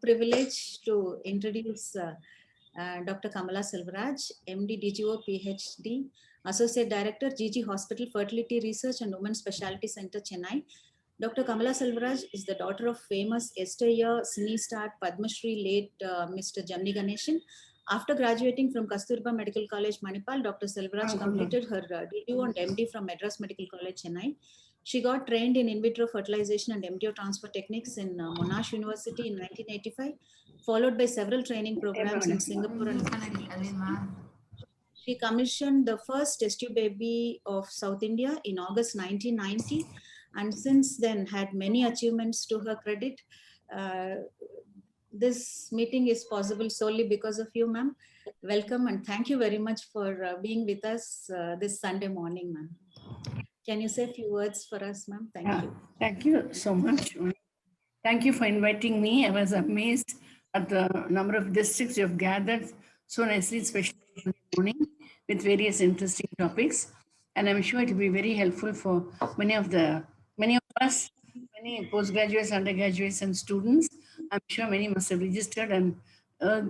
privilege to introduce Dr. Kamala Selvaraj, MD, DGO, PhD, Associate Director, GG Hospital Fertility Research and Women's Specialty Center, Chennai. Dr. Kamala Selvaraj is the daughter of famous yesteryear cine star Padma Shri late Mr. Jamni Ganeshan. After graduating from Kasturba Medical College, Manipal, Dr. Selvaraj completed her DDO and MD from Madras Medical College, Chennai. She got trained in vitro fertilization and embryo transfer techniques in Monash University in 1985, followed by several training programs in Singapore and she commissioned the first test tube baby of South India in August 1990, and since then had many achievements to her credit. This meeting is possible solely because of you, ma'am. Welcome and thank you very much for being with us this Sunday morning, ma'am. Can you say a few words for us, ma'am? Thank you. Thank you so much. Thank you for inviting me. I was amazed at the number of districts you have gathered so nicely, especially in the morning, with various interesting topics. And I'm sure it will be very helpful for many of us, many postgraduates, undergraduates, and students. I'm sure many must have registered and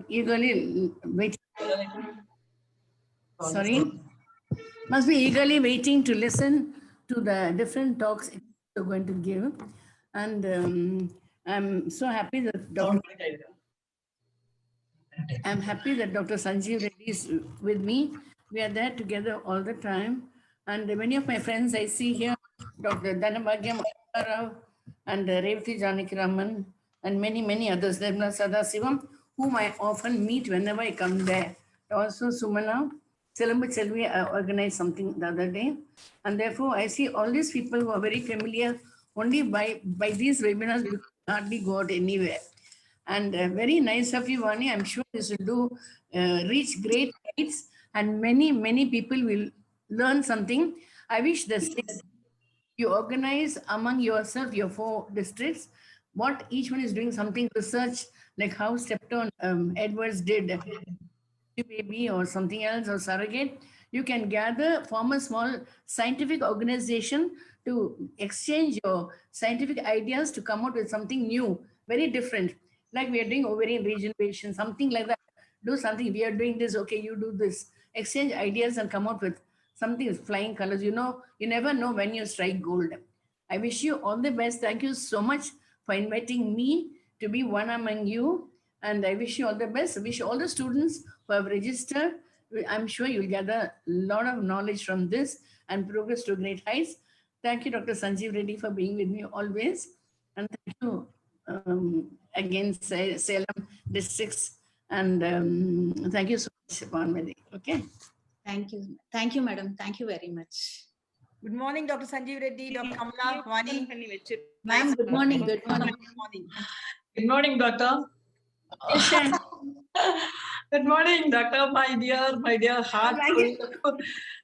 eagerly waiting. Must be eagerly waiting to listen to the different talks you're going to give. And I'm so happy that Dr. Sanjeev Reddy is with me. We are there together all the time. And many of my friends I see here, Dr. Dhanabhagyam Rao and Revati Janakiraman and many others, Nirmala Sadasivam, whom I often meet whenever I come there. Also Sumana, Salem Selvi organized something the other day. And therefore I see all these people who are very familiar only by these webinars, we hardly go out anywhere. And very nice of you, Vani. I'm sure this will reach great heights and many people will learn something. I wish the same. You organize among yourself, your 4 districts, what each one is doing something research, like how Stepton Edwards did, baby or something else or surrogate. You can gather, form a small scientific organization to exchange your scientific ideas to come out with something new, very different. Like we are doing ovarian regeneration, something like that. Do something, we are doing this, okay, you do this. Exchange ideas and come out with something with flying colors. You know, you never know when you strike gold. I wish you all the best. Thank you so much for inviting me to be one among you. And I wish you all the best. I wish all the students who have registered, I'm sure you'll gather a lot of knowledge from this and progress to great heights. Thank you, Dr. Sanjeev Reddy, for being with me always. And thank you again, Salem districts. And thank you so much, Vanmedi. Okay. Thank you. Thank you, madam. Thank you very much. Good morning, Dr. Sanjeev Reddy, Dr. Kamala, Vani. Ma'am, good morning. Good morning. Good morning, doctor. Good morning, doctor, my dear heart.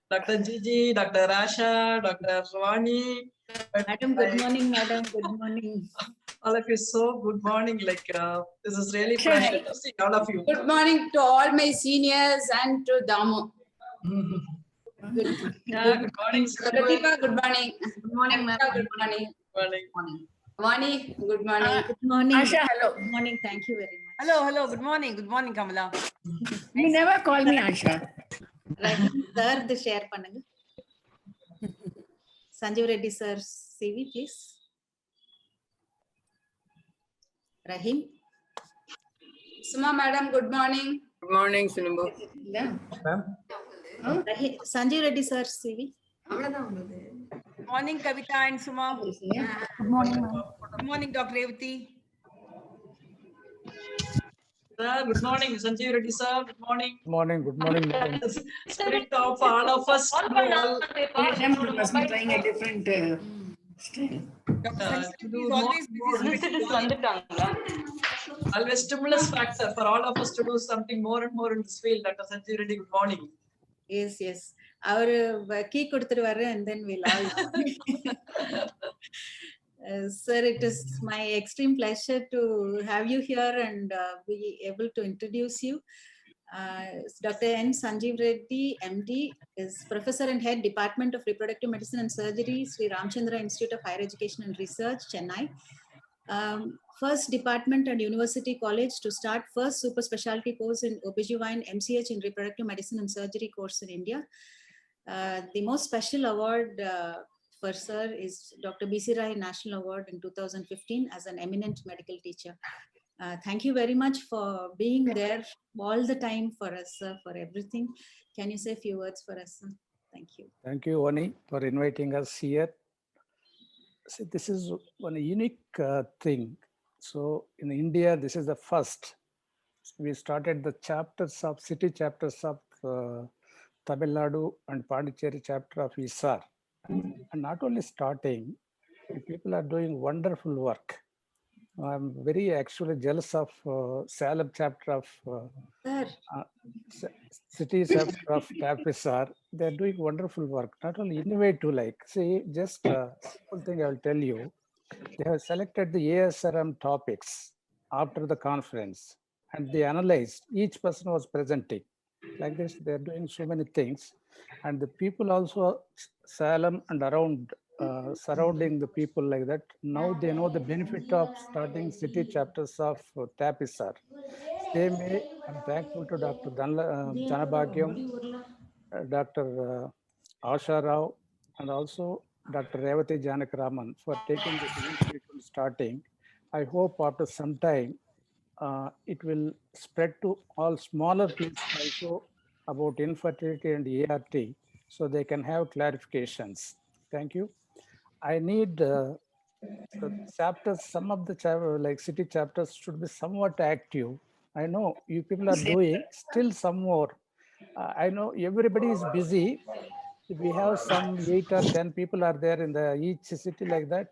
Dr. Gigi, Dr. Rasha, Dr. Vani. Madam, good morning, madam. Good morning. All of you, so good morning. Like, this is really pleasure to see all of you. Good morning to all my seniors and to Damu. Good morning. Pratima, good morning. Good morning, ma'am. Good morning. Good morning. Vani, good morning. Good morning. Asha, hello. Good morning. Thank you very much. Hello. Good morning, Kamala. You never call me Asha. Right, sir, the share pannunga. Sanjeev Reddy sir, CV, please. Rahim. Suma madam, good morning. Good morning, Sunimbu. Yeah. Sanjeev Reddy sir, CV. Good morning, Kavita and Suma. Good morning, ma'am. Good morning, Dr. Revati. Sir, good morning, Sanjeev Reddy sir. Good morning. Good morning, madam. Spirit of all of us. You must be trying a different style. Dr. Sanjeev To Reddy do is always busy. always stimulus factor for all of us to do something more and more in this field. Dr. Sanjeev Reddy, good morning. Yes. Our key kuduthirvaru and then we'll all. Sir, it is my extreme pleasure to have you here and be able to introduce you. Dr. N. Sanjeev Reddy, MD, is Professor and Head, Department of Reproductive Medicine and Surgery, Sri Ramchandra Institute of Higher Education and Research, Chennai. first department and university college to start first super specialty course in OBGYN, MCH in reproductive medicine and surgery course in India. The most special award for sir is Dr. B.C. Rai National Award in 2015 as an eminent medical teacher. Thank you very much for being there all the time for us, sir, for everything. Can you say a few words for us, sir? Thank you. Thank you, Vani, for inviting us here. See, this is one unique thing. So in India, this is the first. We started the chapters of city chapters of Tamil Nadu and Pondicherry chapter of ISAR. And not only starting, the people are doing wonderful work. I'm very actually jealous of Salem chapter of Sir, city chapter of TAPISAR. They're doing wonderful work, not only innovative, like, see, just a simple thing I will tell you. They have selected the ASRM topics after the conference and they analyzed, each person was presenting. Like this, they're doing so many things. And the people also, Salem and around, surrounding the people like that, now they know the benefit of starting city chapters of TAPISAR. Same way, I'm thankful to Dr. Janabhagyam, Dr. Asha Rao, and also Dr. Revati Janakaraman for taking this initiative starting. I hope after some time, it will spread to all smaller places also about infertility and ART, so they can have clarifications. Thank you. I need the chapters, some of the chapters, like city chapters, should be somewhat active. I know you people are doing still some more. I know everybody is busy. We have some 8 or 10 people are there in the each city like that.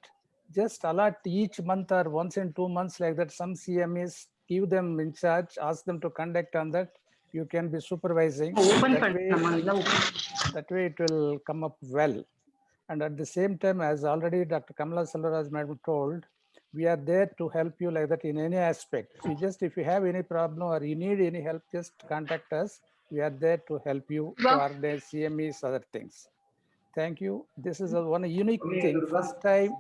Just allot each month or once in 2 months like that. Some CMEs, give them in charge, ask them to conduct on that. You can be supervising. That way it will come up well. And at the same time, as already Dr. Kamala Selvaraj Madam told, we are there to help you like that in any aspect. You just, if you have any problem or you need any help, just contact us. We are there to help you to organize CMEs, other things. Thank you. This is one unique thing. First time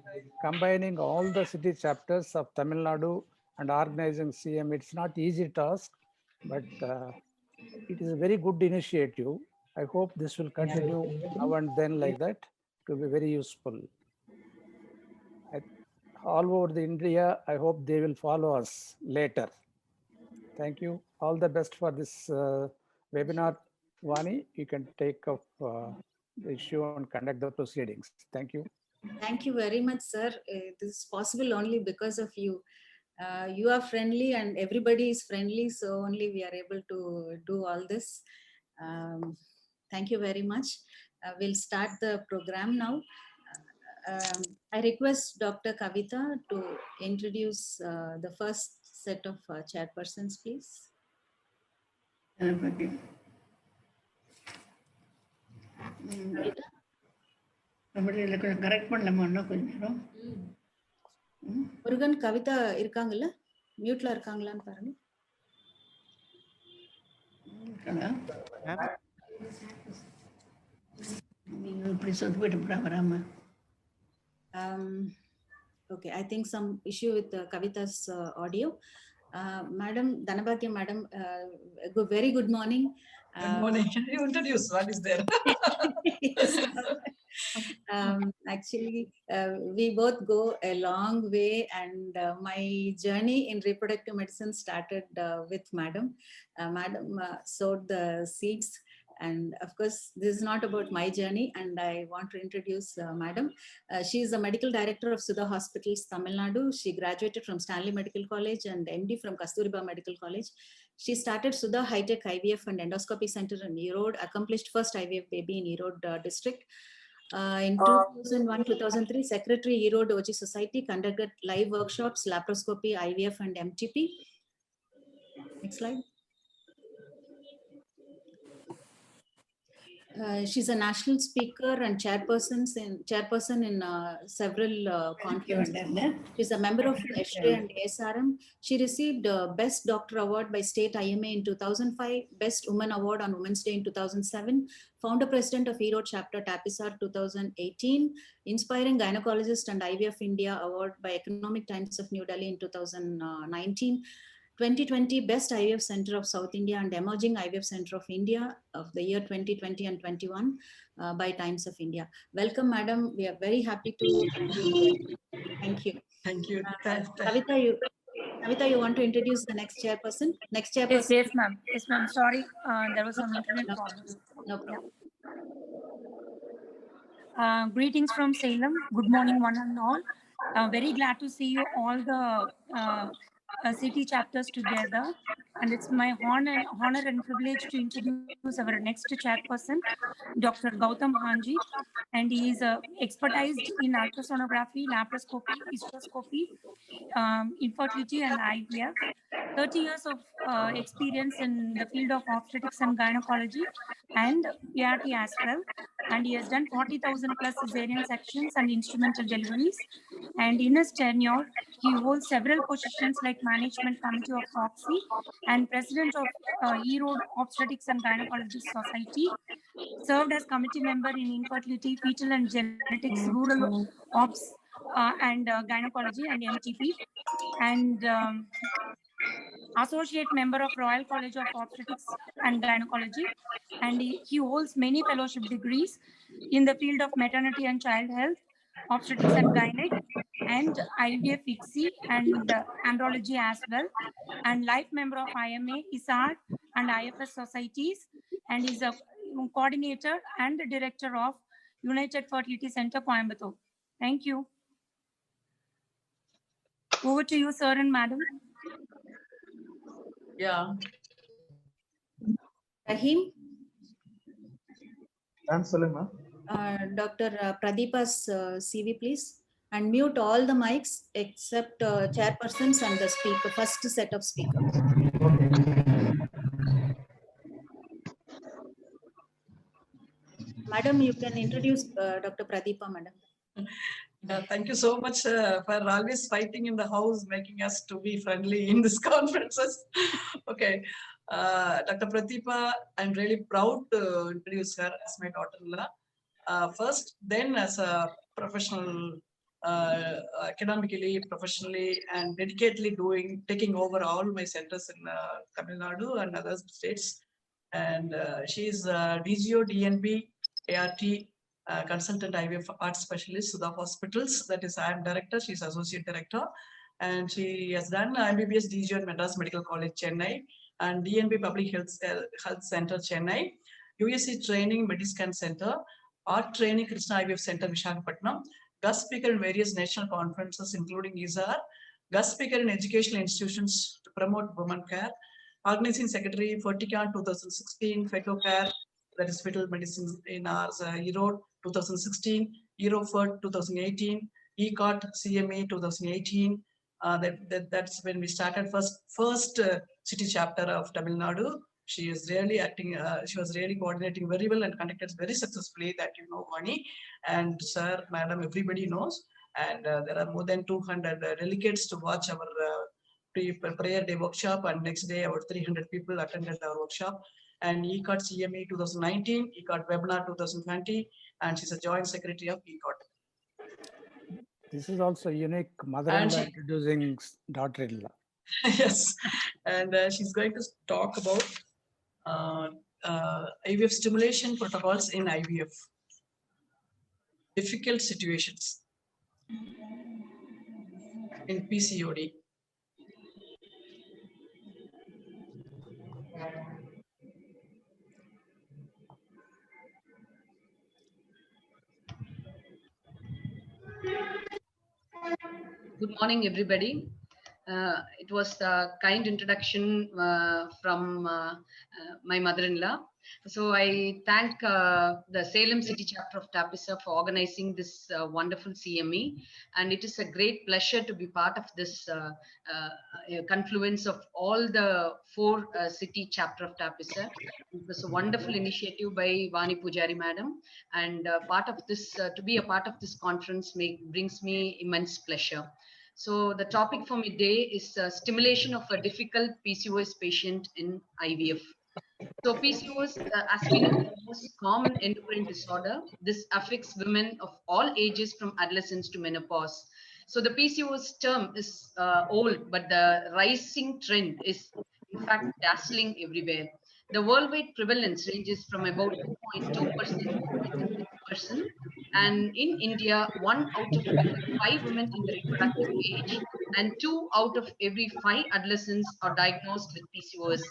combining all the city chapters of Tamil Nadu and organizing CM. It's not easy task, but it is a very good initiative. I hope this will continue now and then like that. It will be very useful. All over the India, I hope they will follow us later. Thank you. All the best for this webinar. Vani, you can take up the issue and conduct the proceedings. Thank you. thank you very much, sir. This is possible only because of you. You are friendly and everybody is friendly, so only we are able to do all this. Thank you very much. We'll start the program now. I request Dr. Kavita to introduce the first set of chairpersons, please. Kavita. Correct பண்ணலாமா இன்னும் கொஞ்ச நேரம் முருகன் கவிதா இருக்காங்கல்ல, மியூட்ல இருக்காங்களான்னு பாருங்க. நீங்க இப்படி சொல்லி போயிட்டு வராம. Okay, I think some issue with Kavita's audio. Madam Dhanabhagya, madam, very good morning. Good morning. Can you introduce what is there? Yes. Actually, we both go a long way, and my journey in reproductive medicine started with madam. Madam sowed the seeds. And of course, this is not about my journey, and I want to introduce madam. She is the medical director of Sudha Hospitals, Tamil Nadu. She graduated from Stanley Medical College and MD from Kasturiba Medical College. She started Sudha High-Tech IVF and Endoscopy Center in Erode, accomplished first IVF baby in Erode district. In 2001-2003, Secretary Erode OG Society, conducted live workshops, laparoscopy, IVF and MTP. Next slide. She's a national speaker and chairperson in several conferences. She's a member of SHRE and ASRM. She received Best Doctor Award by State IMA in 2005, Best Woman Award on Women's Day in 2007, Founder President of EROAD Chapter TAPISAR 2018, Inspiring Gynecologist and IVF India Award by Economic Times of New Delhi in 2019. 2020 Best IVF Center of South India and Emerging IVF Center of India of the year 2020 and 21 by Times of India. Welcome, madam. We are very happy to have you here. Thank you. Thank you. Kavita, you want to introduce the next chairperson? Next chairperson. Yes, ma'am. Yes, ma'am. Sorry, there was some internet problems. No problem. Greetings from Salem. Good morning, one and all. Very glad to see you all the city chapters together. And it's my honor and privilege to introduce our next chairperson, Dr. Gautam Hanji. And he is expertised in ultrasonography, laparoscopy, hysteroscopy, infertility, and IVF. 30 years of experience in the field of obstetrics and gynecology and ART as well. And he has done 40,000 plus cesarean sections and instrumental deliveries. And in his tenure, he holds several positions like Management Committee of OPSI and President of EROAD Obstetrics and Gynecology Society. Served as committee member in infertility, fetal and genetics, rural ops and gynecology and MTP. And associate member of Royal College of Obstetrics and Gynecology, and he holds many fellowship degrees in the field of maternity and child health, obstetrics and gynec, and IVF ICSI and andrology as well, and life member of IMA, ISAR, and IFS societies, and is a coordinator and director of United Fertility Center, Coimbatore. Thank you. Over to you, sir and madam. Yeah. Rahim. I'm Salem. Dr. Pradeepa's CV, please. And mute all the mics except chairpersons and the speaker, first set of speakers. Madam, you can introduce Dr. Pradeepa, madam. Thank you so much for always fighting in the house, making us to be friendly in these conferences. Okay. Dr. Pradeepa, I'm really proud to introduce her as my daughter-in-law. First, then as a professional, academically, professionally, and dedicatedly taking over all my centers in Tamil Nadu and other states. And she's DGO, DNB, ART, consultant IVF art specialist to the hospitals. That is, I'm director, she's associate director. And she has done MBBS DGO at Madras Medical College, Chennai, and DNB Public Health Center, Chennai, USC Training Mediscan Center, Art Training Krishna IVF Center, Visakhapatnam, guest speaker in various national conferences, including ISAR, guest speaker in educational institutions to promote women care, organizing secretary for Fertican 2016, FETOCare, that is fetal medicine in ours, EROAD 2016, EROFERT 2018, ECOT CMA 2018. That's when we started first city chapter of Tamil Nadu. She is really acting, she was really coordinating very well and conducted very successfully, that you know, Vani, and sir, madam, everybody knows. And there are more than 200 delegates to watch our prayer day workshop, and next day about 300 people attended our workshop. And ECOT CMA 2019, ECOT webinar 2020, and she's a joint secretary of ECOT. This is also unique mother-in-law introducing daughter-in-law. Yes, and she's going to talk about IVF stimulation protocols in IVF. Difficult situations in PCOD. Good morning, everybody. It was a kind introduction from my mother-in-law. So I thank the Salem City Chapter of TAPISA for organizing this wonderful CME. And it is a great pleasure to be part of this confluence of all the 4 city chapter of TAPISA. It was a wonderful initiative by Vani Pujari Madam. And part of this, to be a part of this conference brings me immense pleasure. So the topic for me today is stimulation of a difficult PCOS patient in IVF. So PCOS, as we know, is the most common endocrine disorder. This affects women of all ages from adolescence to menopause. So the PCOS term is old, but the rising trend is in fact dazzling everywhere. The worldwide prevalence ranges from about 2.2% to 26%. And in India, 1 out of every 5 women in the reproductive age and 2 out of every 5 adolescents are diagnosed with PCOS.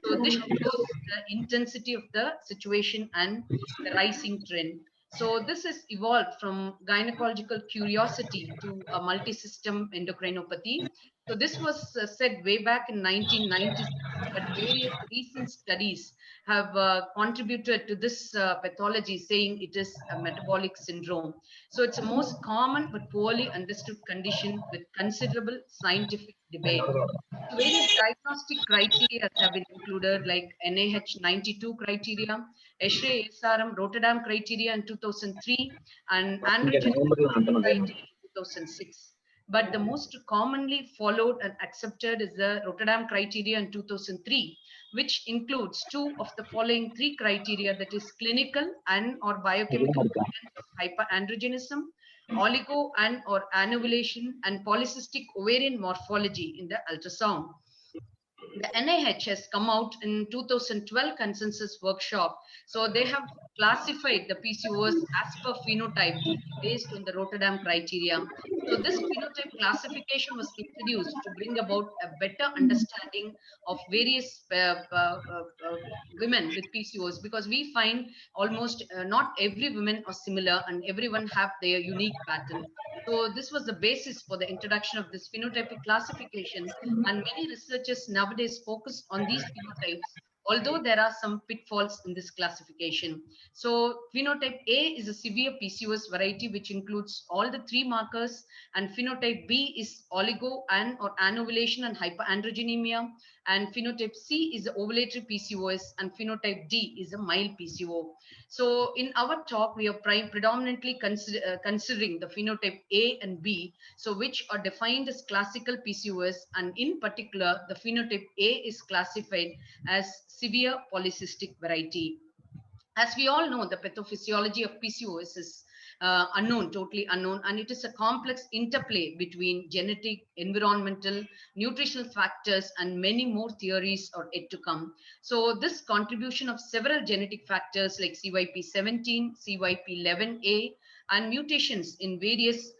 So this shows the intensity of the situation and the rising trend. So this has evolved from gynecological curiosity to a multi-system endocrinopathy. So this was said way back in 1996, but various recent studies have contributed to this pathology, saying it is a metabolic syndrome. So it's a most common but poorly understood condition with considerable scientific debate. So various diagnostic criteria have been included, like NAH 92 criteria, ESHRE SRM Rotterdam criteria in 2003, and androgen criteria in 2006. But the most commonly followed and accepted is the Rotterdam criteria in 2003, which includes 2 of the following 3 criteria, that is clinical and or biochemical evidence of hyperandrogenism, oligo and or anovulation, and polycystic ovarian morphology in the ultrasound. The NIH has come out in 2012 consensus workshop. So they have classified the PCOS as per phenotype based on the Rotterdam criteria. So this phenotype classification was introduced to bring about a better understanding of various women with PCOS, because we find almost not every woman are similar and everyone have their unique pattern. So this was the basis for the introduction of this phenotypic classification, and many researchers nowadays focus on these phenotypes, although there are some pitfalls in this classification. So phenotype A is a severe PCOS variety, which includes all the 3 markers, and phenotype B is oligo and or anovulation and hyperandrogenemia, and phenotype C is the ovulatory PCOS, and phenotype D is a mild PCO. So in our talk, we are predominantly considering the phenotype A and B, so which are defined as classical PCOS, and in particular, the phenotype A is classified as severe polycystic variety. As we all know, the pathophysiology of PCOS is unknown, totally unknown, and it is a complex interplay between genetic, environmental, nutritional factors, and many more theories are yet to come. So this contribution of several genetic factors like CYP17, CYP11A, and mutations in various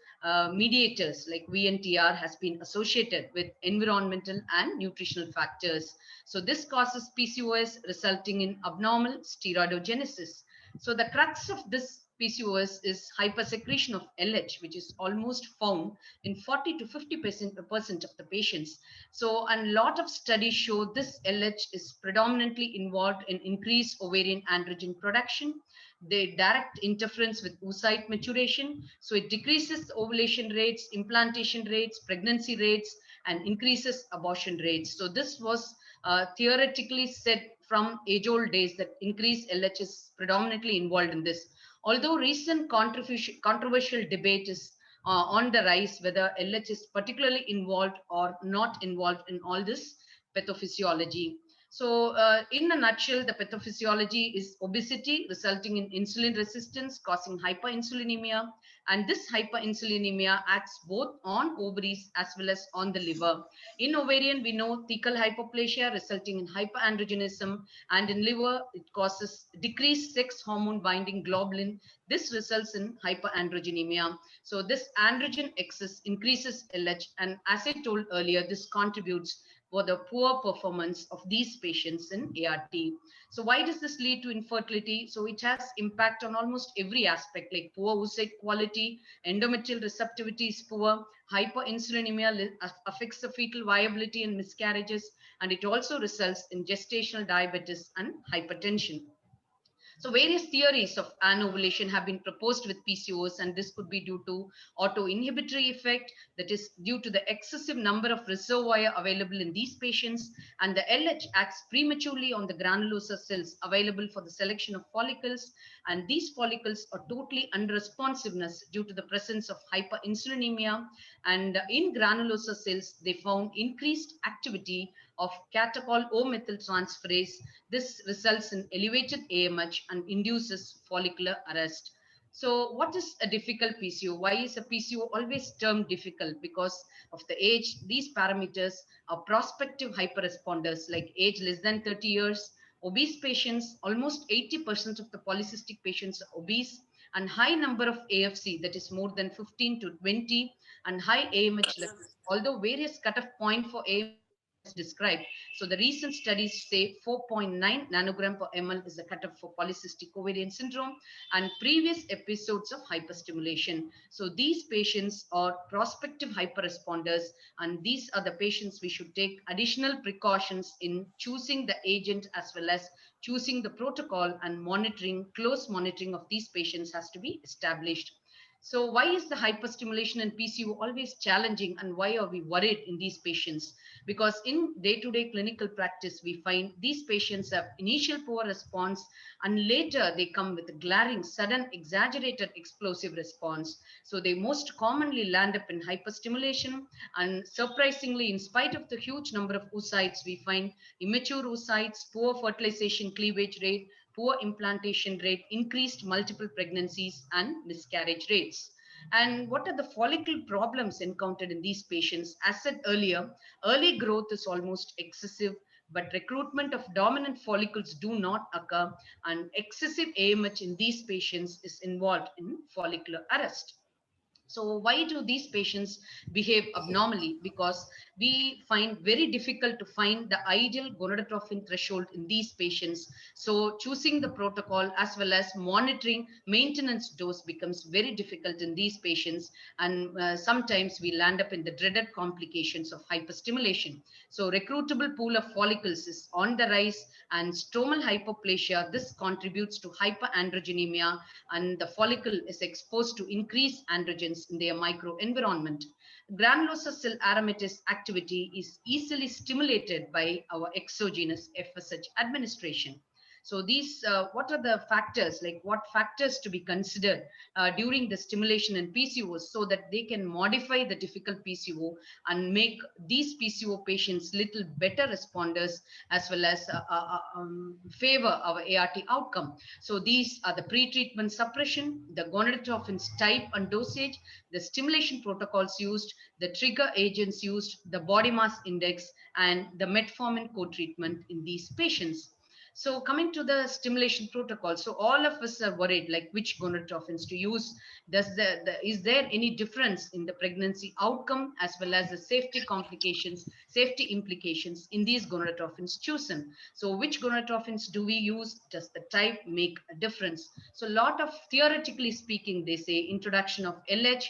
mediators like VNTR has been associated with environmental and nutritional factors. So this causes PCOS, resulting in abnormal steroidogenesis. So the crux of this PCOS is hypersecretion of LH, which is almost found in 40 to 50% of the patients. So, and a lot of studies show this LH is predominantly involved in increased ovarian androgen production. They direct interference with oocyte maturation. So it decreases ovulation rates, implantation rates, pregnancy rates, and increases abortion rates. So this was theoretically said from age-old days that increased LH is predominantly involved in this. Although recent controversial debate is on the rise whether LH is particularly involved or not involved in all this pathophysiology. So in a nutshell, the pathophysiology is obesity resulting in insulin resistance causing hyperinsulinemia, and this hyperinsulinemia acts both on ovaries as well as on the liver. In ovarian, we know thecal hypoplasia resulting in hyperandrogenism, and in liver, it causes decreased sex hormone binding globulin. This results in hyperandrogenemia. So this androgen excess increases LH, and as I told earlier, this contributes for the poor performance of these patients in ART. So why does this lead to infertility? So it has impact on almost every aspect, like poor oocyte quality, endometrial receptivity is poor, hyperinsulinemia affects the fetal viability and miscarriages, and it also results in gestational diabetes and hypertension. So various theories of anovulation have been proposed with PCOS, and this could be due to autoinhibitory effect, that is due to the excessive number of reservoir available in these patients, and the LH acts prematurely on the granulosa cells available for the selection of follicles, and these follicles are totally unresponsiveness due to the presence of hyperinsulinemia, and in granulosa cells they found increased activity of catechol O-methyltransferase. This results in elevated AMH and induces follicular arrest. So what is a difficult PCO? Why is a PCO always termed difficult? Because of the age. These parameters are prospective hyperresponders, like age less than 30 years, obese patients, almost 80% of the polycystic patients are obese, and high number of AFC, that is more than 15 to 20, and high AMH levels. Although various cutoff point for AMH described. So the recent studies say 4.9 nanogram per ml is the cutoff for polycystic ovarian syndrome and previous episodes of hyperstimulation. So these patients are prospective hyperresponders, and these are the patients we should take additional precautions in choosing the agent as well as choosing the protocol, and monitoring, close monitoring of these patients has to be established. So why is the hyperstimulation in PCO always challenging, and why are we worried in these patients? Because in day-to-day clinical practice, we find these patients have initial poor response and later they come with a glaring, sudden, exaggerated, explosive response. So they most commonly land up in hyperstimulation, and surprisingly, in spite of the huge number of oocytes, we find immature oocytes, poor fertilization cleavage rate, poor implantation rate, increased multiple pregnancies, and miscarriage rates. And what are the follicle problems encountered in these patients? As said earlier, early growth is almost excessive, but recruitment of dominant follicles do not occur, and excessive AMH in these patients is involved in follicular arrest. So why do these patients behave abnormally? Because we find very difficult to find the ideal gonadotrophin threshold in these patients. So choosing the protocol as well as monitoring maintenance dose becomes very difficult in these patients. And sometimes we land up in the dreaded complications of hyperstimulation. So recruitable pool of follicles is on the rise, and stromal hypoplasia, this contributes to hyperandrogenemia, and the follicle is exposed to increased androgens in their microenvironment. Granulosa cell aromatase activity is easily stimulated by our exogenous FSH administration. So these, what are the factors, like what factors to be considered during the stimulation in PCOS, so that they can modify the difficult PCO and make these PCO patients little better responders, as well as favor our ART outcome. So these are the pre-treatment suppression, the gonadotrophins type and dosage, the stimulation protocols used, the trigger agents used, the body mass index, and the metformin co-treatment in these patients. So coming to the stimulation protocol, so all of us are worried, like which gonadotrophins to use. Is there any difference in the pregnancy outcome as well as the safety complications, safety implications in these gonadotrophins chosen? So which gonadotrophins do we use? Does the type make a difference? So a lot of, theoretically speaking, they say introduction of LH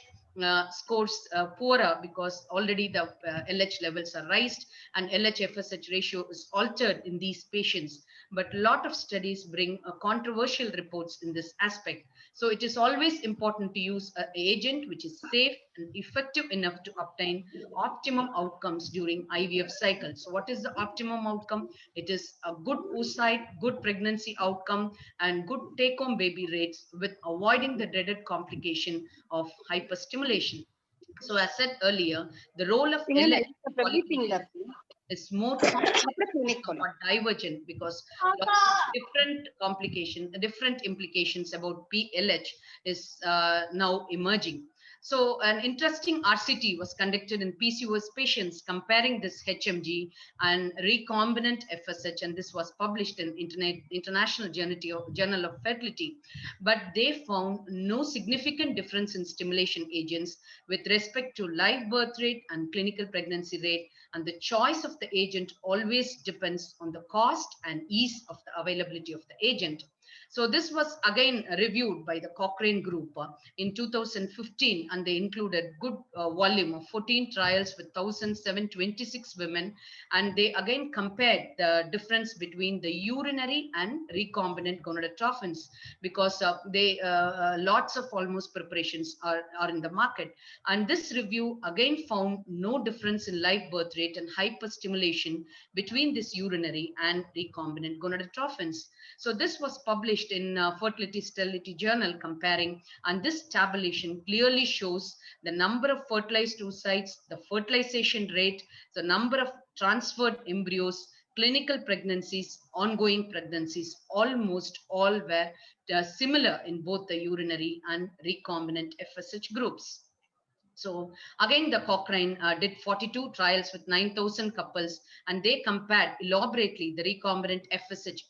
scores poorer, because already the LH levels are raised and LH-FSH ratio is altered in these patients. But a lot of studies bring controversial reports in this aspect. So it is always important to use an agent which is safe and effective enough to obtain optimum outcomes during IVF cycle. So what is the optimum outcome? It is a good oocyte, good pregnancy outcome, and good take-home baby rates, with avoiding the dreaded complication of hyperstimulation. So as said earlier, the role of LH is more complex or divergent, because lots of different complications, different implications about PLH is now emerging. So an interesting RCT was conducted in PCOS patients comparing this HMG and recombinant FSH, and this was published in International Journal of Fertility. But they found no significant difference in stimulation agents with respect to live birth rate and clinical pregnancy rate, and the choice of the agent always depends on the cost and ease of the availability of the agent. So this was again reviewed by the Cochrane group in 2015, and they included good volume of 14 trials with 1,726 women, and they again compared the difference between the urinary and recombinant gonadotrophins, because lots of almost preparations are in the market. And this review again found no difference in live birth rate and hyperstimulation between this urinary and recombinant gonadotrophins. So this was published in Fertility Sterility Journal comparing, and this tabulation clearly shows the number of fertilized oocytes, the fertilization rate, the number of transferred embryos, clinical pregnancies, ongoing pregnancies, almost all were similar in both the urinary and recombinant FSH groups. So again, the Cochrane did 42 trials with 9,000 couples, and they compared elaborately the recombinant FSH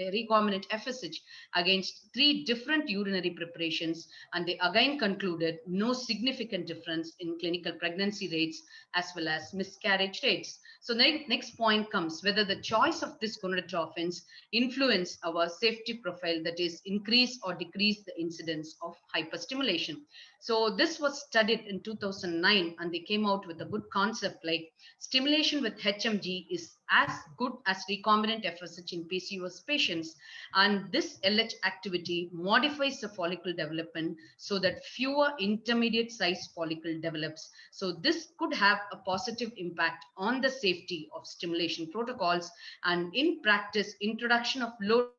recombinant FSH against 3 different urinary preparations, and they again concluded no significant difference in clinical pregnancy rates as well as miscarriage rates. So next point comes whether the choice of these gonadotrophins influence our safety profile, that is, increase or decrease the incidence of hyperstimulation. So this was studied in 2009, and they came out with a good concept like stimulation with HMG is as good as recombinant FSH in PCOS patients, and this LH activity modifies the follicle development so that fewer intermediate size follicle develops. So this could have a positive impact on the safety of stimulation protocols, and in practice, introduction of low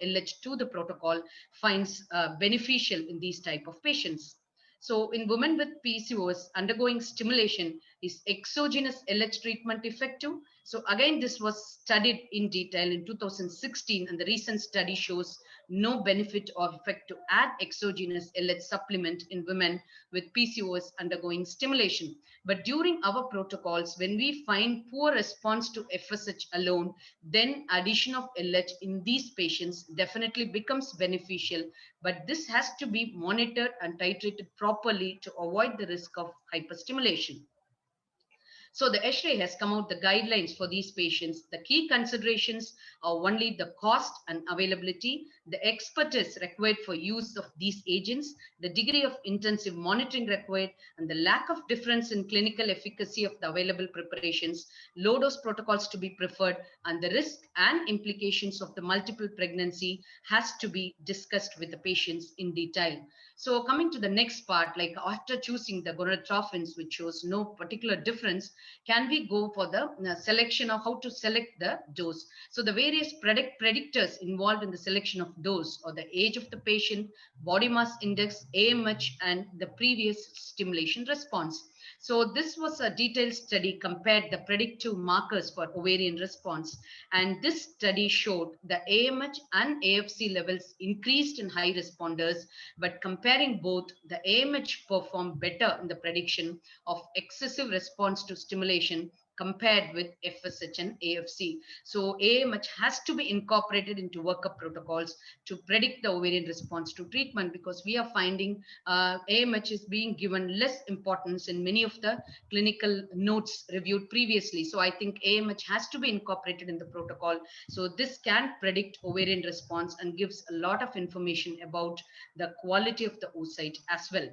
LH to the protocol finds beneficial in these type of patients. So in women with PCOS, undergoing stimulation, is exogenous LH treatment effective? So again, this was studied in detail in 2016, and the recent study shows no benefit or effect to add exogenous LH supplement in women with PCOS undergoing stimulation. But during our protocols, when we find poor response to FSH alone, then addition of LH in these patients definitely becomes beneficial, but this has to be monitored and titrated properly to avoid the risk of hyperstimulation. So the ESHRE has come out the guidelines for these patients. The key considerations are only the cost and availability, the expertise required for use of these agents, the degree of intensive monitoring required, and the lack of difference in clinical efficacy of the available preparations, low dose protocols to be preferred, and the risk and implications of the multiple pregnancy has to be discussed with the patients in detail. So coming to the next part, like after choosing the gonadotrophins, which shows no particular difference, can we go for the selection of how to select the dose? So the various predictors involved in the selection of dose are the age of the patient, body mass index, AMH, and the previous stimulation response. So this was a detailed study compared the predictive markers for ovarian response. And this study showed the AMH and AFC levels increased in high responders, but comparing both, the AMH performed better in the prediction of excessive response to stimulation compared with FSH and AFC. So AMH has to be incorporated into workup protocols to predict the ovarian response to treatment, because we are finding AMH is being given less importance in many of the clinical notes reviewed previously. So I think AMH has to be incorporated in the protocol. So this can predict ovarian response and gives a lot of information about the quality of the oocyte as well.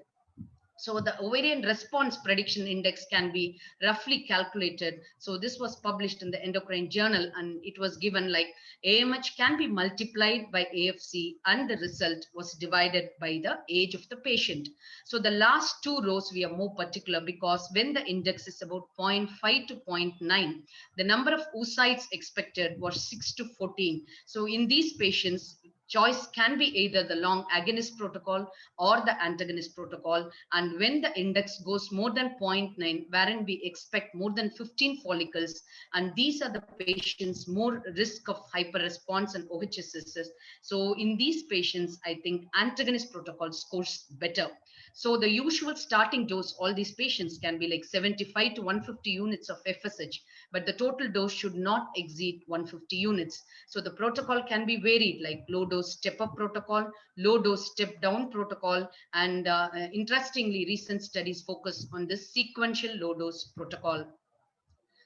So the ovarian response prediction index can be roughly calculated. So this was published in the endocrine journal, and it was given like AMH can be multiplied by AFC, and the result was divided by the age of the patient. So the last two rows we are more particular, because when the index is about 0.5 to 0.9, the number of oocytes expected was 6 to 14. So in these patients, choice can be either the long agonist protocol or the antagonist protocol. And when the index goes more than 0.9, wherein we expect more than 15 follicles, and these are the patients more risk of hyperresponse and OHSS. So in these patients, I think antagonist protocol scores better. So the usual starting dose, all these patients can be like 75 to 150 units of FSH, but the total dose should not exceed 150 units. So the protocol can be varied, like low dose step up protocol, low dose step down protocol, and interestingly, recent studies focus on this sequential low dose protocol.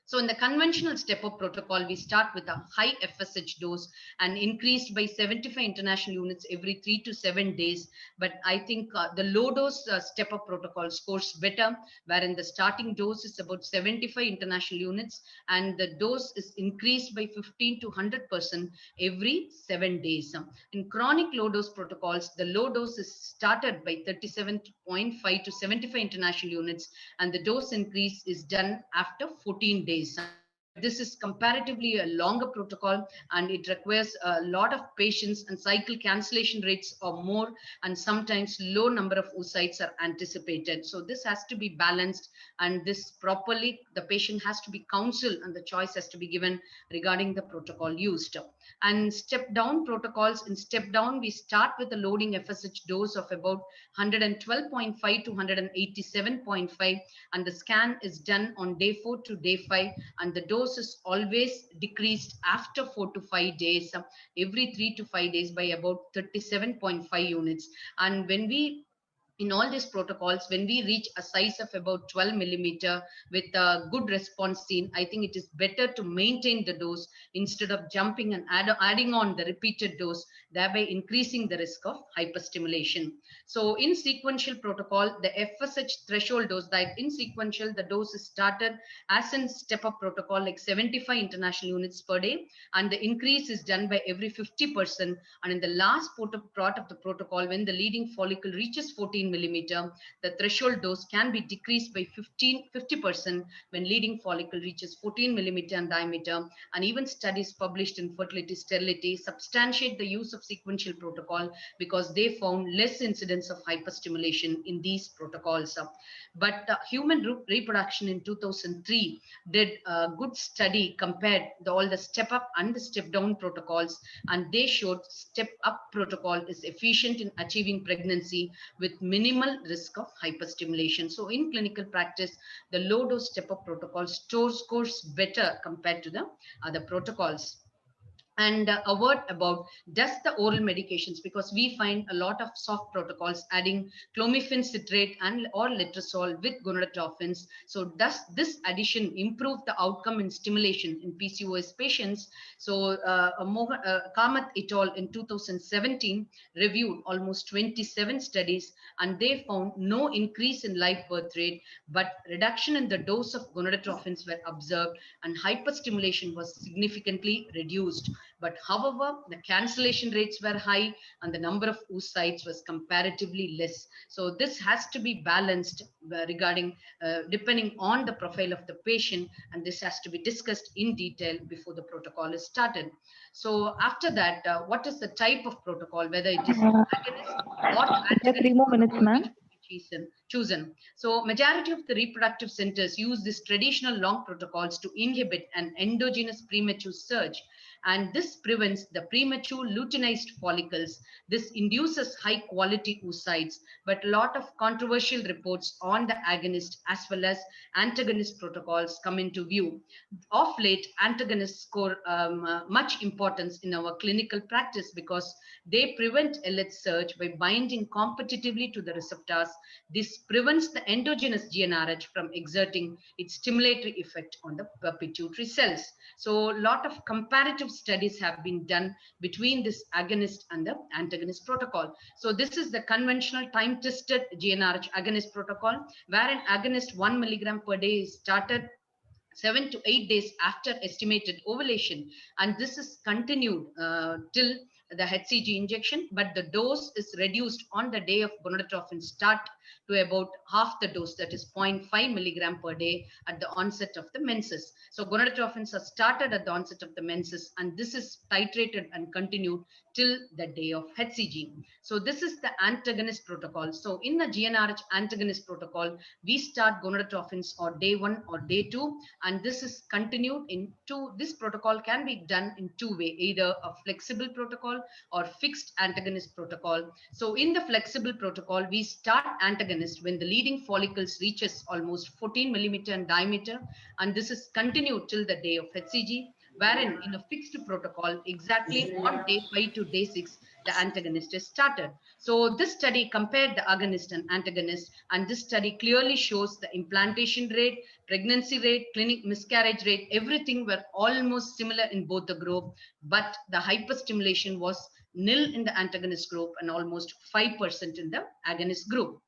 So in the conventional step-up protocol, we start with a high FSH dose and increased by 75 international units every 3 to 7 days. But I think the low dose step-up protocol scores better, wherein the starting dose is about 75 international units and the dose is increased by 15 to 100% every 7 days. In chronic low dose protocols, the low dose is started by 37.5 to 75 international units and the dose increase is done after 14 days. But this is comparatively a longer protocol and it requires a lot of patience, and cycle cancellation rates are more, and sometimes low number of oocytes are anticipated. So this has to be balanced, and this properly, the patient has to be counseled and the choice has to be given regarding the protocol used. And step down protocols, in step down, we start with a loading FSH dose of about 112.5 to 187.5, and the scan is done on day 4 to day 5, and the dose is always decreased after 4 to 5 days, every 3 to 5 days by about 37.5 units. And when we in all these protocols, when we reach a size of about 12 millimeter with a good response seen, I think it is better to maintain the dose instead of jumping and adding on the repeated dose, thereby increasing the risk of hyperstimulation. So in sequential protocol, the FSH threshold dose, that in sequential, the dose is started as in step-up protocol, like 75 international units per day, and the increase is done by every 50%. And in the last part of the protocol, when the leading follicle reaches 14 millimeter, the threshold dose can be decreased by 50% when leading follicle reaches 14 millimeter in diameter. And even studies published in Fertility Sterility substantiate the use of sequential protocol because they found less incidence of hyperstimulation in these protocols. But Human Reproduction in 2003 did a good study, compared all the step up and the step down protocols, and they showed step up protocol is efficient in achieving pregnancy with minimal risk of hyperstimulation. So in clinical practice, the low dose step up protocol scores better compared to the other protocols. And a word about just the oral medications, because we find a lot of soft protocols adding clomiphene citrate and or letrozole with gonadotropins. So does this addition improve the outcome in stimulation in PCOS patients? So Kamath et al. In 2017 reviewed almost 27 studies, and they found no increase in live birth rate, but reduction in the dose of gonadotropins were observed, and hyperstimulation was significantly reduced. But however, the cancellation rates were high and the number of oocytes was comparatively less. So this has to be balanced regarding depending on the profile of the patient, and this has to be discussed in detail before the protocol is started. So after that, what is the type of protocol, whether it is agonist or antagonist? 3 more minutes, ma'am. Chosen. So majority of the reproductive centers use these traditional long protocols to inhibit an endogenous premature surge, and this prevents the premature luteinized follicles. This induces high quality oocytes, but a lot of controversial reports on the agonist as well as antagonist protocols come into view. Of late, antagonists score much importance in our clinical practice because they prevent LH surge by binding competitively to the receptors. This prevents the endogenous GnRH from exerting its stimulatory effect on the pituitary cells. So a lot of comparative studies have been done between this agonist and the antagonist protocol. So this is the conventional time-tested GnRH agonist protocol, wherein agonist 1 milligram per day is started 7 to 8 days after estimated ovulation, and this is continued till the HCG injection, but the dose is reduced on the day of gonadotropin start to about half the dose, that is 0.5 milligram per day at the onset of the menses. So gonadotrophins are started at the onset of the menses, and this is titrated and continued till the day of HCG. So this is the antagonist protocol. So in the GnRH antagonist protocol, we start gonadotrophins on day 1 or day 2, and this is continued into, this protocol can be done in two ways, either a flexible protocol or fixed antagonist protocol. So in the flexible protocol, we start antagonist when the leading follicles reaches almost 14 millimeter in diameter, and this is continued till the day of HCG, wherein in a fixed protocol, exactly on day 5 to day 6, the antagonist is started. So this study compared the agonist and antagonist, and this study clearly shows the implantation rate, pregnancy rate, clinic miscarriage rate, everything were almost similar in both the group, but the hyperstimulation was nil in the antagonist group and almost 5% in the agonist group.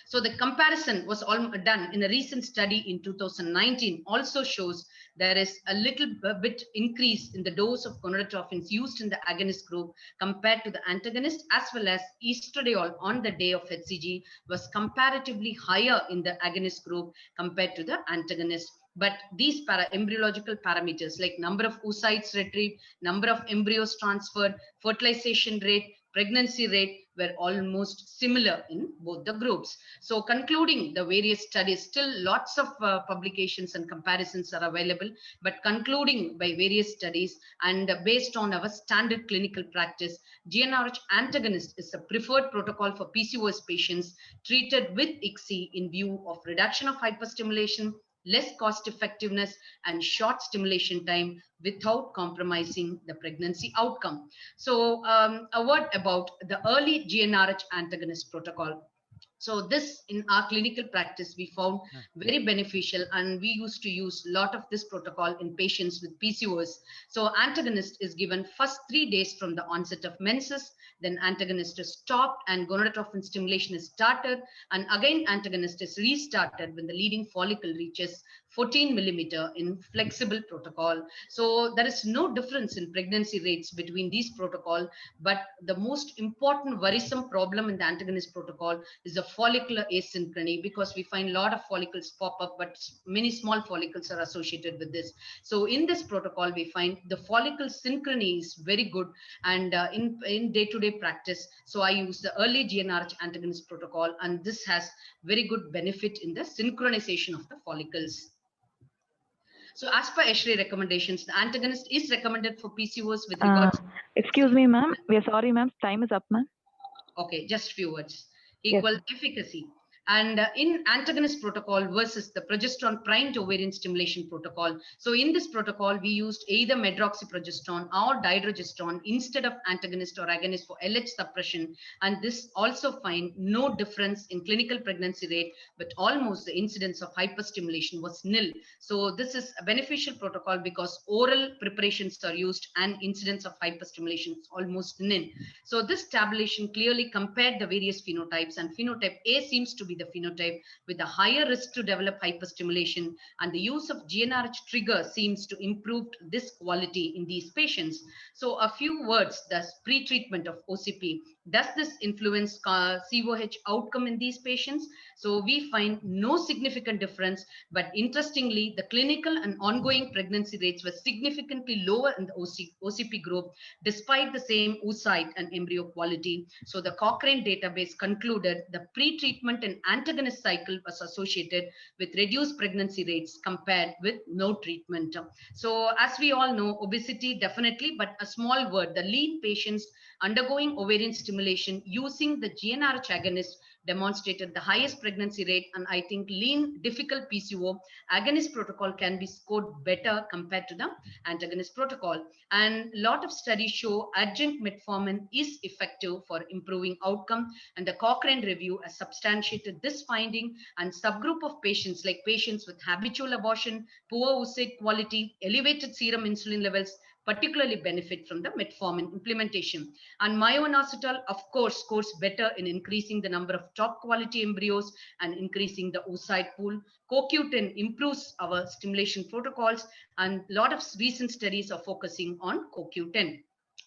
So the comparison was done in a recent study in 2019, also shows there is a little bit increase in the dose of gonadotrophins used in the agonist group compared to the antagonist, as well as estradiol on the day of HCG was comparatively higher in the agonist group compared to the antagonist. But these embryological parameters like number of oocytes retrieved, number of embryos transferred, fertilization rate, pregnancy rate were almost similar in both the groups. So concluding the various studies, still lots of publications and comparisons are available, but concluding by various studies and based on our standard clinical practice, GnRH antagonist is a preferred protocol for PCOS patients treated with ICSI in view of reduction of hyperstimulation, less cost effectiveness, and short stimulation time without compromising the pregnancy outcome. So a word about the early GnRH antagonist protocol. So this in our clinical practice, we found very beneficial, and we used to use a lot of this protocol in patients with PCOS. So antagonist is given first 3 days from the onset of menses, then antagonist is stopped and gonadotrophin stimulation is started, and again antagonist is restarted when the leading follicle reaches 14 millimeter in flexible protocol. So there is no difference in pregnancy rates between these protocol, but the most important worrisome problem in the antagonist protocol is the follicular asynchrony, because we find a lot of follicles pop up, but many small follicles are associated with this. So in this protocol, we find the follicle synchrony is very good, and in day-to-day practice, so I use the early GnRH antagonist protocol, and this has very good benefit in the synchronization of the follicles. So as per ESHRE recommendations, the antagonist is recommended for PCOS with regards. Excuse me, ma'am. We are sorry, ma'am. Time is up, ma'am. Okay, just few words. Yes, Equal efficacy. And in antagonist protocol versus the progesterone primed ovarian stimulation protocol. So in this protocol, we used either medroxyprogesterone or dydrogesterone instead of antagonist or agonist for LH suppression. And this also find no difference in clinical pregnancy rate, but almost the incidence of hyperstimulation was nil. So this is a beneficial protocol because oral preparations are used and incidence of hyperstimulation is almost nil. So this tabulation clearly compared the various phenotypes, and phenotype A seems to be the phenotype with a higher risk to develop hyperstimulation, and the use of GnRH trigger seems to improve this quality in these patients. So a few words, thus pre-treatment of OCP. Does this influence COH outcome in these patients? So we find no significant difference, but interestingly, the clinical and ongoing pregnancy rates were significantly lower in the OCP group, despite the same oocyte and embryo quality. So the Cochrane database concluded the pre-treatment and antagonist cycle was associated with reduced pregnancy rates compared with no treatment. So as we all know, obesity definitely, but a small word, the lean patients undergoing ovarian stimulation using the GnRH agonist demonstrated the highest pregnancy rate, and I think lean difficult PCO agonist protocol can be scored better compared to the antagonist protocol. And a lot of studies show adjunct metformin is effective for improving outcome, and the Cochrane review has substantiated this finding, and subgroup of patients like patients with habitual abortion, poor oocyte quality, elevated serum insulin levels particularly benefit from the metformin implementation. And myoinositol, of course, scores better in increasing the number of top quality embryos and increasing the oocyte pool. CoQ10 improves our stimulation protocols, and a lot of recent studies are focusing on CoQ10.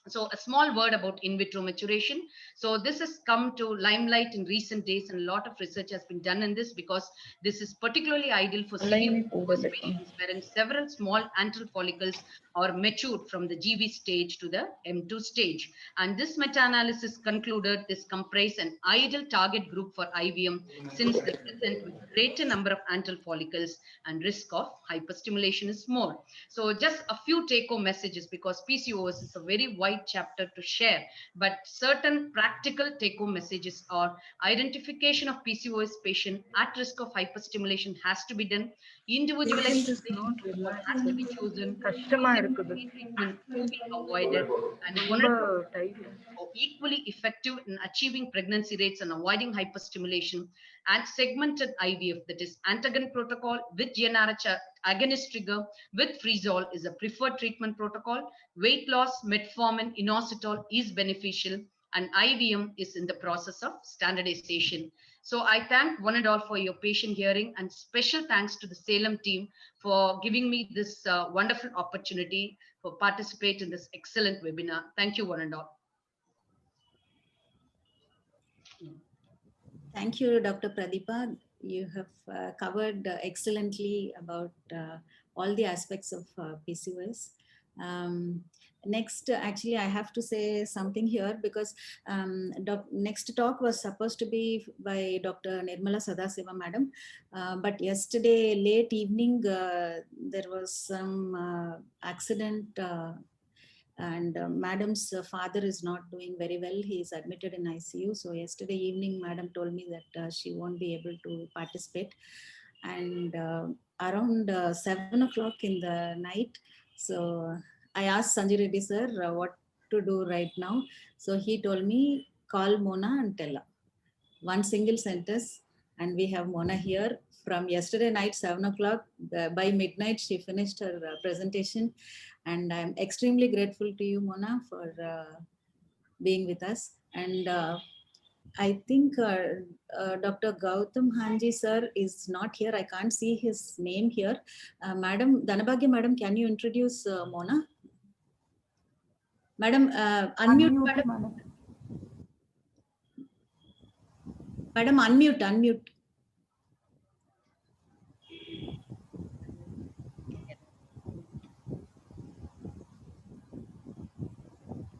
So a small word about in vitro maturation. So this has come to limelight in recent days, and a lot of research has been done in this because this is particularly ideal for severe PCOS patients wherein several small antral follicles are matured from the GB stage to the M2 stage. And this meta-analysis concluded this comprise an ideal target group for IVM since they present with greater number of antral follicles and risk of hyperstimulation is more. So just a few take-home messages, because PCOS is a very wide chapter to share, but certain practical take-home messages are: identification of PCOS patient at risk of hyperstimulation has to be done. Individualized treatment has to be chosen. Unnecessary treatment to be avoided, and one equally effective in achieving pregnancy rates and avoiding hyperstimulation. And segmented IVF, that is antagon protocol with GnRH agonist trigger with freezole, is a preferred treatment protocol. Weight loss, metformin, inositol is beneficial, and IVM is in the process of standardization. So I thank one and all for your patient hearing, and special thanks to the Salem team for giving me this wonderful opportunity for participate in this excellent webinar. Thank you one and all. Thank you, Dr. Pradeepa. You have covered excellently about all the aspects of PCOS. Next, actually, I have to say something here because next talk was supposed to be by Dr. Nirmala Sadasiva Madam, but yesterday late evening there was some accident. And madam's father is not doing very well. He is admitted in ICU. So yesterday evening, madam told me that she won't be able to participate. And around 7 o'clock in the night, so I asked Sanjay Reddy sir what to do right now. So he told me, call Mona and tell her. One single sentence, and we have Mona here. From yesterday night, 7 o'clock, by midnight, she finished her presentation. And I'm extremely grateful to you, Mona, for being with us. And I think Dr. Gautam Hanji sir is not here. I can't see his name here. Madam, Dhanabhagya Madam, can you introduce Mona? Madam, unmute. Madam. Madam, unmute.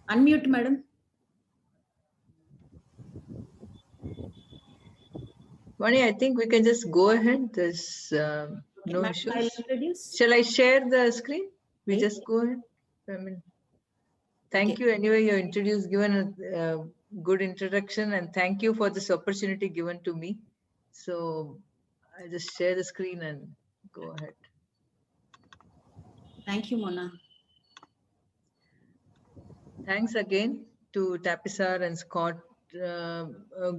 Unmute, madam. Mani, I think we can just go ahead. There's no issues. Shall I share the screen? We just go ahead. I mean, thank you anyway. You introduced, given a good introduction, and thank you for this opportunity given to me. So I just share the screen and go ahead. Thank you, Mona. Thanks again to Tapisar and Scott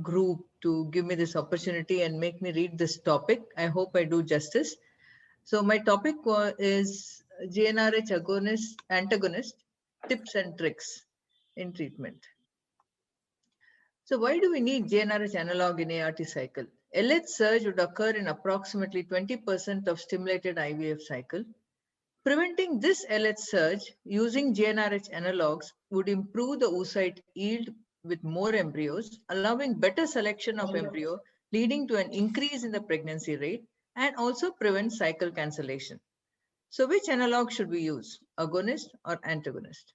group to give me this opportunity and make me read this topic. I hope I do justice. So my topic is GnRH antagonist tips and tricks in treatment. So why do we need GnRH analog in ART cycle? LH surge would occur in approximately 20% of stimulated IVF cycle. Preventing this LH surge using GnRH analogs would improve the oocyte yield with more embryos, allowing better selection of embryo, leading to an increase in the pregnancy rate, and also prevent cycle cancellation. So which analog should we use, agonist or antagonist?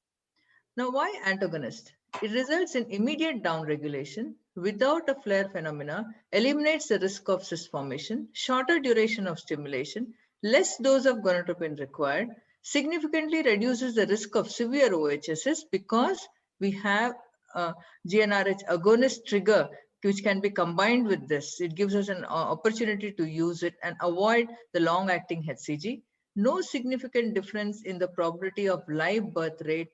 Now, why antagonist? It results in immediate downregulation without a flare phenomena, eliminates the risk of cyst formation, shorter duration of stimulation, less dose of gonadotropin required, significantly reduces the risk of severe OHSS because we have a GnRH agonist trigger which can be combined with this. It gives us an opportunity to use it and avoid the long-acting HCG. No significant difference in the probability of live birth rate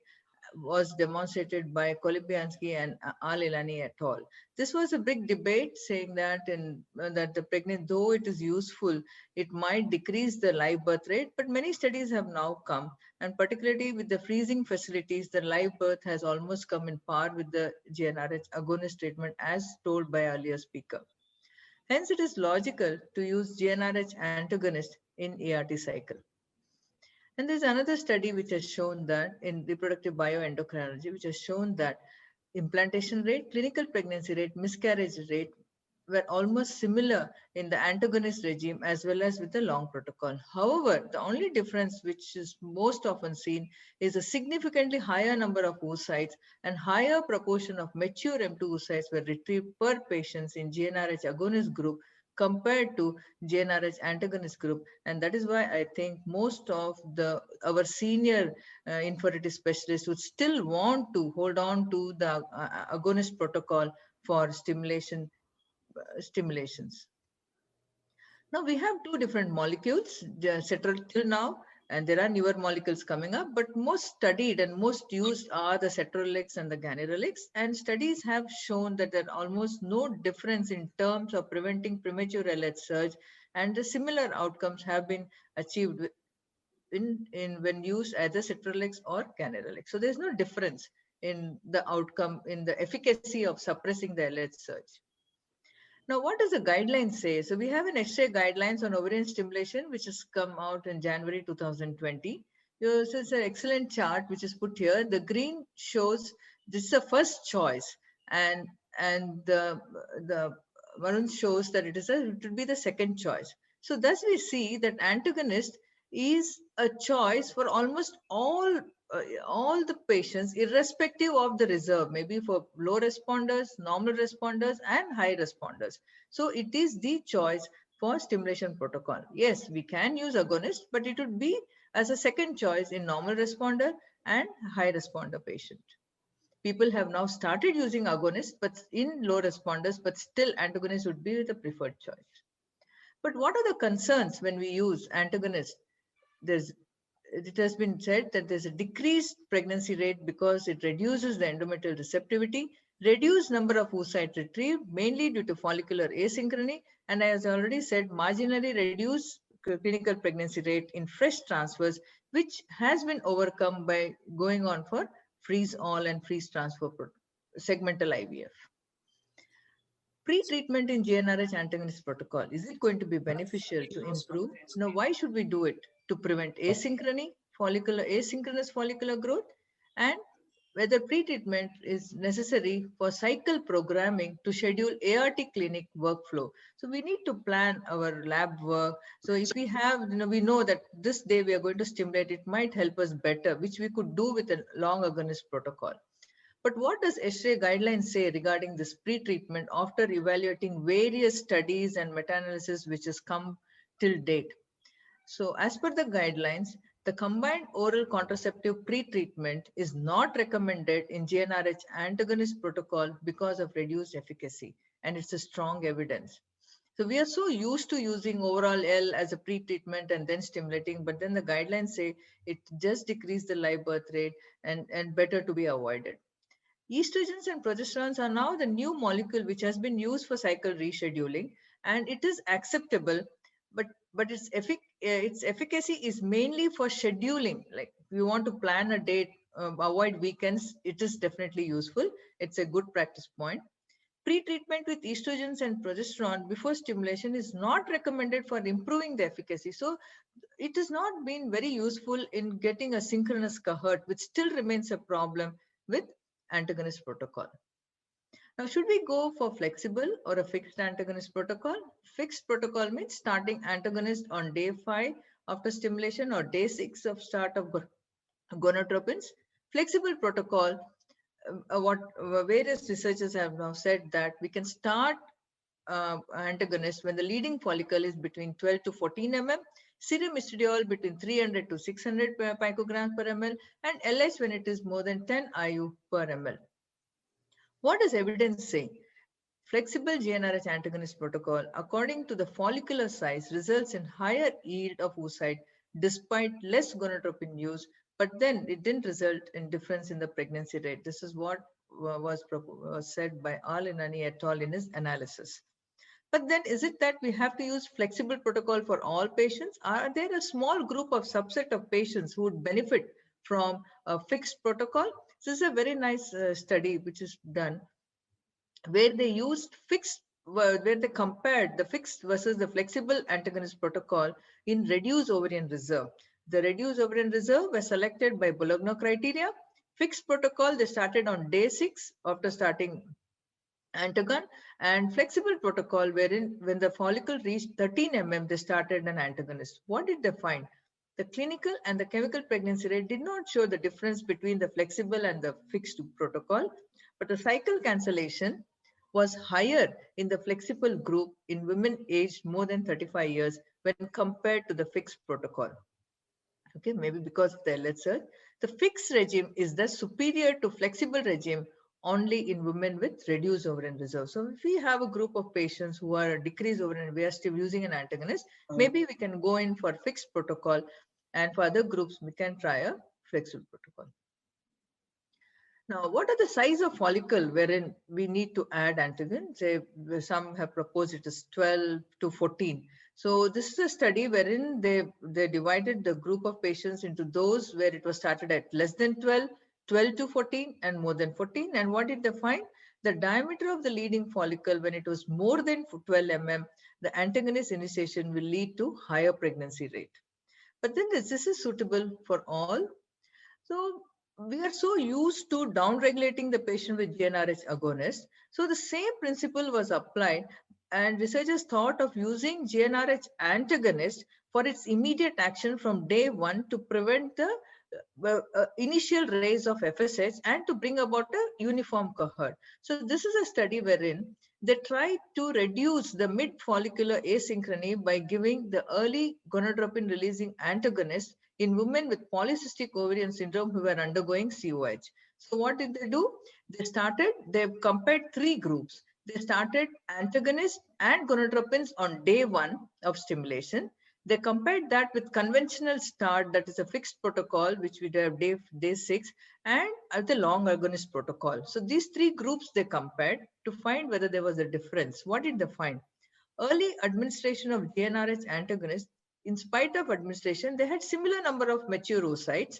was demonstrated by Kolibiansky and Al-Ilani et al. This was a big debate saying that that the pregnant, though it is useful, it might decrease the live birth rate, but many studies have now come, and particularly with the freezing facilities, the live birth has almost come in par with the GnRH agonist treatment as told by earlier speaker. Hence, it is logical to use GnRH antagonist in ART cycle. And there's another study which has shown that in reproductive bioendocrinology, which has shown that implantation rate, clinical pregnancy rate, miscarriage rate were almost similar in the antagonist regime as well as with the long protocol. However, the only difference which is most often seen is a significantly higher number of oocytes and higher proportion of mature M2 oocytes were retrieved per patients in GnRH agonist group compared to GnRH antagonist group. And that is why I think most of our senior infertility specialists would still want to hold on to the agonist protocol for stimulations. Now we have two different molecules settled till now, and there are newer molecules coming up, but most studied and most used are the cetrorelix and the ganirelix, and studies have shown that there are almost no difference in terms of preventing premature LH surge, and the similar outcomes have been achieved when used either cetrorelix or ganirelix. So there's no difference in the outcome, in the efficacy of suppressing the LH surge. Now, what does the guidelines say? So we have an X-ray guidelines on ovarian stimulation, which has come out in January 2020. This is an excellent chart which is put here. The green shows this is the first choice, and the maroon shows that it would be the second choice. So thus we see that antagonist is a choice for almost all the patients, irrespective of the reserve, maybe for low responders, normal responders, and high responders. So it is the choice for stimulation protocol. Yes, we can use agonist, but it would be as a second choice in normal responder and high responder patient. People have now started using agonist, but in low responders, but still antagonist would be the preferred choice. But what are the concerns when we use antagonist? It has been said that there's a decreased pregnancy rate because it reduces the endometrial receptivity, reduced number of oocyte retrieved, mainly due to follicular asynchrony, and as I already said, marginally reduced clinical pregnancy rate in fresh transfers, which has been overcome by going on for freeze all and freeze transfer segmental IVF. Pre-treatment in GnRH antagonist protocol, is it going to be beneficial to improve? Now, why should we do it? To prevent asynchrony, asynchronous follicular growth, and whether pre-treatment is necessary for cycle programming to schedule ART clinic workflow. So we need to plan our lab work. So if we have, we know that this day we are going to stimulate, it might help us better, which we could do with a long agonist protocol. But what does X-ray guidelines say regarding this pre-treatment after evaluating various studies and meta-analysis which has come till date? So as per the guidelines, the combined oral contraceptive pre-treatment is not recommended in GnRH antagonist protocol because of reduced efficacy, and it's a strong evidence. So we are so used to using overall L as a pre-treatment and then stimulating, but then the guidelines say it just decreases the live birth rate and better to be avoided. Estrogens and progesterones are now the new molecule which has been used for cycle rescheduling, and it is acceptable, but its efficacy is mainly for scheduling. Like if you want to plan a date, avoid weekends, it is definitely useful. It's a good practice point. Pre-treatment with estrogens and progesterone before stimulation is not recommended for improving the efficacy. So it has not been very useful in getting a synchronous cohort, which still remains a problem with antagonist protocol. Now, should we go for flexible or a fixed antagonist protocol? Fixed protocol means starting antagonist on day 5 after stimulation or day 6 of start of gonadotropins. Flexible protocol, what various researchers have now said that we can start antagonist when the leading follicle is between 12 to 14 mm, serum estradiol between 300 to 600 picograms per ml, and LH when it is more than 10 IU per ml. What does evidence say? Flexible GnRH antagonist protocol, according to the follicular size, results in higher yield of oocyte despite less gonadotropin use, but then it didn't result in difference in the pregnancy rate. This is what was said by Al-Inani et al. In his analysis. But then is it that we have to use flexible protocol for all patients? Are there a small group of subset of patients who would benefit from a fixed protocol? This is a very nice study which is done where they used where they compared the fixed versus the flexible antagonist protocol in reduced ovarian reserve. The reduced ovarian reserve were selected by Bologna criteria. Fixed protocol, they started on day 6 after starting antagon, and flexible protocol wherein when the follicle reached 13 mm, they started an antagonist. What did they find? The clinical and the chemical pregnancy rate did not show the difference between the flexible and the fixed protocol, but the cycle cancellation was higher in the flexible group in women aged more than 35 years when compared to the fixed protocol. Okay, maybe because of the LHR. The fixed regime is the superior to flexible regime only in women with reduced ovarian reserve. So if we have a group of patients who are decreased ovarian, we are still using an antagonist, maybe we can go in for fixed protocol, and for other groups, we can try a flexible protocol. Now, what are the size of follicle wherein we need to add antigen? Say, some have proposed it is 12 to 14. So this is a study wherein they divided the group of patients into those where it was started at less than 12, 12 to 14, and more than 14. And what did they find? The diameter of the leading follicle, when it was more than 12 mm, the antagonist initiation will lead to higher pregnancy rate. But then this is suitable for all. So we are so used to downregulating the patient with GnRH agonist. So the same principle was applied, and researchers thought of using GnRH antagonist for its immediate action from day 1 to prevent the initial raise of FSH and to bring about a uniform cohort. So this is a study wherein they tried to reduce the mid-follicular asynchrony by giving the early gonadotropin releasing antagonist in women with polycystic ovarian syndrome who were undergoing COH. So what did they do? They compared 3 groups. They started antagonists and gonadotropins on day 1 of stimulation. They compared that with conventional start, that is a fixed protocol, which we have day 6, and the long agonist protocol. So these 3 groups they compared to find whether there was a difference. What did they find? Early administration of GnRH antagonists, in spite of administration, they had similar number of mature oocytes.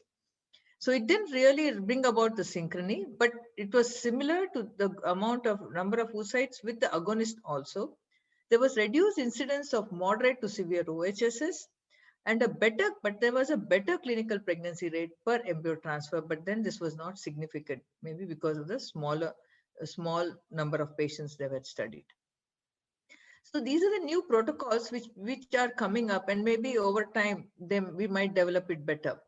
So it didn't really bring about the synchrony, but it was similar to the amount of number of oocytes with the agonist also. There was reduced incidence of moderate to severe OHSS and there was a better clinical pregnancy rate per embryo transfer, but then this was not significant, maybe because of the small number of patients they were studied. So these are the new protocols which are coming up, and maybe over time we might develop it better.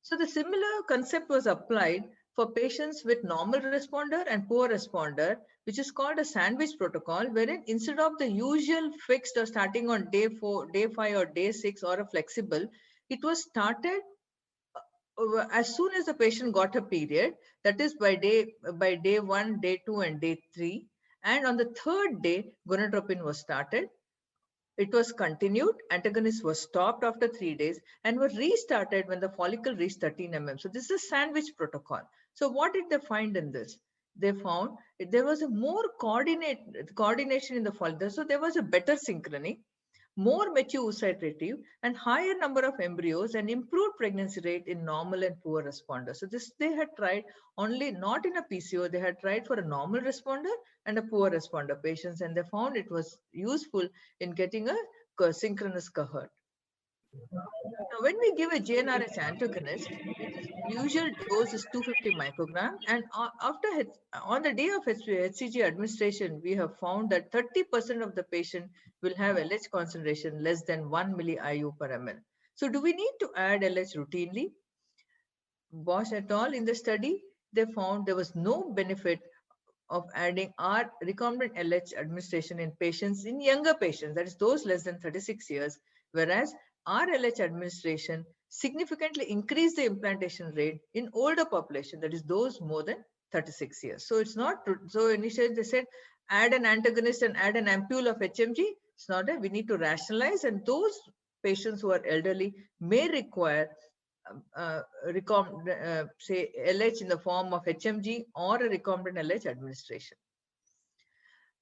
So the similar concept was applied for patients with normal responder and poor responder, which is called a sandwich protocol, wherein instead of the usual fixed or starting on day 4, day 5, or day 6 or a flexible, it was started as soon as the patient got a period, that is by day 1, day 2, and day 3. And on the 3rd day, gonadotropin was started. It was continued, antagonist was stopped after 3 days and were restarted when the follicle reached 13 mm. So this is a sandwich protocol. So what did they find in this? They found there was a more coordination in the follicle. So there was a better synchrony, more mature oocyte retrieve, and higher number of embryos, and improved pregnancy rate in normal and poor responders. So this they had tried only not in a PCO, they had tried for a normal responder and a poor responder patients, and they found it was useful in getting a synchronous cohort. Now, when we give a GnRH antagonist, its usual dose is 250 microgram, and on the day of HCG administration, we have found that 30% of the patient will have LH concentration less than 1 milli-IU per ml. So do we need to add LH routinely? Bosch et al. In the study, they found there was no benefit of adding our recombinant LH administration in patients, in younger patients, that is those less than 36 years, whereas our LH administration significantly increased the implantation rate in older population, that is those more than 36 years. So it's not, so initially they said add an antagonist and add an ampule of HMG. It's not that we need to rationalize, and those patients who are elderly may require say LH in the form of HMG or a recombinant LH administration.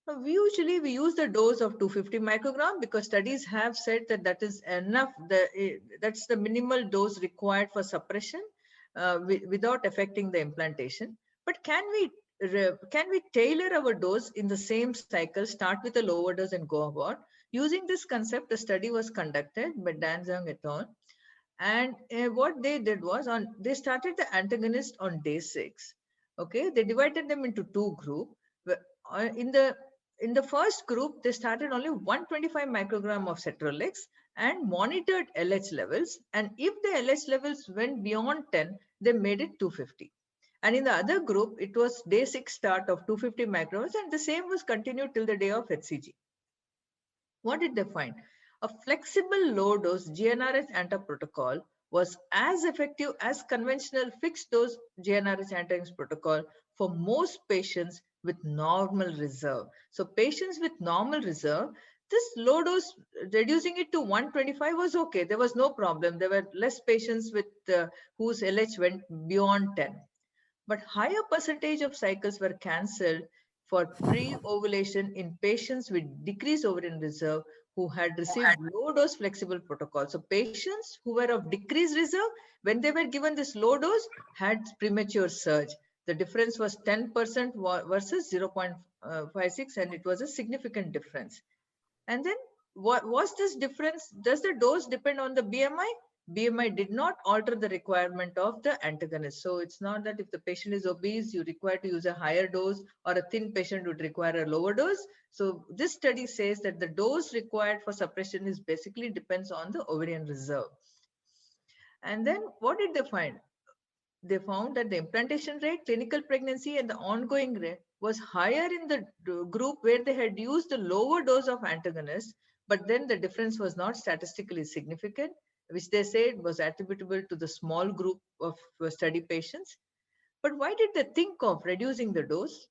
Now, usually we use the dose of 250 microgram because studies have said that that is enough. That's the minimal dose required for suppression without affecting the implantation. But can we tailor our dose in the same cycle, start with a lower dose and go about? Using this concept, a study was conducted by Dan Zhang et al. And what they did was they started the antagonist on day 6. Okay, they divided them into two groups. In the first group, they started only 125 microgram of cetrorelix and monitored LH levels. And if the LH levels went beyond 10, they made it 250. And in the other group, it was day 6 start of 250 micrograms, and the same was continued till the day of HCG. What did they find? A flexible low dose GnRH anti-protocol was as effective as conventional fixed dose GnRH antagonist protocol for most patients with normal reserve. So patients with normal reserve, this low dose, reducing it to 125 was okay. There was no problem. There were less patients with whose LH went beyond 10. But higher percentage of cycles were cancelled for pre-ovulation in patients with decreased ovarian reserve who had received low-dose flexible protocol. So patients who were of decreased reserve, when they were given this low dose, had premature surge. The difference was 10% versus 0.56, and it was a significant difference. And then what was this difference? Does the dose depend on the BMI? BMI did not alter the requirement of the antagonist. So it's not that if the patient is obese, you require to use a higher dose, or a thin patient would require a lower dose. So this study says that the dose required for suppression is basically depends on the ovarian reserve. And then what did they find? They found that the implantation rate, clinical pregnancy, and the ongoing rate was higher in the group where they had used the lower dose of antagonist, but then the difference was not statistically significant, which they said was attributable to the small group of study patients. But why did they think of reducing the dose?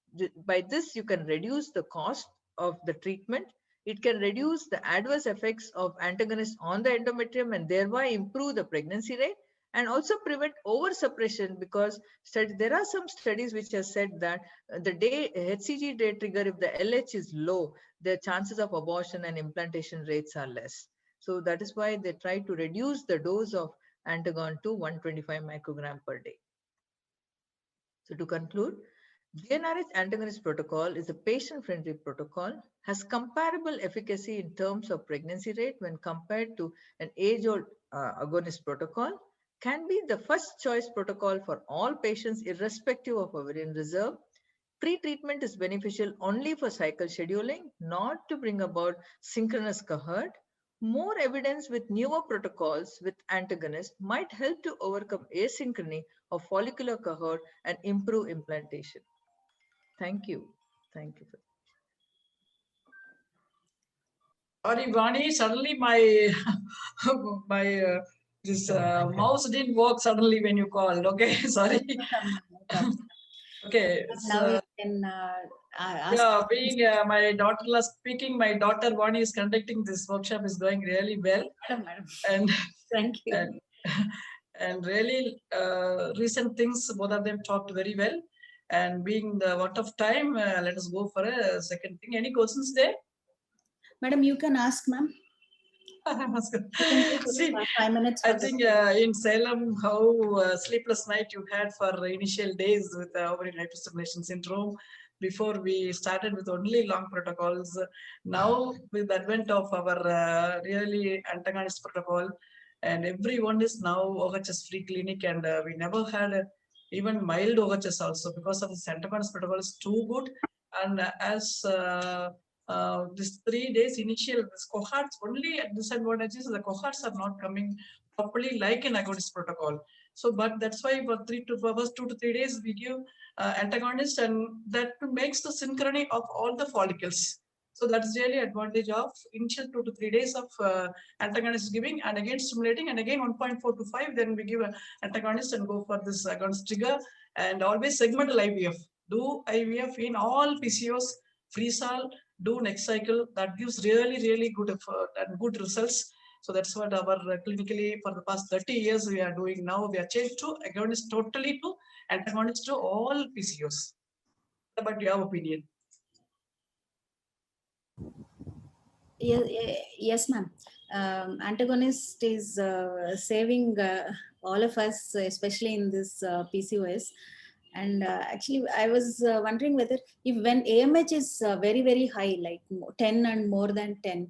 By this, you can reduce the cost of the treatment. It can reduce the adverse effects of antagonists on the endometrium and thereby improve the pregnancy rate, and also prevent over-suppression, because there are some studies which have said that the day HCG day trigger, if the LH is low, the chances of abortion and implantation rates are less. So that is why they try to reduce the dose of antagon to 125 microgram per day. So to conclude, GnRH antagonist protocol is a patient-friendly protocol, has comparable efficacy in terms of pregnancy rate when compared to an age-old agonist protocol, can be the first choice protocol for all patients irrespective of ovarian reserve. Pre-treatment is beneficial only for cycle scheduling, not to bring about synchronous cohort. More evidence with newer protocols with antagonists might help to overcome asynchrony of follicular cohort and improve implantation. Thank you. Thank you. Sorry, Vani, suddenly my this mouse didn't work suddenly when you called. Okay, sorry. Okay. Now you can ask. Yeah, being my daughter speaking, my daughter Vani is conducting this workshop is going really well. Madam. And thank you. And really recent things, both of them talked very well. And being the out of time, let us go for a second thing. Any questions there? Madam, you can ask, ma'am. See, 5 minutes. I think in Salem, how sleepless night you had for initial days with ovarian hyperstimulation syndrome. Before we started with only long protocols, now with the advent of our really antagonist protocol, and everyone is now OHS free clinic, and we never had even mild OHS also because of the antagonist protocol is too good. And as this 3 days initial, this cohorts only disadvantages, the cohorts are not coming properly like an agonist protocol. So, but that's why for 2 to 3 days we give antagonist, and that makes the synchrony of all the follicles. So that's really advantage of initial 2 to 3 days of antagonist giving, and again stimulating, and again 1.4 to 5, then we give an antagonist and go for this agonist trigger, and always segmental IVF. Do IVF in all PCOS, freeze-all, do next cycle. That gives really good effort and good results. So that's what our clinically for the past 30 years we are doing. Now we are changed to agonist totally to antagonist to all PCOS. What about your opinion? Yes, ma'am. Antagonist is saving all of us, especially in this PCOS. And actually, I was wondering whether if when AMH is very, very high, like 10 and more than 10,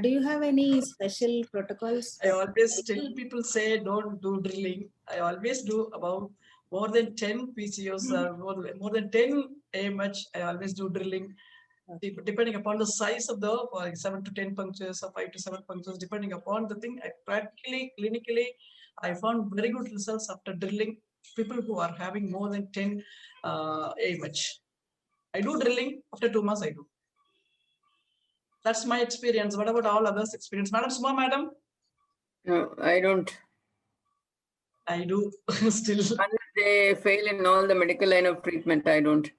do you have any special protocols? I always tell people say don't do drilling. I always do about more than 10 PCOs or more than 10 AMH. I always do drilling. Depending upon the size of the 7 to 10 punctures or 5 to 7 punctures, depending upon the thing, I practically, clinically, I found very good results after drilling people who are having more than 10 AMH. I do drilling after 2 months. I do. That's my experience. What about all others' experience, Madam Suma, Madam? No, I don't. I do still. Unless they fail in all the medical line of treatment, I don't.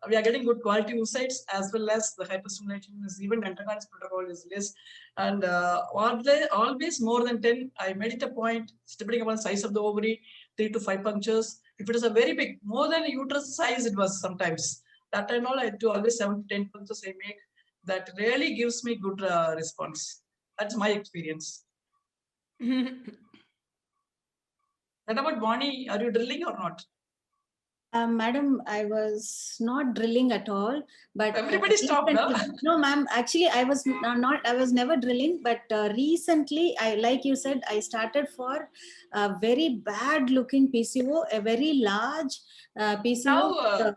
We are getting good quality oocytes as well as the hyperstimulation is even antagonist protocol is less. And always more than 10, I made it a point, depending upon the size of the ovary, 3 to 5 punctures. If it is a very big, more than uterus size, it was sometimes. That and all, I do always 7 to 10 punctures I make. That really gives me good response. That's my experience. What about Bonnie? Are you drilling or not? Madam, I was not drilling at all, but everybody stopped. No, ma'am. Actually, I was not. I was never drilling, but recently, like you said, I started for a very bad-looking PCO, a very large PCO Now,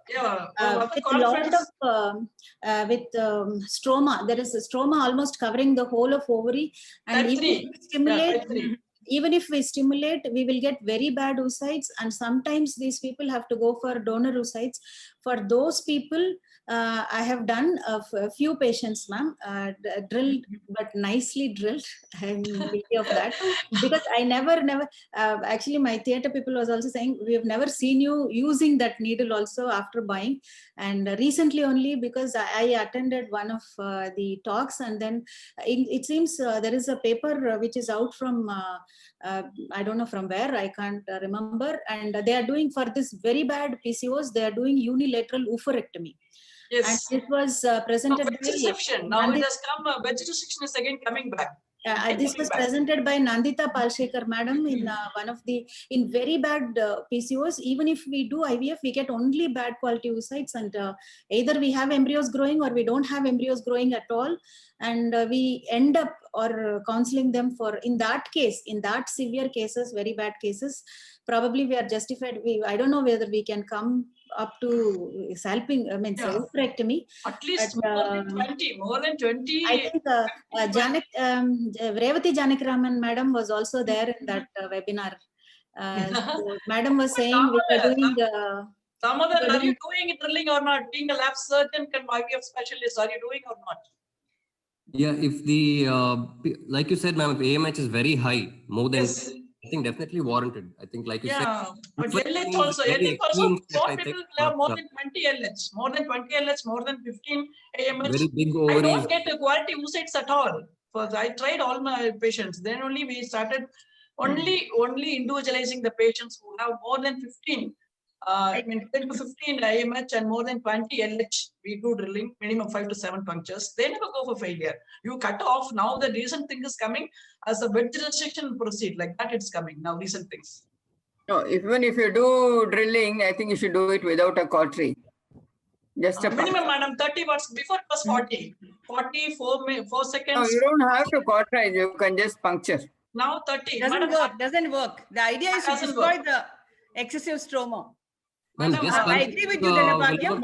with a lot of stroma. There is a stroma almost covering the whole of ovary, and Type 3. Stimulate. Even if we stimulate, we will get very bad oocytes, and sometimes these people have to go for donor oocytes. For those people, I have done a few patients, ma'am, drilled, but nicely drilled. I'm guilty of that because I never, actually my theater people was also saying, we have never seen you using that needle also after buying. And recently only, because I attended one of the talks, and then it seems there is a paper which is out from, I don't know from where, I can't remember. And they are doing for this very bad PCOS, they are doing unilateral oophorectomy. Yes. And it was presented by reception. Now it has come, wedge resection is again coming back. This was presented by Nandita Palshekar, madam, in one of the, in very bad PCOS. Even if we do IVF, we get only bad quality oocytes, and either we have embryos growing or we don't have embryos growing at all. And we end up or counseling them for, in that case, in that severe cases, very bad cases, probably we are justified. I don't know whether we can come up to scalping, I mean, oophorectomy. At least more than 20. I think Revati Janakiraman madam was also there in that webinar. So madam was saying we are doing. Damodaran, are you doing drilling or not? Being a lab surgeon and IVF specialist, are you doing or not? Yeah, if the, like you said, ma'am, if AMH is very high, more than, I think definitely warranted. I think, like you said. But LH also, more people have more than 20 LH, more than 20 LH, more than 15 AMH. Very big I don't get a quality oocytes at all. I tried all my patients. Then only we started only individualizing the patients who have more than 15. I mean 10 to 15 AMH and more than 20 LH. We do drilling, minimum 5 to 7 punctures. They never go for failure. You cut off. Now the recent thing is coming as a wedge resection proceed, like that it's coming now, recent things. No, even if you do drilling, I think you should do it without a cautery. Just a minimum, madam, 30 watts. Before it was 40. 4 seconds. No, you don't have to cauterize. You can just puncture. Now 30. Doesn't work. The idea is to destroy the excessive stroma. Madam, I agree with you, Dhanabhagyam.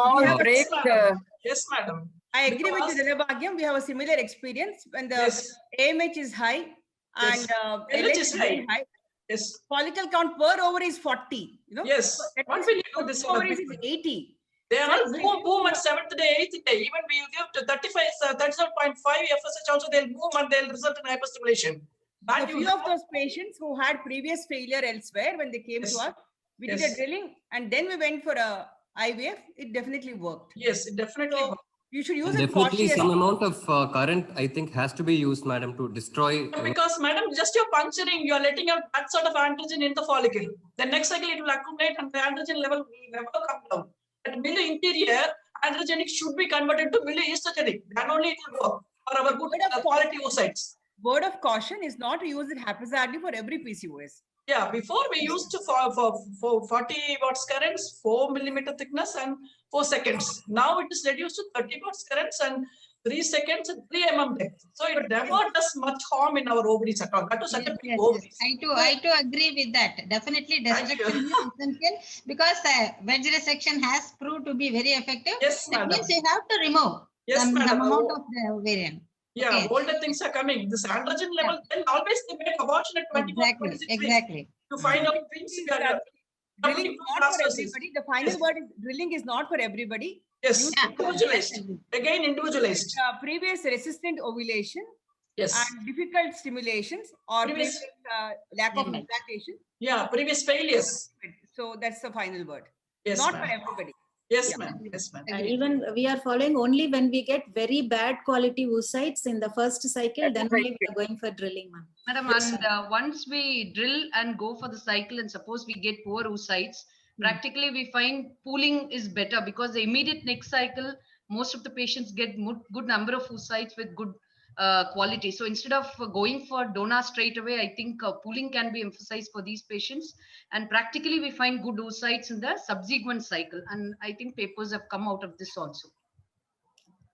Yes, madam. I agree with you, Dhanabhagyam. We have a similar experience when the AMH is high and LH is very high. Yes. Follicle count per ovary is 40. You know? Yes. What will you do this? Ovaries is 80. They are all boom at 7th day, 8th day. Even we give to 37.5 FSH also, they'll boom and they'll result in hyperstimulation. A few of those patients who had previous failure elsewhere, when they came to us, we did a drilling and then we went for a IVF. It definitely worked. Yes, it definitely worked. You should use it definitely cautiously. Some amount of current, I think, has to be used, madam, to destroy. Because, madam, just you're puncturing, you're letting out that sort of androgen in the follicle. The next cycle it will accumulate and the androgen level will never come down. At middle interior, androgenic should be converted to estrogenic. Then only it will work for our good quality oocytes. Word of caution is not to use it haphazardly for every PCOS. Yeah, before we used to for 40 watts currents, 4 millimeter thickness and 4 seconds. Now it is reduced to 30 watts currents and 3 seconds and 3 mm depth. So it never does much harm in our ovaries at all. That was such a big ovaries. I too agree with that. Definitely destruction is essential because wedge resection has proved to be very effective. Yes, That madam. means you have to remove some madam. amount of the ovarian. Yeah, Okay. older things are coming. This androgen level, then always they make abortion at 24, 26 weeks Exactly. to find out things. Drilling is not for everybody. The final word is drilling is not for everybody. Yes, individualized. Again, individualized. Previous resistant ovulation. Yes. And difficult stimulations or previous lack of implantation. Yeah, previous failures. So that's the final word. Yes, not for everybody. Yes, ma'am. Yes, ma'am. And even we are following only when we get very bad quality oocytes in the first cycle, then only we are going for drilling, ma'am. Madam, and once we drill and go for the cycle, and suppose we get poor oocytes, practically we find pooling is better because the immediate next cycle, most of the patients get good number of oocytes with good quality. So instead of going for donor straight away, I think pooling can be emphasized for these patients. And practically we find good oocytes in the subsequent cycle. And I think papers have come out of this also.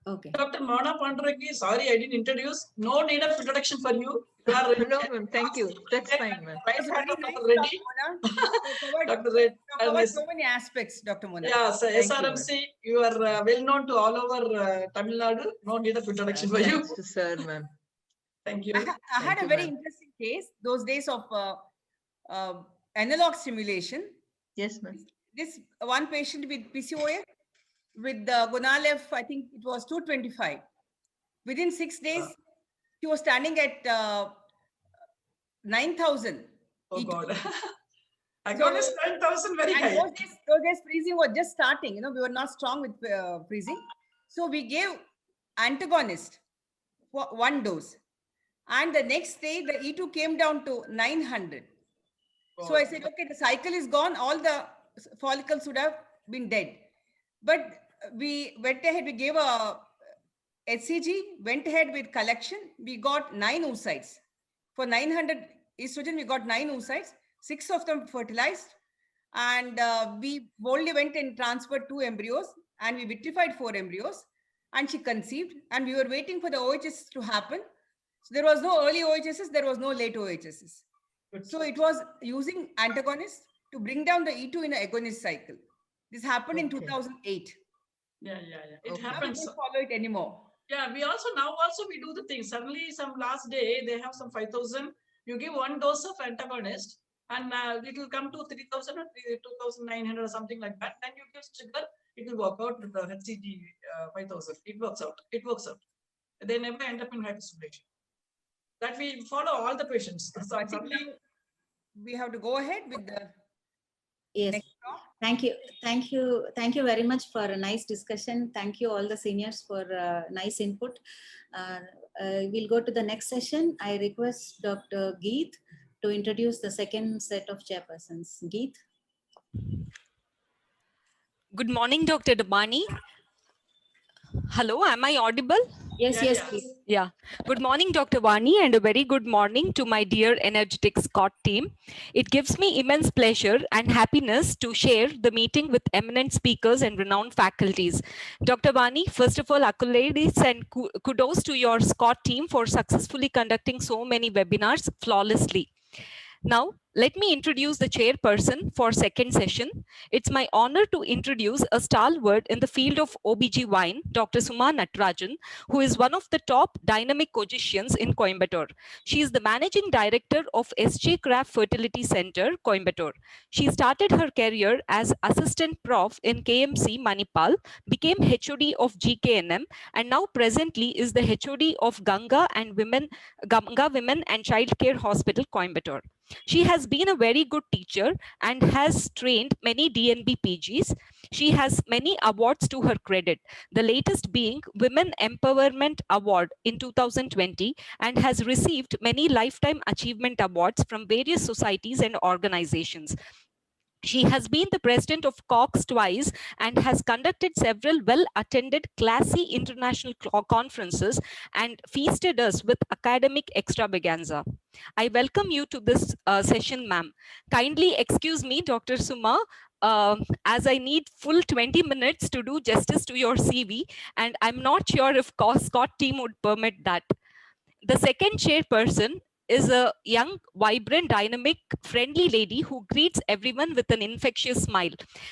Okay. Dr. Mona Pandraki, sorry I didn't introduce. No need of introduction for you. You are no, ma'am. Thank you. That's fine, ma'am. Ready. Dr. Red. Covered so many aspects, Dr. Mona. Yeah, so SRMC, you are well known to all over Tamil Nadu. No need of introduction for you. To sir, ma'am. Thank you. I had a very interesting case those days of analog stimulation. Yes, ma'am. This one patient with PCOS with the Gonalev, I think it was 225. Within 6 days, she was standing at 9,000. Oh God. I got this 9,000 very high. Those days freezing was just starting. You know, we were not strong with freezing. So we gave antagonist for 1 dose. And the next day, the E2 came down to 900. Oh. So I said, okay, the cycle is gone. All the follicles would have been dead. But we went ahead, we gave a HCG, went ahead with collection. We got 9 oocytes. For 900 estrogen, we got 9 oocytes. 6 of them fertilized. And we boldly went and transferred 2 embryos. And we vitrified 4 embryos. And she conceived. And we were waiting for the OHS to happen. So there was no early OHSs, there was no late OHSs. So it was using antagonists to bring down the E2 in an agonist cycle. This happened in 2008. Yeah. It happens. We don't follow it anymore. Yeah, we also we do the thing. Suddenly, some last day they have some 5,000. You give 1 dose of antagonist, and it will come to 3,000 or 2,900 or something like that. Then you give sugar, it will work out with the HCG 5,000. It works out. It works out. They never end up in hyperstimulation. That we follow all the patients. So suddenly, we have to go ahead with the yes. Thank you very much for a nice discussion. Thank you all the seniors for nice input. We'll go to the next session. I request Dr. Geet to introduce the second set of chairpersons. Geet. Good morning, Dr. Dabani. Hello, am I audible? Yes, Yeah. Good morning, Dr. Vani, and a very good morning to my dear energetic Scot team. It gives me immense pleasure and happiness to share the meeting with eminent speakers and renowned faculties. Dr. Vani, first of all, accolades and kudos to your Scot team for successfully conducting so many webinars flawlessly. Now, let me introduce the chairperson for second session. It's my honor to introduce a stalwart in the field of OBGYN, Dr. Suma Natarajan, who is one of the top dynamic cogicians in Coimbatore. She is the managing director of S.J. Craft Fertility Center, Coimbatore. She started her career as assistant prof in KMC Manipal, became HOD of GKNM, and now presently is the HOD of Ganga Women and Child Care Hospital, Coimbatore. She has been a very good teacher and has trained many DNB PGs. She has many awards to her credit, the latest being Women Empowerment Award in 2020, and has received many Lifetime Achievement Awards from various societies and organizations. She has been the president of Cox twice and has conducted several well-attended classy international conferences and feasted us with academic extravaganza. I welcome you to this session, ma'am. Kindly excuse me, Dr. Suma, as I need full 20 minutes to do justice to your CV, and I'm not sure if Scott team would permit that. The second chairperson is a young, vibrant, dynamic, friendly lady who greets everyone with an infectious smile.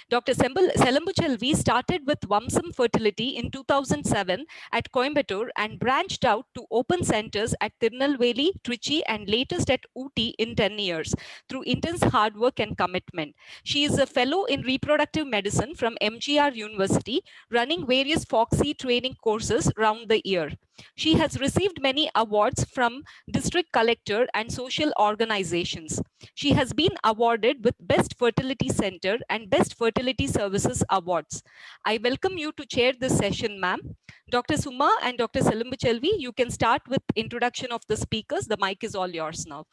Dr. Selambu Chelvi started with Vamsam Fertility in 2007 at Coimbatore and branched out to open centers at Tirunelveli, Trichy, and latest at Ooty in 10 years through intense hard work and commitment. She is a fellow in reproductive medicine from MGR University, running various FOXY training courses round the year. She has received many awards from district collector and social organizations. She has been awarded with Best Fertility Center and Best Fertility Services awards. I welcome you to chair this session, ma'am. Dr. Suma and Dr. Selambu Chelvi, you can start with introduction of the speakers. The mic is all yours now.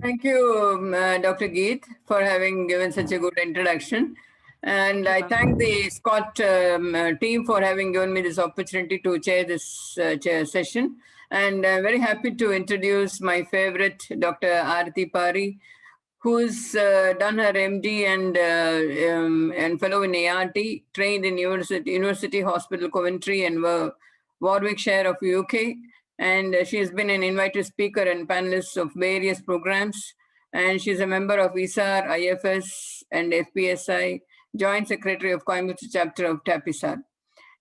Thank you, Dr. Geet, for having given such a good introduction. And I thank the Scot team for having given me this opportunity to chair this session. And I'm very happy to introduce my favorite, Dr. Aarti Pari, who's done her MD and fellow in ART, trained in University Hospital Coventry and Warwickshire of UK. And she has been an invited speaker and panelist of various programs. And she's a member of ISAR, IFS, and FPSI, Joint Secretary of Coimbatore Chapter of TAPISAR.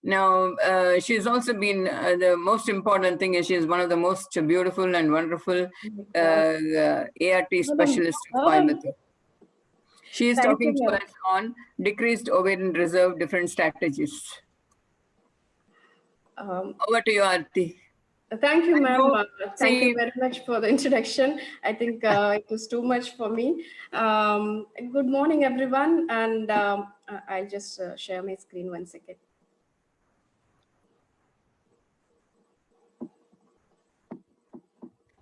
Now, she's also been, the most important thing is she's one of the most beautiful and wonderful ART specialists of Coimbatore. She is talking to us on decreased ovarian reserve, different strategies. Over to you, Aarti. Thank you, ma'am. Thank you very much for the introduction. I think it was too much for me. Good morning, everyone. And I'll just share my screen 1 second.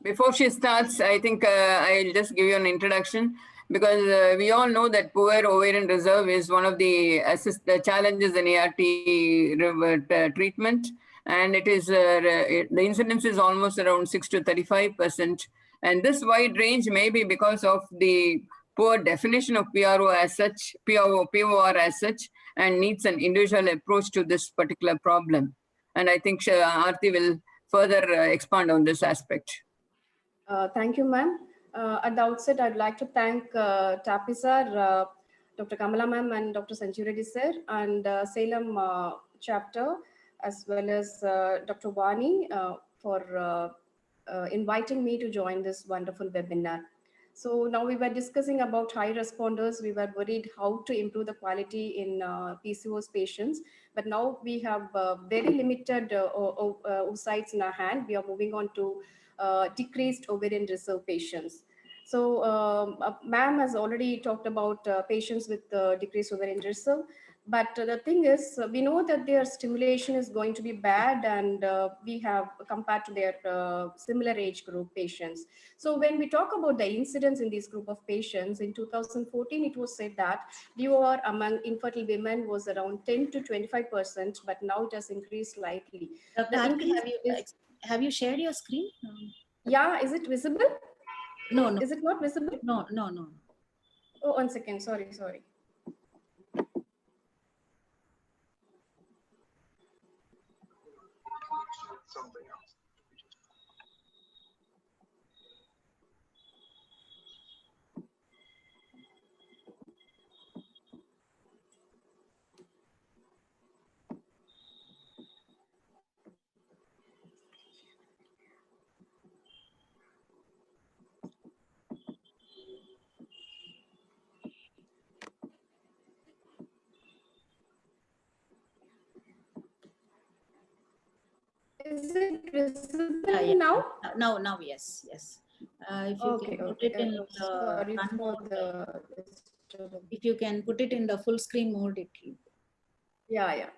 Before she starts, I think I'll just give you an introduction because we all know that poor ovarian reserve is one of the challenges in ART treatment. And it is the incidence is almost around 6 to 35%. And this wide range may be because of the poor definition of PRO as such, POR as such, and needs an individual approach to this particular problem. And I think Aarti will further expand on this aspect. Thank you, ma'am. At the outset, I'd like to thank TAPISAR, Dr. Kamala ma'am and Dr. Sanjeev Reddy sir, and Salem chapter, as well as Dr. Vani for inviting me to join this wonderful webinar. So now we were discussing about high responders. We were worried how to improve the quality in PCOS patients, but now we have very limited oocytes in our hand. We are moving on to decreased ovarian reserve patients. So ma'am has already talked about patients with decreased ovarian reserve. But the thing is, we know that their stimulation is going to be bad, and we have compared to their similar age group patients. So when we talk about the incidence in this group of patients, in 2014, it was said that DOR among infertile women was around 10 to 25%, but now it has increased slightly. Have you shared your screen? Yeah, is it visible? No, no. Is it not visible? No. Oh, 1 second. Sorry. Something else. Is it visible now? Now, yes. If you can put it in Sorry the for the if you can put it in the full screen mode, it will. Yeah.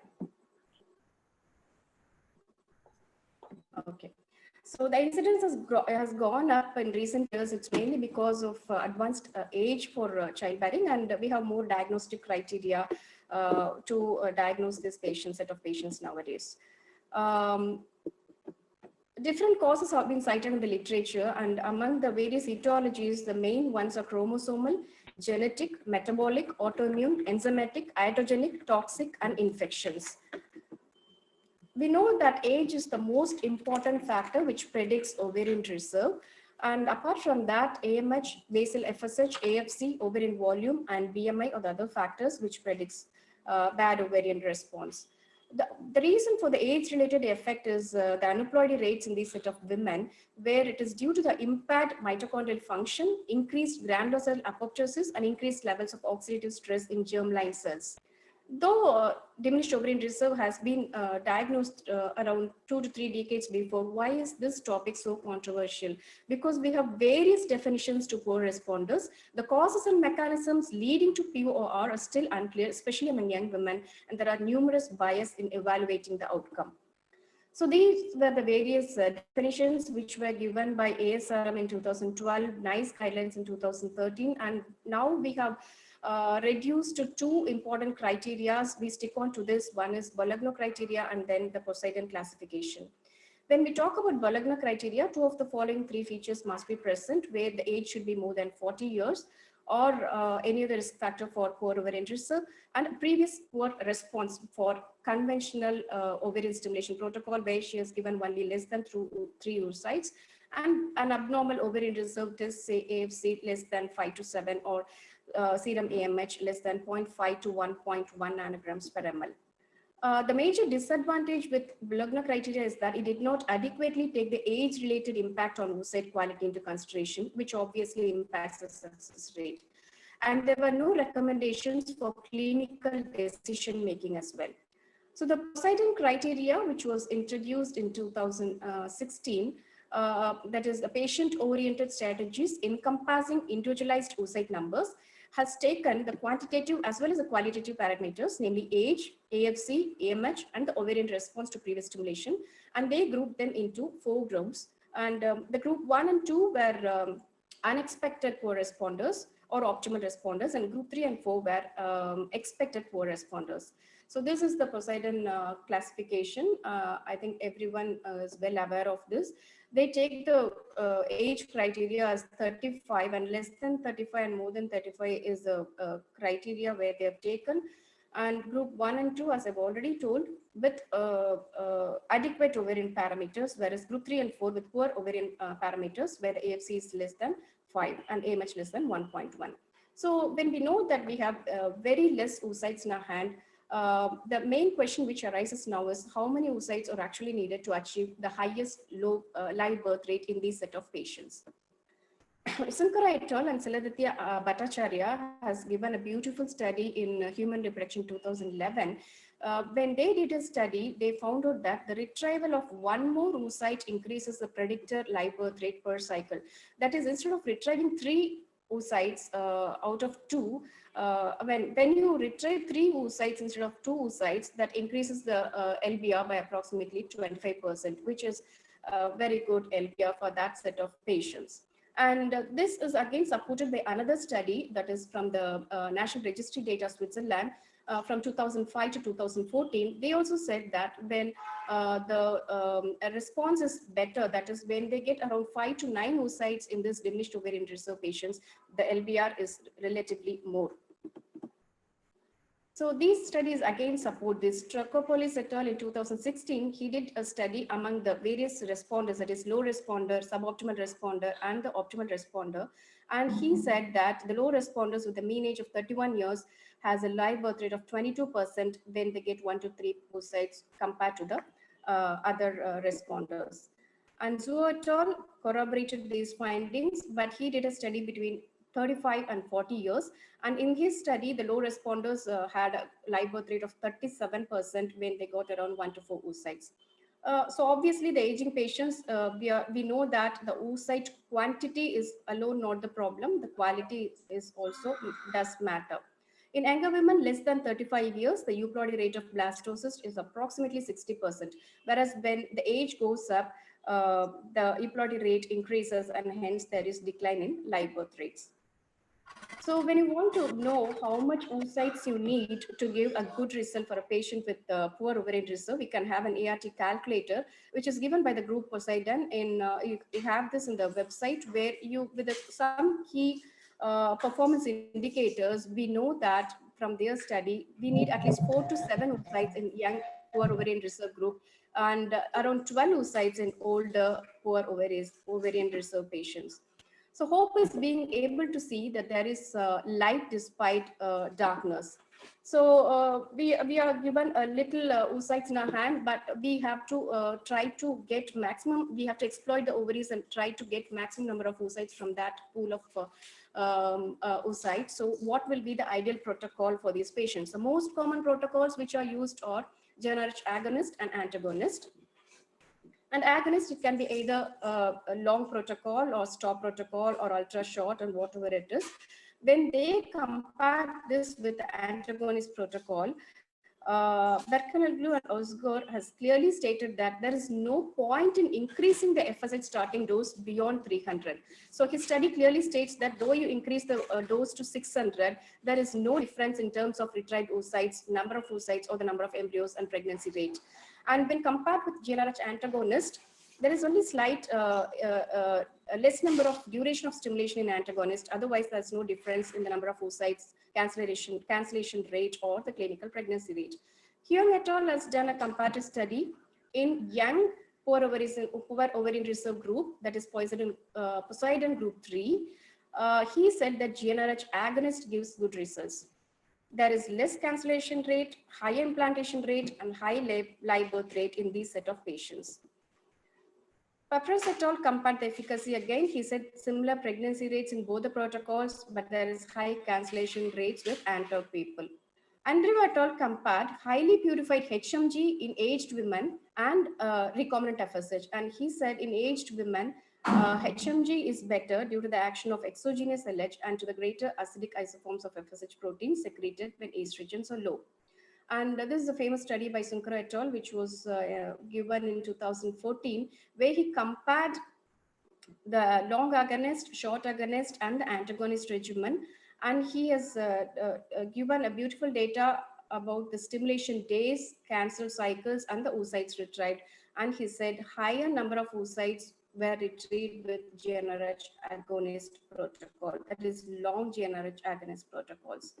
Okay. So the incidence has gone up in recent years. It's mainly because of advanced age for childbearing, and we have more diagnostic criteria to diagnose this set of patients nowadays. Different causes have been cited in the literature, and among the various etiologies, the main ones are chromosomal, genetic, metabolic, autoimmune, enzymatic, iatrogenic, toxic, and infections. We know that age is the most important factor which predicts ovarian reserve. And apart from that, AMH, basal FSH, AFC, ovarian volume, and BMI are the other factors which predicts bad ovarian response. The reason for the age-related effect is the aneuploidy rates in this set of women, where it is due to the impaired mitochondrial function, increased granular cell apoptosis, and increased levels of oxidative stress in germline cells. Though diminished ovarian reserve has been diagnosed around 2 to 3 decades before, why is this topic so controversial? Because we have various definitions to poor responders. The causes and mechanisms leading to POR are still unclear, especially among young women, and there are numerous bias in evaluating the outcome. So these were the various definitions which were given by ASRM in 2012, NICE guidelines in 2013, and now we have reduced to two important criteria. We stick on to this. One is Bologna criteria and then the Poseidon classification. When we talk about Bologna criteria, two of the following three features must be present, where the age should be more than 40 years, or any other risk factor for poor ovarian reserve, and a previous poor response for conventional ovarian stimulation protocol, where she has given only less than 3 oocytes, and an abnormal ovarian reserve test, say AFC less than 5 to 7, or serum AMH less than 0.5 to 1.1 nanograms per ml. The major disadvantage with Bologna criteria is that it did not adequately take the age-related impact on oocyte quality into consideration, which obviously impacts the success rate. And there were no recommendations for clinical decision-making as well. So the Poseidon criteria, which was introduced in 2016, that is the patient-oriented strategies encompassing individualized oocyte numbers, has taken the quantitative as well as the qualitative parameters, namely age, AFC, AMH, and the ovarian response to previous stimulation, and they grouped them into 4 groups. And the group 1 and 2 were unexpected poor responders or optimal responders, and group 3 and 4 were expected poor responders. So this is the Poseidon classification. I think everyone is well aware of this. They take the age criteria as 35, and less than 35 and more than 35 is a criteria where they have taken. And group 1 and 2, as I've already told, with adequate ovarian parameters, whereas group 3 and 4 with poor ovarian parameters, where the AFC is less than 5 and AMH less than 1.1. So when we know that we have very less oocytes in our hand, the main question which arises now is how many oocytes are actually needed to achieve the highest live birth rate in this set of patients. Sunkara et al. And Saladitya Bhattacharya has given a beautiful study in Human Reproduction 2011. When they did a study, they found out that the retrieval of one more oocyte increases the predicted live birth rate per cycle. That is, instead of retrieving 3 oocytes out of 2, when you retrieve 3 oocytes instead of 2 oocytes, that increases the LBR by approximately 25%, which is a very good LBR for that set of patients. And this is again supported by another study that is from the National Registry Data Switzerland from 2005 to 2014. They also said that when the response is better, that is when they get around 5 to 9 oocytes in this diminished ovarian reserve patients, the LBR is relatively more. So these studies again support this. Tracopoulos et al. In 2016, he did a study among the various responders, that is low responder, suboptimal responder, and the optimal responder. And he said that the low responders with a mean age of 31 years has a live birth rate of 22% when they get 1 to 3 oocytes compared to the other responders. And Zhou et al. Corroborated these findings, but he did a study between 35 and 40 years. And in his study, the low responders had a live birth rate of 37% when they got around 1 to 4 oocytes. So obviously the aging patients, we know that the oocyte quantity is alone not the problem. The quality is also does matter. In younger women less than 35 years, the euploidy rate of blastocyst is approximately 60%, whereas when the age goes up, the epilepsy rate increases and hence there is decline in live birth rates. So when you want to know how much oocytes you need to give a good result for a patient with poor ovarian reserve, we can have an ART calculator, which is given by the group Poseidon. You have this in the website where you, with some key performance indicators, we know that from their study, we need at least 4 to 7 oocytes in young poor ovarian reserve group and around 12 oocytes in older poor ovarian reserve patients. So hope is being able to see that there is light despite darkness. So we are given a little oocytes in our hand, but we have to try to get maximum. We have to exploit the ovaries and try to get maximum number of oocytes from that pool of oocytes. So what will be the ideal protocol for these patients? The most common protocols which are used are GnRH agonist and antagonist. And agonist, it can be either a long protocol or stop protocol or ultra short and whatever it is. When they compare this with the antagonist protocol, Berkeley and Osgood has clearly stated that there is no point in increasing the FSH starting dose beyond 300. So his study clearly states that though you increase the dose to 600, there is no difference in terms of retrieved oocytes, number of oocytes, or the number of embryos and pregnancy rate. And when compared with GnRH antagonist, there is only slight less number of duration of stimulation in antagonist. Otherwise, there's no difference in the number of oocytes, cancellation rate, or the clinical pregnancy rate. Hyung et al. Has done a comparative study in young poor ovarian reserve group, that is Poseidon group 3. He said that GnRH agonist gives good results. There is less cancellation rate, higher implantation rate, and high live birth rate in these set of patients. Papras et al. Compared the efficacy again. He said similar pregnancy rates in both the protocols, but there is high cancellation rates with anto people. Andrew et al. Compared highly purified HMG in aged women and recombinant FSH. And he said in aged women, HMG is better due to the action of exogenous LH and to the greater acidic isoforms of FSH protein secreted when estrogens are low. And this is a famous study by Sunkara et al., which was given in 2014, where he compared the long agonist, short agonist, and the antagonist regimen. And he has given a beautiful data about the stimulation days, cancel cycles, and the oocytes retrieved. And he said higher number of oocytes were retrieved with GnRH agonist protocol, that is long GnRH agonist protocols.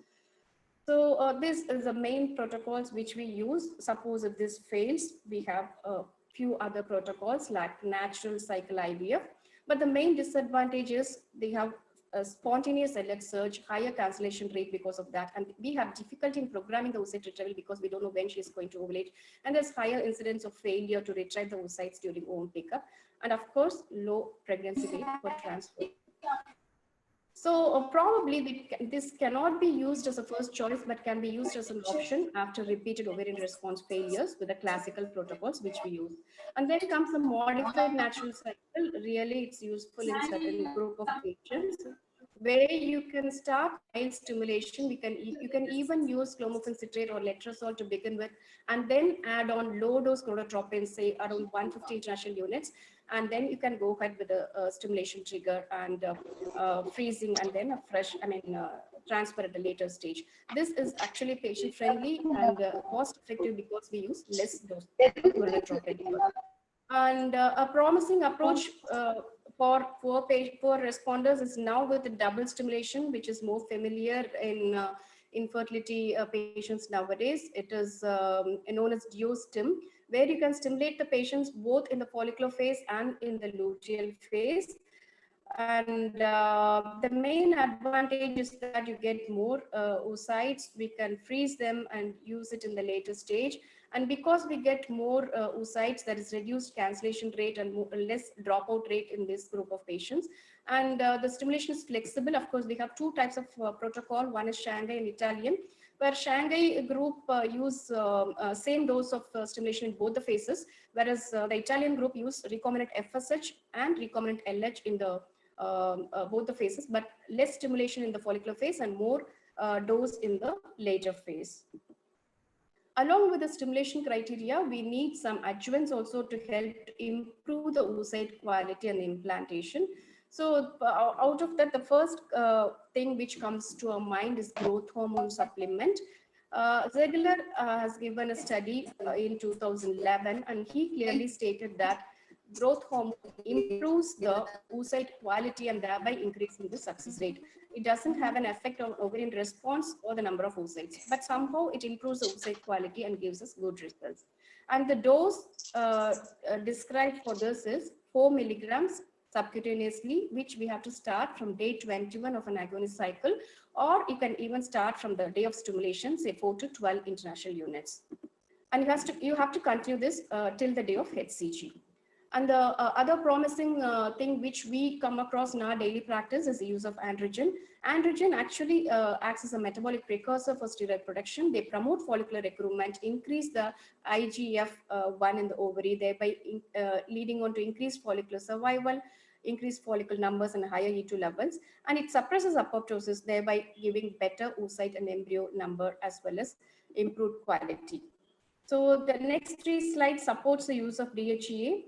So this is the main protocols which we use. Suppose if this fails, we have a few other protocols like natural cycle IVF. But the main disadvantage is they have a spontaneous LH surge, higher cancellation rate because of that. And we have difficulty in programming the oocyte retrieval because we don't know when she's going to ovulate. And there's higher incidence of failure to retrieve the oocytes during ovum pickup. And of course, low pregnancy rate for transfer. So probably this cannot be used as a first choice, but can be used as an option after repeated ovarian response failures with the classical protocols which we use. And then comes the modified natural cycle. Really, it's useful in certain group of patients where you can start mild stimulation. You can even use clomiphene citrate or letrozole to begin with, and then add on low dose gonadotropin, say around 150 international units. And then you can go ahead with a stimulation trigger and freezing, and then a fresh, transfer at a later stage. This is actually patient friendly and cost effective because we use less dose gonadotropin. And a promising approach for responders is now with the double stimulation, which is more familiar in infertility patients nowadays. It is known as duostim, where you can stimulate the patients both in the follicular phase and in the luteal phase. And the main advantage is that you get more oocytes. We can freeze them and use it in the later stage. And because we get more oocytes, there is reduced cancellation rate and less dropout rate in this group of patients. And the stimulation is flexible. Of course, we have two types of protocol. One is Shanghai and Italian, where Shanghai group use same dose of stimulation in both the phases, whereas the Italian group use recombinant FSH and recombinant LH in the both the phases, but less stimulation in the follicular phase and more dose in the later phase. Along with the stimulation criteria, we need some adjuvants also to help to improve the oocyte quality and implantation. So out of that, the first thing which comes to our mind is growth hormone supplement. Ziegler has given a study in 2011, and he clearly stated that growth hormone improves the oocyte quality and thereby increasing the success rate. It doesn't have an effect on ovarian response or the number of oocytes, but somehow it improves the oocyte quality and gives us good results. And the dose described for this is 4 milligrams subcutaneously, which we have to start from day 21 of an agonist cycle, or you can even start from the day of stimulation, say 4 to 12 international units. And you have to continue this till the day of HCG. And the other promising thing which we come across in our daily practice is the use of androgen. Androgen actually acts as a metabolic precursor for steroid production. They promote follicular recruitment, increase the IGF-1 in the ovary, thereby leading on to increased follicular survival, increased follicle numbers and higher E2 levels. And it suppresses apoptosis, thereby giving better oocyte and embryo number as well as improved quality. So the next 3 slides supports the use of DHEA.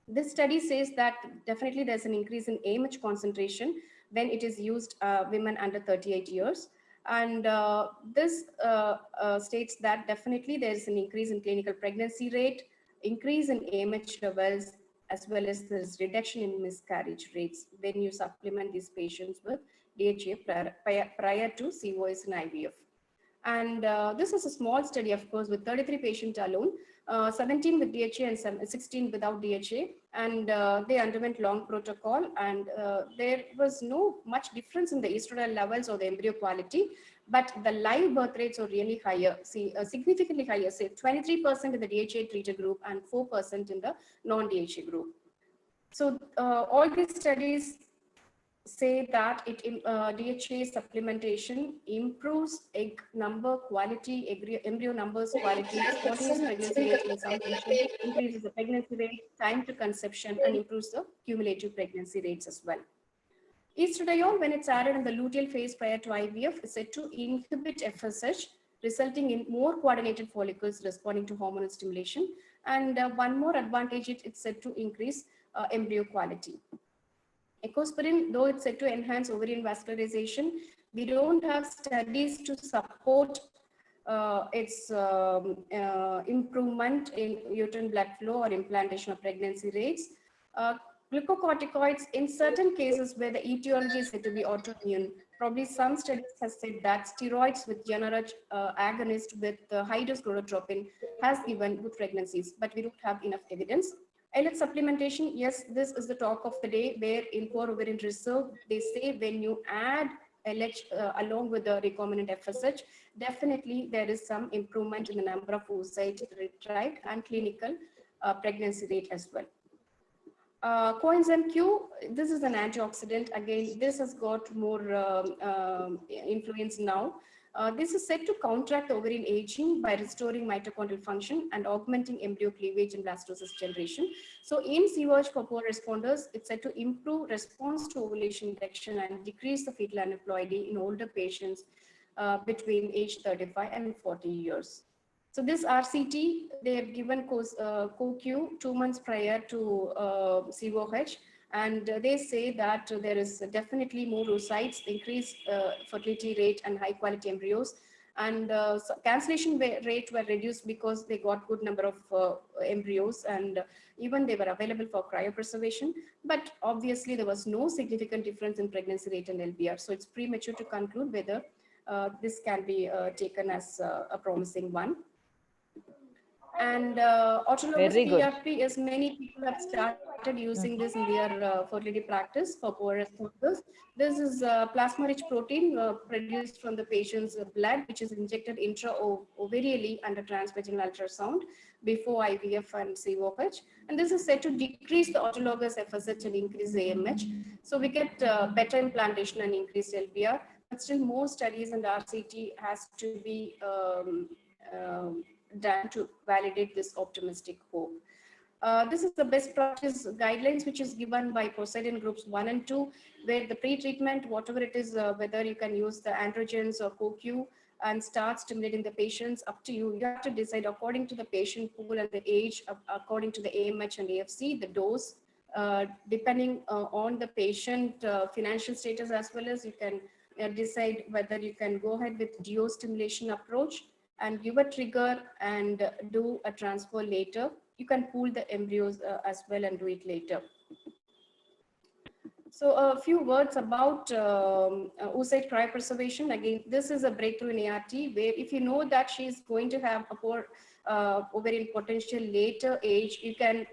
This study says that definitely there's an increase in AMH concentration when it is used women under 38 years. And this states that definitely there's an increase in clinical pregnancy rate, increase in AMH levels, as well as there's reduction in miscarriage rates when you supplement these patients with DHEA prior to COS and IVF. And this is a small study, of course, with 33 patients alone, 17 with DHA and 16 without DHA. And they underwent long protocol, and there was no much difference in the estradiol levels or the embryo quality, but the live birth rates are really higher, significantly higher, say 23% in the DHA treated group and 4% in the non-DHA group. So all these studies say that DHA supplementation improves egg number quality, embryo numbers quality, spontaneous pregnancy rate in some patients, increases the pregnancy rate, time to conception, and improves the cumulative pregnancy rates as well. Estradiol, when it's added in the luteal phase prior to IVF, is said to inhibit FSH, resulting in more coordinated follicles responding to hormonal stimulation. And one more advantage, it's said to increase embryo quality. Ecosprin, though it's said to enhance ovarian vascularization, we don't have studies to support its improvement in uterine blood flow or implantation of pregnancy rates. Glucocorticoids, in certain cases where the etiology is said to be autoimmune, probably some studies have said that steroids with GnRH agonist with high dose chlorotropin has given good pregnancies, but we don't have enough evidence. LH supplementation, yes, this is the talk of the day, where in poor ovarian reserve, they say when you add LH along with the recombinant FSH, definitely there is some improvement in the number of oocytes retrieved and clinical pregnancy rate as well. Coenzyme Q, this is an antioxidant. Again, this has got more influence now. This is said to counteract ovarian aging by restoring mitochondrial function and augmenting embryo cleavage and blastocyst generation. So in COH for poor responders, it's said to improve response to ovulation induction and decrease the fetal aneuploidy in older patients between age 35 and 40 years. So this RCT, they have given CoQ 2 months prior to COH, and they say that there is definitely more oocytes, increased fertility rate and high quality embryos, and so cancellation rate were reduced because they got good number of embryos, and even they were available for cryopreservation. But obviously there was no significant difference in pregnancy rate and LBR. So it's premature to conclude whether this can be taken as a promising one. And autologous PRP, is many people have started using this in their fertility practice for poor responders. This is plasma-rich protein produced from the patient's blood, which is injected intra-ovarially under transvaginal ultrasound before IVF and COH. And this is said to decrease the autologous FSH and increase the AMH. So we get better implantation and increased LBR, but still more studies and RCT has to be done to validate this optimistic hope. This is the best practice guidelines, which is given by Poseidon groups 1 and 2, where the pre-treatment, whatever it is, whether you can use the androgens or CoQ, and start stimulating the patients, up to you. You have to decide according to the patient pool and the age, according to the AMH and AFC, the dose, depending on the patient financial status, as well as you can decide whether you can go ahead with geostimulation approach and give a trigger and do a transfer later. You can pool the embryos as well and do it later. So a few words about oocyte cryopreservation. Again, this is a breakthrough in ART, where if you know that she is going to have a poor ovarian potential later age, you can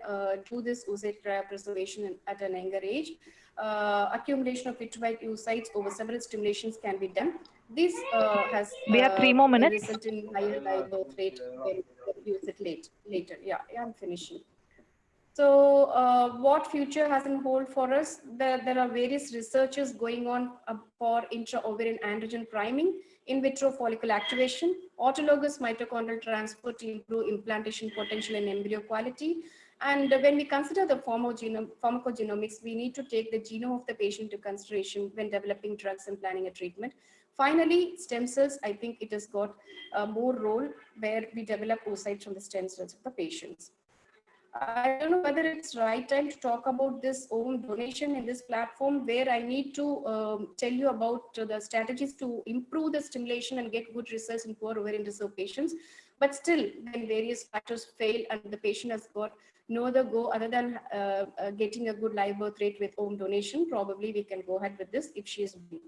do this oocyte cryopreservation at an younger age. Accumulation of vitrified oocytes over several stimulations can be done. This has We have 3 more minutes. result in higher live birth rate when you use it later. Yeah, I'm finishing. So what future has in hold for us? There are various researches going on for intra-ovarian androgen priming, in vitro follicle activation, autologous mitochondrial transfer to improve implantation potential and embryo quality. And when we consider the pharmacogenomics, we need to take the genome of the patient into consideration when developing drugs and planning a treatment. Finally, stem cells, I think it has got a more role where we develop oocytes from the stem cells of the patients. I don't know whether it's right time to talk about this ovum donation in this platform, where I need to tell you about the strategies to improve the stimulation and get good results in poor ovarian reserve patients. But still, when various factors fail and the patient has got no other go other than getting a good live birth rate with ovum donation, probably we can go ahead with this if she is willing.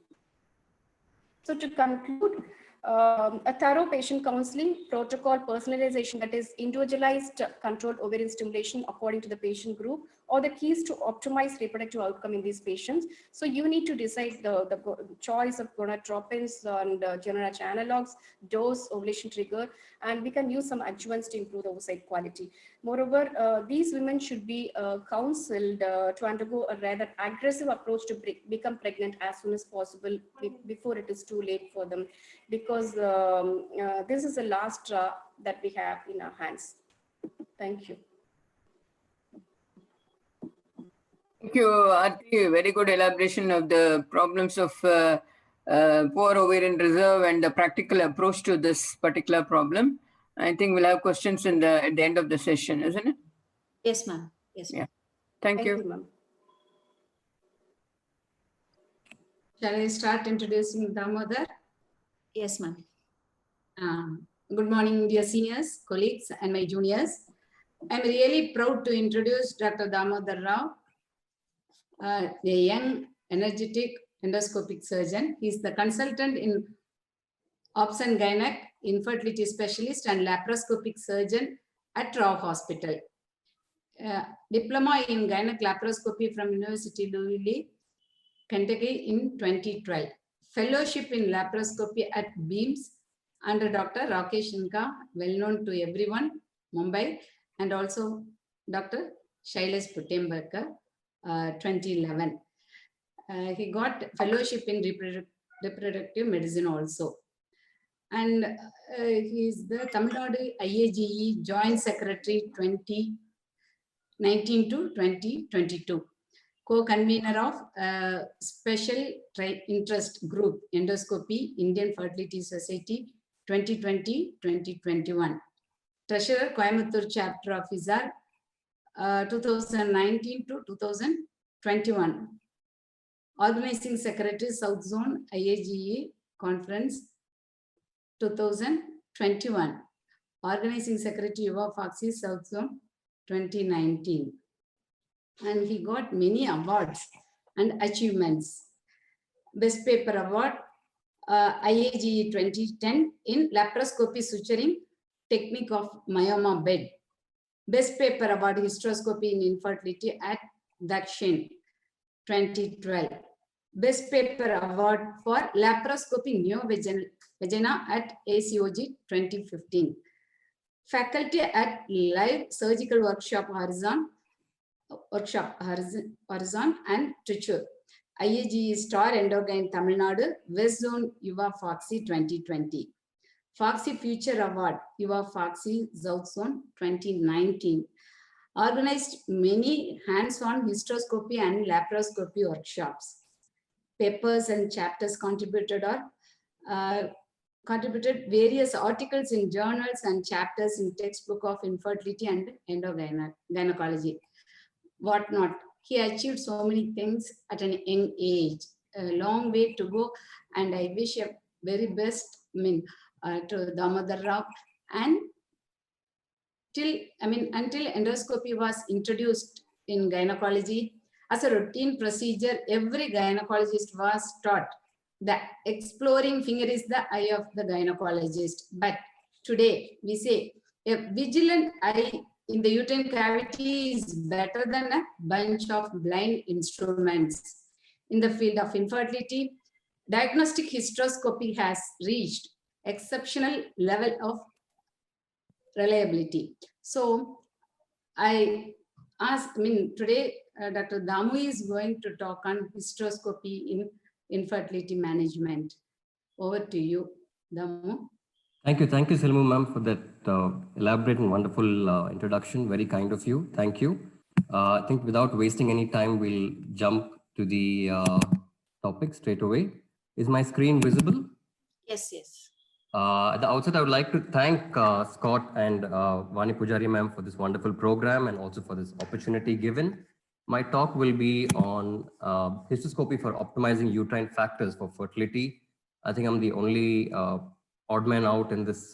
So to conclude, a thorough patient counseling protocol personalization, that is individualized controlled ovarian stimulation according to the patient group, or the keys to optimize reproductive outcome in these patients. So you need to decide the choice of gonadotropins and GnRH analogs, dose, ovulation trigger, and we can use some adjuvants to improve the oocyte quality. Moreover, these women should be counseled to undergo a rather aggressive approach to become pregnant as soon as possible before it is too late for them, because this is the last straw that we have in our hands. Thank you. Thank you, Aarti. Very good elaboration of the problems of poor ovarian reserve and the practical approach to this particular problem. I think we'll have questions at the end of the session, isn't it? Yes, ma'am. Yes, ma'am. Yeah. Thank you. ma'am. Shall I start introducing Damodar? Yes, ma'am. Good morning, dear seniors, colleagues, and my juniors. I'm really proud to introduce Dr. Damodar Rao, a young, energetic endoscopic surgeon. He's the consultant in Obs and Gynec, infertility specialist, and laparoscopic surgeon at Rao Hospital. Diploma in Gynec laparoscopy from University Louisville, Kentucky in 2012. Fellowship in laparoscopy at Beams under Dr. Rakesh Inka, well known to everyone, Mumbai, and also Dr. Shailesh Puttemberkar, 2011. He got fellowship in reproductive medicine also. And he is the Tamil Nadu IAGE Joint Secretary 2019 to 2022. Co-convener of Special Interest Group Endoscopy, Indian Fertility Society 2020-2021. Treasurer, Coimbatore Chapter Officer 2019 to 2021. Organizing Secretary, South Zone IAGE Conference 2021. Organizing Secretary, Yuva Foxy, South Zone 2019. And he got many awards and achievements. Best Paper Award, IAGE 2010 in Laparoscopy Suturing Technique of Myoma Bed. Best Paper Award, Hysteroscopy in Infertility at Dakshin 2012. Best Paper Award for Laparoscopy Neovagina at ACOG 2015. Faculty at Live Surgical Workshop Horizon and Trichur. IAGE Star Endogyne Tamil Nadu, West Zone Yuva Foxy 2020. Foxy Future Award, Yuva Foxy South Zone 2019. Organized many hands-on hysteroscopy and laparoscopy workshops. Papers and chapters contributed are contributed various articles in journals and chapters in textbook of infertility and endogynecology, whatnot. He achieved so many things at an young age, a long way to go. And I wish a very best, to Damodar Rao. And until endoscopy was introduced in gynecology as a routine procedure, every gynecologist was taught that exploring finger is the eye of the gynecologist. But today we say a vigilant eye in the uterine cavity is better than a bunch of blind instruments. In the field of infertility, diagnostic hysteroscopy has reached exceptional level of reliability. So today Dr. Damu is going to talk on hysteroscopy in infertility management. Over to you, Damu. Thank you, Salem ma'am, for that elaborate and wonderful introduction. Very kind of you. Thank you. I think without wasting any time, we'll jump to the topic straight away. Is my screen visible? Yes, yes. At the outset, I would like to thank Scott and Vani Pujari ma'am for this wonderful program and also for this opportunity given. My talk will be on hysteroscopy for optimizing uterine factors for fertility. I think I'm the only odd man out in this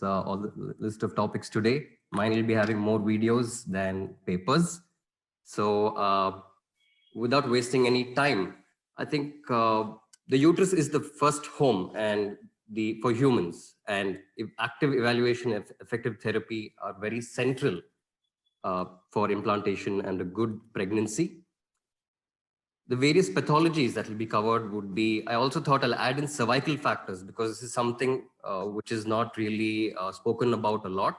list of topics today. Mine will be having more videos than papers. So without wasting any time, I think the uterus is the first home and for humans, and active evaluation and effective therapy are very central for implantation and a good pregnancy. The various pathologies that will be covered would be, I also thought I'll add in cervical factors because this is something which is not really spoken about a lot.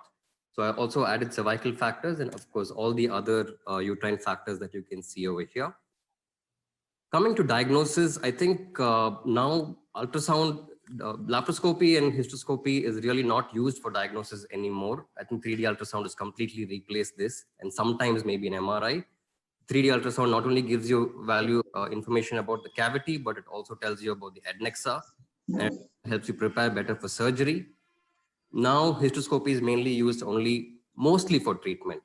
So I also added cervical factors and of course all the other uterine factors that you can see over here. Coming to diagnosis, I think now ultrasound, laparoscopy and hysteroscopy is really not used for diagnosis anymore. I think 3D ultrasound has completely replaced this, and sometimes maybe an MRI. 3D ultrasound not only gives you value information about the cavity, but it also tells you about the adnexa and helps you prepare better for surgery. Now hysteroscopy is mainly used mostly for treatment.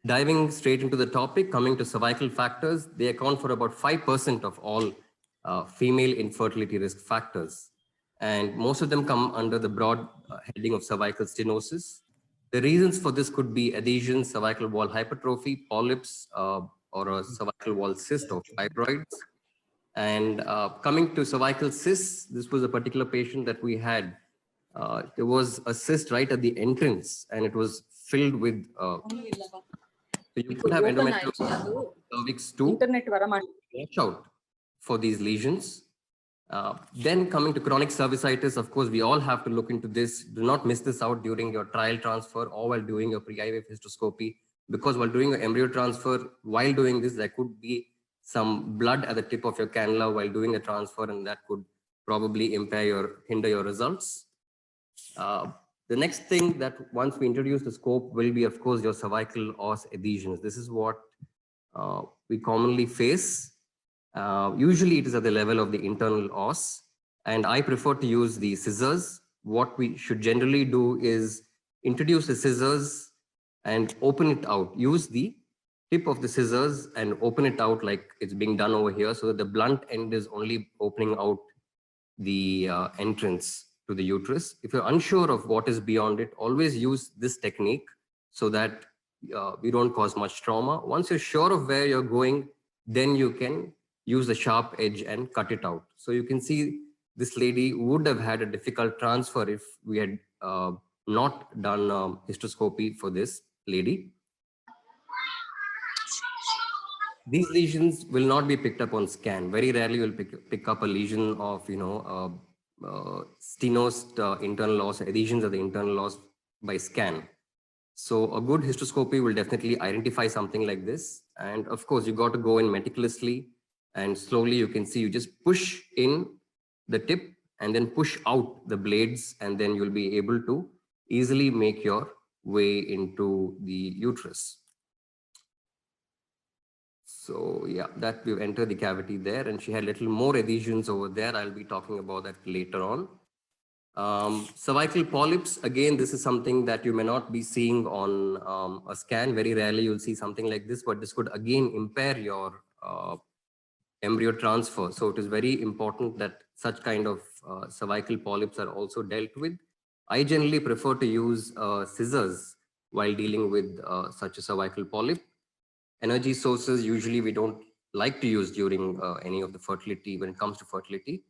Diving straight into the topic, coming to cervical factors, they account for about 5% of all female infertility risk factors. And most of them come under the broad heading of cervical stenosis. The reasons for this could be adhesions, cervical wall hypertrophy, polyps, or a cervical wall cyst or fibroids. And coming to cervical cysts, this was a particular patient that we had. There was a cyst right at the entrance and it was filled with so you could have endometriosis, cervix too. Watch out for these lesions. Then coming to chronic cervicitis, of course, we all have to look into this. Do not miss this out during your trial transfer or while doing your pre-IVF hysteroscopy, because while doing your embryo transfer, while doing this, there could be some blood at the tip of your cannula while doing a transfer, and that could probably hinder your results. The next thing that once we introduce the scope will be, of course, your cervical os adhesions. This is what we commonly face. Usually it is at the level of the internal os, and I prefer to use the scissors. What we should generally do is introduce the scissors and open it out. Use the tip of the scissors and open it out like it's being done over here, so that the blunt end is only opening out the entrance to the uterus. If you're unsure of what is beyond it, always use this technique so that we don't cause much trauma. Once you're sure of where you're going, then you can use the sharp edge and cut it out. So you can see this lady would have had a difficult transfer if we had not done hysteroscopy for this lady. These lesions will not be picked up on scan. Very rarely you'll pick up a lesion of, stenosed internal os, adhesions of the internal os by scan. So a good hysteroscopy will definitely identify something like this. And of course, you got to go in meticulously and slowly. You can see you just push in the tip and then push out the blades, and then you'll be able to easily make your way into the uterus. So yeah, that we've entered the cavity there, and she had little more adhesions over there. I'll be talking about that later on. Cervical polyps, again, this is something that you may not be seeing on a scan. Very rarely you'll see something like this, but this could again impair your embryo transfer. So it is very important that such kind of cervical polyps are also dealt with. I generally prefer to use scissors while dealing with such a cervical polyp. Energy sources, usually we don't like to use during any of the fertility, when it comes to fertility.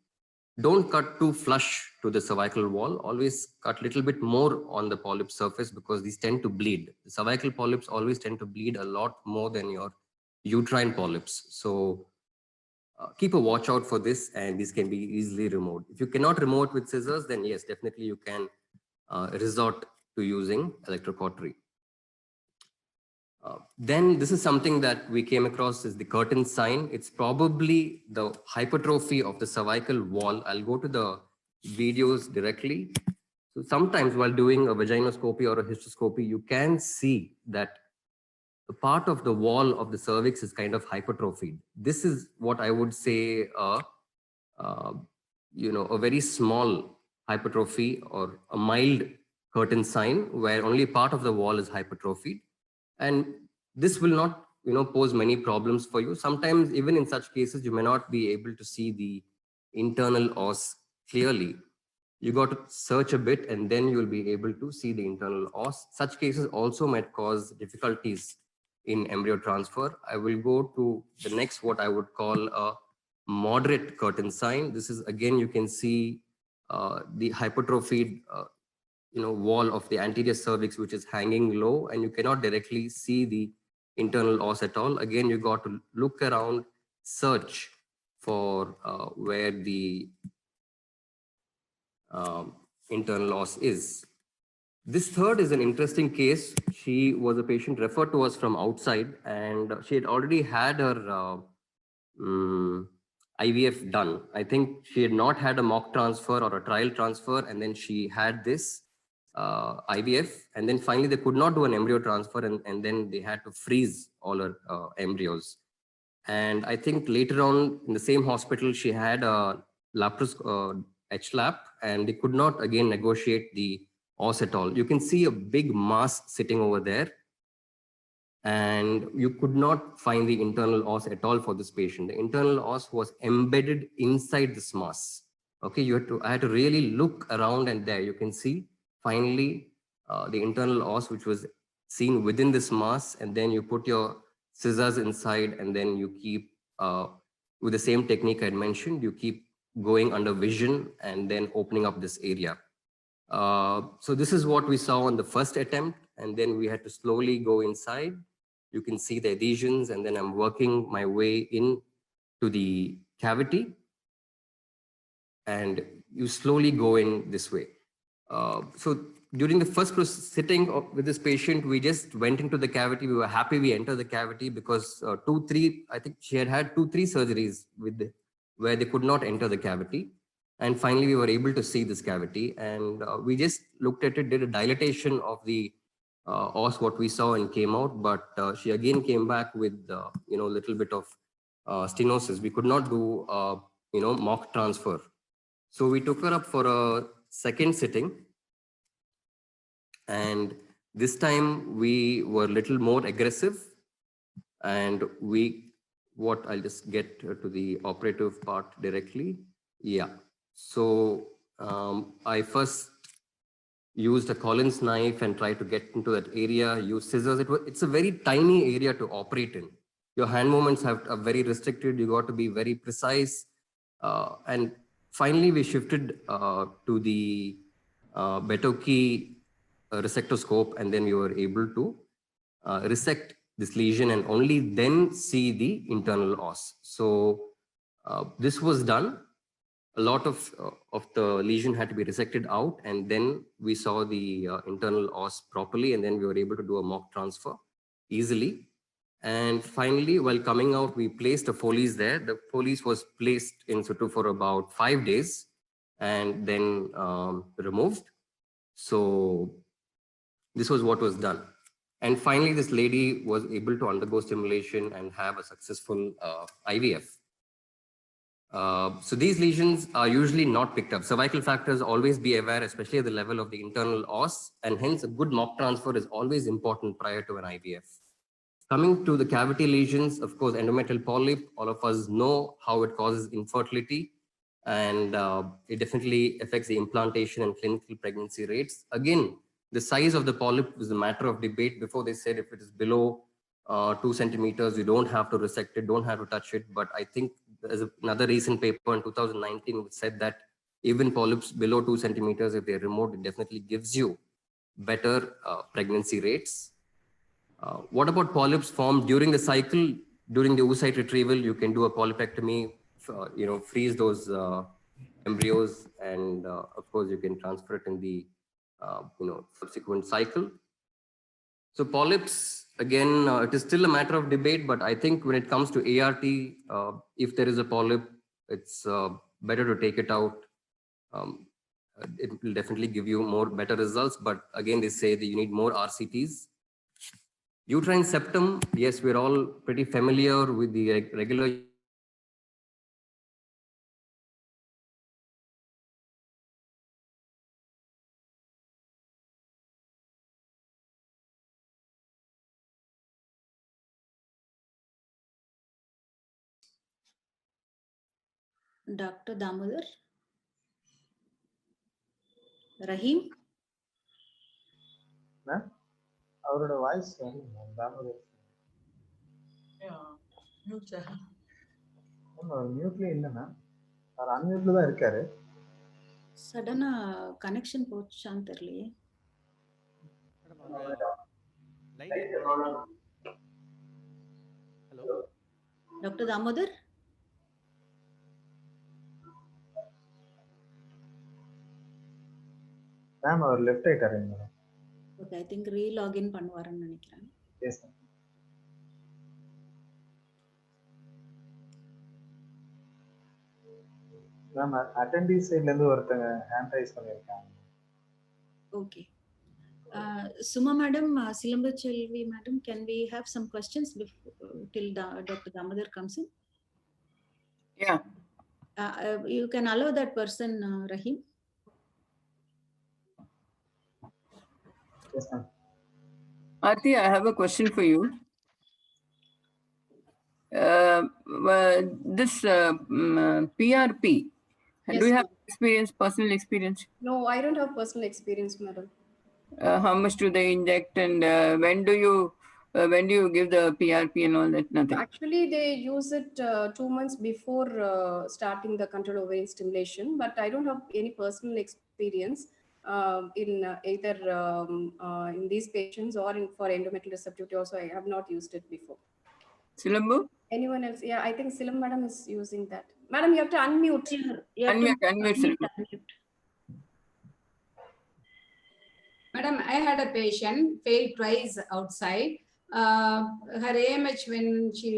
Don't cut too flush to the cervical wall. Always cut a little bit more on the polyp surface because these tend to bleed. The cervical polyps always tend to bleed a lot more than your uterine polyps. So keep a watch out for this, and this can be easily removed. If you cannot remove it with scissors, then yes, definitely you can resort to using electrocautery. Then this is something that we came across as the curtain sign. It's probably the hypertrophy of the cervical wall. I'll go to the videos directly. So sometimes while doing a vaginoscopy or a hysteroscopy, you can see that the part of the wall of the cervix is kind of hypertrophied. This is what I would say, a very small hypertrophy or a mild curtain sign where only part of the wall is hypertrophied. And this will not, pose many problems for you. Sometimes even in such cases, you may not be able to see the internal os clearly. You got to search a bit and then you'll be able to see the internal os. Such cases also might cause difficulties in embryo transfer. I will go to the next, what I would call a moderate curtain sign. This is, again, you can see the hypertrophied wall of the anterior cervix, which is hanging low, and you cannot directly see the internal os at all. Again, you got to look around, search for where the internal os is. This third is an interesting case. She was a patient referred to us from outside, and she had already had her IVF done. I think she had not had a mock transfer or a trial transfer, and then she had this IVF, and then finally they could not do an embryo transfer, and then they had to freeze all her embryos. And I think later on in the same hospital, she had a HLAP, and they could not again negotiate the os at all. You can see a big mass sitting over there, and you could not find the internal os at all for this patient. The internal os was embedded inside this mass. Okay, I had to really look around, and there you can see finally the internal os, which was seen within this mass, and then you put your scissors inside, and then you keep, with the same technique I had mentioned, you keep going under vision and then opening up this area. So this is what we saw on the first attempt, and then we had to slowly go inside. You can see the adhesions, and then I'm working my way in to the cavity, and you slowly go in this way. So during the first sitting with this patient, we just went into the cavity. We were happy we entered the cavity because I think she had 2-3 surgeries where they could not enter the cavity. And finally, we were able to see this cavity, and we just looked at it, did a dilatation of the os, what we saw, and came out. But she again came back with, a little bit of stenosis. We could not do, mock transfer. So we took her up for a second sitting, and this time we were a little more aggressive, and I'll just get to the operative part directly. Yeah. So I first used a Collins knife and tried to get into that area, use scissors. It's a very tiny area to operate in. Your hand movements are very restricted. You got to be very precise. And finally, we shifted to the Betoki resectoscope, and then we were able to resect this lesion and only then see the internal os. So this was done. A lot of the lesion had to be resected out, and then we saw the internal os properly, and then we were able to do a mock transfer easily. And finally, while coming out, we placed a Foley's there. The Foley's was placed in situ for about 5 days and then removed. So this was what was done. And finally, this lady was able to undergo stimulation and have a successful IVF. So these lesions are usually not picked up. Cervical factors, always be aware, especially at the level of the internal os, and hence a good mock transfer is always important prior to an IVF. Coming to the cavity lesions, of course, endometrial polyp, all of us know how it causes infertility, and it definitely affects the implantation and clinical pregnancy rates. Again, the size of the polyp is a matter of debate. Before they said if it is below 2 centimeters, you don't have to resect it, don't have to touch it. But I think there's another recent paper in 2019 which said that even polyps below 2 centimeters, if they're removed, it definitely gives you better pregnancy rates. What about polyps formed during the cycle? During the oocyte retrieval, you can do a polypectomy, freeze those embryos, and of course you can transfer it in the subsequent cycle. So polyps, again, it is still a matter of debate, but I think when it comes to ART, if there is a polyp, it's better to take it out. It will definitely give you better results, but again, they say that you need more RCTs. Uterine septum, yes, we're all pretty familiar with the regular Dr. Damodar? Rahim? அவரோட voice Damodar மியூட்ல இல்ல ma'am, அவர் அன்மியூட்ல தான் இருக்காரு. சடனா connection போச்சான்னு தெரியலையே. Hello doctor Damodar? Ma'am அவர் left ஆயிட்டாரு madam. Okay, I think relogin பண்ணுவாருன்னு நினைக்கிறேன். Yes ma'am. மேம் அட்டெண்டீஸ் சைடுல இருந்து ஒருத்தங்க ஹேண்ட் ரைஸ் பண்ணிருக்காங்க. Okay. Suma madam, Silambachelvi madam, can we have some questions till Dr. Damodar comes in? Yeah. You can allow that person, Rahim. Yes, ma'am. Aarti, I have a question for you. This PRP, Yes, do you have experience, personal experience? No, I don't have personal experience, madam. How much do they inject, and when do you give the PRP and all that? Nothing. Actually, they use it 2 months before starting the controlled ovarian stimulation, but I don't have any personal experience in either in these patients or for endometrial receptivity. Also, I have not used it before. Silambu? Anyone else? Yeah, I think Silam madam is using that. Madam, you have to unmute. Unmute. Madam, I had a patient failed twice outside. Her AMH, when she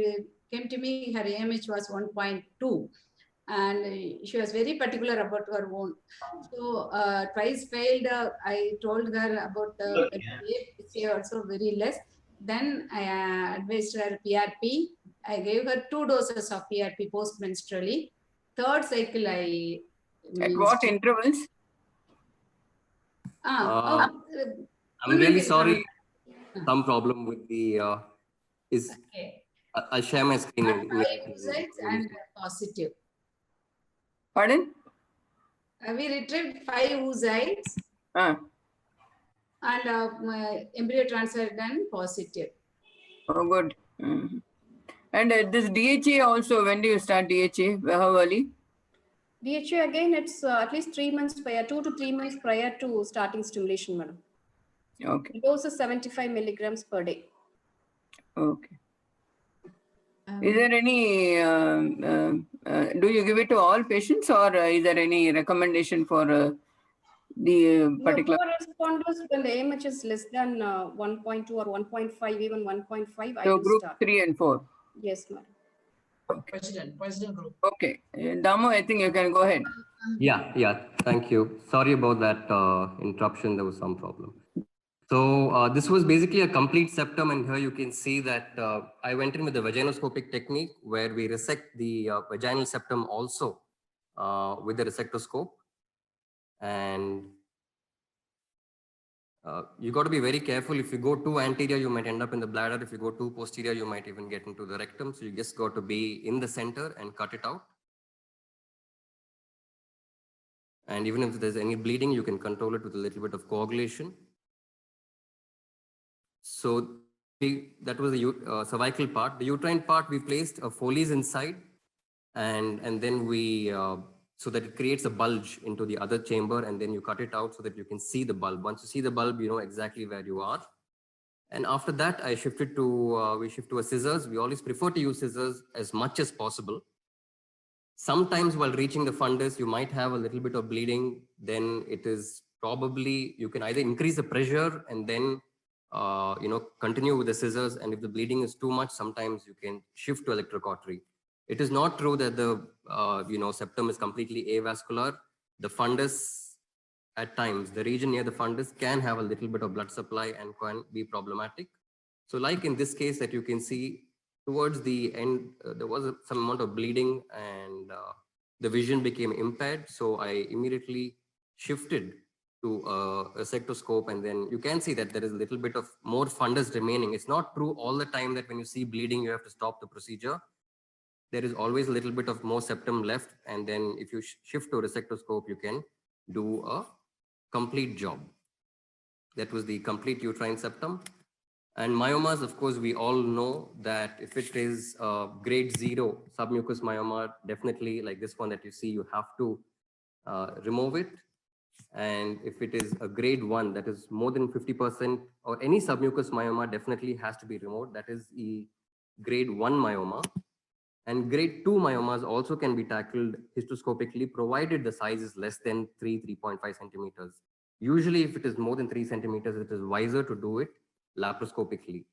came to me, her AMH was 1.2, and she was very particular about her own. So twice failed. I told her about the she also very less. Then I advised her PRP. I gave her 2 doses of PRP post-menstrually. Third cycle, At what intervals? I'm really sorry. Some problem with the I'll share my screen. 5 oocytes and positive. Pardon? We retrieved 5 oocytes and embryo transfer done positive. Oh, good. And this DHA also, when do you start DHA? How early? DHA again, it's at least 3 months prior, 2 to 3 months prior to starting stimulation, madam. Okay. The dose is 75 milligrams per day. Okay. Is there any, do you give it to all patients, or is there any recommendation for the particular? No, responders, when the AMH is less than 1.2 or 1.5, even 1.5, I So will group start. 3 and 4. Yes, madam. President group. Okay. Damu, I think you can go ahead. Yeah, thank you. Sorry about that interruption. There was some problem. So this was basically a complete septum, and here you can see that I went in with the vaginoscopic technique where we resect the vaginal septum also with the resectoscope. And you got to be very careful. If you go too anterior, you might end up in the bladder. If you go too posterior, you might even get into the rectum. So you just got to be in the center and cut it out. And even if there's any bleeding, you can control it with a little bit of coagulation. So that was the cervical part. The uterine part, we placed a Foley's inside, and then we, so that it creates a bulge into the other chamber, and then you cut it out so that you can see the bulb. Once you see the bulb, you know exactly where you are. And after that, I shifted to, we shift to a scissors. We always prefer to use scissors as much as possible. Sometimes while reaching the fundus, you might have a little bit of bleeding. Then it is probably, you can either increase the pressure and then continue with the scissors. And if the bleeding is too much, sometimes you can shift to electrocautery. It is not true that the septum is completely avascular. The fundus, at times, the region near the fundus can have a little bit of blood supply and can be problematic. So like in this case that you can see towards the end, there was some amount of bleeding and the vision became impaired. So I immediately shifted to a sectoscope, and then you can see that there is a little bit of more fundus remaining. It's not true all the time that when you see bleeding, you have to stop the procedure. There is always a little bit of more septum left. And then if you shift to a resectoscope, you can do a complete job. That was the complete uterine septum. And myomas, of course, we all know that if it is grade 0 submucous myoma, definitely like this one that you see, you have to remove it. And if it is a grade 1, that is more than 50%, or any submucous myoma definitely has to be removed. That is the grade 1 myoma. And grade 2 myomas also can be tackled histoscopically, provided the size is less than 3.5 centimeters. Usually, if it is more than 3 centimeters, it is wiser to do it laparoscopically.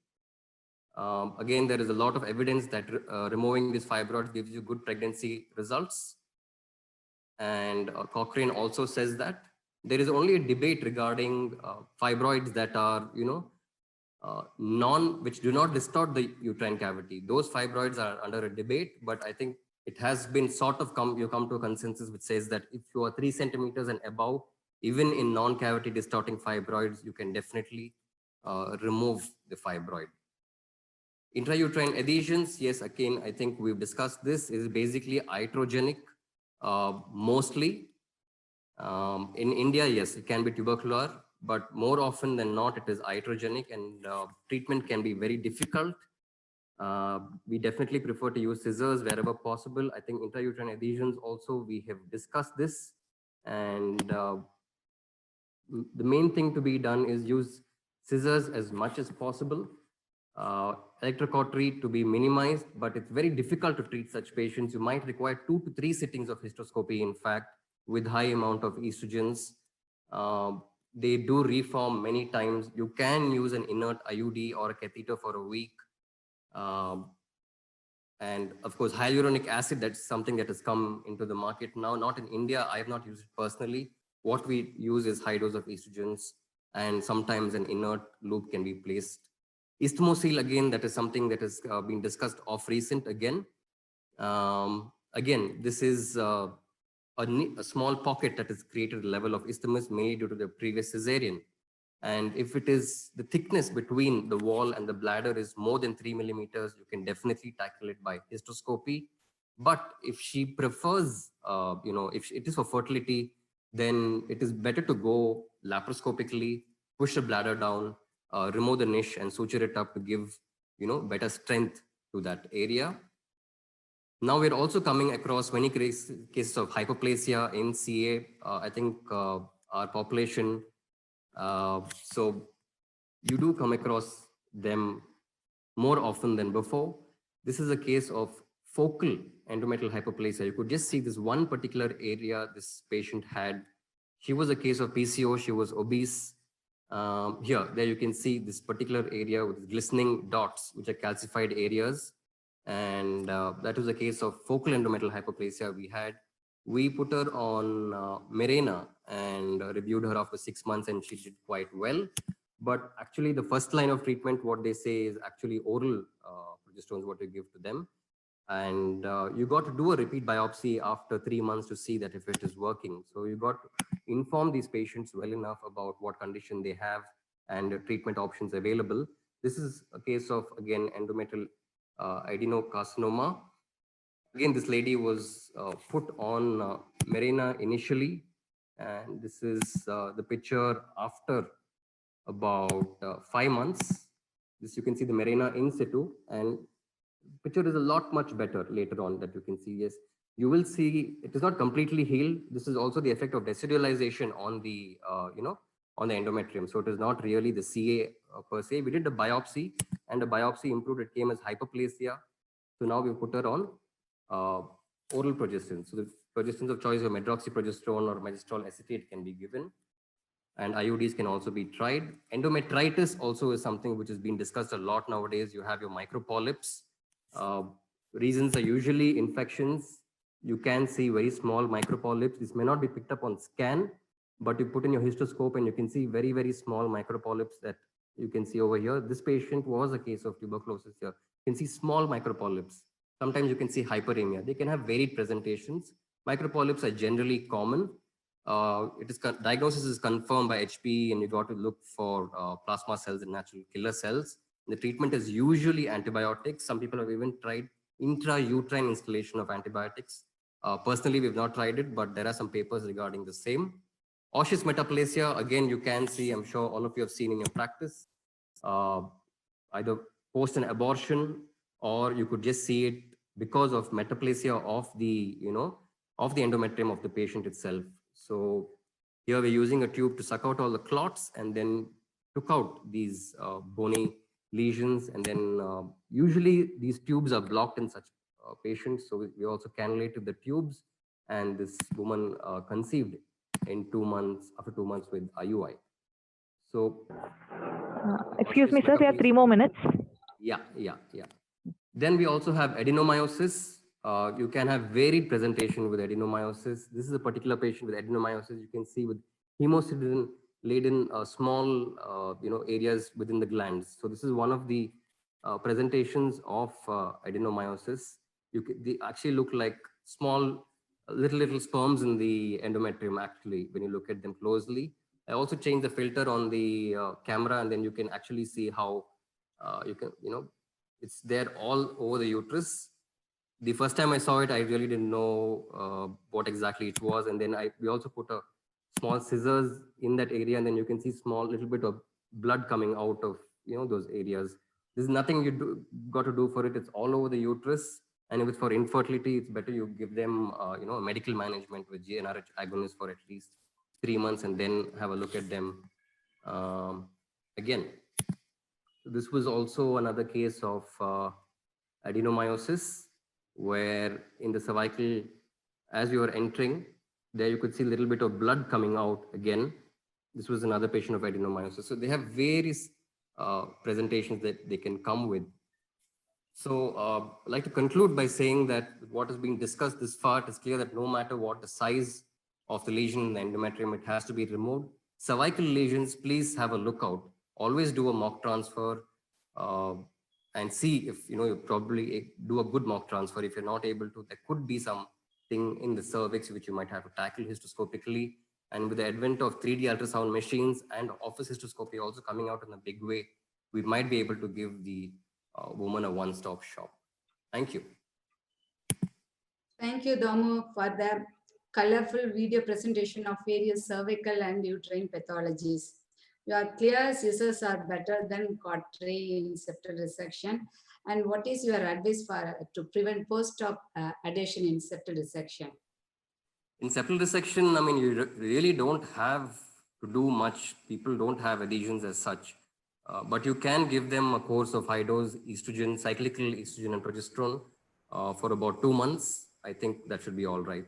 Again, there is a lot of evidence that removing these fibroids gives you good pregnancy results. And Cochrane also says that there is only a debate regarding fibroids that are, which do not distort the uterine cavity. Those fibroids are under a debate, but I think it has been sort of come to a consensus which says that if you are 3 centimeters and above, even in non-cavity distorting fibroids, you can definitely remove the fibroid. Intrauterine adhesions, yes, again, I think we've discussed this, is basically iatrogenic mostly. In India, yes, it can be tubercular, but more often than not, it is iatrogenic, and treatment can be very difficult. We definitely prefer to use scissors wherever possible. I think intrauterine adhesions also, we have discussed this, and the main thing to be done is use scissors as much as possible. Electrocautery to be minimized, but it's very difficult to treat such patients. You might require 2 to 3 sittings of histoscopy, in fact, with high amount of estrogens. They do reform many times. You can use an inert IUD or a catheter for a week. And of course, hyaluronic acid, that's something that has come into the market now, not in India. I have not used it personally. What we use is high dose of estrogens, and sometimes an inert loop can be placed. Isthmosil, again, that is something that has been discussed of recent again. Again, this is a small pocket that has created a level of isthmus, mainly due to the previous cesarean. And if it is the thickness between the wall and the bladder is more than 3 millimeters, you can definitely tackle it by histoscopy. But if she prefers, if it is for fertility, then it is better to go laparoscopically, push the bladder down, remove the niche and suture it up to give, better strength to that area. Now we're also coming across many cases of hypoplasia in CA. I think our population, so you do come across them more often than before. This is a case of focal endometrial hypoplasia. You could just see this one particular area this patient had. She was a case of PCO. She was obese. There you can see this particular area with glistening dots, which are calcified areas. And that was a case of focal endometrial hypoplasia we had. We put her on Mirena and reviewed her after 6 months, and she did quite well. But actually the first line of treatment, what they say is actually oral progesterones, what you give to them. And you got to do a repeat biopsy after 3 months to see that if it is working. So you got to inform these patients well enough about what condition they have and treatment options available. This is a case of, again, endometrial adenocarcinoma. Again, this lady was put on Mirena initially, and this is the picture after about 5 months. This you can see the Mirena in situ, and picture is a lot much better later on that you can see. Yes, you will see it is not completely healed. This is also the effect of decidualization on the on the endometrium. So it is not really the CA per se. We did a biopsy, and the biopsy improved. It came as hyperplasia. So now we put her on oral progestin. So the progestins of choice of medroxyprogesterone or magistral acetate can be given, and IUDs can also be tried. Endometritis also is something which has been discussed a lot nowadays. You have your micropolyps. Reasons are usually infections. You can see very small micropolyps. This may not be picked up on scan, but you put in your histoscope and you can see very, very small micropolyps that you can see over here. This patient was a case of tuberculosis here. You can see small micropolyps. Sometimes you can see hyperemia. They can have varied presentations. Micropolyps are generally common. Diagnosis is confirmed by HP, and you got to look for plasma cells and natural killer cells. The treatment is usually antibiotics. Some people have even tried intrauterine installation of antibiotics. Personally, we've not tried it, but there are some papers regarding the same. Osseous metaplasia, again, you can see, I'm sure all of you have seen in your practice, either post an abortion, or you could just see it because of metaplasia of the, of the endometrium of the patient itself. So here we're using a tube to suck out all the clots and then took out these bony lesions. And then usually these tubes are blocked in such patients. So we also cannulated the tubes, and this woman conceived in 2 months, after 2 months with IUI. So excuse me, sir, we have 3 more minutes. Yeah. Then we also have adenomyosis. You can have varied presentation with adenomyosis. This is a particular patient with adenomyosis. You can see with hemosiderin-laden small areas within the glands. So this is one of the presentations of adenomyosis. They actually look like small, little sperms in the endometrium, actually, when you look at them closely. I also changed the filter on the camera, and then you can actually see how it's there all over the uterus. The first time I saw it, I really didn't know what exactly it was. And then we also put a small scissors in that area, and then you can see small little bit of blood coming out of those areas. There's nothing you got to do for it. It's all over the uterus. And if it's for infertility, it's better you give them medical management with GnRH agonists for at least 3 months, and then have a look at them again. So this was also another case of adenomyosis, where in the cervical, as you are entering, there you could see a little bit of blood coming out again. This was another patient of adenomyosis. So they have various presentations that they can come with. So I'd like to conclude by saying that what is being discussed this far, it is clear that no matter what the size of the lesion in the endometrium, it has to be removed. Cervical lesions, please have a look out. Always do a mock transfer and see if you probably do a good mock transfer. If you're not able to, there could be something in the cervix which you might have to tackle histoscopically. And with the advent of 3D ultrasound machines and office histoscopy also coming out in a big way, we might be able to give the woman a one-stop shop. Thank you. Thank you, Damu, for the colorful video presentation of various cervical and uterine pathologies. Your clear scissors are better than cautery in septal resection. And what is your advice to prevent post-op adhesion in septal resection? In septal resection, I mean, you really don't have to do much. People don't have adhesions as such. But you can give them a course of high-dose estrogen, cyclical estrogen and progesterone for about 2 months. I think that should be all right.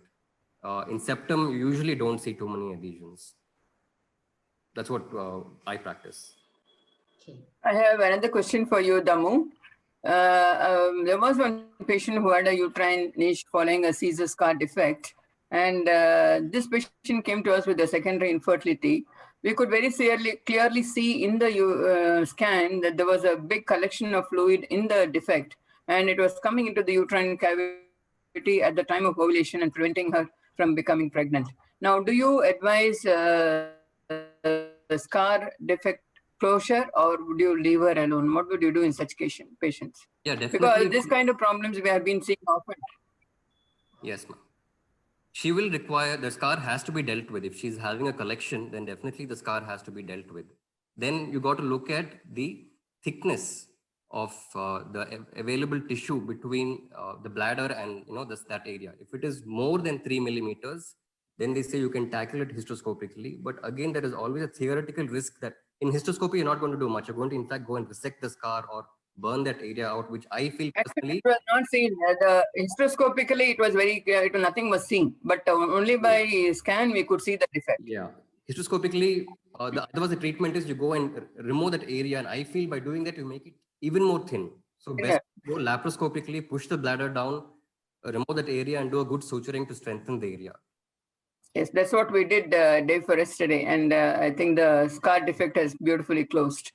In septum, you usually don't see too many adhesions. That's what I practice. Okay. I have another question for you, Damu. There was one patient who had a uterine niche following a Caesar scar defect. And this patient came to us with a secondary infertility. we could very clearly see in the scan that there was a big collection of fluid in the defect, and it was coming into the uterine cavity at the time of ovulation and preventing her from becoming pregnant. Now, do you advise scar defect closure, or would you leave her alone? What would you do in such patients? Yeah, Because definitely. this kind of problems we have been seeing often. Yes, ma'am. She will require, the scar has to be dealt with. If she's having a collection, then definitely the scar has to be dealt with. Then you got to look at the thickness of the available tissue between the bladder and that area. If it is more than 3 millimeters, then they say you can tackle it hysteroscopically. But again, there is always a theoretical risk that in hysteroscopy, you're not going to do much. You're going to, in fact, go and resect the scar or burn that area out, which I feel personally. It was not seen. Hysteroscopically, it was very clear. Nothing was seen. But only by scan, we could see the defect. Yeah. Hysteroscopically, otherwise the treatment is you go and remove that area. And I feel by doing that, you make it even more thin. So best go laparoscopically, push the bladder down, remove that area and do a good suturing to strengthen the area. Yes, that's what we did day for yesterday. And I think the scar defect has beautifully closed.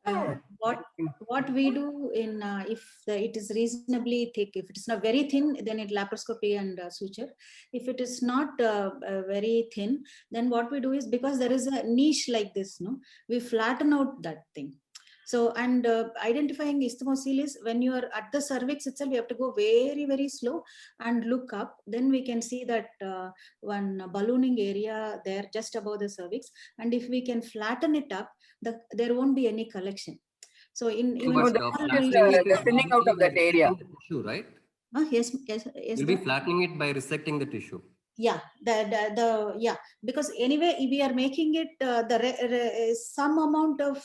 What we do in if it is reasonably thick, if it's not very thin, then it laparoscopy and suture. If it is not very thin, then what we do is, because there is a niche like this, we flatten out that thing. So, and identifying isthmocele is when you are at the cervix itself, you have to go very, very slow and look up. Then we can see that one ballooning area there just above the cervix. And if we can flatten it up, there won't be any collection. So in the thinning out of that area. Tissue, right? Yes. You'll be flattening it by resecting the tissue. Yeah, yeah, because anyway we are making it some amount of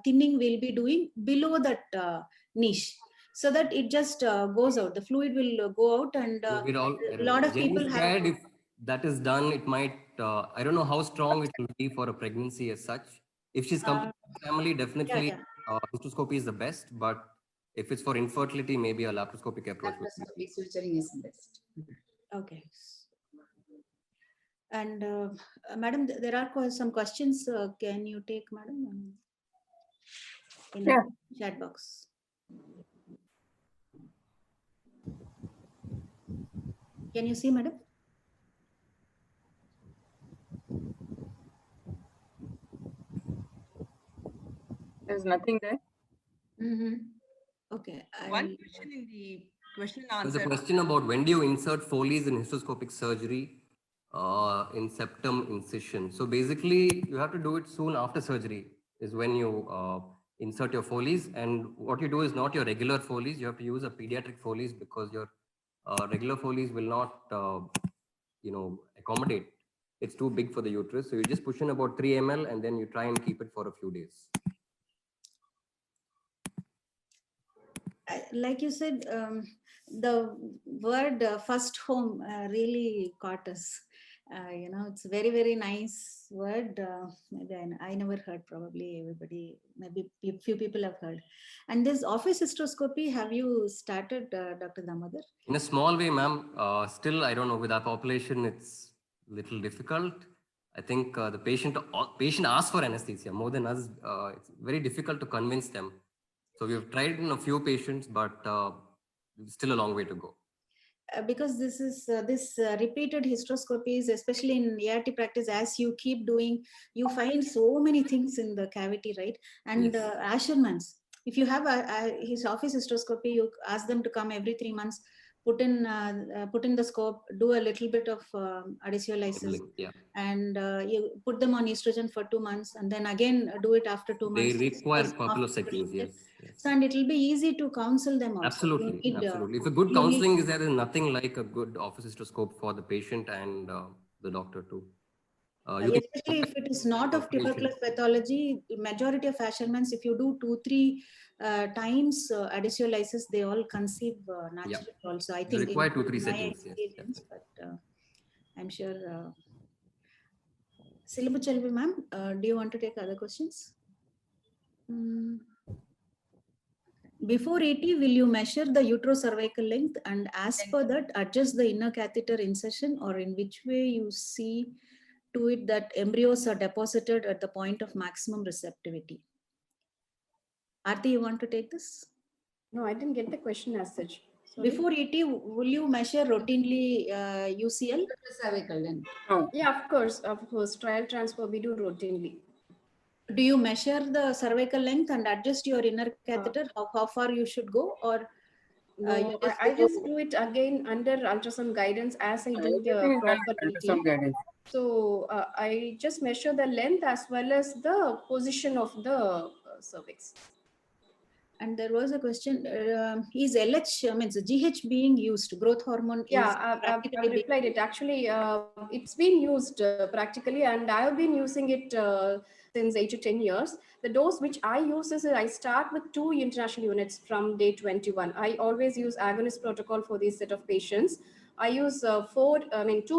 thinning we'll be doing below that niche, so that it just goes out. The fluid will go out, and a lot of people have. If that is done, it might. I don't know how strong it will be for a pregnancy as such. If she's come from a family, definitely hysteroscopy is the best. But if it's for infertility, maybe a laparoscopic approach. Suturing is best. Okay. And madam, there are some questions. Can you take, madam? In the chat box. Can you see, madam? There's nothing there. Okay. One question in the question and answer. There's a question about when do you insert Foley's in hysteroscopic surgery in septum incision. So basically, you have to do it soon after surgery is when you insert your Foley's. And what you do is not your regular Foley's. You have to use a pediatric Foley's because your regular Foley's will not, accommodate. It's too big for the uterus. So you just push in about 3 ml and then you try and keep it for a few days. Like you said, the word first home really caught us. It's a very, very nice word. Maybe I never heard, probably everybody, maybe few people have heard. And this office hysteroscopy, have you started, Dr. Damodar? In a small way, ma'am. Still, I don't know, with our population, it's a little difficult. I think the patient asks for anesthesia more than us. It's very difficult to convince them. So we've tried in a few patients, but still a long way to go. Because this is repeated hysteroscopies, especially in ART practice, as you keep doing, you find so many things in the cavity, right? And Asherman's, if you have his office hysteroscopy, you ask them to come every 3 months, put in the scope, do a little bit of adhesivolysis, and you put them on estrogen for 2 months, and then again do it after 2 months. They require a couple of seconds, yes. So, and it will be easy to counsel them also. Absolutely, absolutely. If a good counseling is there, there's nothing like a good office hysteroscope for the patient and the doctor too. Especially if it is not of tuberculous pathology, majority of Asherman's, if you do 2-3 times adhesivolysis, they all conceive naturally also. I think they require 2-3 seconds. Yes. But I'm sure. Silabuchelvi ma'am, do you want to take other questions? Before 80, will you measure the uterocervical length and as per that adjust the inner catheter insertion, or in which way you see to it that embryos are deposited at the point of maximum receptivity. Aarti, you want to take this? No, I didn't get the question as such. Sorry. Before ET, will you measure routinely UCL? Cervical length. Yeah, of course. Trial transfer we do routinely. Do you measure the cervical length and adjust your inner catheter, how far you should go, or no, I just do it again under ultrasound guidance as I do the proper ET. So I just measure the length as well as the position of the cervix. And there was a question, is LH, means GH being used, growth hormone? Yeah, I've replied it. Actually, it's been used practically, and I have been using it since 8 to 10 years. The dose which I use is I start with 2 international units from day 21. I always use agonist protocol for this set of patients. I use 2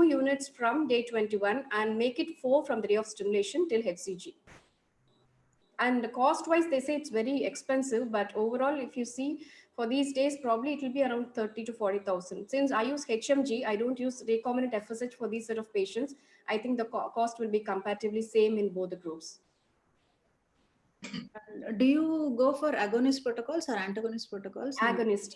units from day 21 and make it 4 from the day of stimulation till HCG. And cost wise, they say it's very expensive, but overall, if you see for these days, probably it will be around 30 to 40,000. Since I use HMG, I don't use recombinant FSH for these set of patients. I think the cost will be comparatively same in both the groups. Do you go for agonist protocols or antagonist protocols? Agonist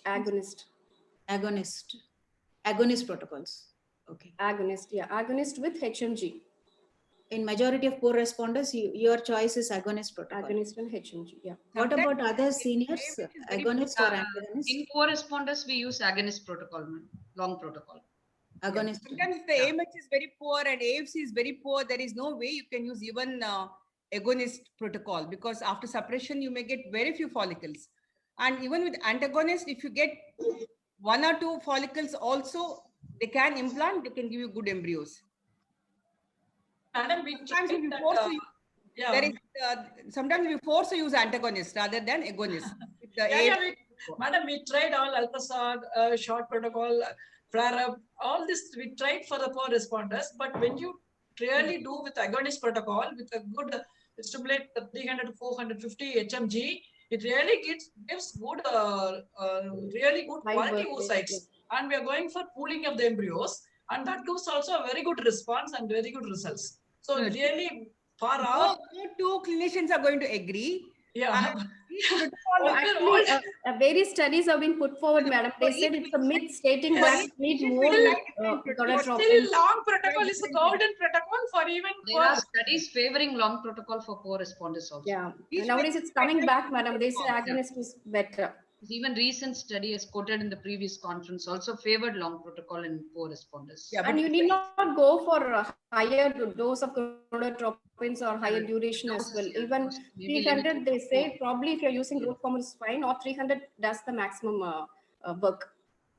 protocols. Okay. Agonist with HMG. In majority of poor responders, your choice is agonist protocol. Agonist and HMG, yeah. What about other seniors, agonist or antagonist? In poor responders, we use agonist protocol, long protocol. Agonist. Sometimes the AMH is very poor and AFC is very poor. There is no way you can use even agonist protocol, because after suppression, you may get very few follicles. And even with antagonist, if you get 1 or 2 follicles also, they can implant, they can give you good embryos. Madam, we sometimes we force to use, sometimes we force to use antagonist rather than agonist. Madam, we tried all ultrasound, short protocol, flare-up, all this we tried for the poor responders. But when you really do with agonist protocol, with a good stimulate 300 to 450 HMG, it really gives good, really good quality oocytes. And we are going for pooling of the embryos, and that gives also a very good response and very good results. So really, far out. No 2 clinicians are going to agree. Yeah. Actually, various studies have been put forward, madam. They said it's a myth stating that we need more still long protocol is the golden protocol for even there are studies favoring long protocol for poor responders also. Yeah, nowadays it's coming back, madam. They say agonist is better. Even recent study as quoted in the previous conference also favored long protocol in poor responders. Yeah, and you need not go for a higher dose of gonadotropins or higher duration as well. Even 300, they say probably if you're using growth hormone is fine, or 300 does the maximum work.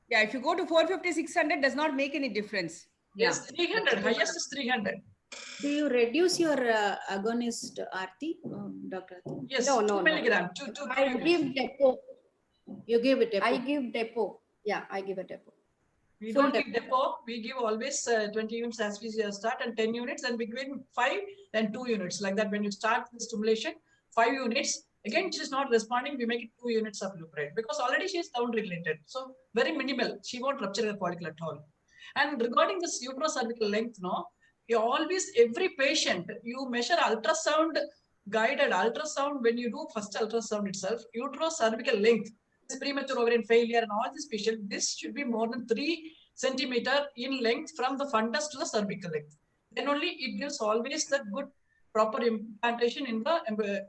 Yeah, if you go to 450, 600 does not make any difference. Yes, 300, highest is 300. Do you reduce your agonist, Aarti, Dr. Aarti? Yes, no, 2 milligram. I give depot. You give it depot? I give depot. Yeah, I give a depot. We don't give depot. We give always 20 units as we start and 10 units, and between 5 and 2 units. Like that, when you start the stimulation, 5 units. Again, she's not responding. We make it 2 units of lubricant because already she is down regulated. So very minimal. She won't rupture her follicle at all. And regarding this uterocervical length, no, you always, every patient, you measure ultrasound, guided ultrasound when you do first ultrasound itself, uterocervical length. Premature ovarian failure and all these patients, this should be more than 3 centimeter in length from the fundus to the cervical length. Then only it gives always the good proper implantation in the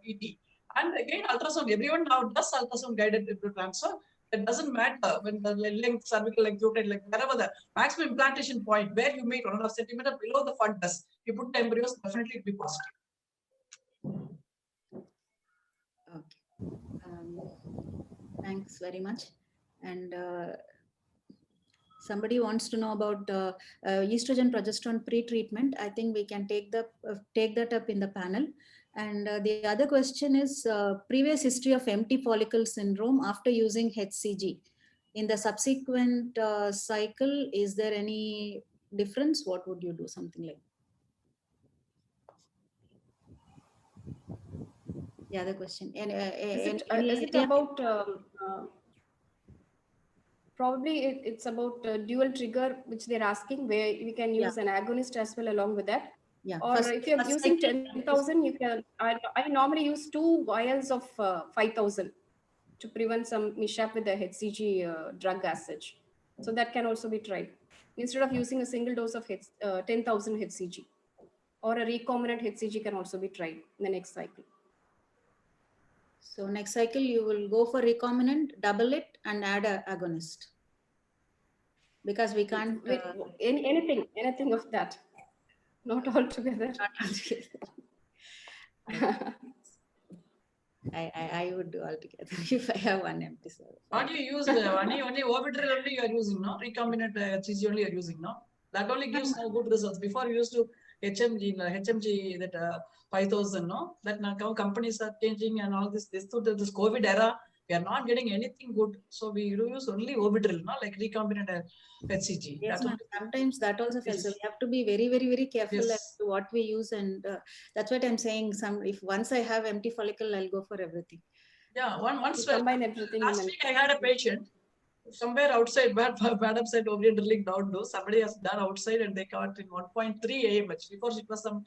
ET. And again, ultrasound, everyone now does ultrasound guided transfer. It doesn't matter when the length, cervical length, uterine length, wherever the maximum implantation point, where you make 1.5 centimeter below the fundus, you put the embryos, definitely it will be positive. Okay. Thanks very much. And somebody wants to know about estrogen progesterone pre-treatment. I think we can take that up in the panel. And the other question is previous history of empty follicle syndrome after using HCG. In the subsequent cycle, is there any difference? What would you do? Something like the other question. And, is it about probably it's about dual trigger which they're asking, where we can use an agonist as well along with that. Yeah. Or if you're using 10,000, you can, I normally use 2 vials of 5,000 to prevent some mishap with the HCG drug acid. So that can also be tried instead of using a single dose of 10,000 HCG, or a recombinant HCG can also be tried in the next cycle. So next cycle you will go for recombinant, double it and add a agonist. Because we can't... With anything of that. Not all together. Not all together. I would do all together if I have one empty cell. What do you use? Only orbital only you are using, no? Recombinant HCG only you are using, no? That only gives no good results. Before you used to HMG that 5,000, no? That now companies are changing and all this this COVID era, we are not getting anything good. So we use only orbital, no? Like recombinant HCG. Yes, ma'am. Sometimes that also fails. So we have to be very careful as to what we use, and that's what I'm saying. If once I have empty follicle, I'll go for everything. Yeah, once combine everything. Last week I had a patient somewhere outside, bad upside ovarian drilling down though. Somebody has done outside and they got in 1.3 AMH. Before it was some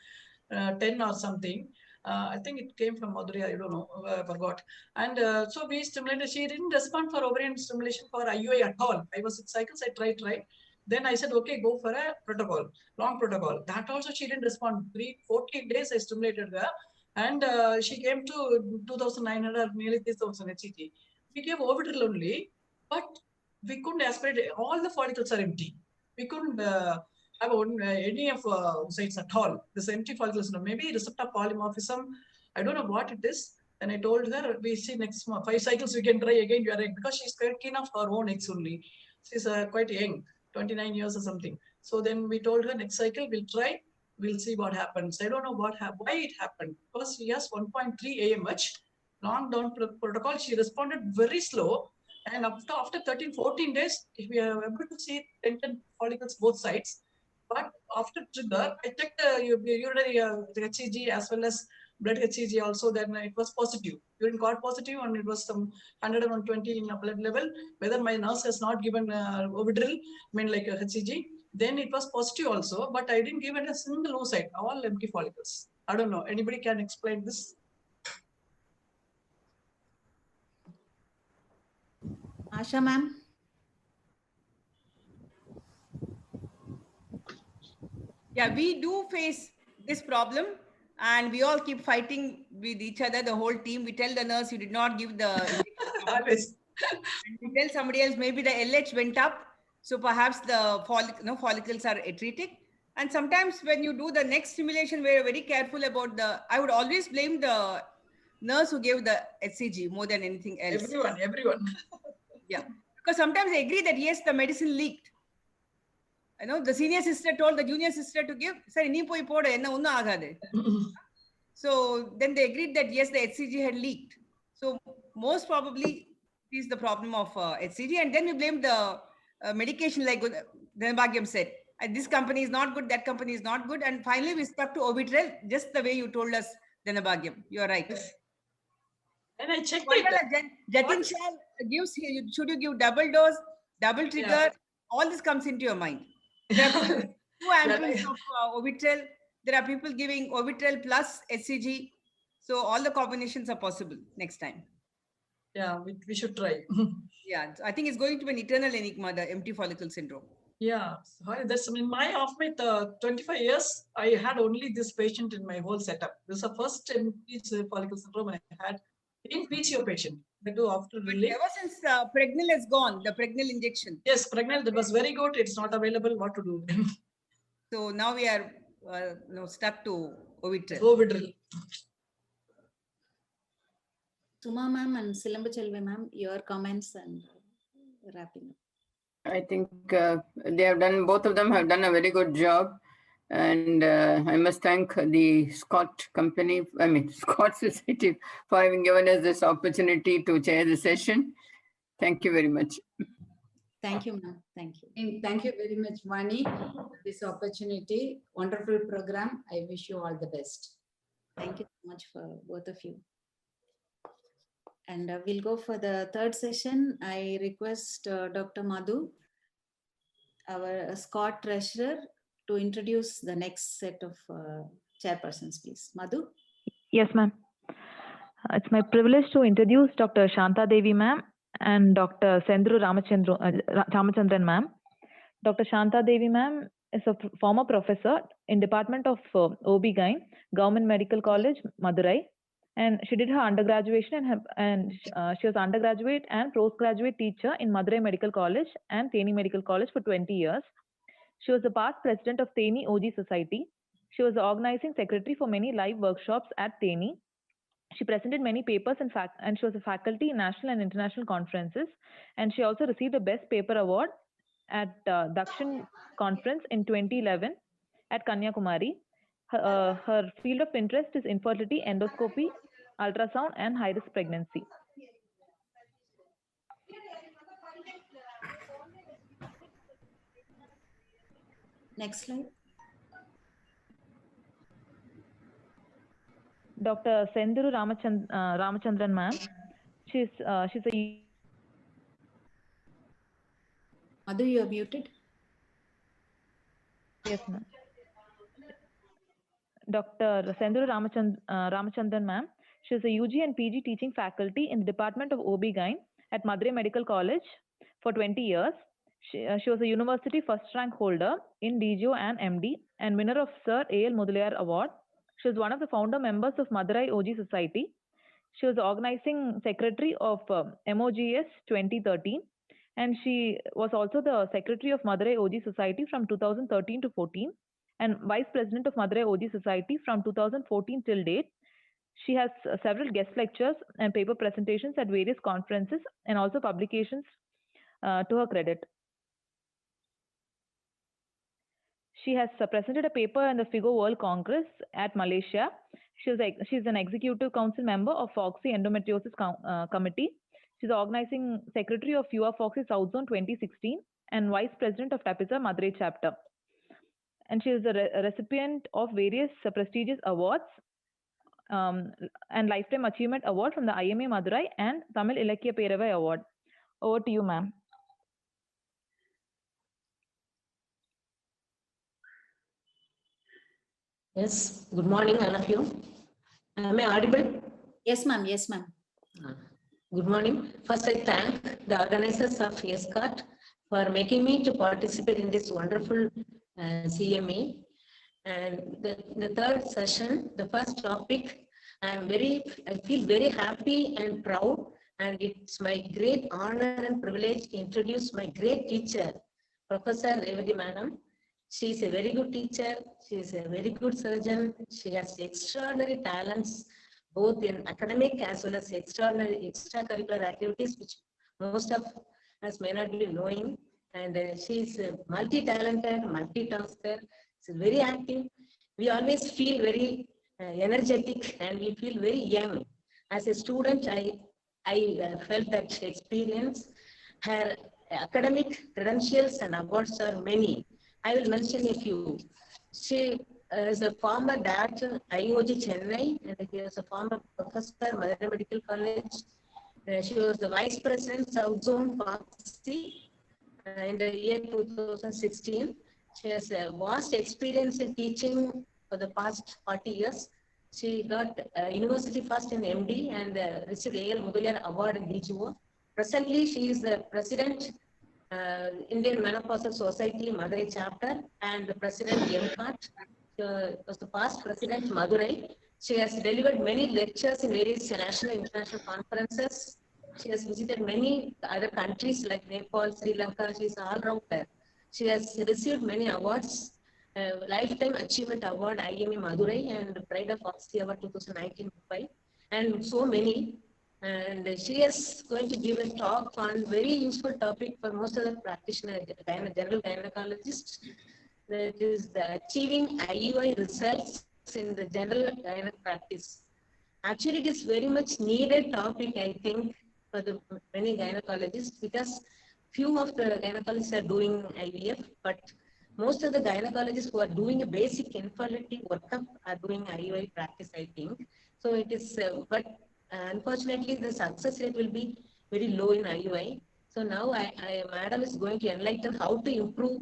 10 or something. I think it came from Madurai, I don't know, I forgot. And so we stimulated, she didn't respond for ovarian stimulation for IUI at all. 5 or 6 cycles, I tried. Then I said, okay, go for a protocol, long protocol. That also she didn't respond. 14 days I stimulated her. And she came to 2,900, nearly 3,000 HCG. We gave orbital only, but we couldn't aspirate. All the follicles are empty. We couldn't have any of sites at all. This empty follicles, maybe receptor polymorphism. I don't know what it is. And I told her, we see next 5 cycles, we can try again your egg, because she's quite keen of her own eggs only. She's quite young, 29 years or something. So then we told her next cycle, we'll try. We'll see what happens. I don't know why it happened. Because she has 1.3 AMH, long down protocol. She responded very slow. And after 13, 14 days, we are able to see 10 follicles both sides. But after trigger, I checked the urinary HCG as well as blood HCG also. Then it was positive. Urine got positive, and it was some 120 in a blood level. Whether my nurse has not given orbital, like a HCG, then it was positive also. But I didn't give it a single oocyte, all empty follicles. I don't know. Anybody can explain this? Asha, ma'am. Yeah, we do face this problem, and we all keep fighting with each other, the whole team. We tell the nurse, you did not give the injection. And we tell somebody else, maybe the LH went up, so perhaps the follicles are atretic. And sometimes when you do the next stimulation, we're very careful about I would always blame the nurse who gave the HCG more than anything else. Everyone. Yeah, because sometimes they agree that yes, the medicine leaked. The senior sister told the junior sister to give. So then they agreed that yes, the HCG had leaked. So most probably it is the problem of HCG, and then we blame the medication, like Dhanabhagyam said. This company is not good, that company is not good, and finally we stuck to Orbitrel, just the way you told us, Dhanabhagyam. You're right. And I checked it. Jatin Shah gives, should you give double dose, double trigger? Yeah. All this comes into your mind. There are 2 ampoules of Orbitrel. There are people giving Orbitrel plus HCG. So all the combinations are possible next time. Yeah, we should try. Yeah, I think it's going to be an eternal enigma, the empty follicle syndrome. Yeah, that's in my 25 years, I had only this patient in my whole setup. This is the first empty follicle syndrome I had in PCO patient. They do after relief. Ever since Pregnil is gone, the Pregnil injection. Yes, Pregnil, that was very good. It's not available. What to do? So now we are stuck to Orbitrel. Orbitrel. Suma ma'am and Silambachelvi ma'am, your comments and wrapping up. I think both of them have done a very good job. And I must thank the Scot company, Scot Society, for having given us this opportunity to chair the session. Thank you very much. Thank you, ma'am. Thank you. And thank you very much, Vani, for this opportunity. Wonderful program. I wish you all the best. Thank you so much for both of you. And we'll go for the third session. I request Dr. Madhu, our Scot treasurer, to introduce the next set of chairpersons, please. Madhu? Yes, ma'am. It's my privilege to introduce Dr. Shanta Devi, ma'am, and Dr. Sendru Ramachandran, ma'am. Dr. Shanta Devi, ma'am, is a former professor in Department of OB-GYN, Government Medical College, Madurai. And she did her undergraduate she was undergraduate and postgraduate teacher in Madurai Medical College and Theni Medical College for 20 years. She was the past president of Theni OG Society. She was the organizing secretary for many live workshops at Theni. She presented many papers and she was a faculty in national and international conferences. And she also received a Best Paper Award at Dakshin Conference in 2011 at Kanyakumari. Her field of interest is infertility, endoscopy, ultrasound, and high-risk pregnancy. Next slide. Dr. Senduru Ramachandran, ma'am. She's a... Madhu, you are muted. Yes, ma'am. Dr. Senduru Ramachandran, ma'am. She is a UG and PG teaching faculty in the Department of OB-GYN at Madurai Medical College for 20 years. She was a university first rank holder in DGO and MD and winner of Sir A.L. Mudalayar Award. She was one of the founder members of Madurai OG Society. She was the organizing secretary of MOGS 2013 and she was also the secretary of Madurai OG Society from 2013 to 14 and vice president of Madurai OG Society from 2014 till date. She has several guest lectures and paper presentations at various conferences and also publications to her credit. She has presented a paper in the FIGO World Congress at Malaysia. She's an executive council member of FOXY Endometriosis Committee. She's the organizing secretary of FUA FOXY South Zone 2016 and vice president of TAPISA Madurai chapter. And she is a recipient of various prestigious awards and Lifetime Achievement Award from the IMA Madurai and Tamil Ilakkiya Peravai Award. Over to you, ma'am. Yes, good morning, all of you. Am I audible? Yes, ma'am. Yes, ma'am. Good morning. First, I thank the organizers of Scot for making me to participate in this wonderful CME. And the third session, the first topic, I feel very happy and proud, and it's my great honor and privilege to introduce my great teacher, Professor Revati Madam. She is a very good teacher. She is a very good surgeon. She has extraordinary talents, both in academic as well as extraordinary extracurricular activities, which most of us may not be knowing. And she is multi-talented, multitasker. She's very active. We always feel very energetic and we feel very young. As a student, I felt that experience. Her academic credentials and awards are many. I will mention a few. She is a former director IOG Chennai, and she was a former professor at Madurai Medical College. She was the vice president South Zone FOXY in the year 2016. She has a vast experience in teaching for the past 40 years. She got university first in MD and received A.L. Mudalayar Award in DGO. Presently, she is the president Indian Menopausal Society Madurai chapter and the president MCAT. She was the past president Madurai. She has delivered many lectures in various national and international conferences. She has visited many other countries like Nepal, Sri Lanka. She is all rounder. She has received many awards, Lifetime Achievement Award, IMA Madurai, and Pride of FOXY Award 2019 Mumbai, and so many. And she is going to give a talk on very useful topic for most of the practitioners, general gynecologists. That is the achieving IUI results in the general gynae practice. Actually, it is very much needed topic, I think, for the many gynecologists, because few of the gynecologists are doing IVF, but most of the gynecologists who are doing a basic infertility workup are doing IUI practice, I think. So it is, but unfortunately, the success rate will be very low in IUI. So now Madam is going to enlighten how to improve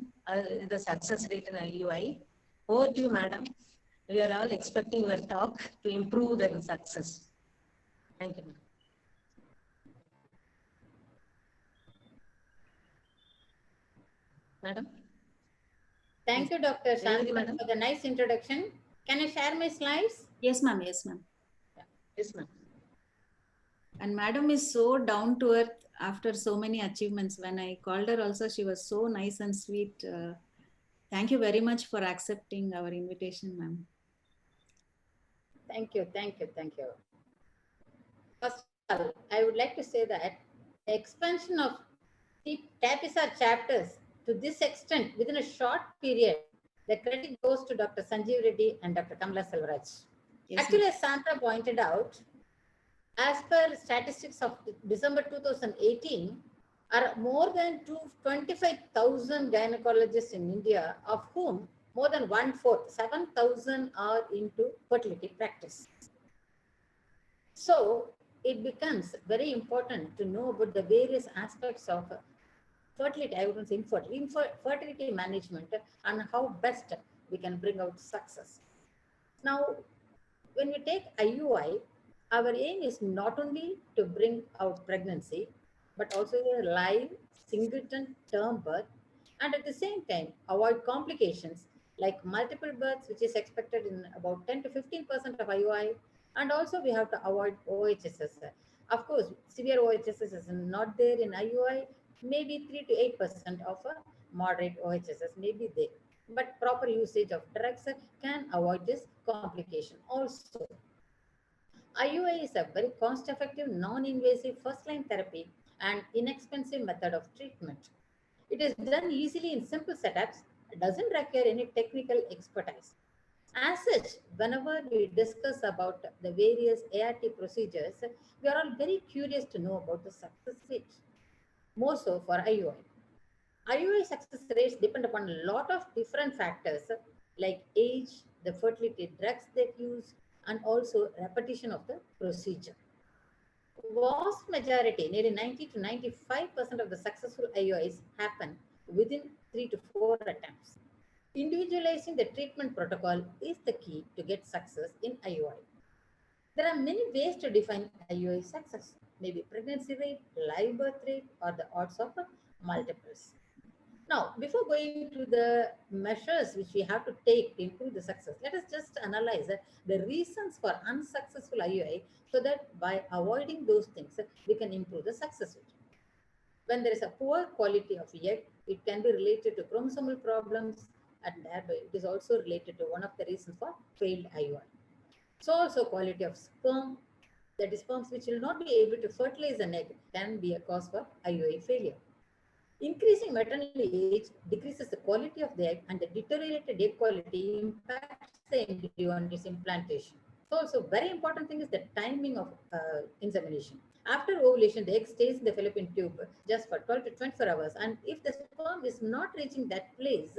the success rate in IUI. Over to you, madam. We are all expecting your talk to improve the success. Thank you. Madam. Thank you, Dr. Revati, Shanta, madam. for the nice introduction. Can I share my slides? Yes, ma'am. Yes, ma'am. Yes, ma'am. And madam is so down to earth after so many achievements. When I called her also, she was so nice and sweet. Thank you very much for accepting our invitation, ma'am. Thank you, thank you, thank you. First of all, I would like to say that the expansion of the TAPISA chapters to this extent within a short period, the credit goes to Dr. Sanjeev Reddy and Dr. Kamala Selvaraj. Yes, Actually, as Santa pointed out, as per statistics of December 2018, are more than 25,000 gynecologists in India, of whom more than 1/4, 7,000 are into fertility practice. So it becomes very important to know about the various aspects of fertility, I wouldn't say infertility, fertility management and how best we can bring out success. Now, when we take IUI, our aim is not only to bring out pregnancy, but also a live singleton term birth, and at the same time avoid complications like multiple births, which is expected in about 10 to 15% of IUI, and also we have to avoid OHSS. Of course, severe OHSS is not there in IUI, maybe 3 to 8% of a moderate OHSS may be there. But proper usage of drugs can avoid this complication also. IUI is a very cost-effective, non-invasive first-line therapy and inexpensive method of treatment. It is done easily in simple setups, doesn't require any technical expertise. As such, whenever we discuss about the various ART procedures, we are all very curious to know about the success rate, more so for IUI. IUI success rates depend upon a lot of different factors like age, the fertility drugs they use, and also repetition of the procedure. Vast majority, nearly 90 to 95% of the successful IUIs happen within 3 to 4 attempts. Individualizing the treatment protocol is the key to get success in IUI. There are many ways to define IUI success, maybe pregnancy rate, live birth rate, or the odds of multiples. Now, before going to the measures which we have to take to improve the success, let us just analyze the reasons for unsuccessful IUI so that by avoiding those things, we can improve the success rate. When there is a poor quality of egg, it can be related to chromosomal problems, and thereby it is also related to one of the reasons for failed IUI. So also quality of sperm, that is sperms which will not be able to fertilize an egg, can be a cause for IUI failure. Increasing maternal age decreases the quality of the egg, and the deteriorated egg quality impacts the embryo and its implantation. So also very important thing is the timing of insemination. After ovulation, the egg stays in the fallopian tube just for 12 to 24 hours. And if the sperm is not reaching that place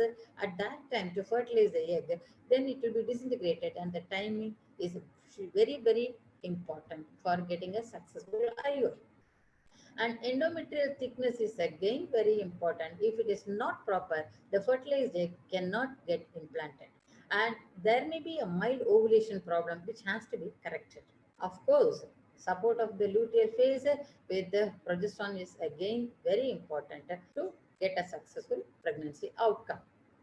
at that time to fertilize the egg, then it will be disintegrated, and the timing is very, very important for getting a successful IUI. And endometrial thickness is again very important. If it is not proper, the fertilized egg cannot get implanted. And there may be a mild ovulation problem which has to be corrected. Of course, support of the luteal phase with the progesterone is again very important to get a successful pregnancy outcome.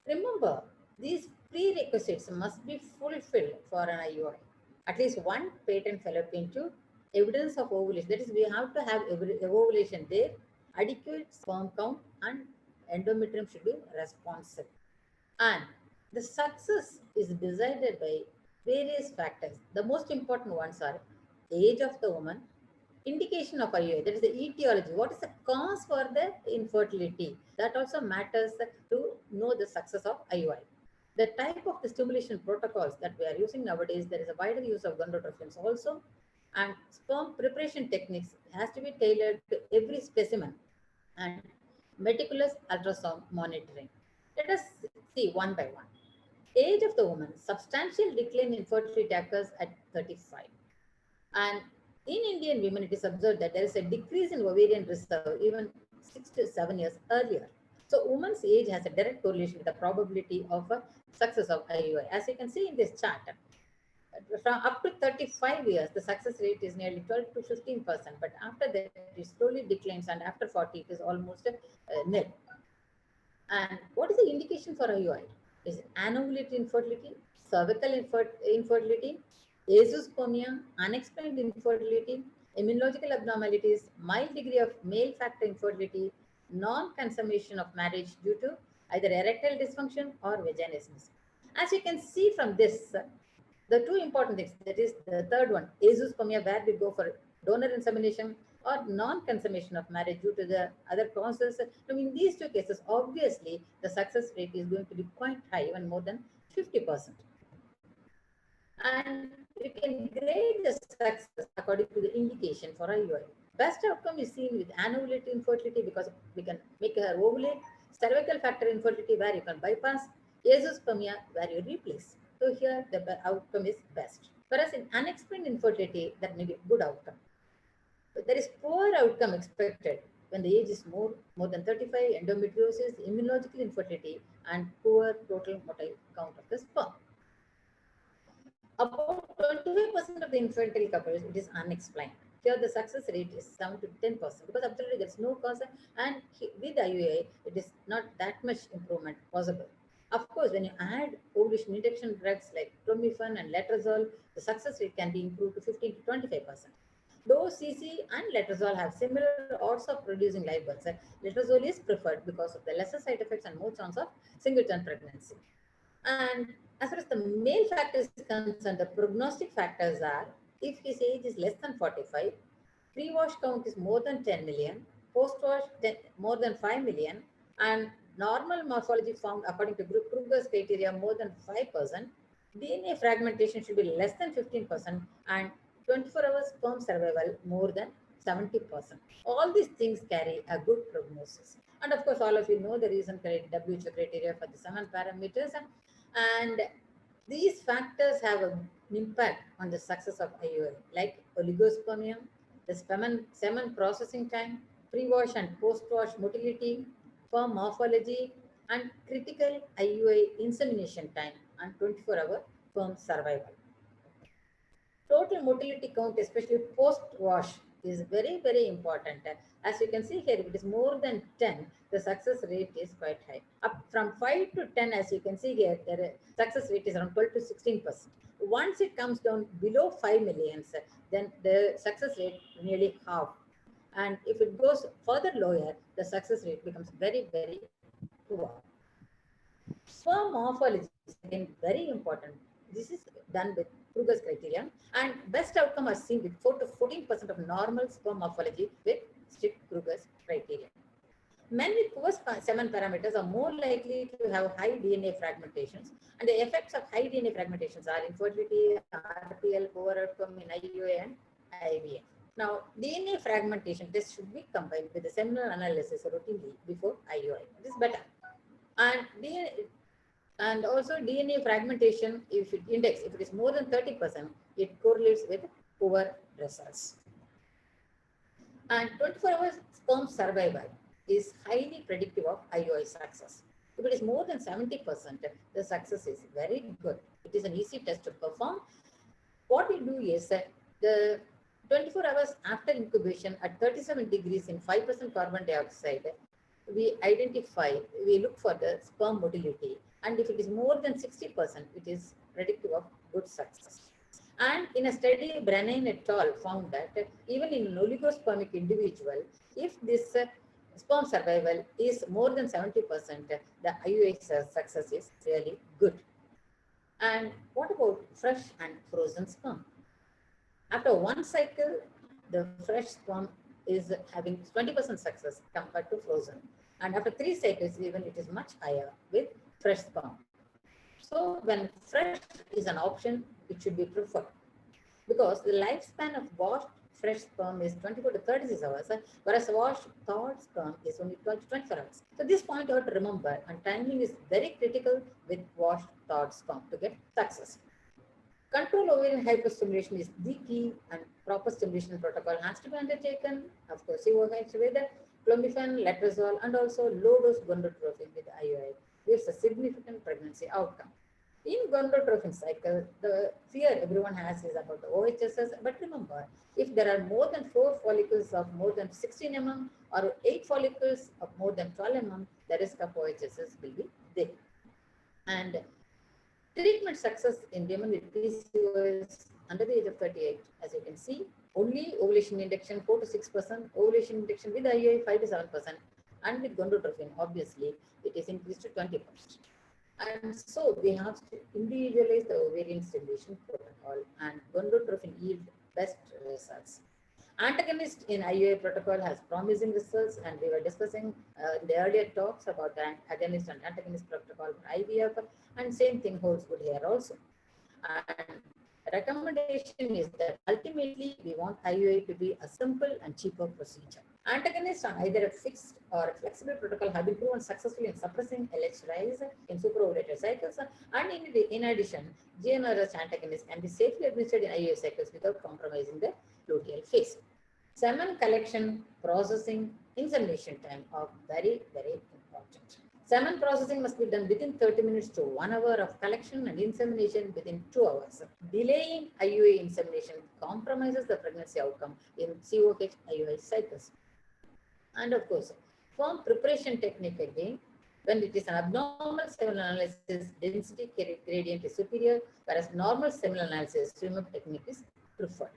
Remember, these prerequisites must be fulfilled for an IUI. At least one patent fallopian tube, evidence of ovulation. That is, we have to have ovulation there, adequate sperm count, and endometrium should be responsive. And the success is decided by various factors. The most important ones are age of the woman, indication of IUI, that is the etiology. What is the cause for the infertility? That also matters to know the success of IUI. The type of the stimulation protocols that we are using nowadays, there is a wider use of gonadotropins also. And sperm preparation techniques has to be tailored to every specimen, and meticulous ultrasound monitoring. Let us see one by one. Age of the woman, substantial decline in fertility occurs at 35. And in Indian women, it is observed that there is a decrease in ovarian reserve even 6 to 7 years earlier. So woman's age has a direct correlation with the probability of a success of IUI. As you can see in this chart, from up to 35 years, the success rate is nearly 12 to 15%, but after that it slowly declines, and after 40 it is almost nil. And what is the indication for IUI? Is anovulatory infertility, cervical infertility, azoospermia, unexplained infertility, immunological abnormalities, mild degree of male factor infertility, non-consummation of marriage due to either erectile dysfunction or vaginismus. As you can see from this, the two important things, that is the third one, azoospermia, where we go for donor insemination, or non-consummation of marriage due to the other causes. So in these two cases, obviously, the success rate is going to be quite high, even more than 50%. And you can grade the success according to the indication for IUI. Best outcome is seen with anovulatory infertility, because we can make her ovulate, cervical factor infertility where you can bypass, azoospermia where you replace. So here the outcome is best. Whereas in unexplained infertility, that may be good outcome. But there is poor outcome expected when the age is more than 35, endometriosis, immunological infertility, and poor total motile count of the sperm. About 25% of the infertile couples, it is unexplained. Here the success rate is 7 to 10%, because absolutely there is no cause, and with IUI, it is not that much improvement possible. Of course, when you add ovulation induction drugs like clomiphene and letrozole, the success rate can be improved to 15 to 25%. Though CC and letrozole have similar odds of producing live births, letrozole is preferred because of the lesser side effects and more chance of singleton pregnancy. And as far as the male factor is concerned, the prognostic factors are, if his age is less than 45, pre-wash count is more than 10 million, post-wash more than 5 million, and normal morphology found according to Kruger's criteria more than 5%, DNA fragmentation should be less than 15%, and 24 hours sperm survival more than 70%. All these things carry a good prognosis. And of course, all of you know the recent WHO criteria for the 7 parameters. And these factors have an impact on the success of IUI, like oligospermia, the semen processing time, pre-wash and post-wash motility, sperm morphology, and critical IUI insemination time, and 24-hour sperm survival. Total motility count, especially post-wash, is very, very important. As you can see here, if it is more than 10, the success rate is quite high. Up from 5 to 10, as you can see here, the success rate is around 12 to 16%. Once it comes down below 5 millions, then the success rate nearly half. And if it goes further lower, the success rate becomes very, very poor. Sperm morphology is again very important. This is done with Kruger's criteria, and best outcome are seen with 4 to 14% of normal sperm morphology with strict Kruger's criteria. Men with poor semen parameters are more likely to have high DNA fragmentations, and the effects of high DNA fragmentations are infertility, RPL, poor outcome in IUI and IVF. Now, DNA fragmentation test should be combined with the seminal analysis routinely before IUI. This is better. And also DNA fragmentation, if it is more than 30%, it correlates with poor results. And 24 hours sperm survival is highly predictive of IUI success. If it is more than 70%, the success is very good. It is an easy test to perform. What we do is the 24 hours after incubation at 37 degrees in 5% carbon dioxide, we look for the sperm motility. And if it is more than 60%, it is predictive of good success. And in a study, Brennan et al. Found that even in an oligospermic individual, if this sperm survival is more than 70%, the IUI success is really good. And what about fresh and frozen sperm? After one cycle, the fresh sperm is having 20% success compared to frozen. And after 3 cycles, even it is much higher with fresh sperm. So when fresh is an option, it should be preferred, because the lifespan of washed fresh sperm is 24 to 36 hours, whereas washed thawed sperm is only 12 to 24 hours. So this point you have to remember, and timing is very critical with washed thawed sperm to get success. Control ovarian hyperstimulation is the key, and proper stimulation protocol has to be undertaken. Of course, COH with clomiphene, letrozole, and also low-dose gonadotropin with IUI gives a significant pregnancy outcome. In gonadotropin cycle, the fear everyone has is about the OHSS, but remember, if there are more than 4 follicles of more than 16 mm or 8 follicles of more than 12 mm, the risk of OHSS will be there. And treatment success in women with PCOS under the age of 38, as you can see, only ovulation induction 4 to 6%, ovulation induction with IUI 5 to 7%, and with gonadotropin, obviously, it is increased to 20%. And so we have to individualize the ovarian stimulation protocol, and gonadotropin yield best results. Antagonist in IUI protocol has promising results, and we were discussing in the earlier talks about the agonist and antagonist protocol for IVF, and same thing holds good here also. And recommendation is that ultimately we want IUI to be a simple and cheaper procedure. Antagonists on either a fixed or a flexible protocol have been proven successful in suppressing LH rise in supraovulatory cycles, and in addition, GnRH antagonists can be safely administered in IUI cycles without compromising the luteal phase. Semen collection, processing, insemination time are very, very important. Semen processing must be done within 30 minutes to 1 hour of collection, and insemination within 2 hours. Delaying IUI insemination compromises the pregnancy outcome in COH IUI cycles. And of course, form preparation technique again, when it is an abnormal seminal analysis, density gradient is superior, whereas normal seminal analysis, swim technique is preferred.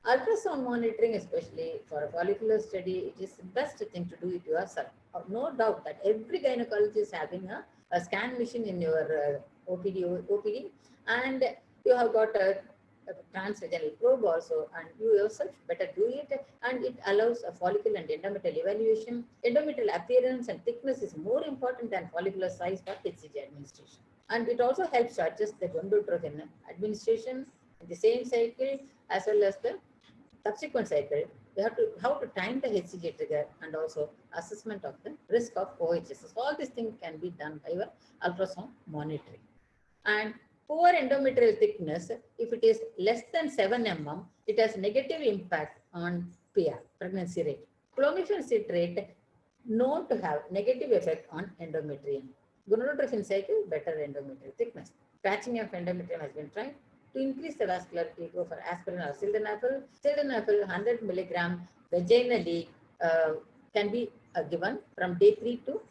Ultrasound monitoring, especially for a follicular study, it is the best thing to do it yourself. No doubt that every gynecologist is having a scan machine in your OPD, and you have got a transvaginal probe also, and you yourself better do it, and it allows a follicle and endometrial evaluation. Endometrial appearance and thickness is more important than follicular size for HCG administration. And it also helps to adjust the gonadotropin administration in the same cycle as well as the subsequent cycle. We have to how to time the HCG trigger, and also assessment of the risk of OHSS. All these things can be done by your ultrasound monitoring. And poor endometrial thickness, if it is less than 7 mm, it has negative impact on PR, pregnancy rate. Clomiphene citrate known to have negative effect on endometrium. Gonadotropin cycle, better endometrial thickness. Patching of endometrium has been tried. To increase the vascularity, go for aspirin or sildenafil. Sildenafil 100 milligram vaginally can be given from day 3 to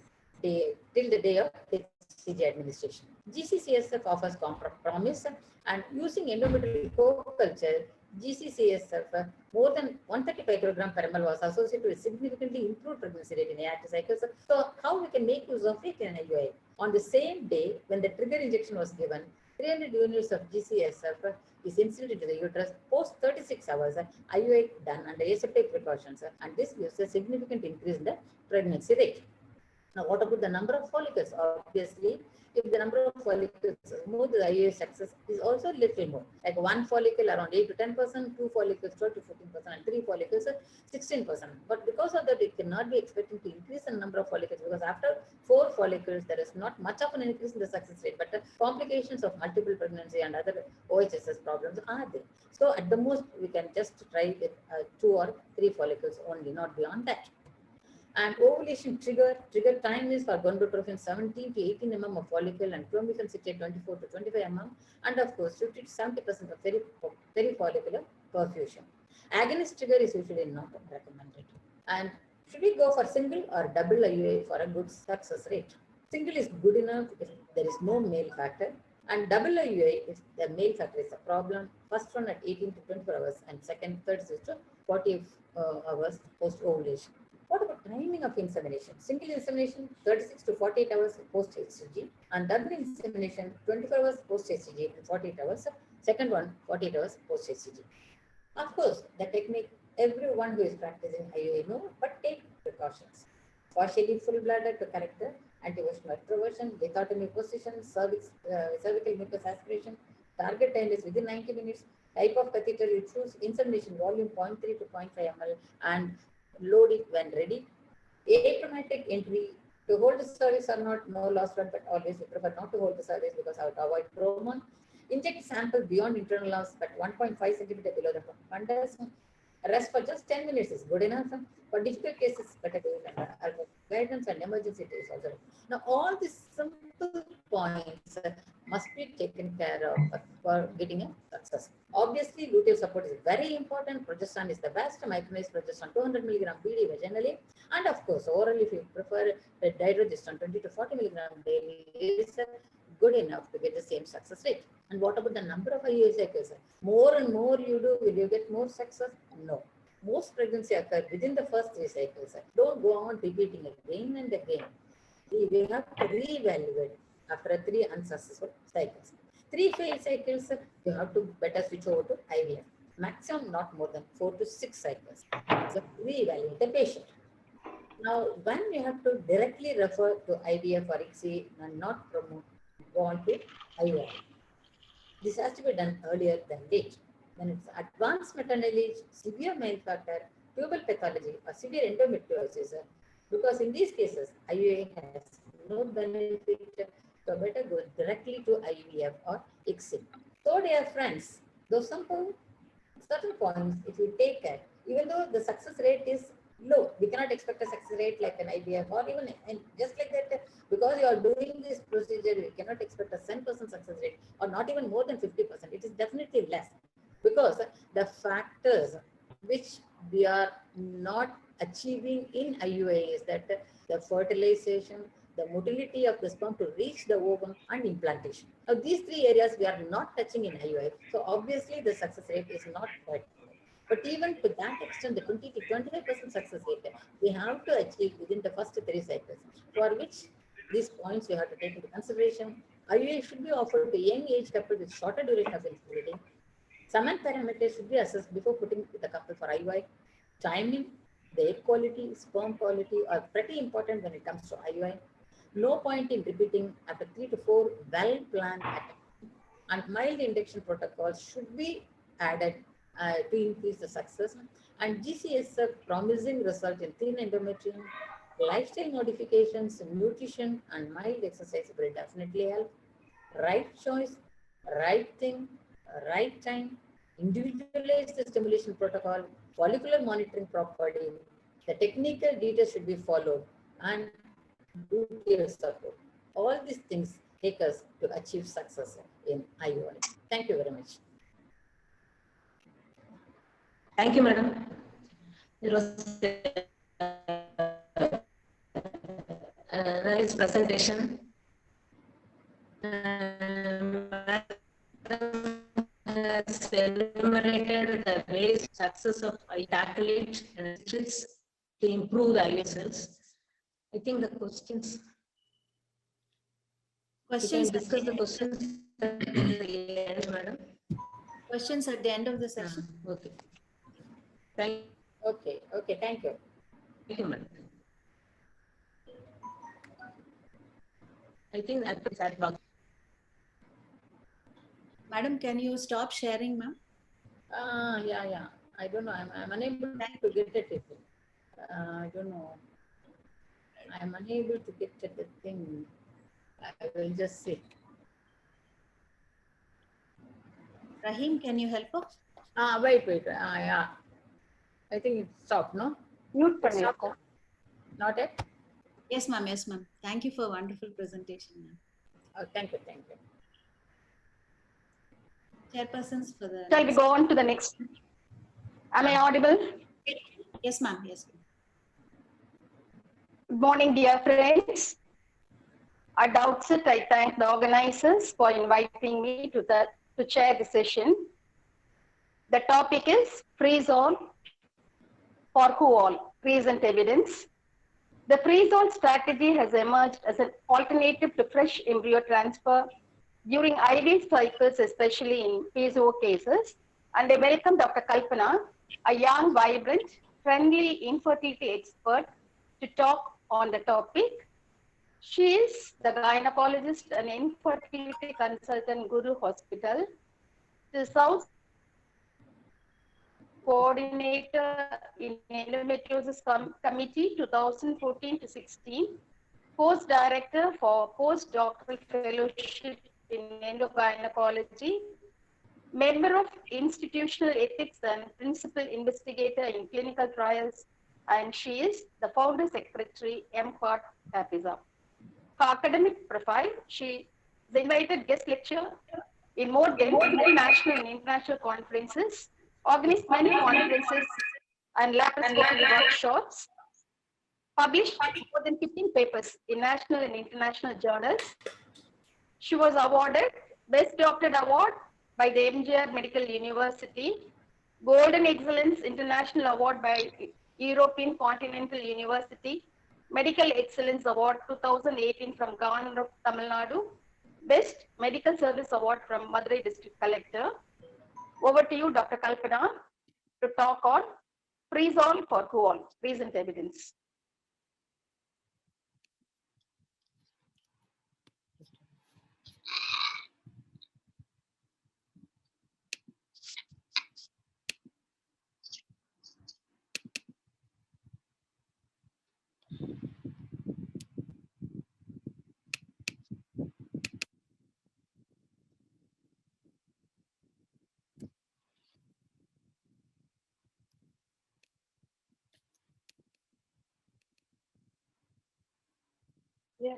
till the day of HCG administration. GCCSF offers promise, and using endometrial co-culture, GCCSF more than 130 microgram per ml was associated with significantly improved pregnancy rate in ART cycles. So how we can make use of it in IUI? On the same day when the trigger injection was given, 300 units of GCSF is instilled into the uterus post 36 hours, IUI done under aseptic precautions, and this gives a significant increase in the pregnancy rate. Now, what about the number of follicles? Obviously, if the number of follicles is more, the IUI success is also little more. Like 1 follicle around 8 to 10%, 2 follicles 12 to 14%, and 3 follicles 16%. But because of that, it cannot be expected to increase the number of follicles, because after 4 follicles, there is not much of an increase in the success rate, but the complications of multiple pregnancy and other OHSS problems are there. So at the most, we can just try with 2 or 3 follicles only, not beyond that. And ovulation trigger time is for gonadotropin 17 to 18 mm of follicle, and clomiphene citrate 24 to 25 mm, and of course 50 to 70% of perifollicular perfusion. Agonist trigger is usually not recommended. And should we go for single or double IUI for a good success rate? Single is good enough if there is no male factor, and double IUI if the male factor is a problem. First one at 18 to 24 hours, and second, 36 to 40 hours post ovulation. What about timing of insemination? Single insemination 36 to 48 hours post HCG, and double insemination 24 hours post HCG and 48 hours. Second one 48 hours post HCG. Of course, the technique everyone who is practicing IUI know, but take precautions. Partially full bladder to correct the anti-vaginal retroversion, lithotomy position, cervical mucus aspiration. Target time is within 90 minutes. Type of catheter you choose, insemination volume 0.3 to 0.5 ml, and load it when ready. Atraumatic entry, to hold the cervix or not, no loss run, but always we prefer not to hold the cervix because I would avoid promon. Inject sample beyond internal loss, but 1.5 centimeter below the fundus. Rest for just 10 minutes is good enough. For difficult cases, better guidance and emergency days also. Now, all these simple points must be taken care of for getting a success. Obviously, luteal support is very important. Progesterone is the best. Micronized progesterone 200 milligram BD vaginally. And of course, orally, if you prefer dydrogesterone 20 to 40 milligram daily is good enough to get the same success rate. And what about the number of IUI cycles? More and more you do, will you get more success? No. Most pregnancy occur within the first 3 cycles. Don't go on repeating again and again. We have to reevaluate after 3 unsuccessful cycles. 3 failed cycles, you have to better switch over to IVF. Maximum not more than 4 to 6 cycles. So reevaluate the patient. Now, when you have to directly refer to IVF or ICSI and not promote, go on to IVF. This has to be done earlier than late. When it's advanced maternal age, severe male factor, tubal pathology, or severe endometriosis, because in these cases, IUI has no benefit, so better go directly to IVF or ICSI. So, dear friends, those simple certain points, if you take care, even though the success rate is low, we cannot expect a success rate like an IVF or even and just like that, because you are doing this procedure, you cannot expect a 10% success rate or not even more than 50%. It is definitely less because the factors which we are not achieving in IUI is that the fertilization, the motility of the sperm to reach the ovum and implantation. Now, these 3 areas we are not touching in IUI. So obviously the success rate is not quite high. But even to that extent, the 20 to 25% success rate, we have to achieve within the first 3 cycles, for which these points we have to take into consideration. IUI should be offered to young age couple with shorter duration of infertility. Some parameters should be assessed before putting the couple for IUI. Timing, the egg quality, sperm quality are pretty important when it comes to IUI. No point in repeating after 3 to 4 well-planned attempts. And mild induction protocols should be added to increase the success. And GCS promising result in thin endometrium, lifestyle modifications, nutrition, and mild exercise will definitely help. Right choice, right thing, right time, individualized stimulation protocol, follicular monitoring properly. The technical details should be followed and luteal support. All these things take us to achieve success in IUI. Thank you very much. Thank you, madam. It was a nice presentation. Madam has enumerated the ways success of I tackle it and tricks to improve the IUI cells. I think the questions. Questions. We can discuss the questions at the end, madam. Questions at the end of the session. Okay. Thank. Okay. Thank you. Thank you, madam. I think that box. Madam, can you stop sharing, ma'am? Yeah. I don't know. I'm unable to get it. I don't know. I'm unable to get at the thing. I will just see. Rahim, can you help us? Wait. Yeah. I think it's stopped, no? Mute pannirukkom. Not yet? Yes, ma'am. Thank you for a wonderful presentation, ma'am. Thank you. Chairpersons for the... Shall we go on to the next? Am I audible? Yes, ma'am. Good morning, dear friends. At the outset, I thank the organizers for inviting me to chair the session. The topic is freeze-all for who all? Recent evidence. The freeze-all strategy has emerged as an alternative to fresh embryo transfer during IVF cycles, especially in PSO cases. And I welcome Dr. Kalpana, a young, vibrant, friendly infertility expert, to talk on the topic. She is the gynecologist and infertility consultant, Guru Hospital, the South coordinator in endometriosis committee 2014 to 16, post director for postdoctoral fellowship in endogynecology, member of Institutional Ethics and Principal Investigator in Clinical Trials, and she is the Founder Secretary, MCOT TAPISA. Her academic profile, she is invited guest lecturer in more than 50 national and international conferences, organized many conferences and laparoscopy workshops, published more than 15 papers in national and international journals. She was awarded Best Doctorate Award by the MGR Medical University, Golden Excellence International Award by European Continental University, Medical Excellence Award 2018 from Governor of Tamil Nadu, Best Medical Service Award from Madurai District Collector. Over to you, Dr. Kalpana, to talk on freeze all for who all, recent evidence. Yeah,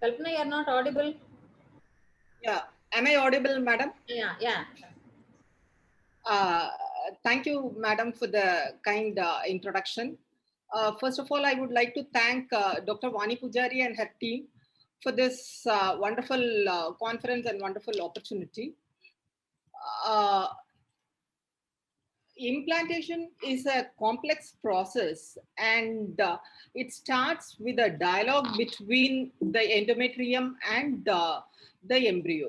Kalpana, you are not audible. Yeah, am I audible, madam? Yeah. Thank you, madam, for the kind introduction. First of all, I would like to thank Dr. Vani Pujari and her team for this wonderful conference and wonderful opportunity. Implantation is a complex process, and it starts with a dialogue between the endometrium and the embryo.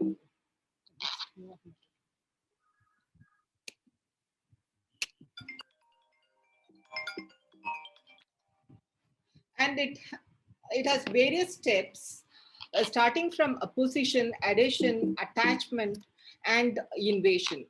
And it has various steps, starting from apposition, adhesion, attachment, and invasion.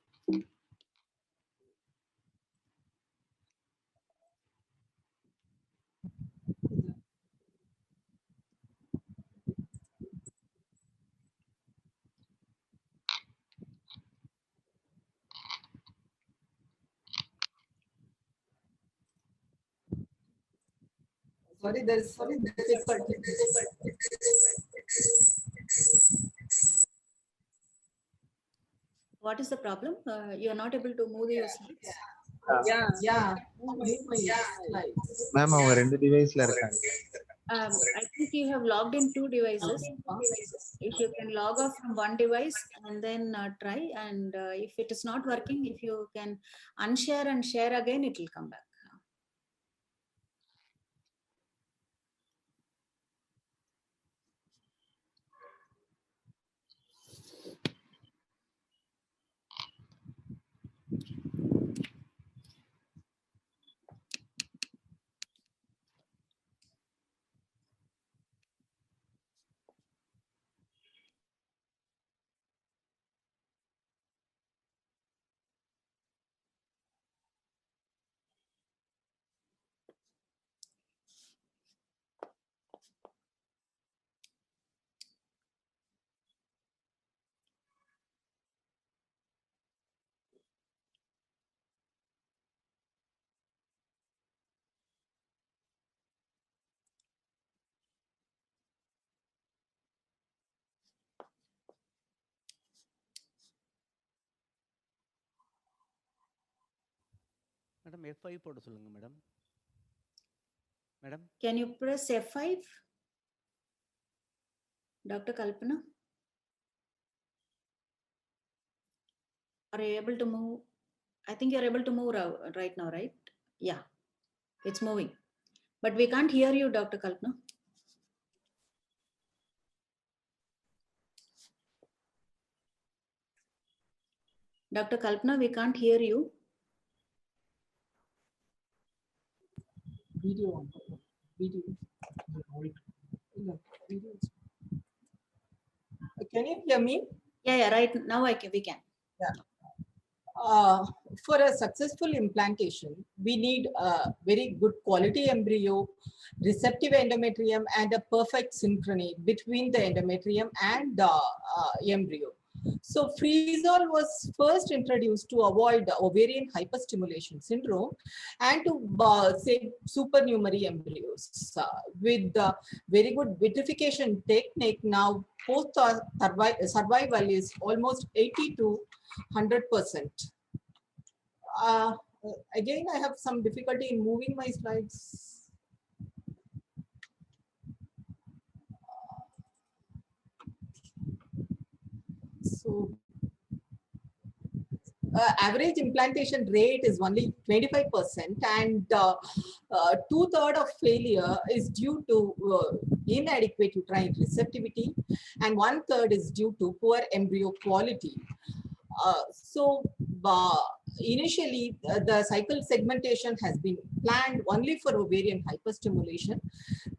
Sorry, there's difficulty. What is the problem? You are not able to move your slides. Yeah. Ma'am அவங்க ரெண்டு டிவைஸ்ல இருக்காங்க. I think you have logged in 2 devices. If you can log off from one device and then try, and if it is not working, if you can unshare and share again, it will come back. Madam F5 போட சொல்லுங்க madam. Madam Can you press F5? Dr. Kalpana? Are you able to move? I think you're able to move right now, right? Yeah, it's moving. But we can't hear you, Dr. Kalpana. Dr. Kalpana, we can't hear you. Video on. Video. Can you hear me? Yeah, right now we can. Yeah. For a successful implantation, we need a very good quality embryo, receptive endometrium, and a perfect synchrony between the endometrium and the embryo. So freezol was first introduced to avoid ovarian hyperstimulation syndrome and to save supernumerary embryos. With very good vitrification technique, now post survival is almost 80 to 100%. Again, I have some difficulty in moving my slides. So, average implantation rate is only 25%, and 2/3 of failure is due to inadequate uterine receptivity, and 1/3 is due to poor embryo quality. Initially, the cycle segmentation has been planned only for ovarian hyperstimulation.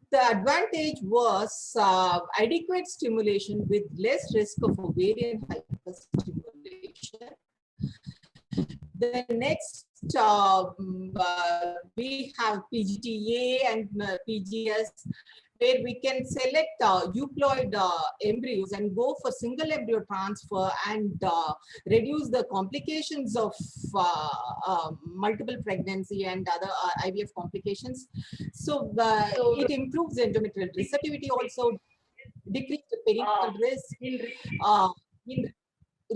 The advantage was adequate stimulation with less risk of ovarian hyperstimulation. The next, we have PGTA and PGS, where we can select euploid embryos and go for single embryo transfer and reduce the complications of multiple pregnancy and other IVF complications. So it improves endometrial receptivity, also decrease the perinatal risk. In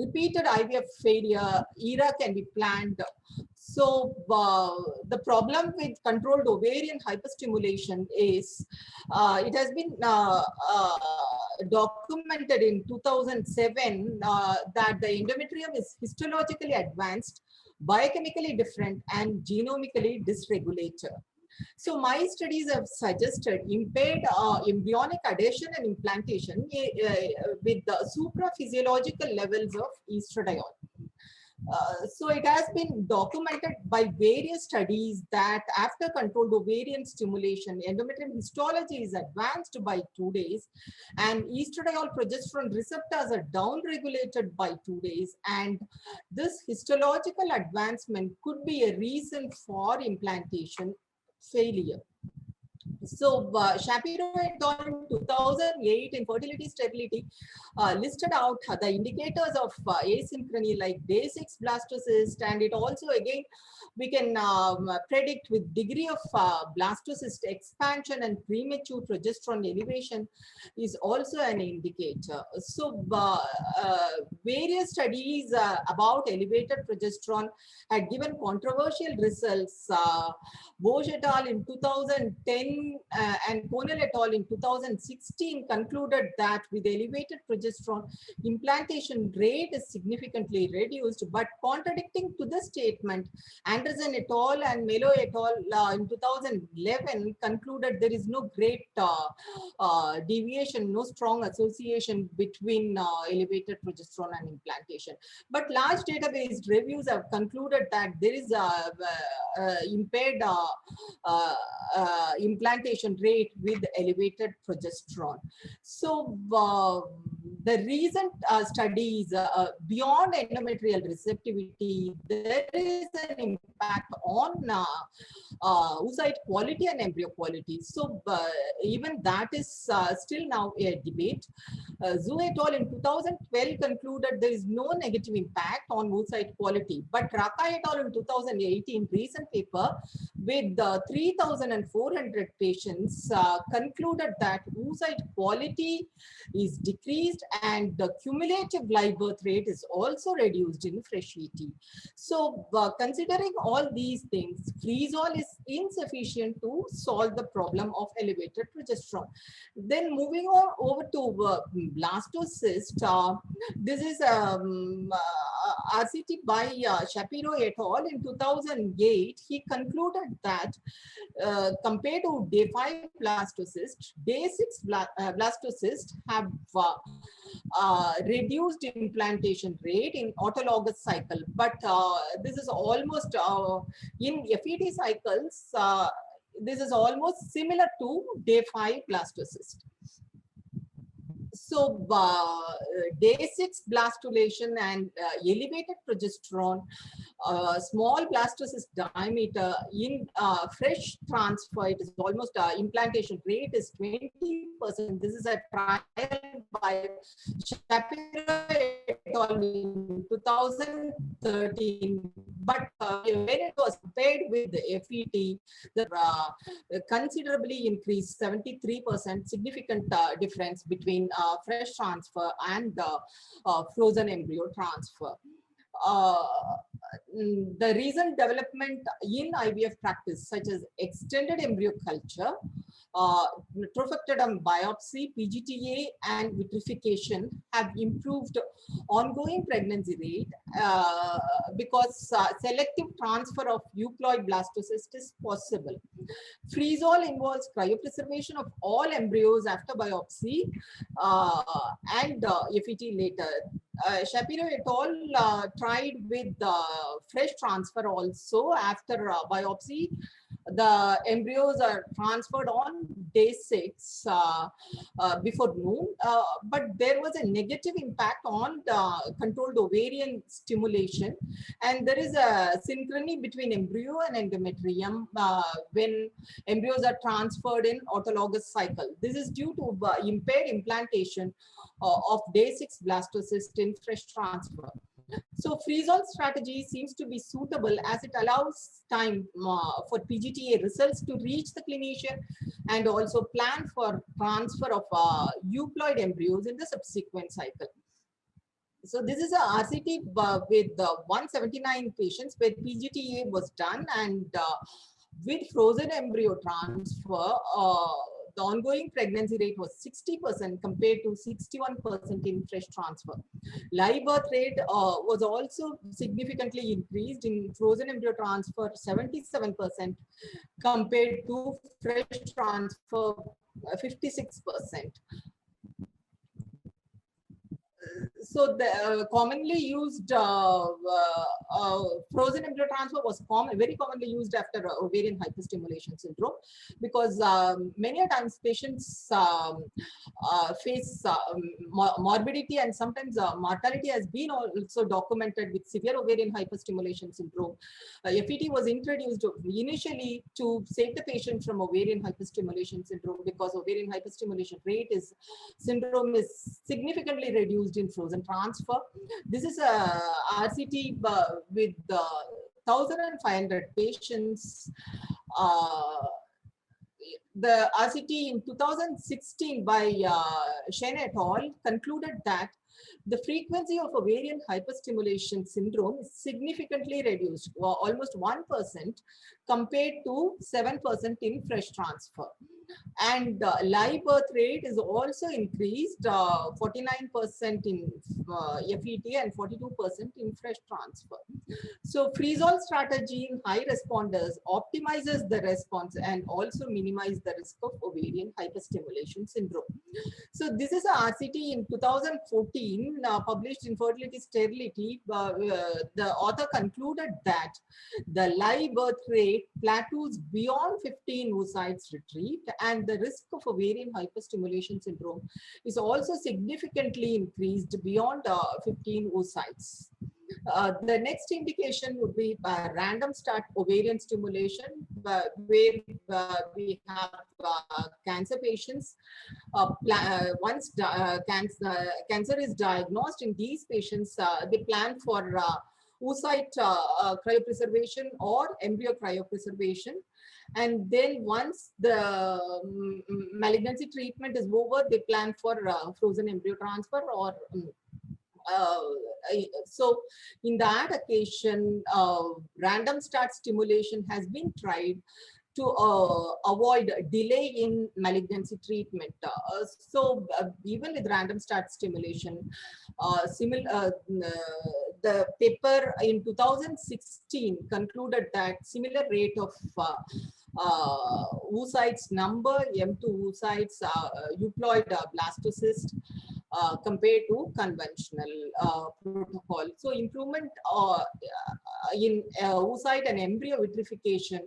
repeated IVF failure, ERA can be planned. So the problem with controlled ovarian hyperstimulation is it has been documented in 2007 that the endometrium is histologically advanced, biochemically different, and genomically dysregulated. So my studies have suggested impaired embryonic adhesion and implantation with the supraphysiological levels of estradiol. So it has been documented by various studies that after controlled ovarian stimulation, endometrium histology is advanced by 2 days, and estradiol progesterone receptors are downregulated by 2 days, and this histological advancement could be a reason for implantation failure. So Shapiro et al. In 2008 in Fertility Sterility listed out the indicators of asynchrony like day 6 blastocyst, and it also again we can predict with degree of blastocyst expansion and premature progesterone elevation is also an indicator. So various studies about elevated progesterone had given controversial results. Bosch et al. In 2010 and Cornell et al. In 2016 concluded that with elevated progesterone, implantation rate is significantly reduced, but contradicting to the statement, Anderson et al. And Melo et al. In 2011 concluded there is no great deviation, no strong association between elevated progesterone and implantation. But large database reviews have concluded that there is impaired implantation rate with elevated progesterone. So the recent studies beyond endometrial receptivity, there is an impact on oocyte quality and embryo quality. So even that is still now a debate. Zhu et al. In 2012 concluded there is no negative impact on oocyte quality, but Raka et al. In 2018 recent paper with 3,400 patients concluded that oocyte quality is decreased and the cumulative live birth rate is also reduced in fresh ET. So considering all all these things, freeze-all is insufficient to solve the problem of elevated progesterone. Then moving on over to blastocyst, this is RCT by Shapiro et al. In 2008. He concluded that compared to day 5 blastocyst, day 6 blastocyst have reduced implantation rate in autologous cycle, but this is almost in FET cycles, this is almost similar to day 5 blastocyst. So day 6 blastulation and elevated progesterone, small blastocyst diameter in fresh transfer, it is almost implantation rate is 20%. This is a trial by Shapiro et al. In 2013. But when it was compared with the FET, the considerably increased 73% significant difference between fresh transfer and frozen embryo transfer. The recent development in IVF practice, such as extended embryo culture, trophectoderm biopsy, PGTA, and vitrification, have improved ongoing pregnancy rate because selective transfer of euploid blastocyst is possible. Freeze-all involves cryopreservation of all embryos after biopsy and FET later. Shapiro et al. Tried with fresh transfer also after biopsy. The embryos are transferred on day 6 before noon, but there was a negative impact on the controlled ovarian stimulation, and there is a synchrony between embryo and endometrium when embryos are transferred in autologous cycle. This is due to impaired implantation of day 6 blastocyst in fresh transfer. So freeze-all strategy seems to be suitable as it allows time for PGTA results to reach the clinician and also plan for transfer of euploid embryos in the subsequent cycle. So this is a RCT with 179 patients where PGTA was done, and with frozen embryo transfer, the ongoing pregnancy rate was 60% compared to 61% in fresh transfer. Live birth rate was also significantly increased in frozen embryo transfer, 77% compared to fresh transfer, 56%. So the commonly used frozen embryo transfer was very commonly used after ovarian hyperstimulation syndrome, because many a times patients face morbidity, and sometimes mortality has been also documented with severe ovarian hyperstimulation syndrome. FET was introduced initially to save the patient from ovarian hyperstimulation syndrome, because ovarian hyperstimulation syndrome is significantly reduced in frozen transfer. This is a RCT with 1,500 patients. The RCT in 2016 by Shen et al. Concluded that the frequency of ovarian hyperstimulation syndrome is significantly reduced, almost 1% compared to 7% in fresh transfer. And live birth rate is also increased, 49% in FET and 42% in fresh transfer. So freeze-all strategy in high responders optimizes the response and also minimizes the risk of ovarian hyperstimulation syndrome. So this is a RCT in 2014 published in Fertility Sterility. The author concluded that the live birth rate plateaus beyond 15 oocytes retrieved, and the risk of ovarian hyperstimulation syndrome is also significantly increased beyond 15 oocytes. The next indication would be random start ovarian stimulation, where we have cancer patients. Once cancer is diagnosed in these patients, they plan for oocyte cryopreservation or embryo cryopreservation. And then once the malignancy treatment is over, they plan for frozen embryo transfer or So in that occasion, random start stimulation has been tried to avoid delay in malignancy treatment. Even with random start stimulation, the paper in 2016 concluded that similar rate of oocytes number, M2 oocytes, euploid blastocyst, compared to conventional protocol. So improvement in oocyte and embryo vitrification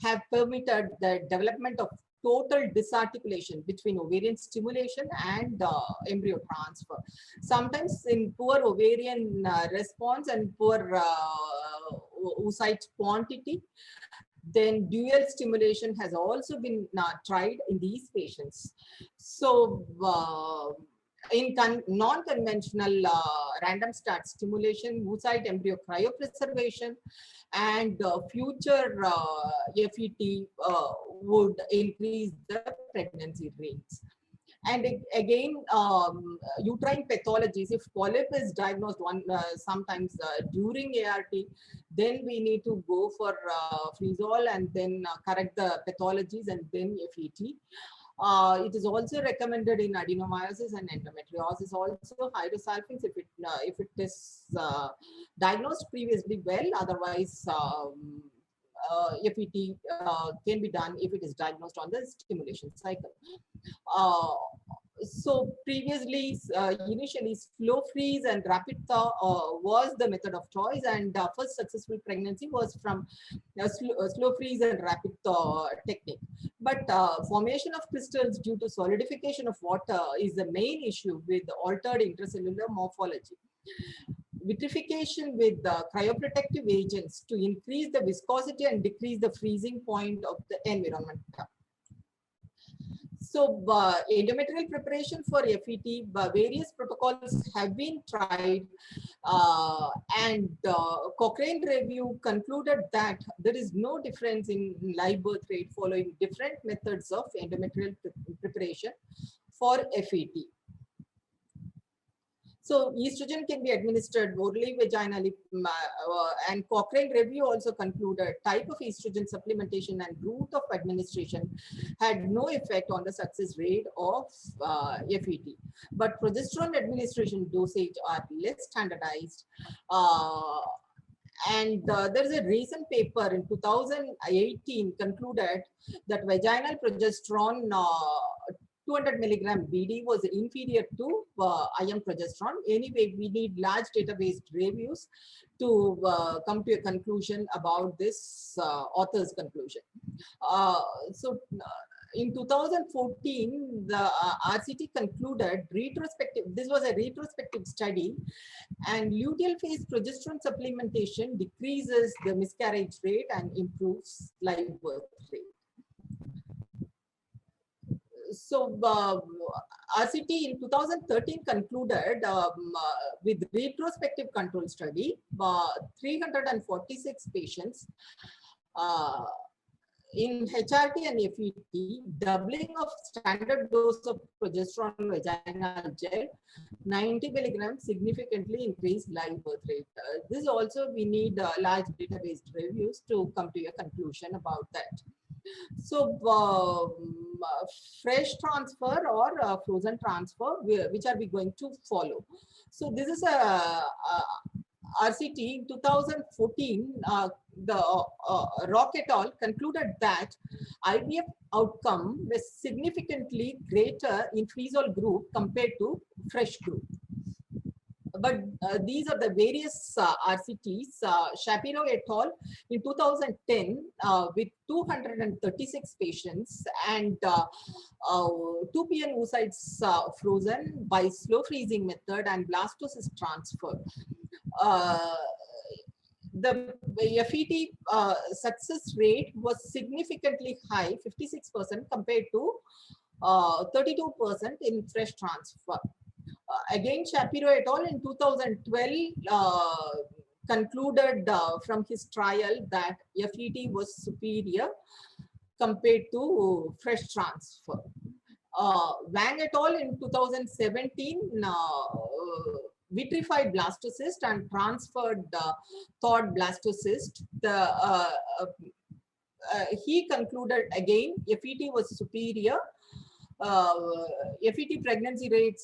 have permitted the development of total disarticulation between ovarian stimulation and embryo transfer. Sometimes in poor ovarian response and poor oocyte quantity, then dual stimulation has also been tried in these patients. So in non-conventional random start stimulation, oocyte embryo cryopreservation and future FET would increase the pregnancy rates. And again, uterine pathologies, if polyp is diagnosed sometimes during ART, then we need to go for freezol and then correct the pathologies and then FET. It is also recommended in adenomyosis and endometriosis. Also, hydrosalpinx if it is diagnosed previously well. Otherwise, FET can be done if it is diagnosed on the stimulation cycle. So previously, initially, slow freeze and rapid thaw was the method of choice, and first successful pregnancy was from slow freeze and rapid thaw technique. But formation of crystals due to solidification of water is the main issue with altered intracellular morphology. Vitrification with cryoprotective agents to increase the viscosity and decrease the freezing point of the environment. So endometrial preparation for FET, various protocols have been tried, and Cochrane review concluded that there is no difference in live birth rate following different methods of endometrial preparation for FET. So estrogen can be administered orally, vaginally, and Cochrane review also concluded type of estrogen supplementation and route of administration had no effect on the success rate of FET. But progesterone administration dosage are less standardized. And there is a recent paper in 2018 concluded that vaginal progesterone 200 milligram BD was inferior to IM progesterone. Anyway, we need large database reviews to come to a conclusion about this author's conclusion. In 2014, the RCT concluded retrospective, this was a retrospective study, and luteal phase progesterone supplementation decreases the miscarriage rate and improves live birth rate. So RCT in 2013 concluded with retrospective control study, 346 patients in HRT and FET, doubling of standard dose of progesterone vaginal gel, 90 milligrams significantly increased live birth rate. This also we need large database reviews to come to a conclusion about that. So fresh transfer or frozen transfer, which are we going to follow? So this is a RCT in 2014, the Rock et al. Concluded that IVF outcome was significantly greater in freeze-all group compared to fresh group. But these are the various RCTs. Shapiro et al. In 2010 with 236 patients and 2 PN oocytes frozen by slow freezing method and blastocyst transfer. The FET success rate was significantly high, 56% compared to 32% in fresh transfer. Again, Shapiro et al. In 2012 concluded from his trial that FET was superior compared to fresh transfer. Wang et al. In 2017 vitrified blastocyst and transferred thawed blastocyst. He concluded again FET was superior. FET pregnancy rate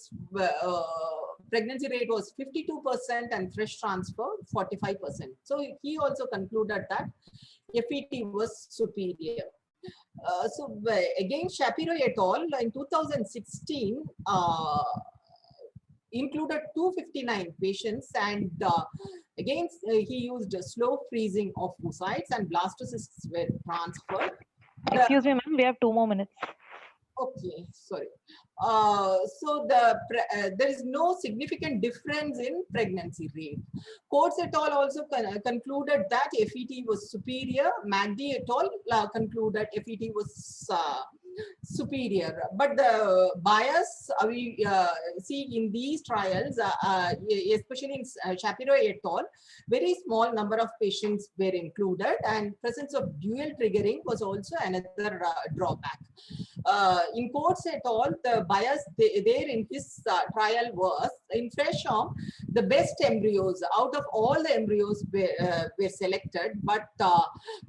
was 52% and fresh transfer 45%. So he also concluded that FET was superior. So again, Shapiro et al. In 2016 included 259 patients, and again he used slow freezing of oocytes and blastocysts were transferred. Excuse me, ma'am, we have 2 more minutes. Okay, sorry. So there is no significant difference in pregnancy rate. Coates et al. Also concluded that FET was superior. McD et al. Concluded FET was superior. But the bias we see in these trials, especially in Shapiro et al., very small number of patients were included, and presence of dual triggering was also another drawback. In Coates et al., the bias there in his trial was in fresh arm, the best embryos out of all the embryos were selected, but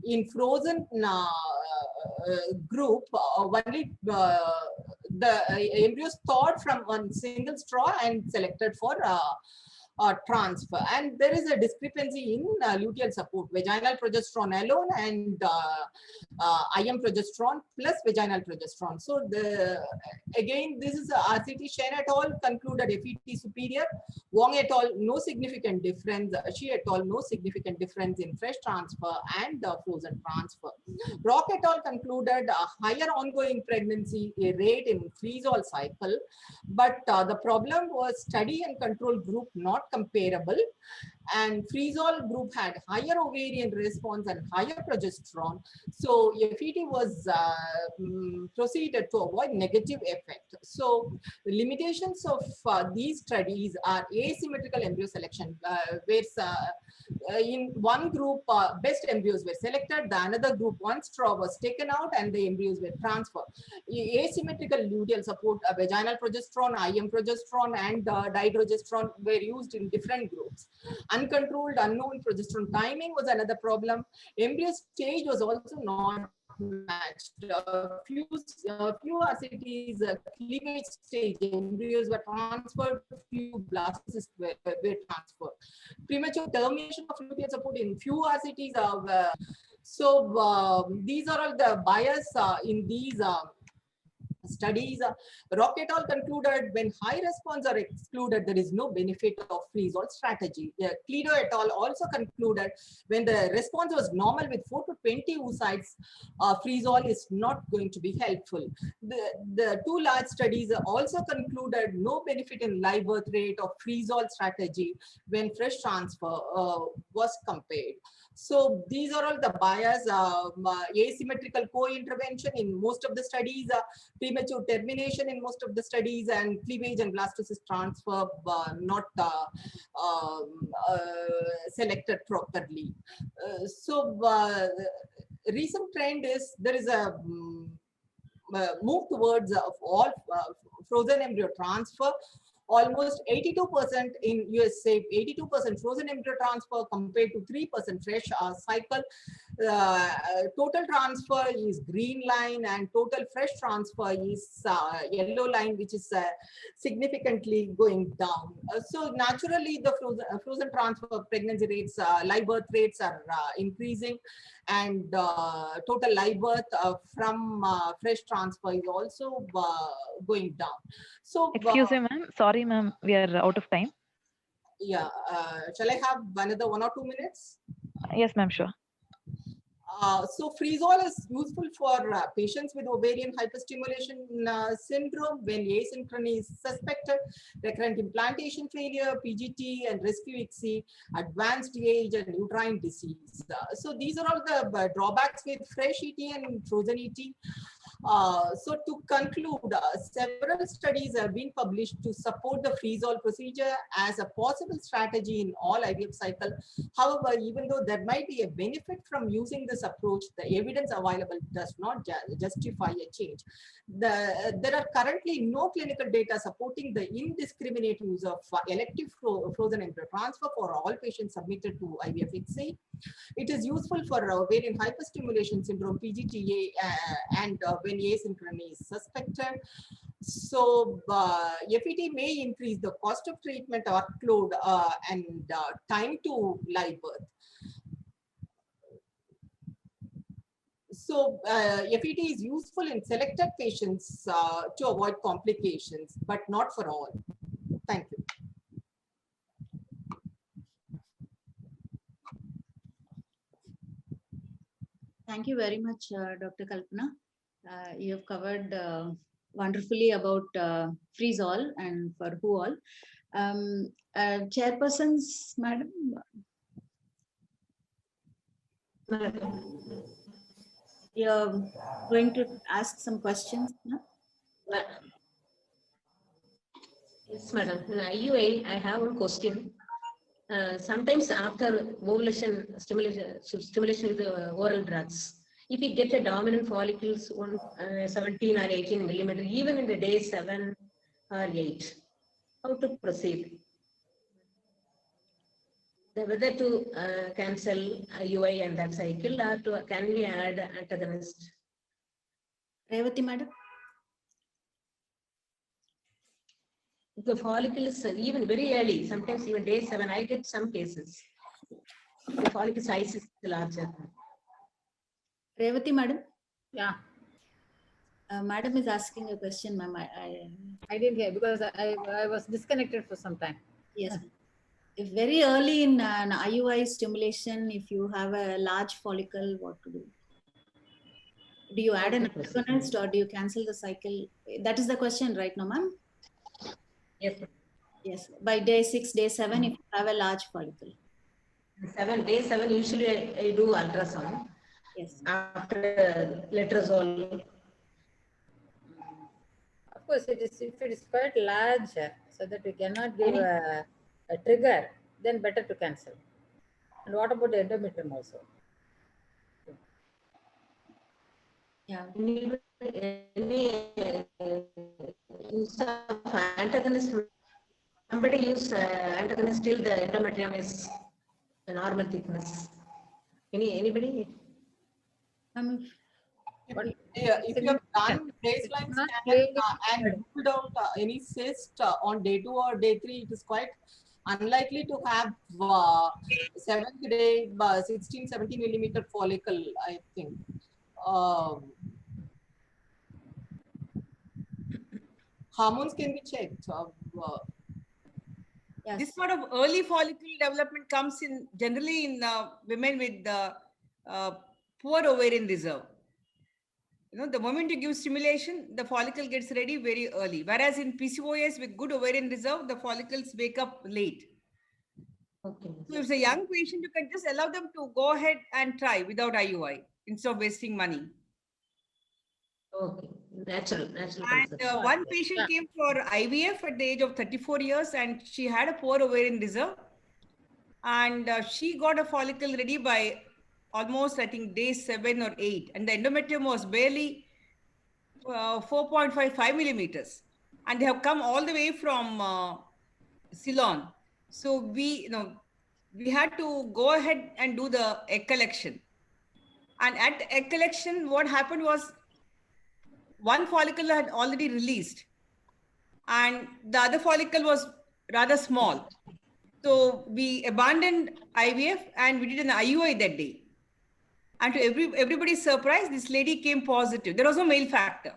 in frozen group, only the embryos thawed from one single straw and selected for transfer. And there is a discrepancy in luteal support, vaginal progesterone alone and IM progesterone plus vaginal progesterone. So again, this is RCT. Shen et al. Concluded FET superior. Wong et al. No significant difference. She et al. No significant difference in fresh transfer and frozen transfer. Rock et al. Concluded a higher ongoing pregnancy rate in freeze-all cycle, but the problem was study and control group not comparable, and freeze-all group had higher ovarian response and higher progesterone. So FET was proceeded to avoid negative effect. So the limitations of these studies are asymmetrical embryo selection, where in one group best embryos were selected, the another group one straw was taken out and the embryos were transferred. Asymmetrical luteal support, vaginal progesterone, IM progesterone and dihydrogesterone were used in different groups. Uncontrolled unknown progesterone timing was another problem. Embryo stage was also not matched. Few RCTs cleavage stage embryos were transferred, few blastocysts were transferred. Premature termination of luteal support in few RCTs. These are all the bias in these studies. Rock et al. Concluded when high response are excluded, there is no benefit of freeze-all strategy. Cledo et al. Also concluded when the response was normal with 4 to 20 oocytes, freeze-all is not going to be helpful. The two large studies also concluded no benefit in live birth rate of freeze-all strategy when fresh transfer was compared. So these are all the bias, asymmetrical co-intervention in most of the studies, premature termination in most of the studies, and cleavage and blastocyst transfer not selected properly. Recent trend is there is a move towards all frozen embryo transfer. Almost 82% in USA, 82% frozen embryo transfer compared to 3% fresh cycle. Total transfer is green line and total fresh transfer is yellow line, which is significantly going down. So naturally, the frozen transfer pregnancy rates, live birth rates are increasing, and total live birth from fresh transfer is also going down. So excuse me, ma'am. Sorry, ma'am. We are out of time. Yeah. Shall I have another 1 or 2 minutes? Yes, ma'am. Sure. So freeze-all is useful for patients with ovarian hyperstimulation syndrome when asynchrony is suspected, recurrent implantation failure, PGT and rescue ICSI, advanced age and uterine disease. So these are all the drawbacks with fresh ET and frozen ET. So to conclude, several studies have been published to support the freeze-all procedure as a possible strategy in all IVF cycle. However, even though there might be a benefit from using this approach, the evidence available does not justify a change. There are currently no clinical data supporting the indiscriminate use of elective frozen embryo transfer for all patients submitted to IVF-HC. It is useful for ovarian hyperstimulation syndrome, PGTA, and when asynchrony is suspected. So FET may increase the cost of treatment, workload, and time to live birth. So FET is useful in selected patients to avoid complications, but not for all. Thank you. Thank you very much, Dr. Kalpana. You have covered wonderfully about freeze-all and for who all. Chairpersons, madam. You're going to ask some questions. No? Yes, madam. In IUI, I have one question. Sometimes after ovulation stimulation with the oral drugs, if we get a dominant follicles 17 or 18 millimeter, even in the day 7 or 8, how to proceed? Whether to cancel IUI and that cycle, or to can we add antagonist? Revati, madam. The follicle is even very early, sometimes even day 7, I get some cases. The follicle size is larger. Revati, madam. Yeah. Madam is asking a question, ma'am. I didn't hear because I was disconnected for some time. Yes. If very early in an IUI stimulation, if you have a large follicle, what to do? Do you add an antagonist or do you cancel the cycle? That is the question, right now, ma'am? Yes. Yes. By day 6, day 7, if you have a large follicle. Day 7, usually I do ultrasound. Yes. After letrozole. Of course, if it is quite large, so that we cannot give a trigger, then better to cancel. And what about the endometrium also? Yeah. Any use of antagonist? Somebody use antagonist till the endometrium is a normal thickness. Anybody? If you have done baseline scan and ruled out any cyst on day 2 or day 3, it is quite unlikely to have 7th day 16, 17 millimeter follicle, I think. Hormones can be checked. Yes. This sort of early follicle development comes in generally in women with poor ovarian reserve. You know, the moment you give stimulation, the follicle gets ready very early. Whereas in PCOS with good ovarian reserve, the follicles wake up late. Okay. So if it's a young patient, you can just allow them to go ahead and try without IUI instead of wasting money. Okay, natural. And one patient came for IVF at the age of 34 years and she had a poor ovarian reserve. And she got a follicle ready by almost, I think, day 7 or 8. And the endometrium was barely 4.55 millimeters. And they have come all the way from Ceylon. So we had to go ahead and do the egg collection. And at egg collection, what happened was one follicle had already released and the other follicle was rather small. So we abandoned IVF and we did an IUI that day. And to everybody's surprise, this lady came positive. There was no male factor.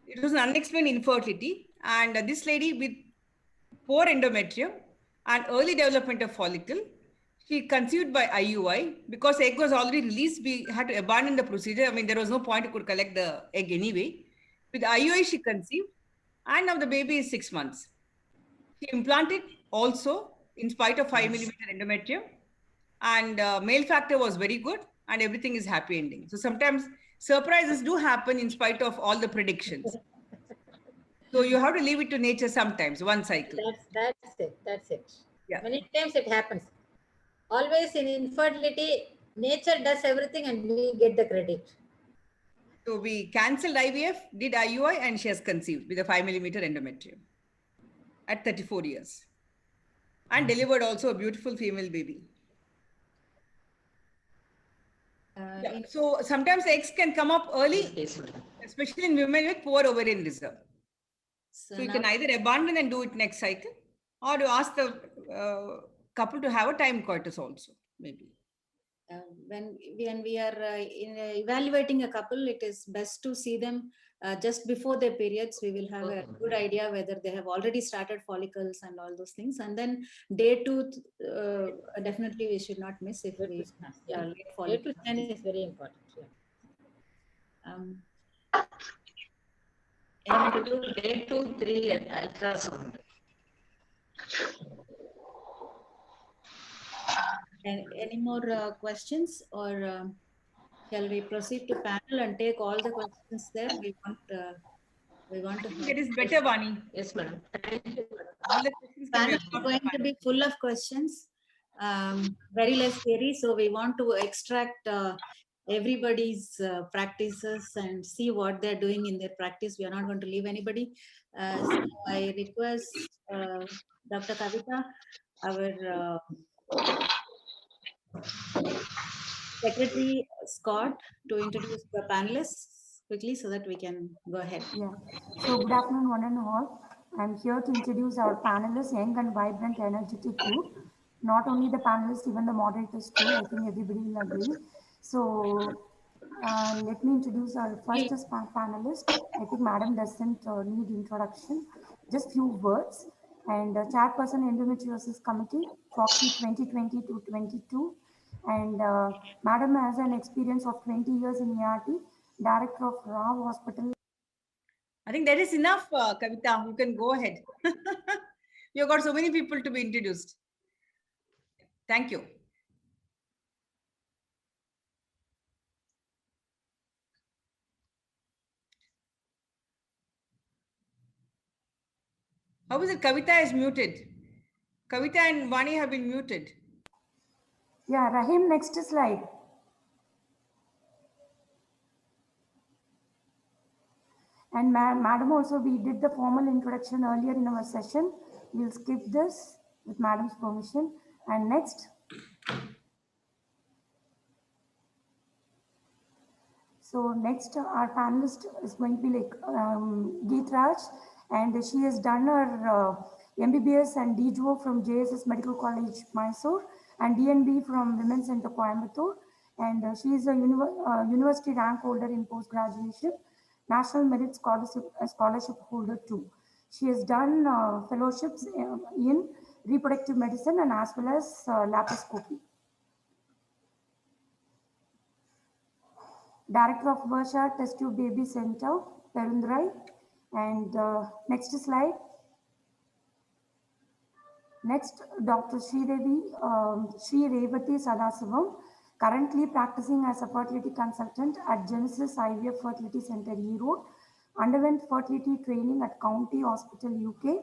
It was an unexplained infertility. And this lady with poor endometrium and early development of follicle, she conceived by IUI. Because egg was already released, we had to abandon the procedure. I mean, there was no point to could collect the egg anyway. With IUI, she conceived. And now the baby is 6 months. She implanted also in spite of 5 millimeter endometrium. And male factor was very good. and everything is happy ending. So sometimes surprises do happen in spite of all the predictions. So you have to leave it to nature sometimes, one cycle. That's it. That's it. Yeah. Many times it happens. Always in infertility, nature does everything and we get the credit. So we cancelled IVF, did IUI, and she has conceived with a 5mm endometrium at 34 years. And delivered also a beautiful female baby. Yeah. So sometimes eggs can come up early, especially in women with poor ovarian reserve. So you can either abandon and do it next cycle, or you ask the couple to have a time coitus also, maybe. When we are evaluating a couple, it is best to see them just before their periods. We will have a good idea whether they have already started follicles and all those things. And then day 2, definitely we should not miss if we late Day follicles. to 10 is very important. To do day 2, 3 ultrasound. Any more questions, or shall we proceed to panel and take all the questions there? We want to have it is better, Vani. Yes, madam. All the questions can panel be is going to be full of questions, very less theory. So we want to extract everybody's practices and see what they're doing in their practice. We are not going to leave anybody. So I request Dr. Kavita, our Secretary Scott, to introduce the panelists quickly so that we can go ahead. Yeah. So good afternoon, one and all. I'm here to introduce our panelists, young and vibrant, energetic group. Not only the panelists, even the moderators too. I think everybody will agree. So let me introduce our first panelist. I think Madam doesn't need introduction. Just few words. And Chairperson Endometriosis Committee, Foxy 2020 to 22. And Madam has an experience of 20 years in ERT, Director of Rao Hospital. I think that is enough, Kavita. You can go ahead. You've got so many people to be introduced. Thank you. How is it Kavita is muted? Kavita and Vani have been muted. Yeah, Rahim, next slide. And Madam also, we did the formal introduction earlier in our session. We'll skip this with Madam's permission. And next. So next, our panelist is going to be like Geet Raj, and she has done her MBBS and DJO from JSS Medical College, Mysore, and DNB from Women's Center, Coimbatore. And she is a university rank holder in post-graduation, National Merit Scholarship holder too. She has done fellowships in reproductive medicine and as well as laparoscopy. Director of Varsha Test Tube Baby Center, Perundurai. And next slide. Next, Dr. Sri Revati Sadasivam, currently practicing as a fertility consultant at Genesis IVF Fertility Center, E-Road, underwent fertility training at County Hospital, UK,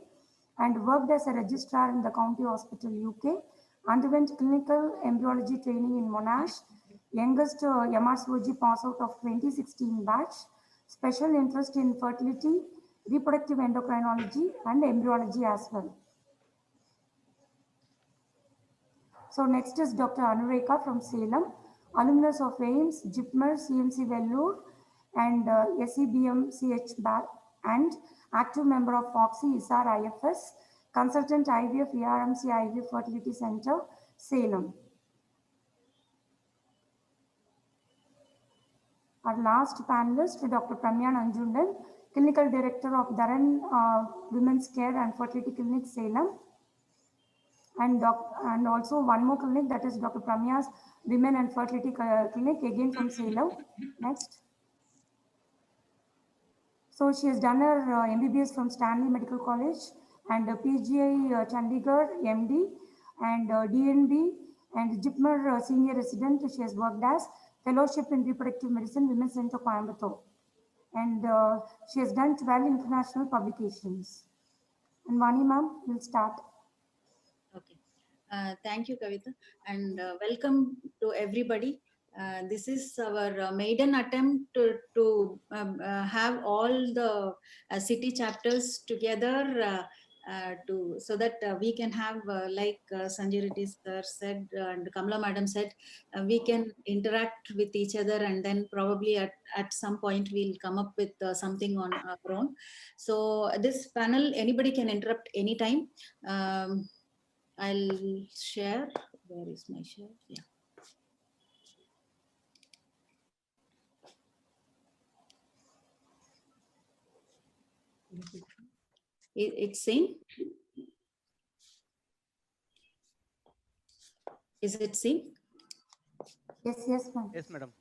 and worked as a registrar in the County Hospital, UK, underwent clinical embryology training in Monash, youngest MRSOG pass out of 2016 batch, special interest in fertility, reproductive endocrinology, and embryology as well. So next is Dr. Anureka from Salem, alumnus of AIMS, JIPMER, CMC Vellore, and SEBM CH BAC, and active member of Foxy ISAR IFS, consultant IVF ERMC IVF Fertility Center, Salem. Our last panelist, Dr. Pramya Nanjundan, Clinical Director of Dharan Women's Care and Fertility Clinic, Salem. And also one more clinic, that is Dr. Pramya's Women and Fertility Clinic, again from Salem. Next. So she has done her MBBS from Stanley Medical College and PGI Chandigarh MD and DNB and JIPMER senior resident. She has worked as Fellowship in Reproductive Medicine, Women's Center, Coimbatore. And she has done 12 international publications. And Vani ma'am will start. Okay. Thank you, Kavita, and welcome to everybody. This is our maiden attempt to have all the city chapters together so that we can have, like Sanjay Reddy sir said and Kamala madam said, we can interact with each other, and then probably at some point we'll come up with something on our own. So this panel, anybody can interrupt anytime. I'll share. Where is my share? Yeah. It's seen? Is it seen? Yes, yes, ma'am. Yes, madam.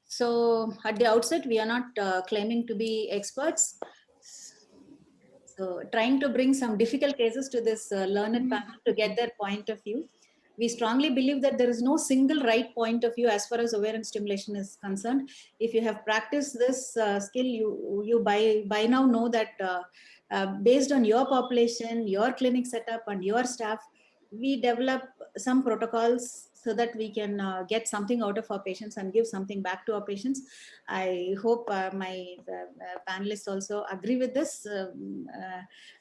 So at the outset, we are not claiming to be experts. So trying to bring some difficult cases to this learned panel to get their point of view. We strongly believe that there is no single right point of view as far as ovarian stimulation is concerned. If you have practiced this skill, you by now know that based on your population, your clinic setup, and your staff, we develop some protocols so that we can get something out of our patients and give something back to our patients. I hope my panelists also agree with this.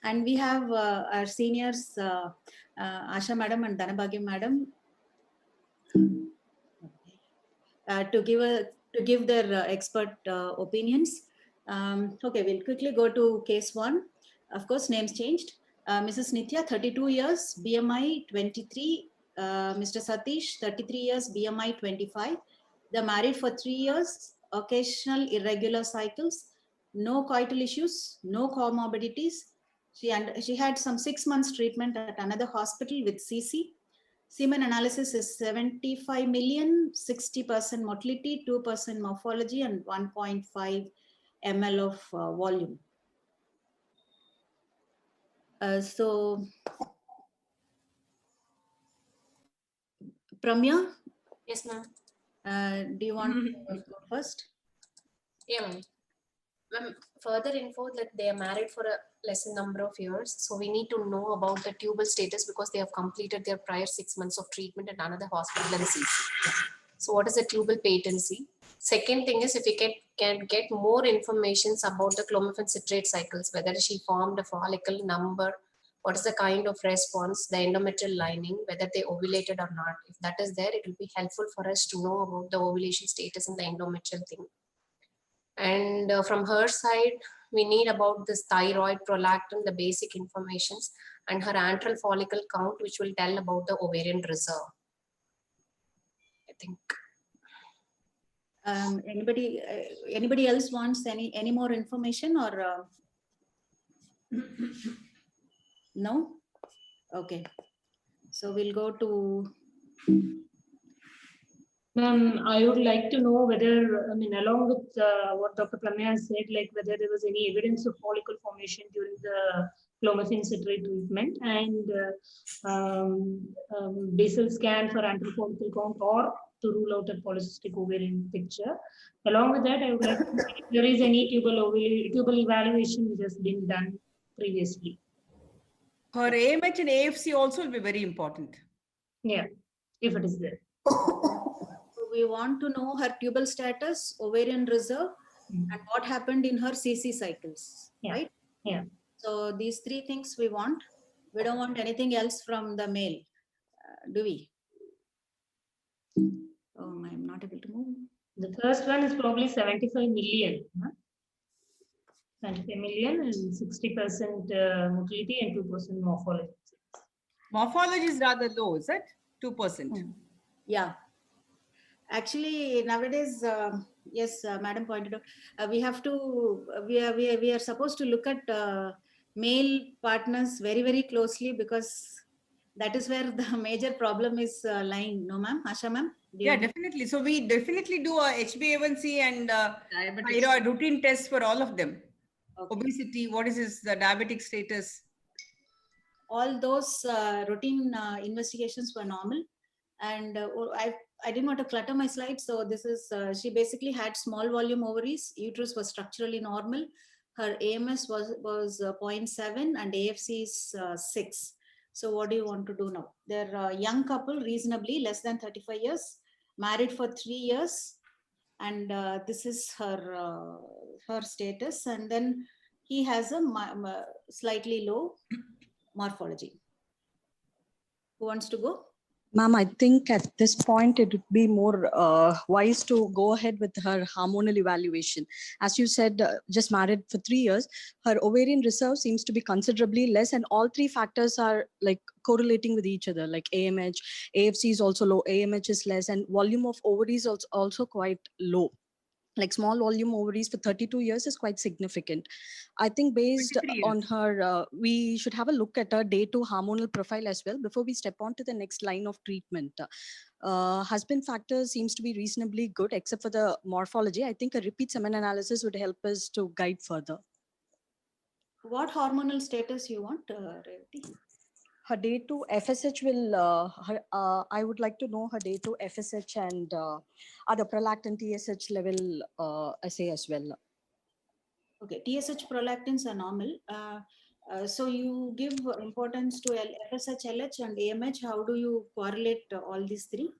And we have our seniors, Asha madam and Dhanabhagya madam, to give their expert opinions. Okay, we'll quickly go to case 1. Of course, names changed. Mrs. Nitya, 32 years, BMI 23. Mr. Satish, 33 years, BMI 25. They're married for 3 years, occasional irregular cycles, no coital issues, no comorbidities. She had some 6 months treatment at another hospital with CC. Semen analysis is 75 million, 60% motility, 2% morphology, and 1.5 ml of volume. So, Pramya? Yes, ma'am. Do you want to go first? Yeah, ma'am. Further info that they are married for a lesser number of years. So we need to know about the tubal status because they have completed their prior 6 months of treatment at another hospital and CC. So what is the tubal patency? Second thing is if we can get more information about the clomiphene citrate cycles, whether she formed a follicle number, what is the kind of response, the endometrial lining, whether they ovulated or not. If that is there, it will be helpful for us to know about the ovulation status and the endometrial thing. And from her side, we need about this thyroid, prolactin, the basic informations, and her antral follicle count, which will tell about the ovarian reserve. I think. Anybody else wants any more information or no? Okay, so we'll go to. I would like to know whether, along with what Dr. Pramya said, like whether there was any evidence of follicle formation during the clomiphene citrate treatment and basal scan for antral follicle count or to rule out a polycystic ovarian picture. Along with that, I would like to know if there is any tubal evaluation which has been done previously. Her AMH and AFC also will be very important. Yeah, if it is there. We want to know her tubal status, ovarian reserve, and what happened in her CC cycles, right? Yeah. So these 3 things we want. We don't want anything else from the male, do we? Oh, I'm not able to move. The first one is probably 75 million. 75 million and 60% motility and 2% morphology. Morphology is rather low, is it? 2%. Yeah. Actually, nowadays, yes, Madam pointed out, we have to, we are supposed to look at male partners very, very closely because that is where the major problem is lying. No, ma'am? Asha, ma'am? Yeah, definitely. So we definitely do a HbA1c and thyroid routine tests for all of them. Okay. Obesity, what is his diabetic status? All those routine investigations were normal. And I didn't want to clutter my slides. So this is, she basically had small volume ovaries. Uterus was structurally normal. Her AMS was 0.7 and AFC is 6. So what do you want to do now? They're a young couple, reasonably less than 35 years, married for 3 years. And this is her, her status. And then he has a slightly low morphology. Who wants to go? Ma'am, I think at this point it would be more wise to go ahead with her hormonal evaluation. As you said, just married for 3 years, her ovarian reserve seems to be considerably less, and all three factors are like correlating with each other, like AMH, AFC is also low, AMH is less, and volume of ovaries also quite low. Like small volume ovaries for 32 years is quite significant. I think based on her, we should have a look at her day 2 hormonal profile as well before we step on to the next line of treatment. Husband factor seems to be reasonably good except for the morphology. I think a repeat semen analysis would help us to guide further. What hormonal status you want, Revati? Her day 2 FSH will, I would like to know her day 2 FSH and other prolactin TSH level assay as well. Okay, TSH prolactins are normal. So you give importance to FSH, LH and AMH. How do you correlate all these three?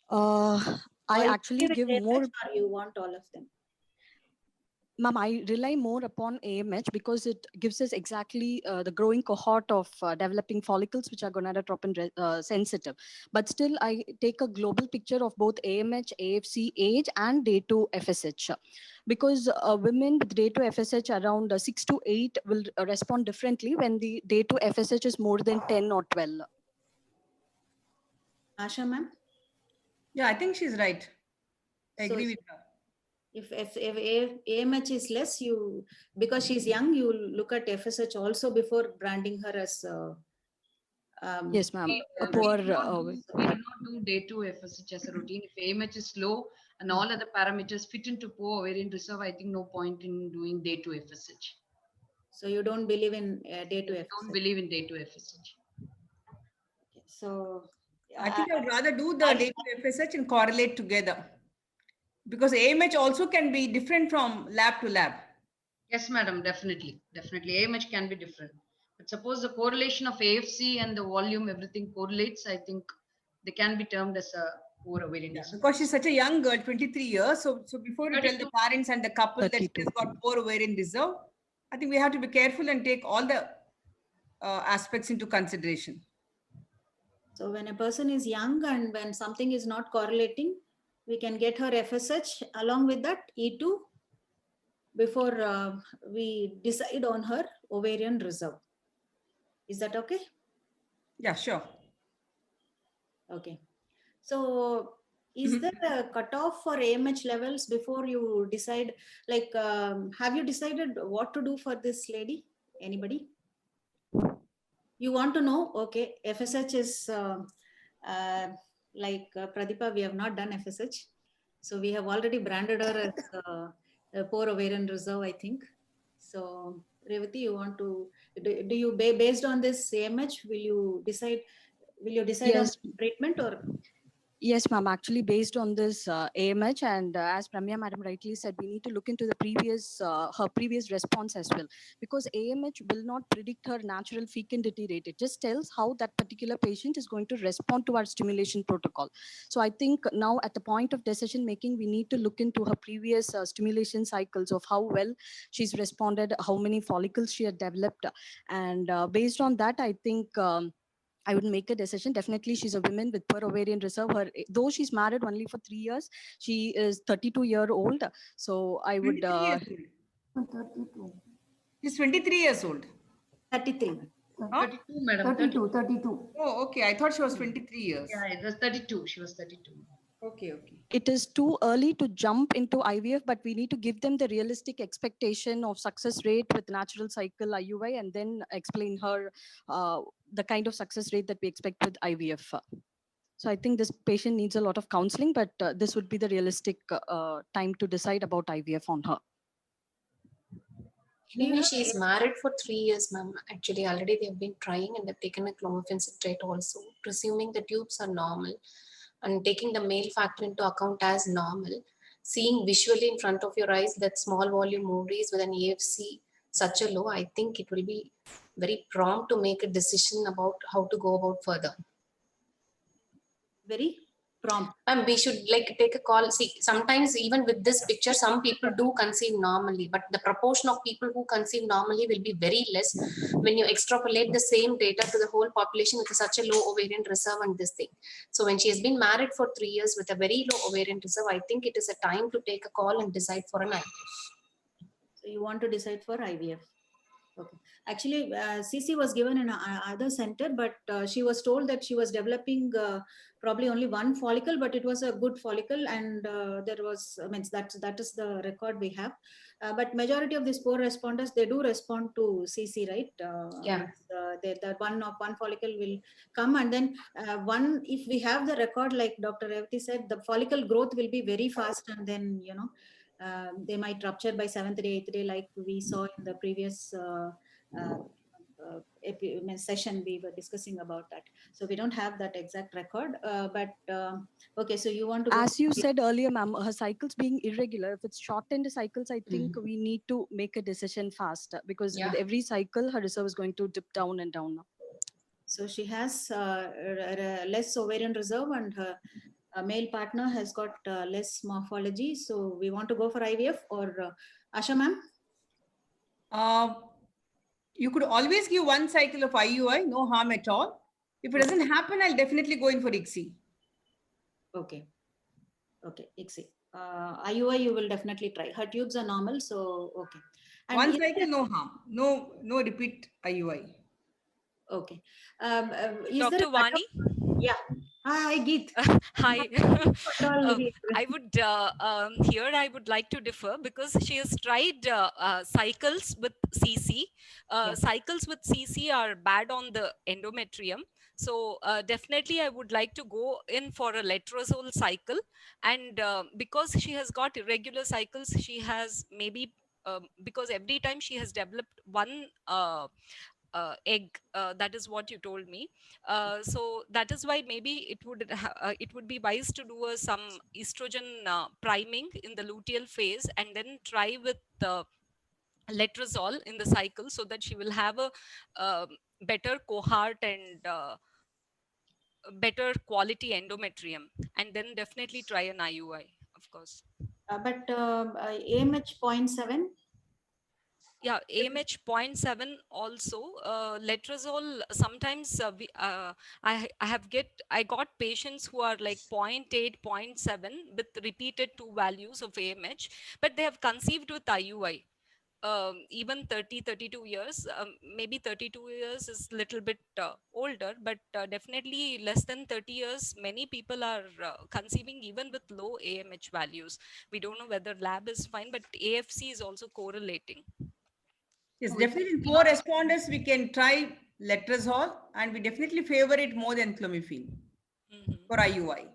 I actually give more. Or you want all of them? Ma'am, I rely more upon AMH because it gives us exactly the growing cohort of developing follicles which are gonadotropin sensitive. But still, I take a global picture of both AMH, AFC, age, and day 2 FSH. Because women with day 2 FSH around 6 to 8 will respond differently when the day 2 FSH is more than 10 or 12. Asha, ma'am? Yeah, I think she's right. I agree with her. If AMH is less, you, because she's young, you look at FSH also before branding her as yes, ma'am. We do not do day 2 FSH as a routine. If AMH is low and all other parameters fit into poor ovarian reserve, I think no point in doing day 2 FSH. So you don't believe in day 2 FSH? Don't believe in day 2 FSH. Okay, so I think I would rather do the day 2 FSH and correlate together. Because AMH also can be different from lab to lab. Yes, madam, definitely. Definitely. AMH can be different. But suppose the correlation of AFC and the volume, everything correlates, I think they can be termed as a poor ovarian reserve. Because she's such a young girl, 23 years. So before you tell the parents and the couple 32. That she's got poor ovarian reserve, I think we have to be careful and take all the aspects into consideration. So when a person is young and when something is not correlating, we can get her FSH along with that E2 before we decide on her ovarian reserve. Is that okay? Yeah, sure. Okay. So is there a cutoff for AMH levels before you decide, like, have you decided what to do for this lady? Anybody? You want to know? Okay, FSH is like Pradipa, we have not done FSH. So we have already branded her as a poor ovarian reserve, I think. So Revati, you want to, do you, based on this AMH, will you decide Yes. on treatment or? Yes, ma'am. Actually, based on this AMH, and as Pramya madam rightly said, we need to look into the previous her previous response as well, because AMH will not predict her natural fecundity rate. It just tells how that particular patient is going to respond to our stimulation protocol. So I think now at the point of decision making, we need to look into her previous stimulation cycles of how well she's responded, how many follicles she had developed, and based on that, I think. I would make a decision. Definitely, she's a woman with poor ovarian reserve. Though she's married only for 3 years, she is 32-year-old. So I would. 32. She's 23 years old. 33. Huh? 32, madam. 32. Oh, okay. I thought she was 23 years. Yeah, it was 32. She was 32. Okay, okay. It is too early to jump into IVF, but we need to give them the realistic expectation of success rate with natural cycle IUI, and then explain her the kind of success rate that we expect with IVF. So I think this patient needs a lot of counseling, but this would be the realistic time to decide about IVF on her. Maybe she's married for 3 years, ma'am. Actually, already they've been trying and they've taken a clomiphene citrate also, presuming the tubes are normal. and taking the male factor into account as normal, seeing visually in front of your eyes that small volume ovaries with an AFC such a low, I think it will be very prompt to make a decision about how to go about further. Very prompt. And we should like take a call. See, sometimes even with this picture, some people do conceive normally, but the proportion of people who conceive normally will be very less when you extrapolate the same data to the whole population with such a low ovarian reserve and this thing. So when she has been married for 3 years with a very low ovarian reserve, I think it is a time to take a call and decide for an IVF. So you want to decide for IVF. Okay. Actually, CC was given in other center, but she was told that she was developing probably only one follicle, but it was a good follicle, and there was, I mean, that is the record we have. But majority of these poor responders, they do respond to CC, right? Yeah. That one follicle will come, and then if we have the record, like Dr. Revati said, the follicle growth will be very fast, and then they might rupture by 7th day, 8th day, like we saw in the previous session we were discussing about that. So we don't have that exact record, but okay, so you want to go. As you said earlier, ma'am, her cycles being irregular, if it's shortened cycles, I think we need to make a decision fast, because with every cycle, her reserve is going to dip down and down now. So she has less ovarian reserve, and her male partner has got less morphology. So we want to go for IVF, or Asha ma'am? You could always give one cycle of IUI, no harm at all. If it doesn't happen, I'll definitely go in for ICSI. Okay. Okay, ICSI. IUI you will definitely try. Her tubes are normal, so okay. And one cycle, no harm. No repeat IUI. Okay. Dr. Vani? Yeah. Hi, Geet. Hi. I would here I would like to differ, because she has tried cycles with CC. Cycles with CC are bad on the endometrium. So definitely I would like to go in for a letrozole cycle. And because she has got irregular cycles, she has maybe because every time she has developed one egg, that is what you told me. So that is why maybe it would be wise to do some estrogen priming in the luteal phase, and then try with letrozole in the cycle, so that she will have a better cohort and better quality endometrium, and then definitely try an IUI, of course. But AMH 0.7? Yeah, AMH 0.7 also. Letrozole, sometimes I got patients who are like 0.8, 0.7 with repeated 2 values of AMH, but they have conceived with IUI. Even 30, 32 years, maybe 32 years is little bit older, but definitely less than 30 years, many people are conceiving even with low AMH values. We don't know whether lab is fine, but AFC is also correlating. Yes, definitely in poor responders, we can try letrozole, and we definitely favor it more than clomiphene for IUI.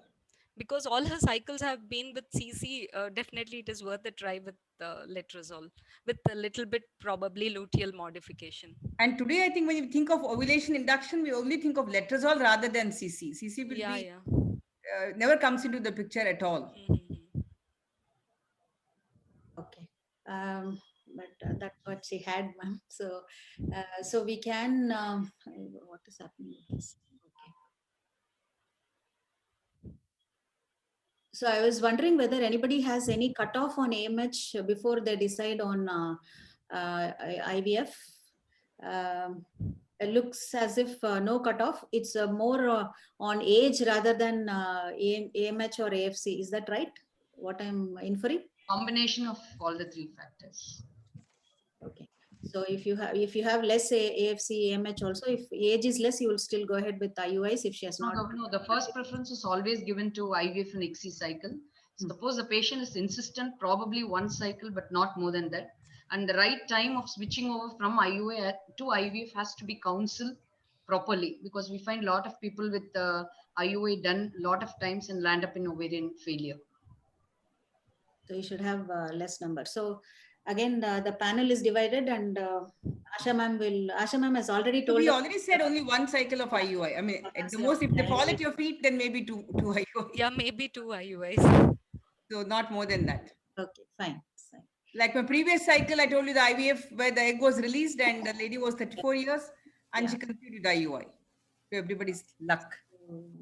Because all her cycles have been with CC, definitely it is worth a try with letrozole, with a little bit probably luteal modification. And today, I think when you think of ovulation induction, we only think of letrozole rather than CC. CC will never comes into the picture at all. Okay. But that's what she had, ma'am. So, so we can. What is happening with this? Okay. So I was wondering whether anybody has any cutoff on AMH before they decide on IVF. It looks as if no cutoff. It's more on age rather than AMH or AFC. Is that right? What I'm inferring? Combination of all the 3 factors. Okay. So if you have less AFC, AMH also, if age is less, you will still go ahead with IUIs if she has not. No, the first preference is always given to IVF and ICSI cycle. Suppose the patient is insistent, probably 1 cycle, but not more than that. And the right time of switching over from IUI to IVF has to be counseled properly, because we find a lot of people with IUI done a lot of times and land up in ovarian failure. So you should have less number. So Again, the panel is divided, and Asha ma'am has already told We us. already said only one cycle of IUI. I mean, at the most, if they fall at your feet, then maybe two IUI. Yeah, maybe 2 IUIs. So not more than that. Okay, fine. Like my previous cycle, I told you the IVF where the egg was released and the lady was 34 years and she conceived with IUI. To everybody's luck.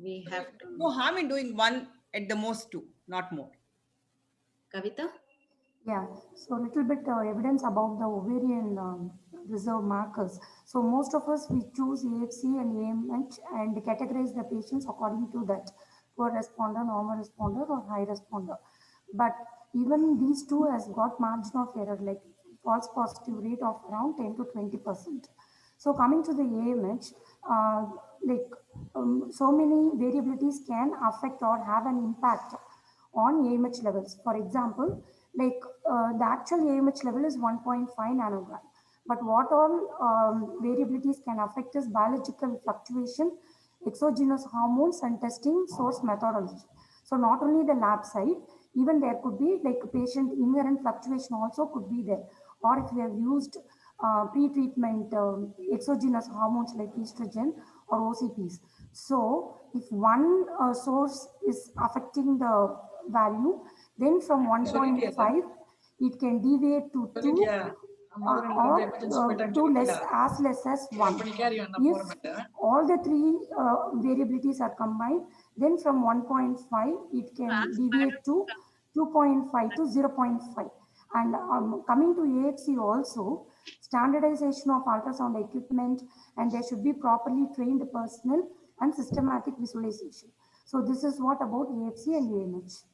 We have no harm in doing one, at the most two, not more. Kavita? Yeah, so a little bit evidence about the ovarian reserve markers. So most of us, we choose AFC and AMH and categorize the patients according to that, poor responder, normal responder or high responder. But even these two has got margin of error, like false positive rate of around 10 to 20%. So coming to the AMH, so many variabilities can affect or have an impact on AMH levels. For example, the actual AMH level is 1.5 nanogram. But what all variabilities can affect is biological fluctuation, exogenous hormones, and testing source methodology. So not only the lab side, even there could be like patient inherent fluctuation also could be there. Or if we have used pre-treatment exogenous hormones like estrogen or OCPs. So if one source is affecting the value, then from 1.5, it can deviate to 2 or to as less as 1. If all the three variabilities are combined, then from 1.5, it can deviate to 2.5 to 0.5. And coming to AFC also, standardization of ultrasound equipment, and there should be properly trained personnel and systematic visualization. So this is what about AFC and AMH.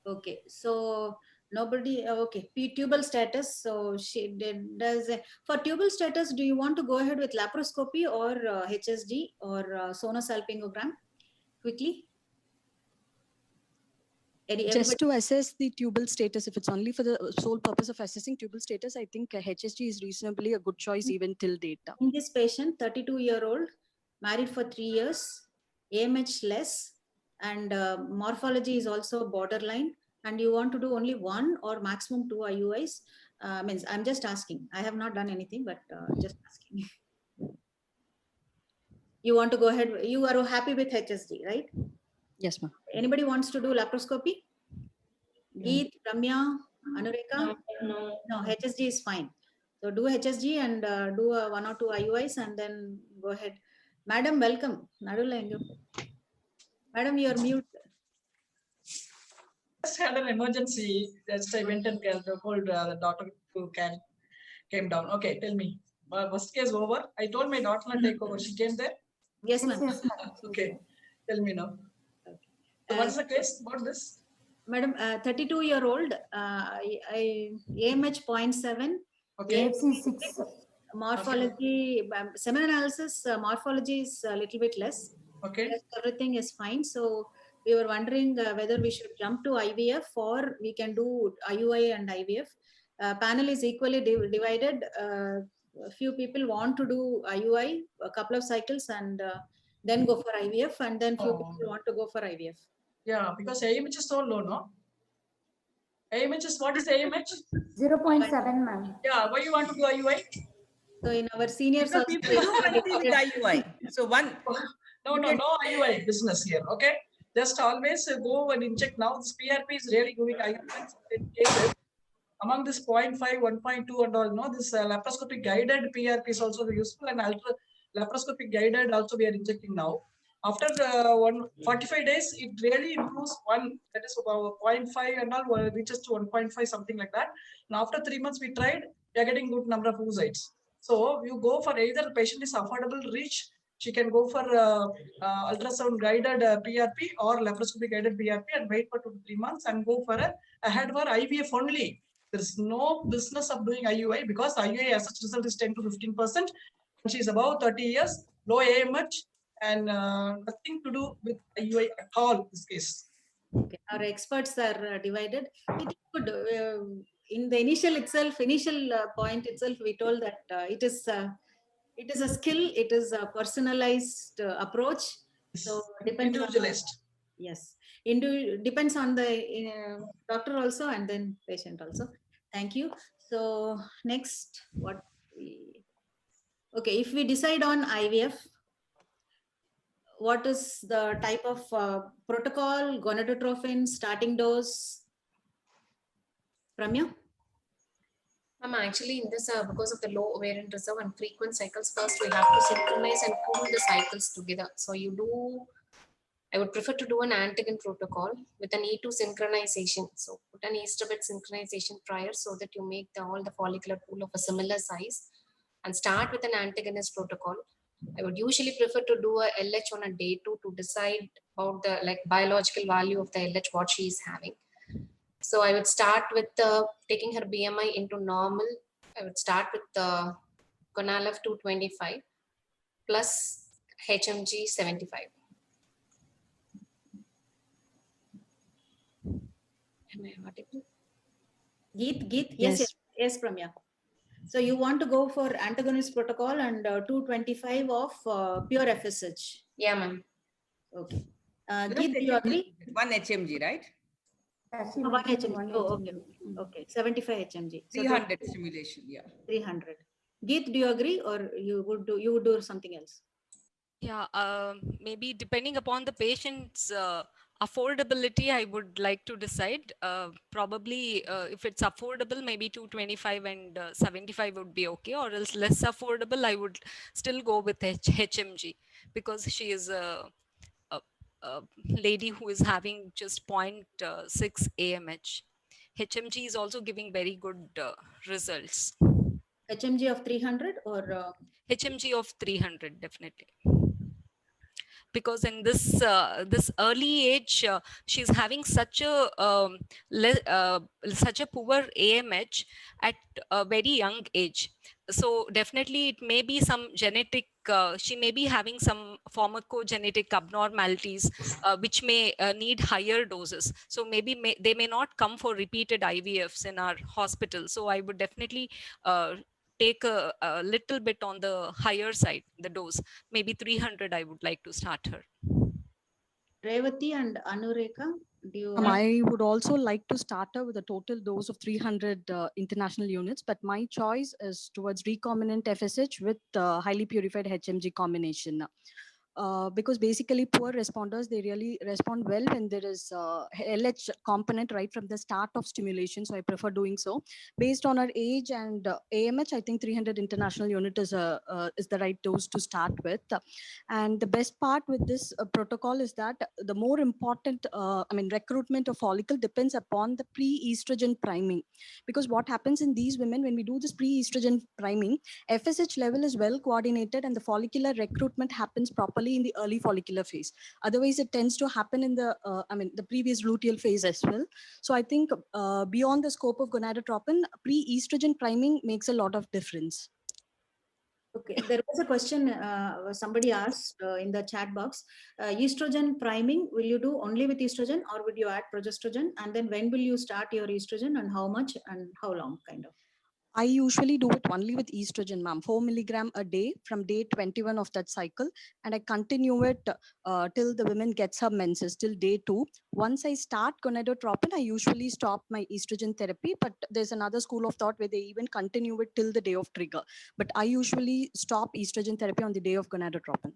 Okay, so nobody, okay, tubal status. So she does, for tubal status, do you want to go ahead with laparoscopy or HSD or sonosalpingogram quickly? Just to assess the tubal status, if it's only for the sole purpose of assessing tubal status, I think HSG is reasonably a good choice even till data. In this patient, 32-year-old, married for 3 years, AMH less, and morphology is also borderline, and you want to do only 1 or maximum 2 IUIs, means I'm just asking. I have not done anything, but just asking. You want to go ahead, you are happy with HSD, right? Yes, ma'am. Anybody wants to do laparoscopy? Geet, Ramya, Anureka? No, HSD is fine. So do HSG and do 1 or 2 IUIs and then go ahead. Madam, welcome. Madam, you are mute. Just had an emergency. Just I went and called the daughter who came down. Okay, tell me. Worst case over. I told my daughter to take over. She came there? Yes, ma'am. Okay, tell me now. So what's the case about this? Madam, 32-year-old, AMH 0.7. Okay. AFC 6. Morphology, seminal analysis, morphology is a little bit less. Okay. Everything is fine. So we were wondering whether we should jump to IVF or we can do IUI and IVF. Panel is equally divided. A few people want to do IUI, a couple of cycles, and then go for IVF, and then few people want to go for IVF. Yeah, because AMH is so low, no? AMH is, what is AMH? 0.7, ma'am. Yeah, why you want to do IUI? So in our seniors also, people do conceive with IUI. So one. No IUI business here, okay? Just always go and inject. Now this PRP is really giving IUI in cases. Among this 0.5, 1.2 and all, no, this laparoscopic guided PRP is also useful, and laparoscopic guided also we are injecting now. After 45 days, it really improves one, that is about 0.5 and all reaches to 1.5, something like that. And after 3 months we tried, we are getting good number of oocytes. So you go for either the patient is affordable, rich, she can go for ultrasound guided PRP or laparoscopic guided PRP and wait for 2 to 3 months and go for ahead for IVF only. There is no business of doing IUI because IUI as such result is 10 to 15%. She is above 30 years, low AMH, and nothing to do with IUI at all in this case. Okay. Our experts are divided. It is good. In the initial point itself, we told that it is a skill. It is a personalized approach. So depends individualized. Yes. Depends on the doctor also and then patient also. Thank you. So next, okay, if we decide on IVF, what is the type of protocol, gonadotropin, starting dose? Ramya? Actually, in this, because of the low ovarian reserve and frequent cycles, first we have to synchronize and pool the cycles together. So I would prefer to do an antigen protocol with an E2 synchronization. So put an estrobet synchronization prior so that you make all the follicular pool of a similar size and start with an antagonist protocol. I would usually prefer to do a LH on a day 2 to decide about the biological value of the LH, what she is having. So I would start with taking her BMI into normal. I would start with the Gonalef 225 plus HMG 75. Am I audible? Geet, yes, Pramya. So you want to go for antagonist protocol and 225 of pure FSH. Yeah, ma'am. Okay. Geet, do you agree? 1 HMG, right? 1 HMG. Oh, okay. Okay. 75 HMG. So 300 stimulation, yeah. 300. Geet, do you agree, or you would do something else? Yeah, maybe depending upon the patient's affordability, I would like to decide. Probably if it's affordable, maybe 225 and 75 would be okay, or else less affordable, I would still go with HMG because she is a lady who is having just 0.6 AMH. HMG is also giving very good results. HMG of 300 or? HMG of 300, definitely. Because in this this early age, she's having such a poor AMH at a very young age. So definitely it may be some genetic, she may be having some pharmacogenetic abnormalities, which may need higher doses. So maybe they may not come for repeated IVFs in our hospital. So I would definitely take a little bit on the higher side, the dose, maybe 300. I would like to start her. Revati and Anureka, do you? I would also like to start her with a total dose of 300 international units, but my choice is towards recombinant FSH with highly purified HMG combination. Because basically poor responders, they really respond well when there is LH component right from the start of stimulation. So I prefer doing so. Based on our age and AMH, I think 300 international unit is the right dose to start with. And the best part with this protocol is that the more important, recruitment of follicle depends upon the pre-estrogen priming. Because what happens in these women, when we do this pre-estrogen priming, FSH level is well coordinated and the follicular recruitment happens properly in the early follicular phase. Otherwise, it tends to happen in the the previous luteal phase as well. So I think beyond the scope of gonadotropin, pre-estrogen priming makes a lot of difference. Okay, there was a question somebody asked in the chat box. Estrogen priming, will you do only with estrogen or would you add progesterone? And then when will you start your estrogen and how much and how long, kind of? I usually do it only with estrogen, ma'am, 4 milligram a day from day 21 of that cycle. And I continue it till the woman gets her menses, till day 2. Once I start gonadotropin, I usually stop my estrogen therapy. But there's another school of thought where they even continue it till the day of trigger. But I usually stop estrogen therapy on the day of gonadotropin.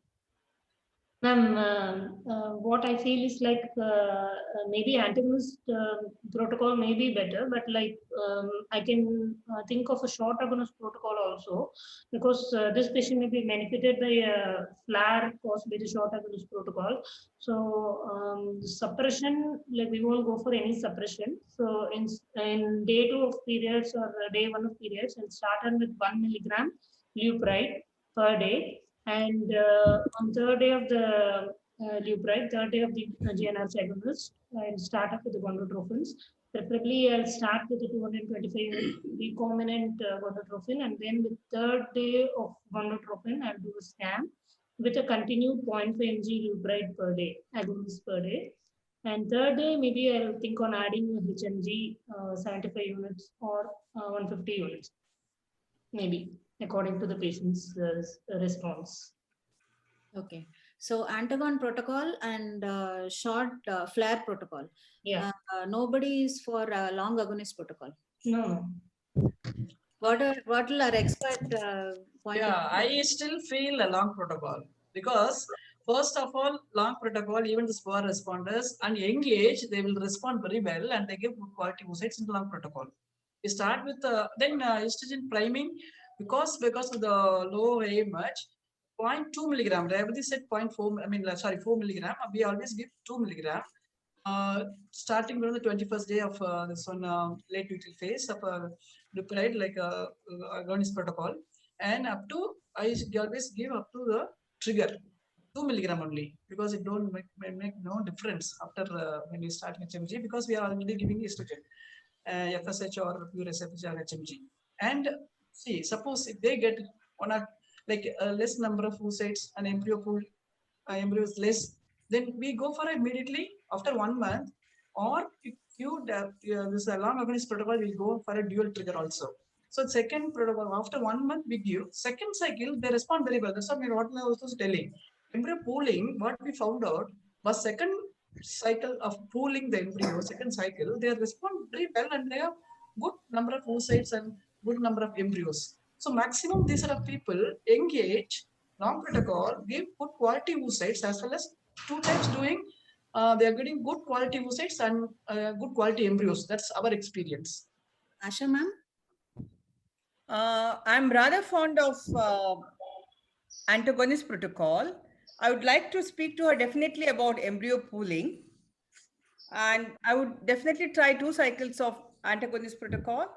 Ma'am, what I feel is like maybe antagonist protocol may be better, but I can think of a short agonist protocol also, because this patient may be benefited by a flare caused by the short agonist protocol. So suppression, we won't go for any suppression. So in day 2 of periods or day 1 of periods, I'll start on with 1 milligram leupride per day. And on third day of the leupride, third day of the GnR agonist, I'll start up with the gonadotropins. Preferably, I'll start with the 225 recombinant gonadotropin, and then the third day of gonadotropin, I'll do a scan with a continued 0.5 mg leupride per day, agonist per day. And third day, maybe I'll think on adding HMG 75 units or 150 units, maybe, according to the patient's response. Okay. So antagon protocol and short flare protocol. Yeah. Nobody is for long agonist protocol. No. What will our expert point? Yeah, I still feel a long protocol because first of all, long protocol, even the poor responders and young age, they will respond very well and they give good quality oocytes in the long protocol. We start with then estrogen priming because of the low AMH, 0.2 milligram. Everybody said 0.4. I mean, sorry, 4 milligram. We always give 2 milligram. Starting from the 21st day of this one late luteal phase of leupride, like agonist protocol, and up to I always give up to the trigger 2 milligram only because it don't make no difference after when you start HMG because we are already giving estrogen, FSH or pure SFH or HMG. And see, suppose if they get on a like a less number of oocytes and embryo pool, embryo is less, then we go for immediately after 1 month, or if you this long agonist protocol will go for a dual trigger also. So second protocol after 1 month we give second cycle they respond very well. That's what I was telling. Embryo pooling, what we found out was second cycle of pooling the embryo, second cycle they respond very well and they have good number of oocytes and good number of embryos. So maximum these are people engage long protocol, give good quality oocytes as well as 2 times doing, they are getting good quality oocytes and good quality embryos. That's our experience. Asha ma'am? I'm rather fond of antagonist protocol. I would like to speak to her definitely about embryo pooling. And I would definitely try 2 cycles of antagonist protocol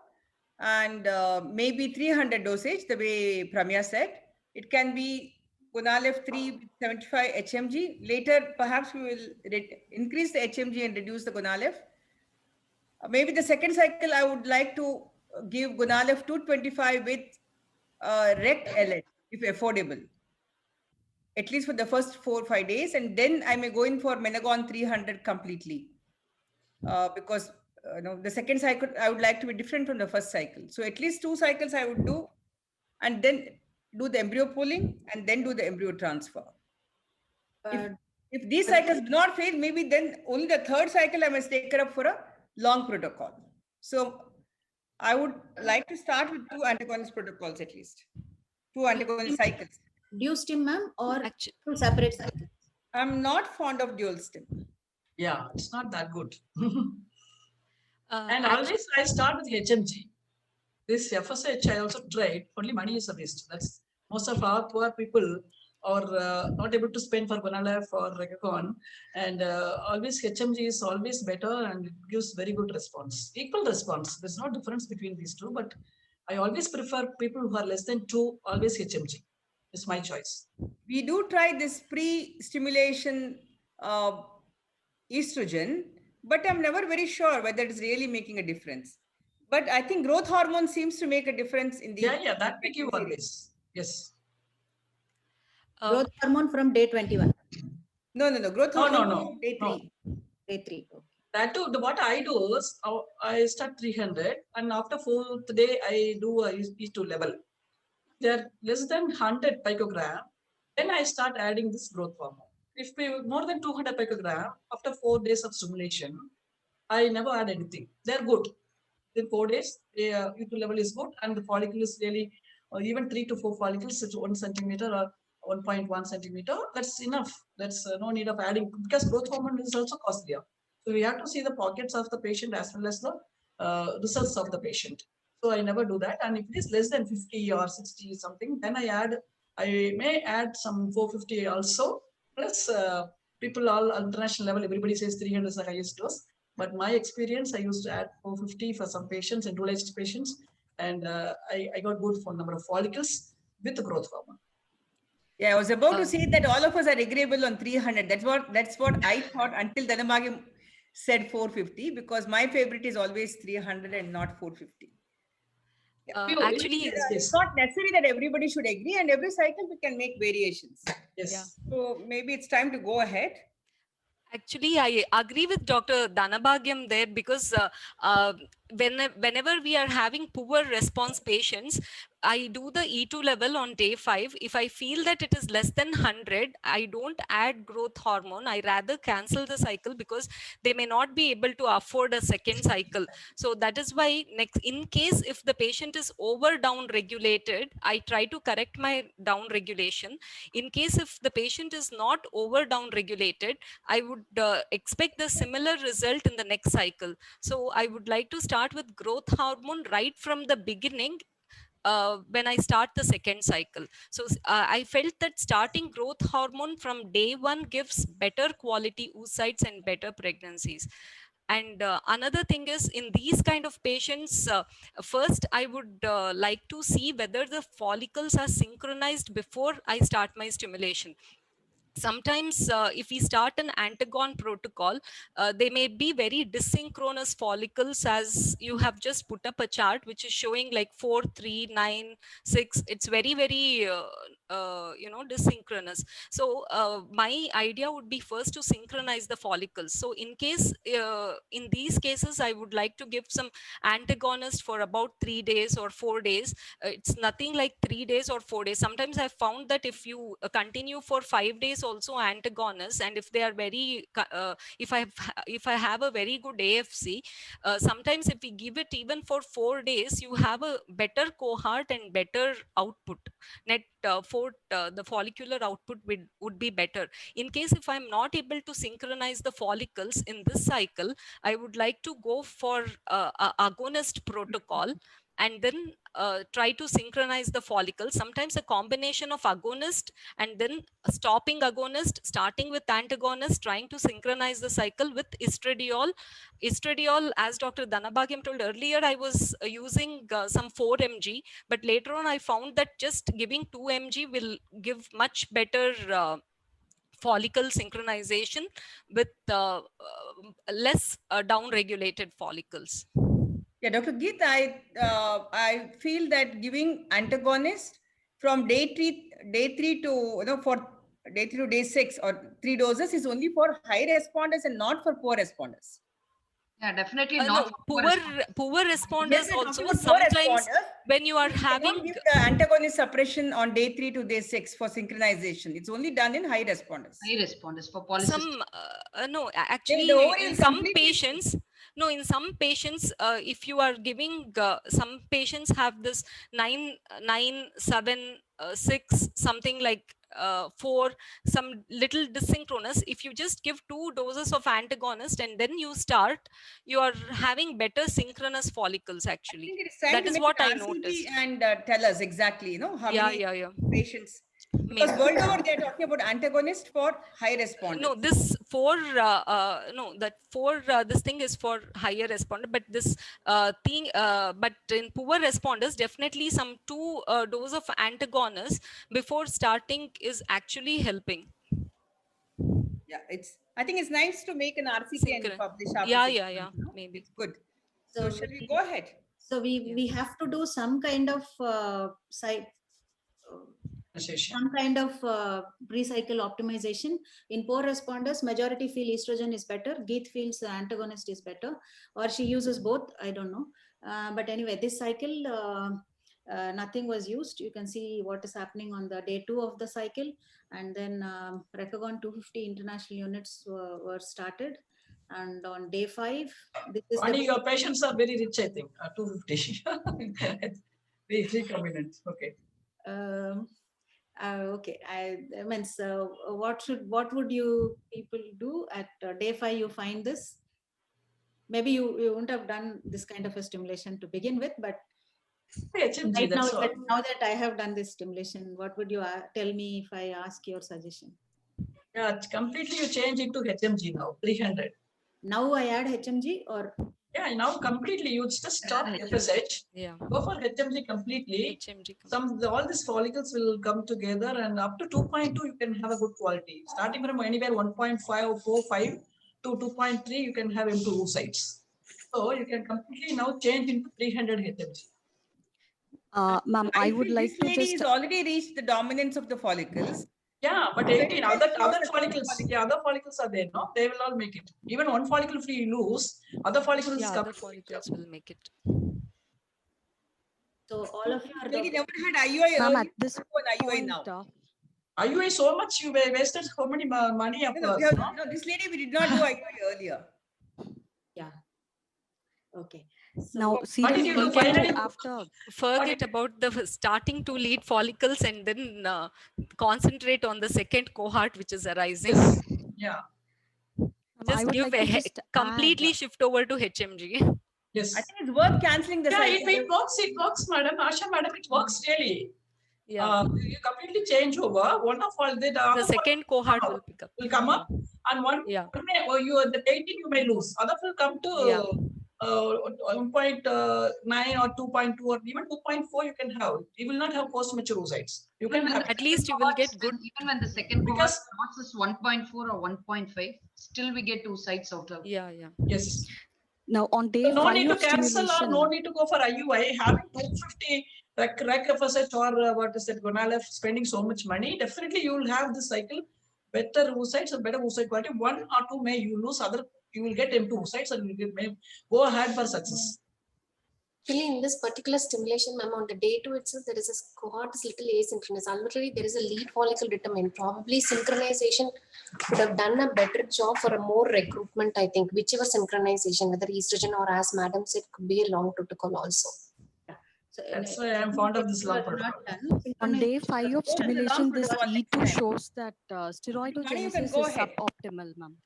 and maybe 300 dosage, the way Pramya said. It can be Gonalef 3 with 75 HMG. Later, perhaps we will increase the HMG and reduce the Gonalef. Maybe the second cycle, I would like to give Gonalef 225 with Rect LH, if affordable. At least for the first 4 or 5 days. And then I may go in for Menagon 300 completely. Because the second cycle I would like to be different from the first cycle. So at least 2 cycles I would do, and then do the embryo pooling and then do the embryo transfer. If these cycles do not fail, maybe then only the third cycle I must take her up for a long protocol. So I would like to start with 2 antagonist protocols at least, 2 antagonist cycles. Dual stim, ma'am, or 2 separate cycles? I'm not fond of dual stim. Yeah, it's not that good. And always I start with HMG. This FSH I also tried, only money is a waste. That's most of our poor people are not able to spend for Gonalef or Regacon, and always HMG is always better and it gives very good response, equal response. There's no difference between these two, but I always prefer people who are less than 2, always HMG. It's my choice. We do try this pre-stimulation estrogen, but I'm never very sure whether it's really making a difference. But I think growth hormone seems to make a difference in the... Yeah, that we give always. Yes. Growth hormone from day 21. No. Growth hormone from day 3. No. Day 3. Okay. That too, what I do is I start 300 and after 4th day I do a E2 level. They're less than 100 picogram. Then I start adding this growth hormone. If we more than 200 picogram, after 4 days of stimulation, I never add anything. They're good. In 4 days, the E2 level is good and the follicle is really, even 3 to 4 follicles, it's 1 centimeter or 1.1 centimeter. That's enough. That's no need of adding because growth hormone is also costlier. So we have to see the pockets of the patient as well as the results of the patient. So I never do that. And if it is less than 50 or 60 something, then I may add some 450 also. Plus people all international level, everybody says 300 is the highest dose. But my experience, I used to add 450 for some patients, enrolled patients, and I got good for number of follicles with the growth hormone. Yeah, I was about to say that all of us are agreeable on 300. That's what I thought until Dhanamagi said 450, because my favorite is always 300 and not 450. Actually, it's not necessary that everybody should agree, and every cycle we can make variations. Yes. Yeah. So maybe it's time to go ahead. Actually, I agree with Dr. Dhanabhagyam there because whenever we are having poor response patients, I do the E2 level on day 5. If I feel that it is less than 100, I don't add growth hormone. I rather cancel the cycle because they may not be able to afford a second cycle. So that is why next, in case if the patient is over down regulated, I try to correct my down regulation. In case if the patient is not over down regulated, I would expect the similar result in the next cycle. So I would like to start with growth hormone right from the beginning when I start the second cycle. So I felt that starting growth hormone from day 1 gives better quality oocytes and better pregnancies. And another thing is, in these kind of patients, first I would like to see whether the follicles are synchronized before I start my stimulation. Sometimes if we start an antagon protocol, they may be very dysynchronous follicles, as you have just put up a chart which is showing like 4, 3, 9, 6. It's very dysynchronous. So my idea would be first to synchronize the follicles. So in case in these cases, I would like to give some antagonist for about 3 days or 4 days. It's nothing like 3 days or 4 days. Sometimes I've found that if you continue for 5 days also antagonists, and if they are very if I have a very good AFC, sometimes if we give it even for 4 days, you have a better cohort and better output. Net the follicular output would be better. In case if I'm not able to synchronize the follicles in this cycle, I would like to go for a agonist protocol and then try to synchronize the follicles. Sometimes a combination of agonist and then stopping agonist, starting with antagonist, trying to synchronize the cycle with estradiol. Estradiol, as Dr. Dhanabhagyam told earlier, I was using some 4 mg, but later on I found that just giving 2 mg will give much better follicle synchronization with less down-regulated follicles. Yeah, Dr. Geet, I feel that giving antagonist from day 3 to for day 3 to day 6 or 3 doses is only for high responders and not for poor responders. Yeah, definitely No, not. poor responders Yes, also. poor Sometimes responders, when you are you having cannot give the antagonist suppression on day 3 to day 6 for synchronization. It's only done in high responders. High responders for polycystic. some no, actually the ovary in is some completely patients, no, in some patients, if you are giving some patients have this 9, 9, 7, 6, something like 4, some little dysynchronous. If you just give 2 doses of antagonist and then you start, you are having better synchronous follicles actually. That is what I noticed. And tell us exactly, how many patients. Because Maybe. world over, they're talking about antagonist for high responders. No, this this thing is for higher responder, but this but in poor responders, definitely some 2 dose of antagonists before starting is actually helping. Yeah, I think it's nice to make an RCT and publish after Yeah, maybe. It's good. So shall we go ahead? So we have to do some kind of pre-cycle optimization. In poor responders, majority feel estrogen is better. Geet feels antagonist is better, or she uses both. I don't know. But anyway, this cycle, nothing was used. You can see what is happening on the day 2 of the cycle, and then Recagon 250 international units were started. And on day 5, this is your patients are very rich, I think. 250. Very recombinant. Okay. Okay, I mean, so what would you people do at day 5? You find this. Maybe you wouldn't have done this kind of a stimulation to begin with, but HMG, right that's all. now that I have done this stimulation, what would you tell me if I ask your suggestion? Yeah, completely you change it to HMG now, 300. Now I add HMG or? Yeah, now completely you just stop FSH. Yeah. Go for HMG completely. All these follicles will come together, and up to 2.2 you can have a good quality. Starting from anywhere 1.5 or 4.5 to 2.3 you can have M2 oocytes. So you can completely now change into 300 HMG. Ma'am, I would like to lady just. is already reached the dominance of the follicles. Yeah, but 18 other follicles, other follicles are there, no? They will all make it. Even one follicle free lose, other follicles come. Other follicles will make it. So all of you are Lady Dr. never had IUI Ma'am, earlier. at this IUI point, now. IUI so much you wasted so many money of No, us. no, this lady we did not do IUI earlier. Yeah. Okay. Now, So see, What did you do finally? after Forget about the starting to lead follicles and then concentrate on the second cohort which is arising. Yes. Yeah. I Just would give like to just completely add, shift over to HMG. Yes. I think it's worth cancelling the Yeah, cycle. it works, madam. Asha, madam, it works really. Yeah. You completely change over. One of all the The other second cohort will pick up. will come up, and one may, or you the 18 you may lose. Other will come to 1.9 or 2.2 or even 2.4 you can have. You will not have post-mature oocytes. You Even can when have the At second least you will cohort get is good. even when the second cohort because crosses 1.4 or 1.5, still we get 2 sites out of. Yeah, yeah. yes. now on day So no 5 need to of cancel or stimulation. no need to go for IUI. Having 250 rec FSH or what is that Gonalef spending so much money, definitely you will have this cycle. Better oocytes or better oocyte quality. 1 or 2 may you lose, other you will get M2 oocytes and you may go ahead for success. Actually, in this particular stimulation, ma'am, on the day 2 itself, there is a cohort is little asynchronous. Already there is a lead follicle determined. Probably synchronization would have done a better job for a more recruitment, I think. Whichever synchronization, whether estrogen or as madam said, could be a long protocol also. So That's why I am fond of this long was not protocol. done. On day 5 of stimulation, this protocol next E2 time. shows that Honey, you can steroidogenesis go is ahead. suboptimal, ma'am.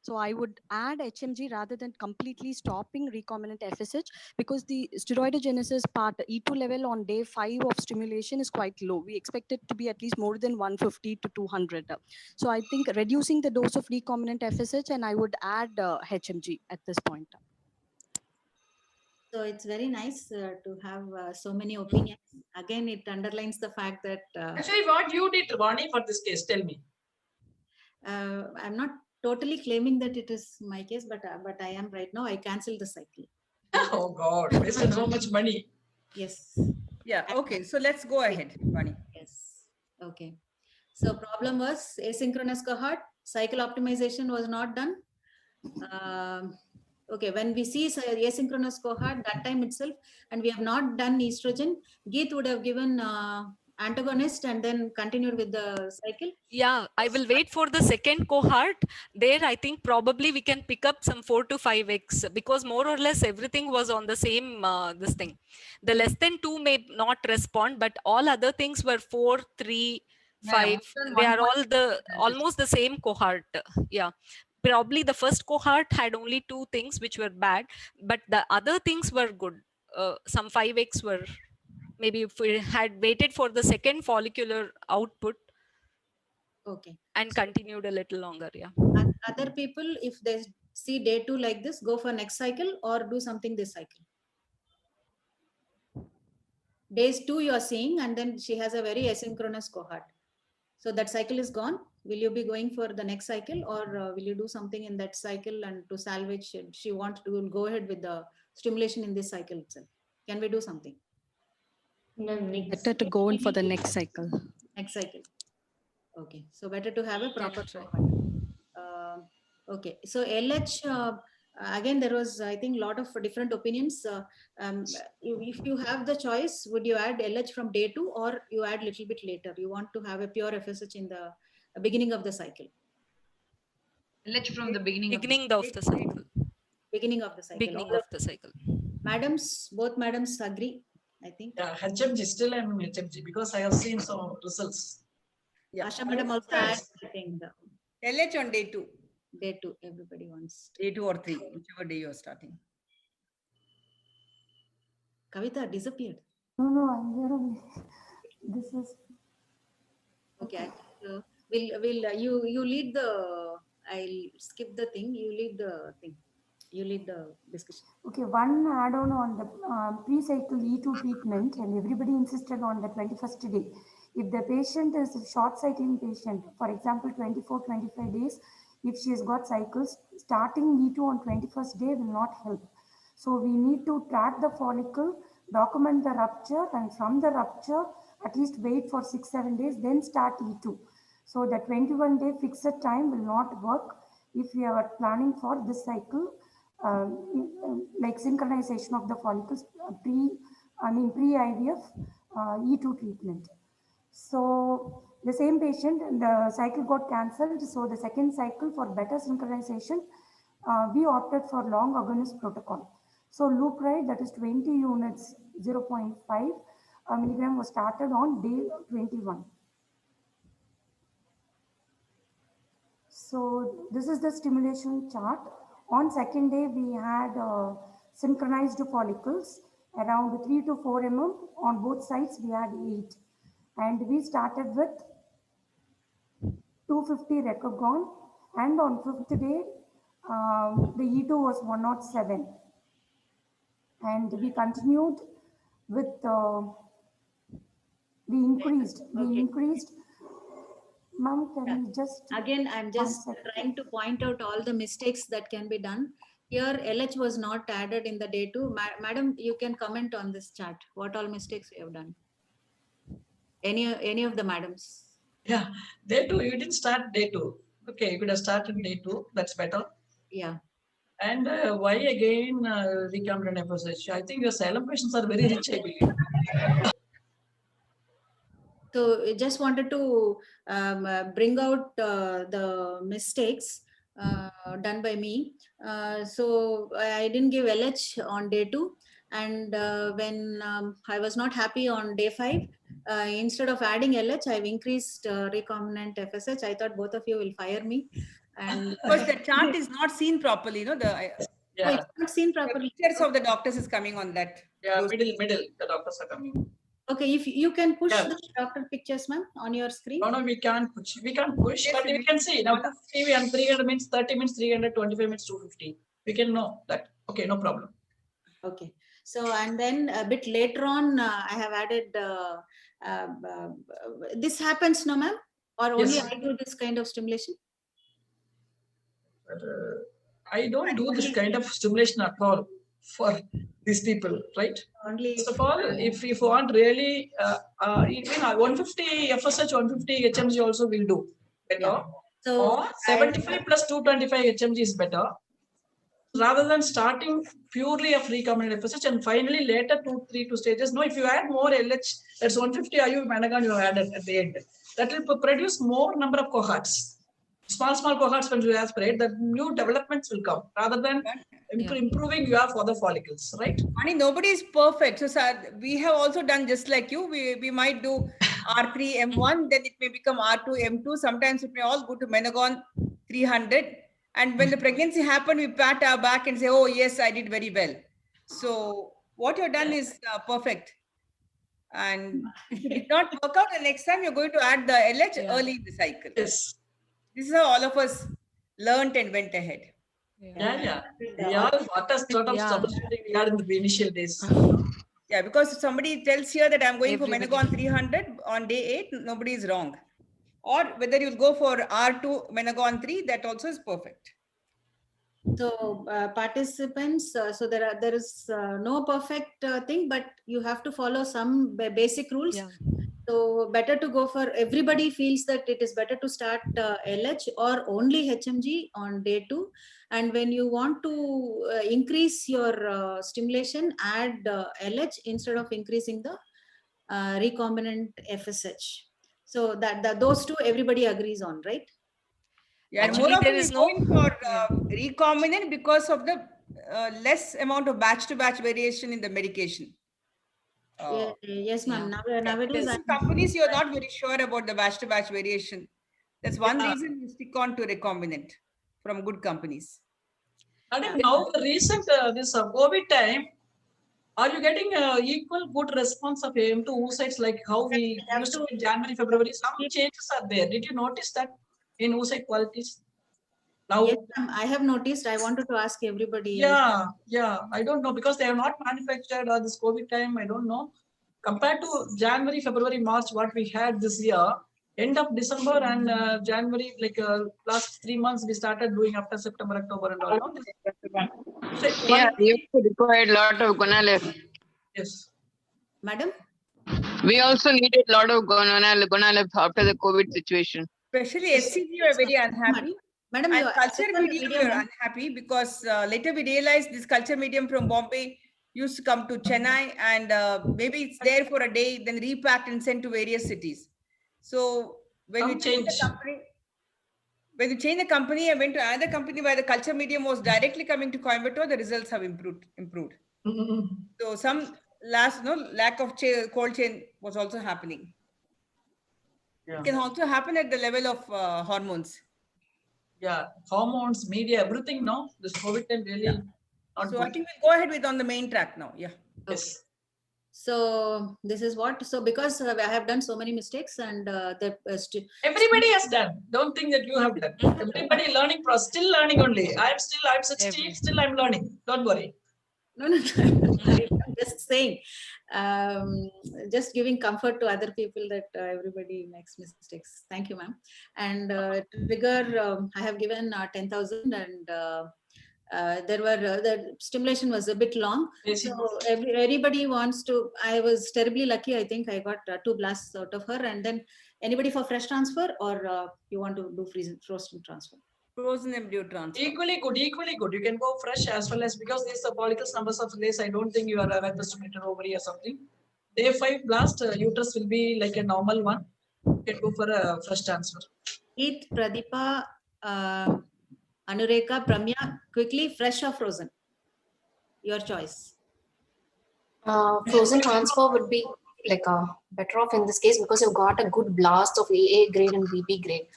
So I would add HMG rather than completely stopping recombinant FSH because the steroidogenesis part E2 level on day 5 of stimulation is quite low. We expect it to be at least more than 150 to 200. So I think reducing the dose of recombinant FSH and I would add HMG at this point. So it's very nice to have so many opinions. Again, it underlines the fact that Actually, what you did, Vani, for this case, tell me. I'm not totally claiming that it is my case, but I am right now. I cancelled the cycle. Oh God, wasted so much money. Yes. Yeah. Okay. So let's go ahead, Vani. Yes. Okay. So problem was asynchronous cohort, cycle optimization was not done. Okay, when we see asynchronous cohort that time itself, and we have not done estrogen, Geet would have given antagonist and then continued with the cycle. Yeah, I will wait for the second cohort. There, I think probably we can pick up some 4 to 5x because more or less everything was on the same this thing. The less than 2 may not respond, but all other things were 4, 3, 5. They are all almost the same cohort. Yeah. Probably the first cohort had only 2 things which were bad, but the other things were good. Some 5x were maybe if we had waited for the second follicular output. Okay. And continued a little longer. Yeah. Other people, if they see day 2 like this, go for next cycle or do something this cycle. Days 2 you are seeing, and then she has a very asynchronous cohort. So that cycle is gone. Will you be going for the next cycle, or will you do something in that cycle and to salvage? She wants to go ahead with the stimulation in this cycle itself. Can we do something? Better to go in for the next cycle. Next cycle. Okay. So better to have a proper cohort. Okay. So LH, again, there was, I think, a lot of different opinions. If you have the choice, would you add LH from day 2 or you add little bit later? You want to have a pure FSH in the beginning of the cycle? LH from the beginning of the cycle. Beginning of the cycle. Beginning of the cycle. Madams, both madams agree, I think. Yeah, HMG, still I'm in HMG because I have seen some results. Yeah. Asha madam also adds, I think. LH on day 2. Day 2, everybody wants. Day 2 or 3, whichever day you are starting. Kavita disappeared. No, I'm here only. This is okay. You lead the. I'll skip the thing. You lead the thing. You lead the discussion. okay. One add-on on the pre-cycle E2 treatment, and everybody insisted on the 21st day. If the patient is a short cycling patient, for example, 24-25 days, if she has got cycles, starting E2 on 21st day will not help. So we need to track the follicle, document the rupture, and from the rupture, at least wait for 6-7 days, then start E2. So the 21-day fixed time will not work if we are planning for this cycle, like synchronization of the follicles pre-IVF E2 treatment. So the same patient, the cycle got cancelled. So the second cycle, for better synchronization, we opted for long agonist protocol. So loop ride, that is 20 units, 0.5 milligram was started on day 21. So this is the stimulation chart. On second day, we had synchronized follicles around 3 to 4 mm. On both sides, we had 8. And we started with 250 recagon. And on 5th day, the E2 was 107. And we continued with, we increased. Ma'am, can you just... Again, I'm just trying to point out all the mistakes that can be done. Here, LH was not added in the day 2. Madam, you can comment on this chart. What all mistakes we have done? Any of the madams? Yeah, day 2, you didn't start day 2. Okay, you could have started day 2. That's better. Yeah. And why again recombinant FSH? I think your Salem patients are very rich, I believe. So I just wanted to bring out the mistakes done by me. So I didn't give LH on day 2. And when I was not happy on day 5, instead of adding LH, I've increased recombinant FSH. I thought both of you will fire me. And because the chart is not seen properly, you know, Oh, it's not seen properly. The pictures of the doctors is coming on that. Yeah, middle, the doctors are coming. Okay, if you can push the doctor pictures, ma'am, on your screen. No, we can't push. We can't push, but we can see. Now, 250 and 300 means 30 minutes, 325 minutes, 250. We can know that. Okay, no problem. Okay. So, and then a bit later on, I have added, this happens, no, ma'am? Or only I do this kind of stimulation? But, I don't do this kind of stimulation at all for these people, right? Only First of all, if you want really, even 150 FSH, 150 HMG also will do better. Yeah. So or 75 plus 225 HMG is better. Rather than starting purely of recombinant FSH and finally later 2-3 stages. No, if you add more LH, that's 150 IU Managan you have added at the end. That will produce more number of cohorts. Small cohorts when you aspirate, the new developments will come rather than improving your further follicles, right? I mean, nobody is perfect. So, sir, we have also done just like you. We might do R3, M1, then it may become R2, M2. Sometimes it may all go to Menagon 300. And when the pregnancy happened, we pat our back and say, oh, yes, I did very well. So what you've done is perfect. And if it did not work out, the next time you're going to add the LH early in the cycle. Yes. This is how all of us learned and went ahead. Yeah. We are what a sort of troubleshooting we are in the initial days. Yeah, because somebody tells here that I'm going for Menagon 300 on day 8, nobody is wrong. Or whether you'll go for R2 Menagon 3, that also is perfect. So participants, so there is no perfect thing, but you have to follow some basic rules. Yeah. So better to go for, everybody feels that it is better to start LH or only HMG on day 2. And when you want to increase your stimulation, add LH instead of increasing the recombinant FSH. So that those two everybody agrees on, right? Yeah, and more often we're going for recombinant because of the less amount of batch-to-batch variation in the medication. Yes, ma'am. Nowadays, some companies you're not very sure about the batch-to-batch variation. That's one reason you stick on to recombinant from good companies. And now the recent this COVID time, are you getting equal good response of AM to oocytes like how we used to in January, February? Some changes are there. Did you notice that in oocyte qualities? Now, yes, I have noticed. I wanted to ask everybody. Yeah. I don't know because they have not manufactured this COVID time. I don't know. Compared to January, February, March, what we had this year, end of December and January, like last 3 months, we started doing after September, October, and all. Yeah, we also required a lot of gonal. Yes. Madam? We also needed a lot of gonal after the COVID situation. Especially HCG, we are very unhappy. Madam, and culture medium, we are unhappy because later we realized this culture medium from Bombay used to come to Chennai, and maybe it's there for a day, then repacked and sent to various cities. So when we changed the company, I went to another company where the culture medium was directly coming to Coimbatore. The results have improved. So some lack of cold chain was also happening. Yeah. It can also happen at the level of hormones. Yeah, hormones, media, everything. No, this COVID time really not So good. I think we'll go ahead with on the main track now. Yeah. Yes. So this is what. So because I have done so many mistakes, and Everybody has done. Don't think that you have done. Everybody learning process, still learning only. I'm 60, still I'm learning. Don't worry. No, I'm just saying, just giving comfort to other people that everybody makes mistakes. Thank you, ma'am. And trigger, I have given 10,000, and there were the stimulation was a bit long. So everybody wants to. I was terribly lucky. I think I got 2 blasts out of her. And then anybody for fresh transfer, or you want to do frozen transfer? Frozen embryo transfer. Equally good, equally good. You can go fresh as well as, because these are follicles numbers of less. I don't think you are a hyperstimulated ovary or something. Day 5 blast, uterus will be like a normal one. You can go for a fresh transfer. Eat Pradeepa, Anureka, Pramya, quickly, fresh or frozen? Your choice. Frozen transfer would be like better off in this case because you've got a good blast of AA grade and BB grade.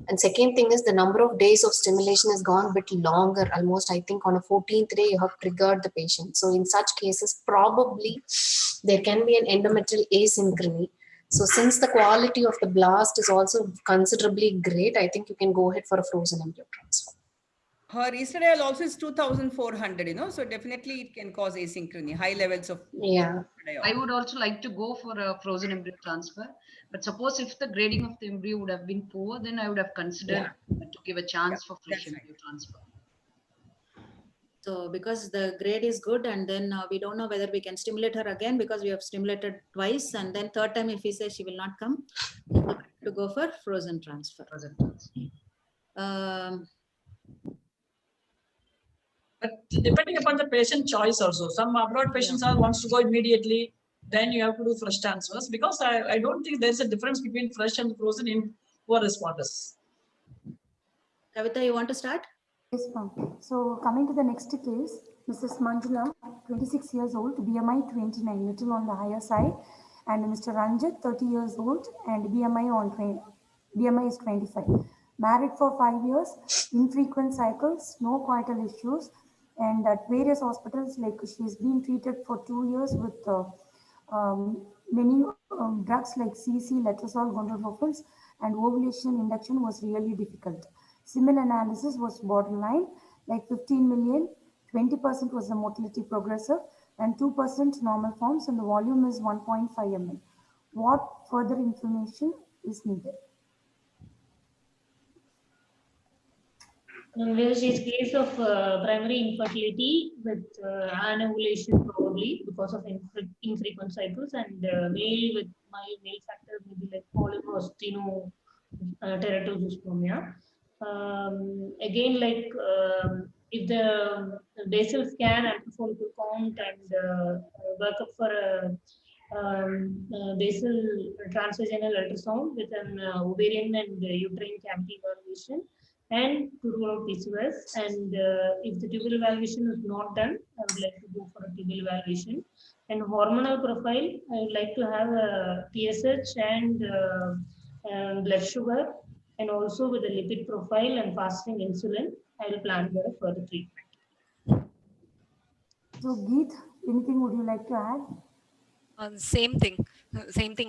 And second thing is the number of days of stimulation has gone a bit longer. Almost, I think on a 14th day, you have triggered the patient. So in such cases, probably there can be an endometrial asynchrony. So since the quality of the blast is also considerably great, I think you can go ahead for a frozen embryo transfer. Her estradiol also is 2,400, so definitely it can cause asynchrony, high levels of estradiol. I would also like to go for a frozen embryo transfer. But suppose if the grading of the embryo would have been poor, then I would have considered to give a chance for fresh embryo transfer. So because the grade is good, and then we don't know whether we can stimulate her again, because we have stimulated twice, and then third time if we say she will not come, to go for frozen transfer. But depending upon the patient choice also, some abroad patients are wants to go immediately, then you have to do fresh transfers, because I don't think there's a difference between fresh and frozen in poor responders. Kavita, you want to start? Yes, ma'am. So coming to the next case, Mrs. Manjula, 26 years old, BMI 29, little on the higher side, and Mr. Ranjit, 30 years old, and BMI is 25. Married for 5 years, infrequent cycles, no coital issues, and at various hospitals, like she's been treated for 2 years with many drugs like CC, letrozole, gonadotropins, and ovulation induction was really difficult. Semen analysis was borderline, like 15 million, 20% was the motility progressive, and 2% normal forms, and the volume is 1.5 ml. What further information is needed? Well, she's case of primary infertility with anovulation probably because of infrequent cycles, and male with mild male factor, maybe like polymostino teratozoospermia. Again, like if the basal scan, antifollicle count, and workup for basal transvaginal ultrasound with an ovarian and uterine cavity evaluation, and to rule out PCOS. And if the tubal evaluation is not done, I would like to go for a tubal evaluation. And hormonal profile, I would like to have a TSH and blood sugar, and also with a lipid profile and fasting insulin. I will plan for a further treatment. So, Geet, anything would you like to add? Same thing.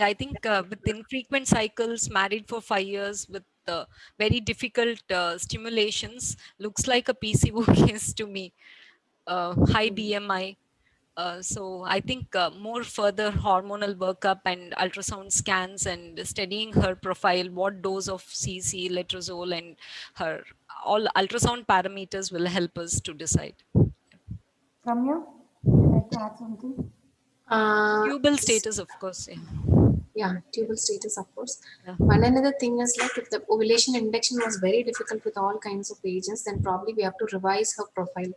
I think with infrequent cycles, married for 5 years with very difficult stimulations, looks like a PCO case to me. High BMI. So I think more further hormonal workup and ultrasound scans and studying her profile, what dose of CC, letrozole, and her all ultrasound parameters will help us to decide. Ramya, would you like to add something? Tubal status, of course. Yeah, tubal status, of course. One another thing is, like, if the ovulation induction was very difficult with all kinds of agents, then probably we have to revise her profile.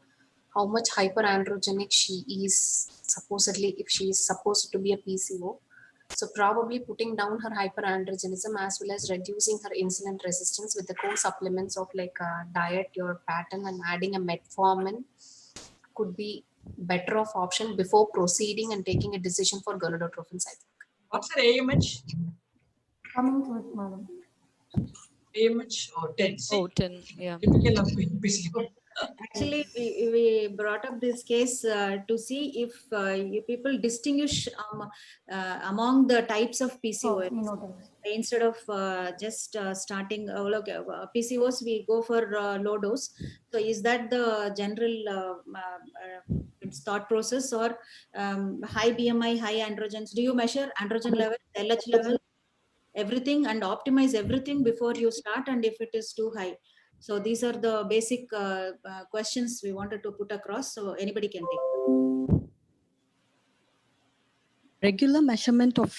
How much hyperandrogenic she is, supposedly if she is supposed to be a PCO. So probably putting down her hyperandrogenism as well as reducing her insulin resistance with the core supplements of like diet, your pattern, and adding a metformin could be better of option before proceeding and taking a decision for gonadotrophins, I think. What's her AMH? Coming to it, madam. AMH or 10? Oh, 10, yeah. Typical of PCO. Actually, we brought up this case to see if people distinguish among the types of PCOS. Instead of just starting PCOS, we go for low dose. So is that the general thought process, or high BMI, high androgens? Do you measure androgen level, LH level, everything, and optimize everything before you start? And if it is too high, so these are the basic questions we wanted to put across. So anybody can take. Regular measurement of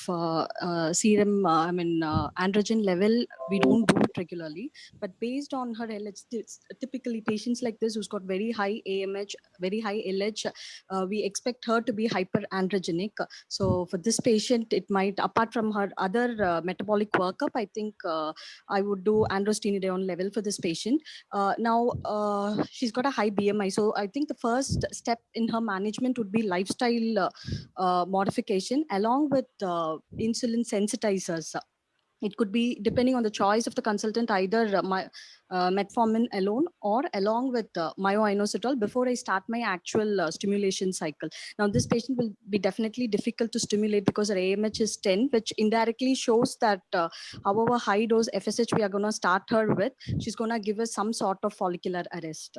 serum, androgen level, we don't do it regularly. But based on her LH, typically patients like this who's got very high AMH, very high LH, we expect her to be hyperandrogenic. So for this patient, it might, apart from her other metabolic workup, I think I would do androstenedione level for this patient. Now, she's got a high BMI. So I think the first step in her management would be lifestyle modification along with insulin sensitizers. It could be, depending on the choice of the consultant, either metformin alone or along with myoinositol before I start my actual stimulation cycle. Now, this patient will be definitely difficult to stimulate because her AMH is 10, which indirectly shows that however high dose FSH we are going to start her with, she's going to give us some sort of follicular arrest.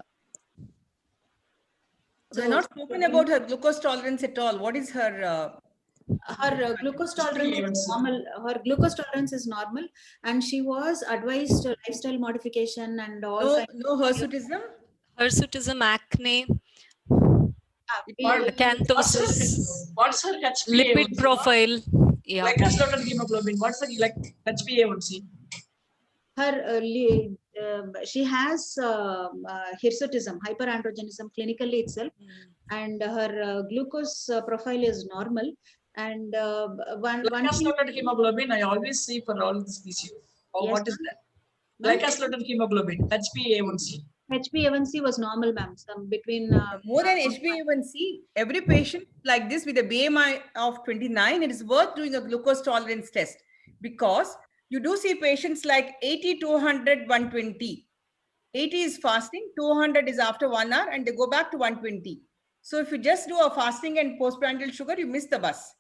So we're not spoken about her glucose tolerance at all. What is her? Her glucose tolerance is normal. Her glucose tolerance is normal, and she was advised lifestyle modification and all. No hirsutism. Hirsutism, acne, acanthosis, What's her HbA1c? lipid profile. Yeah. Glycosylated hemoglobin. What's the HbA1c? Her she has hirsutism, hyperandrogenism clinically itself, and her glucose profile is normal. And glycosylated hemoglobin, I always see for all the species. Oh, yes, what is that? Glycosylated hemoglobin, HbA1c. HbA1c was normal, ma'am. Between more than HbA1c, every patient like this with a BMI of 29, it is worth doing a glucose tolerance test, because you do see patients like 80, 200, 120. 80 is fasting, 200 is after 1 hour, and they go back to 120. So if you just do a fasting and postprandial sugar, you miss the bus.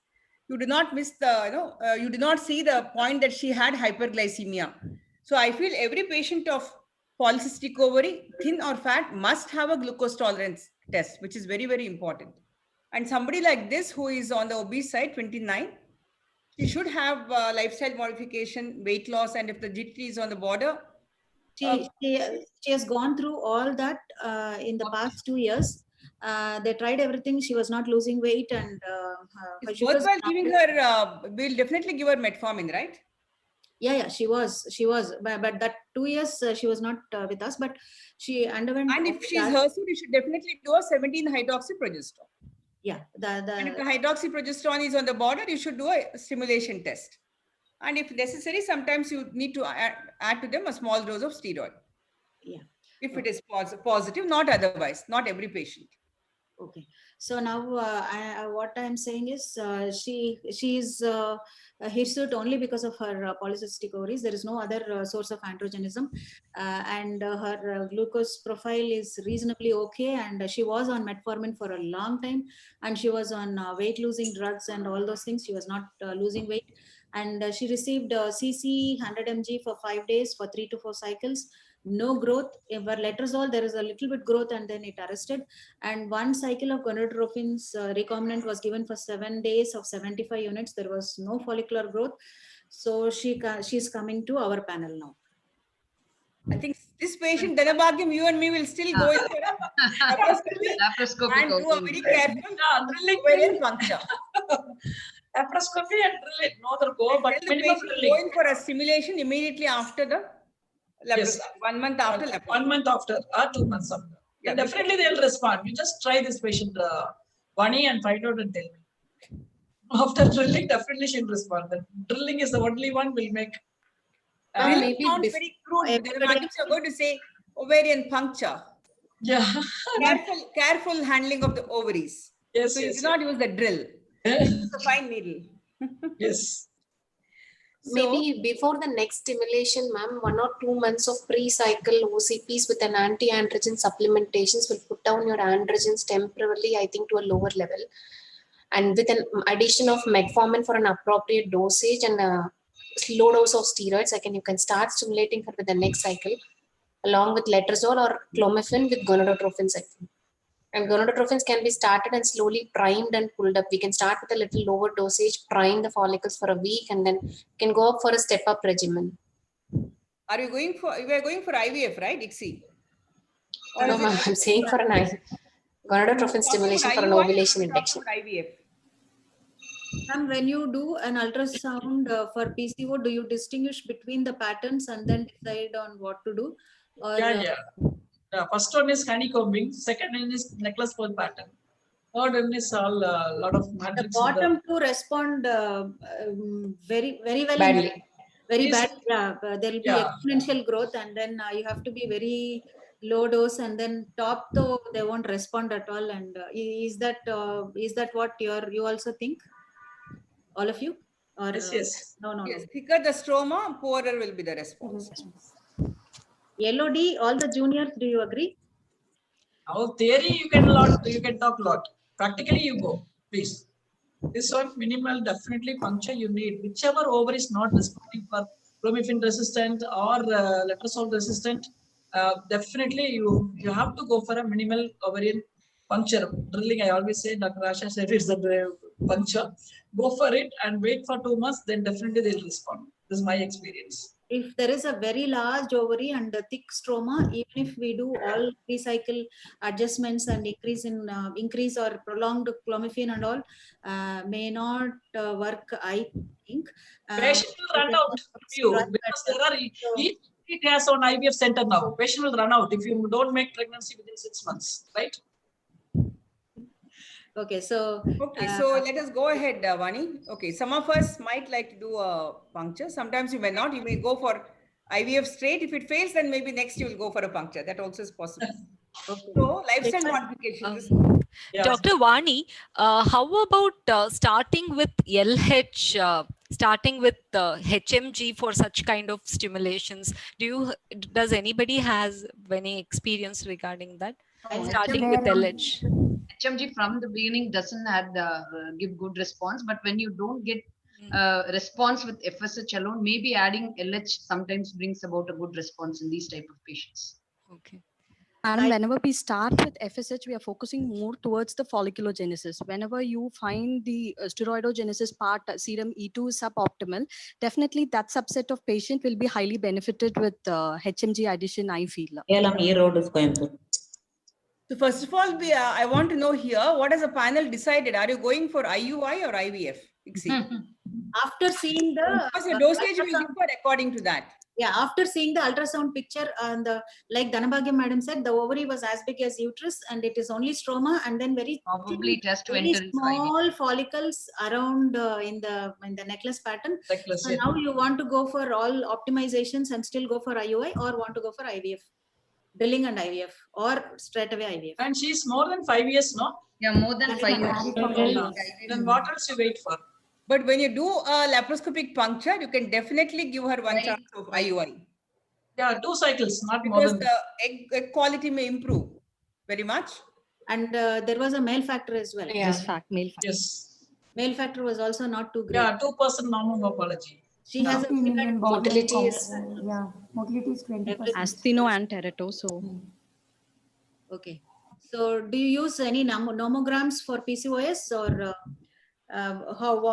You do not miss the, you do not see the point that she had hyperglycemia. So I feel every patient of polycystic ovary, thin or fat, must have a glucose tolerance test, which is very, very important. And somebody like this who is on the obese side, 29, she should have lifestyle modification, weight loss, and if the GT is on the border. She has gone through all that in the past 2 years. They tried everything. She was not losing weight, and it's worthwhile giving her. We'll definitely give her metformin, right? Yeah, she was. But that 2 years she was not with us. But she underwent. And if she's hirsute, you should definitely do a 17-hydroxyprogesterone. Yeah, and if the hydroxyprogesterone is on the border, you should do a stimulation test. And if necessary, sometimes you need to add to them a small dose of steroid. Yeah. If it is positive, not otherwise, not every patient. Okay. So now what I'm saying is she is hirsute only because of her polycystic ovaries. There is no other source of androgenism, and her glucose profile is reasonably okay. And she was on metformin for a long time, and she was on weight losing drugs and all those things. She was not losing weight, and she received CC 100 mg for 5 days for 3 to 4 cycles. No growth. In her letrozole, there is a little bit growth, and then it arrested. And 1 cycle of gonadotrophins recombinant was given for 7 days of 75 units. There was no follicular growth. So she's coming to our panel now. I think this patient, Dhanabhagyam, you and me will still go in for laparoscopy and do a very careful ovarian puncture. Laparoscopy and drill it. No other go, but minimum drilling. Go in for a stimulation immediately after the laparoscopy. Yes. 1 month after laparoscopy. 1 month after or 2 months after. Yeah, definitely they'll respond. You just try this patient Vani, and find out and tell me. After drilling, definitely she'll respond. The drilling is the only one will make. Drilling maybe sounds very crude. There are madams are going to say ovarian puncture. Yeah. Careful handling of the ovaries. Yes, so you yes, do not use the drill. Use a fine needle. Yes. Maybe before the next stimulation, ma'am, 1 or 2 months of pre-cycle OCPs with an anti-androgen supplementations will put down your androgens temporarily, I think, to a lower level. And with an addition of metformin for an appropriate dosage and a slow dose of steroids, you can start stimulating her with the next cycle, along with letrozole or clomiphene with gonadotrophin cycle. And gonadotrophins can be started and slowly primed and pulled up. We can start with a little lower dosage, prime the follicles for a week, and then can go up for a step-up regimen. Are you going for? We are going for IVF, right, ICSI? Or No, ma'am, I'm saying for an gonadotrophin stimulation for an ovulation induction. IVF. Ma'am, when you do an ultrasound for PCO, do you distinguish between the patterns and then decide on what to do? Or, Yeah. First one is honeycombing. Second one is necklace pearl pattern. Third one is all lot of matrix. The bottom two respond very well. Badly. Very Yes. bad. Yeah, there will be exponential growth, and then you have to be very low dose, and then top though they won't respond at all. And is that what you also think? All of you? Or yes. No. Yes, thicker the stroma, poorer will be the response. LOD, all the juniors, do you agree? Now theory you can talk a lot. Practically you go, please. This one minimal definitely puncture you need. Whichever ovary is not responding for clomiphene resistant or letrozole resistant, definitely you have to go for a minimal ovarian puncture. Drilling, I always say, Dr. Asha said it's the puncture. Go for it and wait for 2 months, then definitely they'll respond. This is my experience. If there is a very large ovary and a thick stroma, even if we do all pre-cycle adjustments and increase or prolonged clomiphene and all, may not work, I think. Patient will run out of you because there are each it has on IVF center now. Patient will run out if you don't make pregnancy within 6 months, right? Okay, so let us go ahead, Vani. Okay, some of us might like to do a puncture. Sometimes you may not. You may go for IVF straight. If it fails, then maybe next you will go for a puncture. That also is possible. Okay. So lifestyle modifications. Dr. Vani, how about starting with LH, starting with HMG for such kind of stimulations? Does anybody has any experience regarding that? Starting with LH. HMG from the beginning doesn't give good response, but when you don't get response with FSH alone, maybe adding LH sometimes brings about a good response in these type of patients. Okay. And whenever we start with FSH, we are focusing more towards the folliculogenesis. Whenever you find the steroidogenesis part, serum E2 is suboptimal, definitely that subset of patient will be highly benefited with HMG addition, I feel. So first of all, I want to know here, what has the panel decided? Are you going for IUI or IVF? After seeing the because the dosage will differ according to that. Yeah, after seeing the ultrasound picture and like Dhanabhagya madam said, the ovary was as big as uterus and it is only stroma and then very small follicles around in the necklace pattern. So now you want to go for all optimizations and still go for IUI or want to go for IVF, drilling and IVF or straight away IVF. And she's more than 5 years, no? Yeah, more than 5 years. Then what else you wait for? But when you do a laparoscopic puncture, you can definitely give her one chance of IUI. Yeah, 2 cycles, not because more than the egg quality may improve very much. And there was a male factor as well. Male factor. Yes. Male factor was also not too great. Yeah, 2% normal morphology. She has a motility is 20%. Astheno and teratose. So. Okay. So do you use any nomograms for PCOS or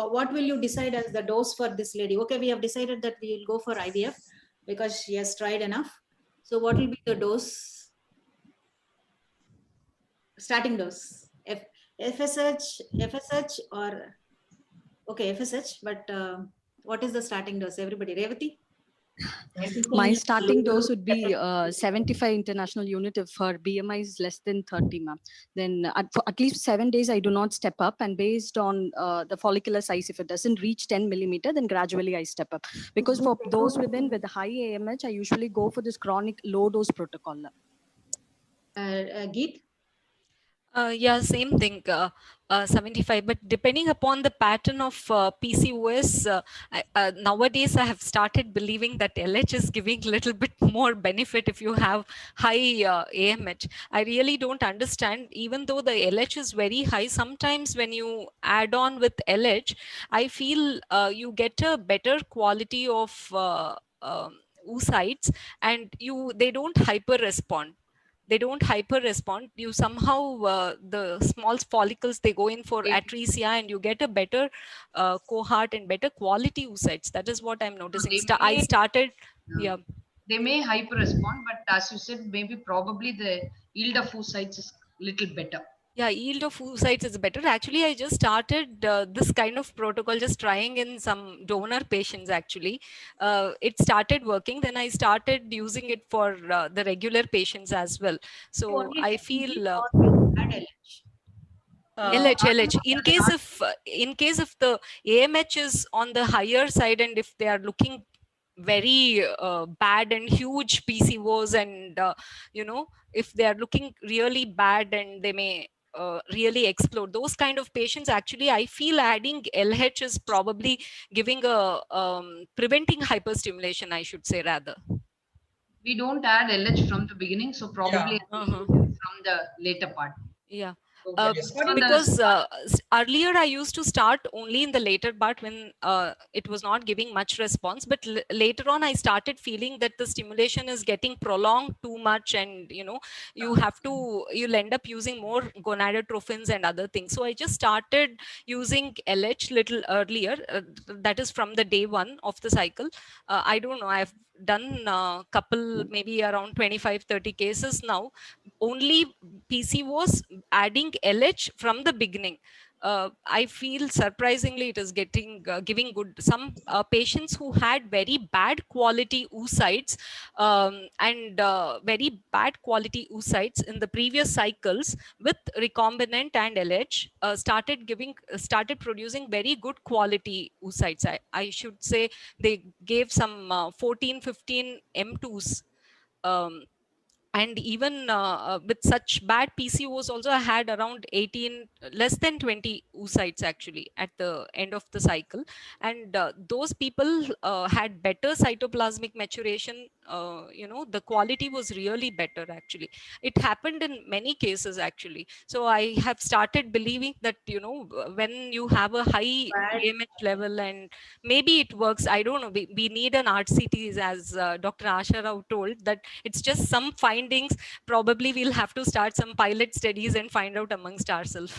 what will you decide as the dose for this lady? Okay, we have decided that we will go for IVF because she has tried enough. So what will be the dose? Starting dose? FSH or okay, FSH, but what is the starting dose? Everybody, Revati? My starting dose would be 75 international unit if her BMI is less than 30, ma'am. Then for at least 7 days, I do not step up. And based on the follicular size, if it doesn't reach 10 millimeter, then gradually I step up. Because for those women with high AMH, I usually go for this chronic low dose protocol. Geet? Yeah, same thing, 75. But depending upon the pattern of PCOS, nowadays I have started believing that LH is giving a little bit more benefit if you have high AMH. I really don't understand, even though the LH is very high, sometimes when you add on with LH, I feel you get a better quality of oocytes, and they don't hyper respond. You somehow the small follicles, they go in for atresia, and you get a better cohort and better quality oocytes. That is what I'm noticing. I started they may hyper respond, but as you said, maybe probably the yield of oocytes is little better. Yeah, yield of oocytes is better. Actually, I just started this kind of protocol, just trying in some donor patients. Actually, it started working. Then I started using it for the regular patients as well. So I feel LH. In case if the AMH is on the higher side, and if they are looking very bad and huge PCOs, and if they are looking really bad and they may really explode, those kind of patients, actually I feel adding LH is probably giving a preventing hyperstimulation, I should say, rather. We don't add LH from the beginning, so probably from the later part. Yeah. So Because earlier I used to start only in the later part when it was not giving much response, but later on I started feeling that the stimulation is getting prolonged too much, and you'll end up using more gonadotrophins and other things. So I just started using LH little earlier, that is from the day 1 of the cycle. I don't know, I've done a couple, maybe around 25-30 cases now, only PCOs adding LH from the beginning. I feel surprisingly it is giving good. Some patients who had very bad quality oocytes and very bad quality oocytes in the previous cycles with recombinant and LH started producing very good quality oocytes. I should say they gave some 14-15 M2s. And even with such bad PCOs also, I had around 18, less than 20 oocytes actually at the end of the cycle. And those people had better cytoplasmic maturation. The quality was really better actually. It happened in many cases actually. So I have started believing that, when you have a high AMH level, and maybe it works, I don't know, we need an RCTs, as Dr. Asha Rao told, that it's just some findings. Probably we'll have to start some pilot studies and find out amongst ourselves.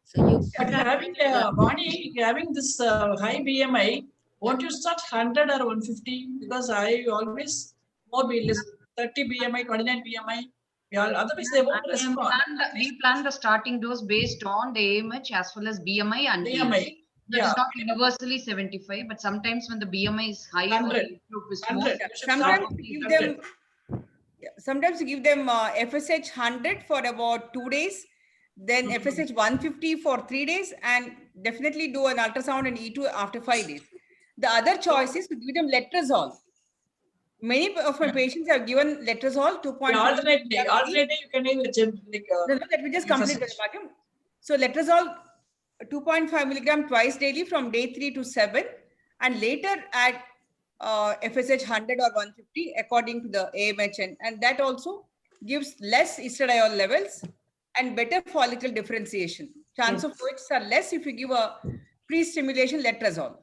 So but having Vani, having this high BMI, won't you start 100 or 150? Because I always more be less 30 BMI, 29 BMI. Otherwise they won't respond. We plan the starting dose based on the AMH as well as BMI and BMI. That is not universally 75, but sometimes when the BMI is higher, 100. Sometimes you give them FSH 100 for about 2 days, then FSH 150 for 3 days, and definitely do an ultrasound and E2 after 5 days. The other choice is to give them letrozole. Many of my patients have given letrozole 2.5. Alternately, you can give let me just complete the Madam. So letrozole 2.5 milligram twice daily from day 3 to 7, and later add FSH 100 or 150 according to the AMH, and that also gives less estradiol levels and better follicle differentiation. Chance of voids are less if you give a pre-stimulation letrozole.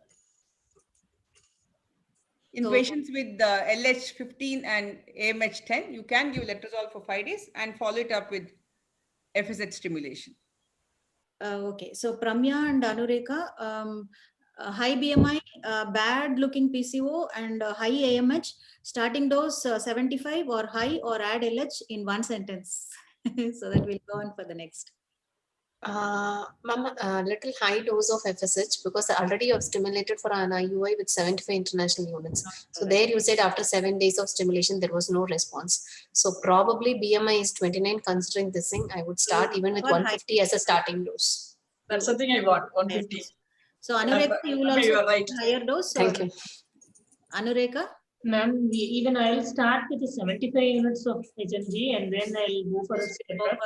In patients with the LH 15 and AMH 10, you can give letrozole for 5 days and follow it up with FSH stimulation. Okay, so Pramya and Anureka, high BMI, bad looking PCO, and high AMH, starting dose 75 or high, or add LH in one sentence. So that we'll go on for the next. Ma'am, a little high dose of FSH because already you have stimulated for an IUI with 75 international units. So there you said after 7 days of stimulation, there was no response. So probably BMI is 29 considering this thing. I would start even with 150 as a starting dose. That's something I want, 150. So Anurekha, you will also you are right. higher dose. Thank you. Anurekha? Ma'am, even I'll start with the 75 units of HMG and then I'll go for a step up.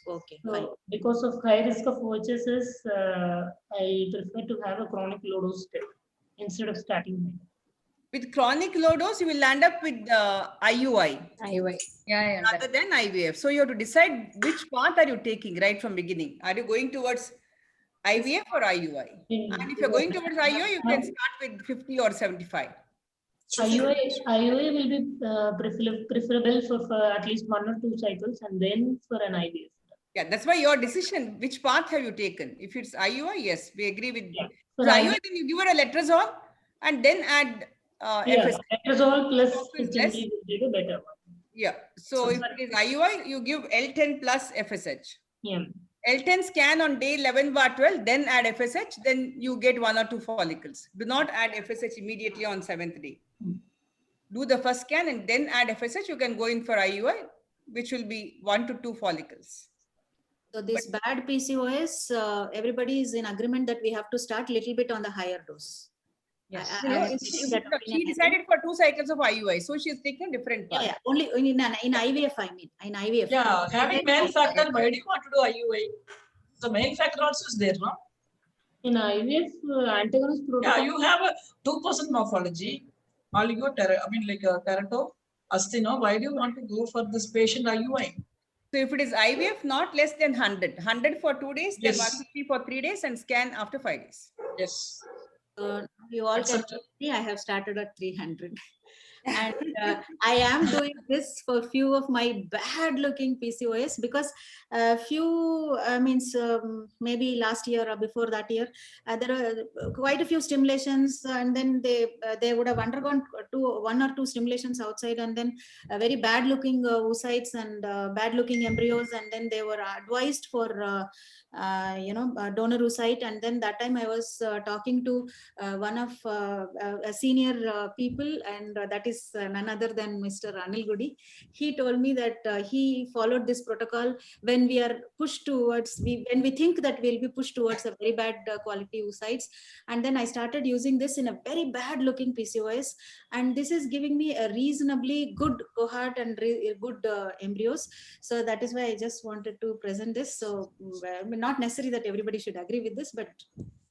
Okay, So, fine. because of high risk of OHSs, I prefer to have a chronic low dose step instead of starting. With chronic low dose, you will land up with IUI. IUI. Yeah, rather than IVF. So you have to decide which path are you taking right from beginning. Are you going towards IVF or IUI? And if you're going towards IUI, you can start with 50 or 75. IUI will be preferable for at least 1 or 2 cycles and then for an IVF. Yeah, that's why your decision, which path have you taken? If it's IUI, yes, we agree with. For So IUI, then you give her a letrozole and then add FSH. Letrozole plus Less. HMG will be the better one. Yeah, so if it is IUI, you give L10 plus FSH. Yeah. L10 scan on day 11 bar 12, then add FSH, then you get 1 or 2 follicles. Do not add FSH immediately on 7th day. Do the first scan and then add FSH, you can go in for IUI, which will be 1 to 2 follicles. So this bad PCOS, everybody is in agreement that we have to start little bit on the higher dose. Yes. She decided for 2 cycles of IUI, so she is taking different path. Yeah, only in IVF, I mean, in IVF. Yeah, having male factor, why do you want to do IUI? The male factor also is there, no? In IVF, antagonist protocol. Yeah, you have a 2% morphology, Terato, Astino. Why do you want to go for this patient IUI? So if it is IVF, not less than 100. 100 for 2 days, then Yes. 150 for 3 days and scan after 5 days. Yes. You all can see I have started at 300. And I am doing this for few of my bad looking PCOS because maybe last year or before that year, there are quite a few stimulations and then they would have undergone 1 or 2 stimulations outside and then very bad looking oocytes and bad looking embryos, and then they were advised for donor oocyte. And then that time I was talking to one of senior people, and that is none other than Mr. Anil Gudi. He told me that he followed this protocol when we are pushed towards, when we think that we'll be pushed towards a very bad quality oocytes. And then I started using this in a very bad looking PCOS, and this is giving me a reasonably good cohort and good embryos. So that is why I just wanted to present this. So not necessary that everybody should agree with this, but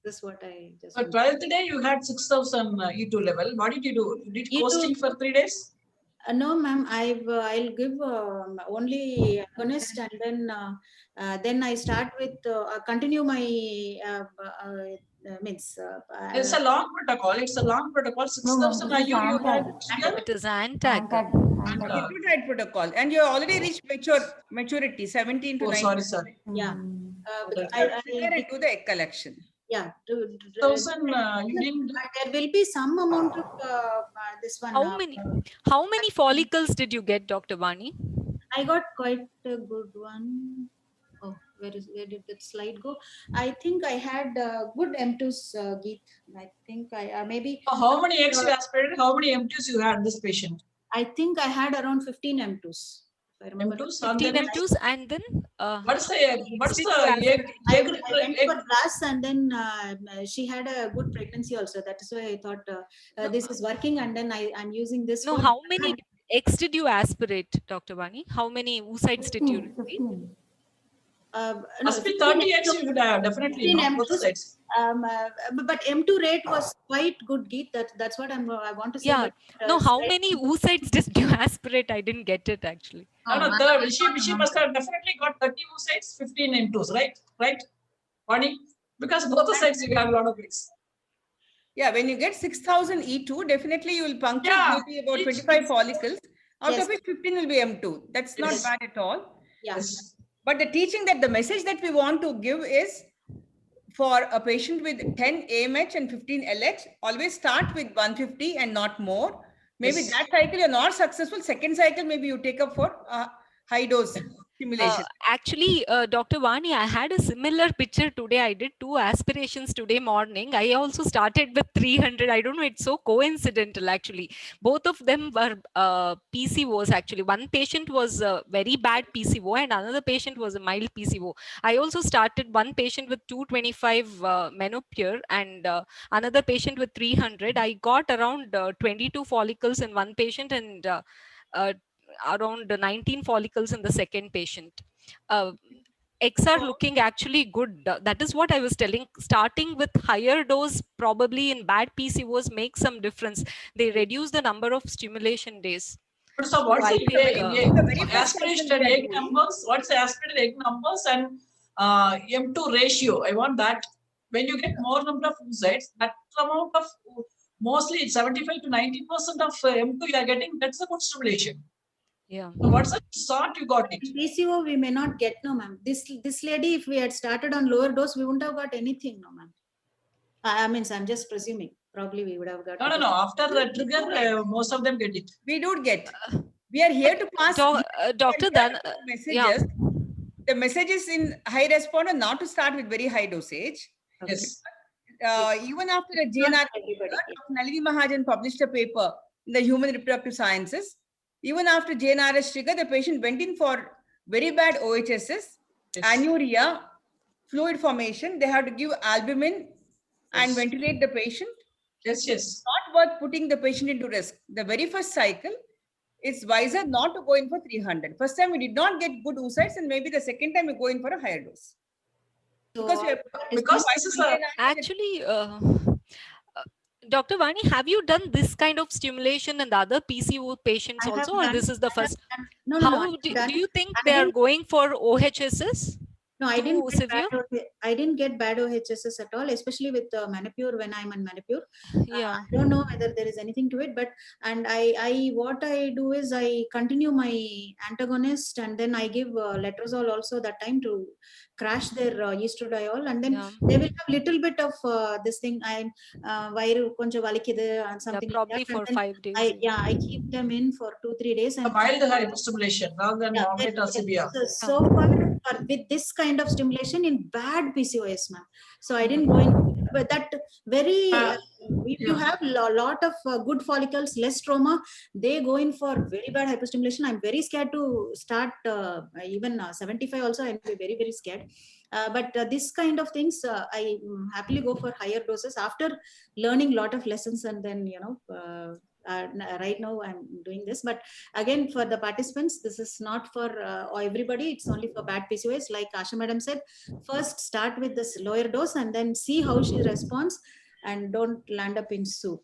this is what I just. So 12th day you had 6,000 E2 level. What did you do? You did coasting for 3 days? No, ma'am. I'll give only agonist, and then I start with continue my means. It's a long protocol. It's a long protocol. 6,000 IU you had. It is antag. Peptide protocol, and you already reached maturity 17 to 19. Sorry. Yeah. I do the egg collection. Yeah. You there will be some amount of this one. How many follicles did you get, Dr. Vani? I got quite a good one. Oh, where did that slide go? I think I had good M2s, Geet. I think I maybe. How many eggs you aspirated? How many M2s you had this patient? I think I had around 15 M2s. I remember. 15 M2s, and then what's the egg? I went for glass, and then she had a good pregnancy also. That is why I thought this is working, and then I'm using this. No, how many eggs did you aspirate, Dr. Vani? How many oocytes did you receive? Must be 30 eggs you would have, definitely. M2s. But M2 rate was quite good, Geet. That's what I want to say. Yeah. But, no, how many oocytes did you aspirate? I didn't get it actually. No, she must have definitely got 30 oocytes, 15 M2s, right? Right? Vani? Because both the sides you have a lot of eggs. Yeah, when you get 6,000 E2, definitely you will puncture maybe about 25 follicles. Out of it, 15 will be M2. That's not bad at all. Yes. But the teaching that the message that we want to give is for a patient with 10 AMH and 15 LH, always start with 150 and not more. Maybe that cycle you're not successful. Second cycle, maybe you take up for high dose stimulation. Actually, Dr. Vani, I had a similar picture today. I did 2 aspirations today morning. I also started with 300. I don't know, it's so coincidental actually. Both of them were PCOs actually. One patient was very bad PCO and another patient was a mild PCO. I also started one patient with 225 menopure and another patient with 300. I got around 22 follicles in one patient and around 19 follicles in the second patient. Eggs are looking actually good. That is what I was telling. Starting with higher dose, probably in bad PCOs, makes some difference. They reduce the number of stimulation days. So what's I the think, aspirated egg numbers? What's the aspirated egg numbers and M2 ratio? I want that. When you get more number of oocytes, that amount of mostly 75 to 90% of M2 you are getting, that's a good stimulation. Yeah. So what's the sort you got it? PCO we may not get, no ma'am. This lady, if we had started on lower dose, we wouldn't have got anything, no ma'am. I mean, I'm just presuming. Probably we would have got. No. After the trigger, most of them get it. We do get. We are here to pass. Doctor, then messages. The messages in high responder not to start with very high dosage. Yes. Even after the GNR, Nalini Mahajan published a paper in the Human Reproductive Sciences. Even after GNRS trigger, the patient went in for very bad OHSs, anuria, fluid formation. They had to give albumin and ventilate the patient. Yes. Not worth putting the patient into risk. The very first cycle, it's wiser not to go in for 300. First time we did not get good oocytes, and maybe the second time we go in for a higher dose. Because this is actually. Dr. Vani, have you done this kind of stimulation in the other PCO patients also, or this is the first? How do you think they are going for OHSs? No, I didn't get bad OHSs at all, especially with Manipure when I'm on Manipure. Yeah. I don't know whether there is anything to it, but what I do is I continue my antagonist and then I give letrozole also that time to crash their estradiol, and then they will have little bit of this thing. I and something probably like that. for 5 days. I keep them in for 2-3 days. And a mild hyperstimulation rather than moderate or severe. So far, with this kind of stimulation in bad PCOS, ma'am. So I didn't go in, but that very, if you have a lot of good follicles, less trauma, they go in for very bad hyperstimulation. I'm very scared to start even 75 also. I'm very, very scared. But this kind of things, I happily go for higher doses after learning a lot of lessons, and then, right now I'm doing this. But again, for the participants, this is not for everybody. It's only for bad PCOS. Like Asha madam said, first start with this lower dose and then see how she responds, and don't land up in soup.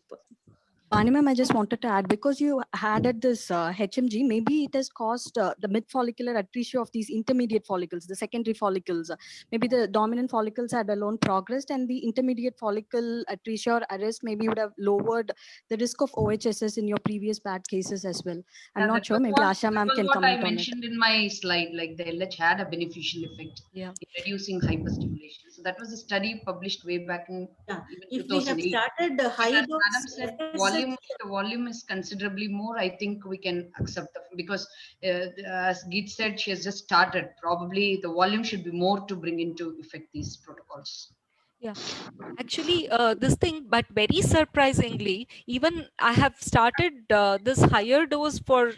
Vani ma'am, I just wanted to add, because you added this HMG, maybe it has caused the mid-follicular atresia of these intermediate follicles, the secondary follicles. Maybe the dominant follicles had alone progressed, and the intermediate follicle atresia or arrest maybe would have lowered the risk of OHSS in your previous bad cases as well. I'm not sure. Maybe Asha ma'am can comment on it. What I mentioned in my slide, like the LH had a beneficial effect in reducing hyperstimulation. So that was a study published way back in If 2008. we have started the high As dose, Madam said, the volume is considerably more. I think we can accept because as Geet said, she has just started. Probably the volume should be more to bring into effect these protocols. Yeah, actually, this thing, but very surprisingly, even I have started this higher dose for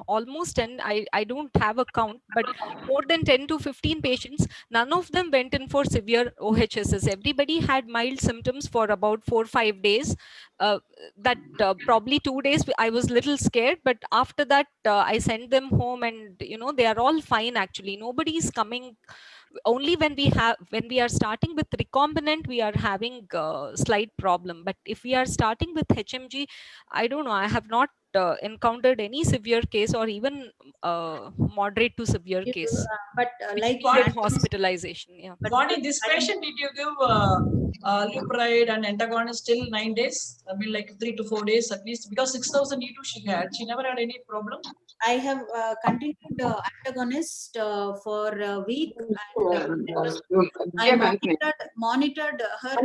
almost 10, I don't have a count, but more than 10 to 15 patients. None of them went in for severe OHSs. Everybody had mild symptoms for about 4-5 days. That probably 2 days I was little scared, but after that I sent them home, and they are all fine actually. Nobody is coming. Only when we are starting with recombinant, we are having a slight problem. But if we are starting with HMG, I don't know, I have not encountered any severe case or even moderate to severe case. But like hospitalization. Yeah. But what in this patient did you give Lupride and antagonist till 9 days? I mean, like 3 to 4 days at least, because 6,000 E2 she had. She never had any problem. I have continued antagonist for a week. I monitored her.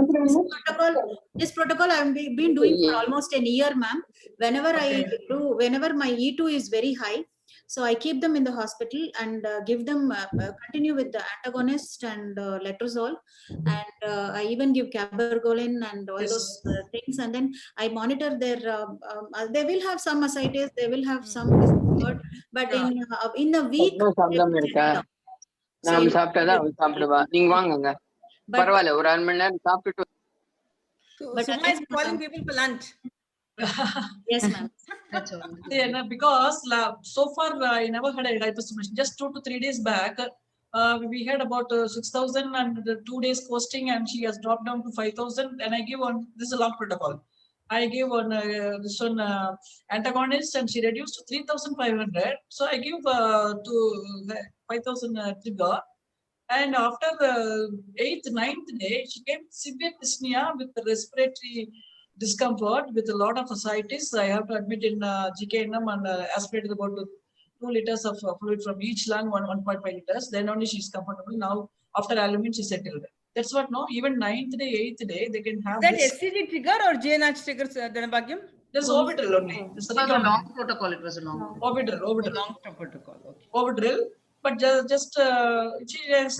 This protocol I've been doing for almost a year, ma'am. Whenever my E2 is very high, So I keep them in the hospital and give them continue with the antagonist and letrozole, and I even give cabergoline and all those things, and then I monitor their. They will have some ascites, they will have some discomfort, but in a week. சப்தம் இருக்கா நான் சாப்பிட்டாதான் அவள் சாப்பிடுவா நீங்க வாங்குங்க பரவாயில்ல ஒரு 1/2 மணி நேரம் சாப்பிட்டுட்டு But Suma is calling people for lunch. Yes, ma'am. That's all. Yeah, because so far I never had a hyperstimulation. Just 2 to 3 days back, we had about 6,000 and 2 days costing, and she has dropped down to 5,000. And I give one. This is a long protocol. I gave one this one antagonist, and she reduced to 3,500. So I give to 5,000 trigger. And after the 8th, 9th day, she came severe dyspnea with the respiratory discomfort with a lot of ascites. I have to admit in GKNM and aspirated about 2 liters of fluid from each lung, 1.5 liters. Then only she's comfortable. Now, after aluminum, she settled. That's what, no? Even 9th day, 8th day, they can have that this. SCG trigger or GNH trigger, Dhanabhagyam? There's orbital only. It was a long protocol. It was a long orbital. Long-term protocol. Okay. Orbital. But just she has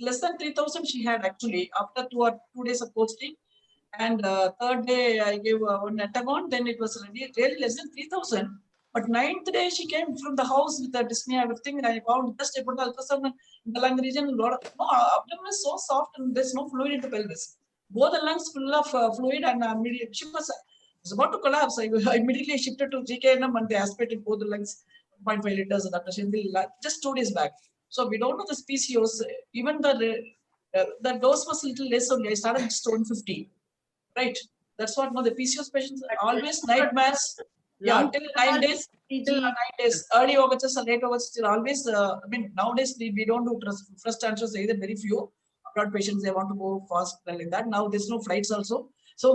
less than 3,000 she had actually after 2 days of posting. And third day I gave one antagon, then it was really less than 3,000. But 9th day she came from the house with the dyspnea, everything, and I found just about ultrasound in the lung region. Abdomen is so soft and there's no fluid in the pelvis. Both the lungs full of fluid, and immediately she was about to collapse. I immediately shifted to GKNM and they aspirated both the lungs, 0.5 liters, just 2 days back. So we don't know the PCOS. Even the dose was a little less only. I started just 150. Right. That's what. No, the PCOS patients are always nightmares. Yeah, till 9 days. Till 9 days. Early overtures or late overtures are always. I mean, nowadays we don't do first transfers either. Very few abroad patients, they want to go fast like that. Now there's no flights also. So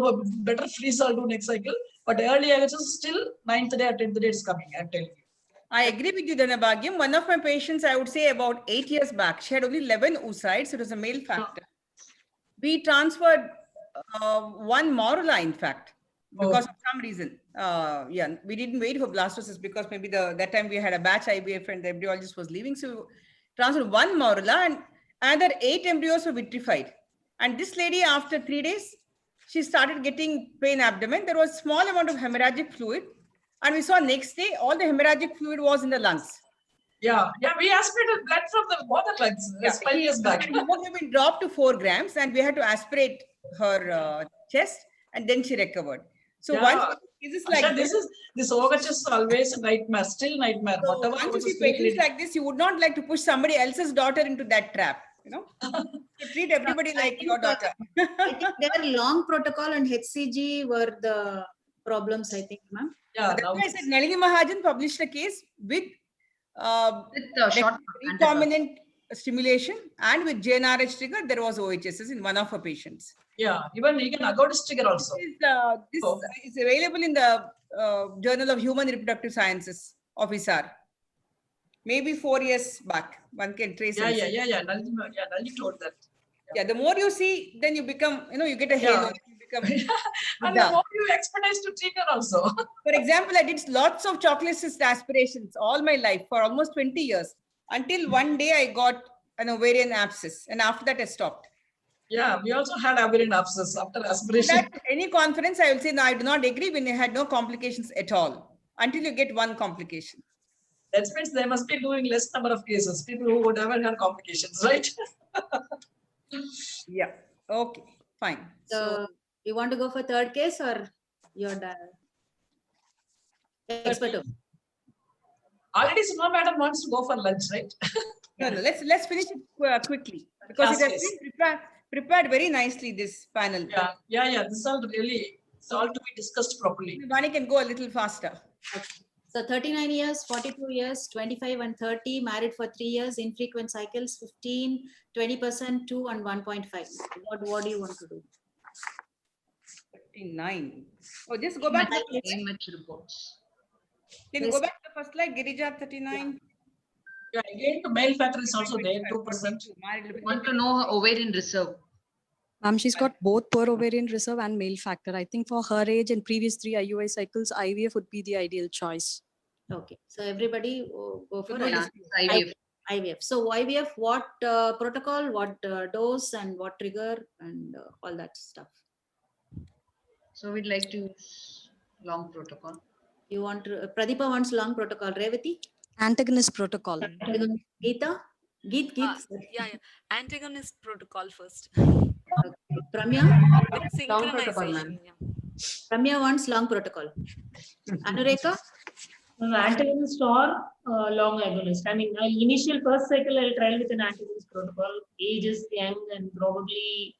better freeze I'll do next cycle. But early overtures still 9th day or 10th day it's coming. I'm telling you. I agree with you, Dhanabhagyam. One of my patients, I would say about 8 years back, she had only 11 oocytes. It was a male factor. We transferred one morula, in fact, because of some reason. Yeah, we didn't wait for blastocysts because maybe that time we had a batch IVF and the embryologist was leaving. So transferred one morula and another 8 embryos were vitrified. And this lady, after 3 days, she started getting pain abdomen. There was small amount of hemorrhagic fluid. And we saw next day, all the hemorrhagic fluid was in the lungs. Yeah, we aspirated blood from the water lungs. That's 5 years back. Hemoglobin dropped to 4 grams and we had to aspirate her chest, and then she recovered. So once this is like this OHS is always a nightmare, still nightmare. So whatever. Once you see patients like this, you would not like to push somebody else's daughter into that trap. You know, to treat everybody like your daughter. I think their long protocol and HCG were the problems, I think, ma'am. Yeah, that's why I said Nalini Mahajan published a case with recombinant stimulation and with JNRH trigger, there was OHSS in one of her patients. Yeah, even agonist trigger also. This is available in the Journal of Human Reproductive Sciences of ISAR. Maybe 4 years back, one can trace. Yeah. Nalini told that. Yeah, the more you see, then you become, you get a halo. You become, and the more you experience to trigger also. For example, I did lots of chocolate cyst aspirations all my life for almost 20 years. Until one day I got an ovarian abscess, and after that I stopped. Yeah, we also had ovarian abscess after aspiration. At any conference, I will say, no, I do not agree when you had no complications at all, until you get one complication. That means they must be doing less number of cases, people who would never have complications, right? Yeah, okay, fine. So you want to go for third case or you're done? Expert. Already Suma madam wants to go for lunch, right? No, let's finish it quickly because it has been prepared very nicely, this panel. Yeah. This all really, it's all to be discussed properly. Vani can go a little faster. Okay. So 39 years, 42 years, 25 and 30, married for 3 years, infrequent cycles, 15, 20%, 2 and 1.5. What do you want to do? 39. Oh, just go back. Reports. Can you go back to the first slide, Girija, 39? Yeah, again, the male factor is also there, 2%. Want to know her ovarian reserve. She's got both poor ovarian reserve and male factor. I think for her age and previous 3 IUI cycles, IVF would be the ideal choice. Okay, so everybody go for IVF. IVF. So IVF, what protocol, what dose, and what trigger, and all that stuff. So we'd like to use long protocol. You want to, Pradeepa wants long protocol. Revati? Antagonist protocol. Geeta? Geet. Yeah. Antagonist protocol first. Okay. Pramya? With synchronization. Yeah. Pramya wants long protocol. Anurekha? Antagonist or long agonist. I mean, initial first cycle I'll try with an antagonist protocol. Age is young and probably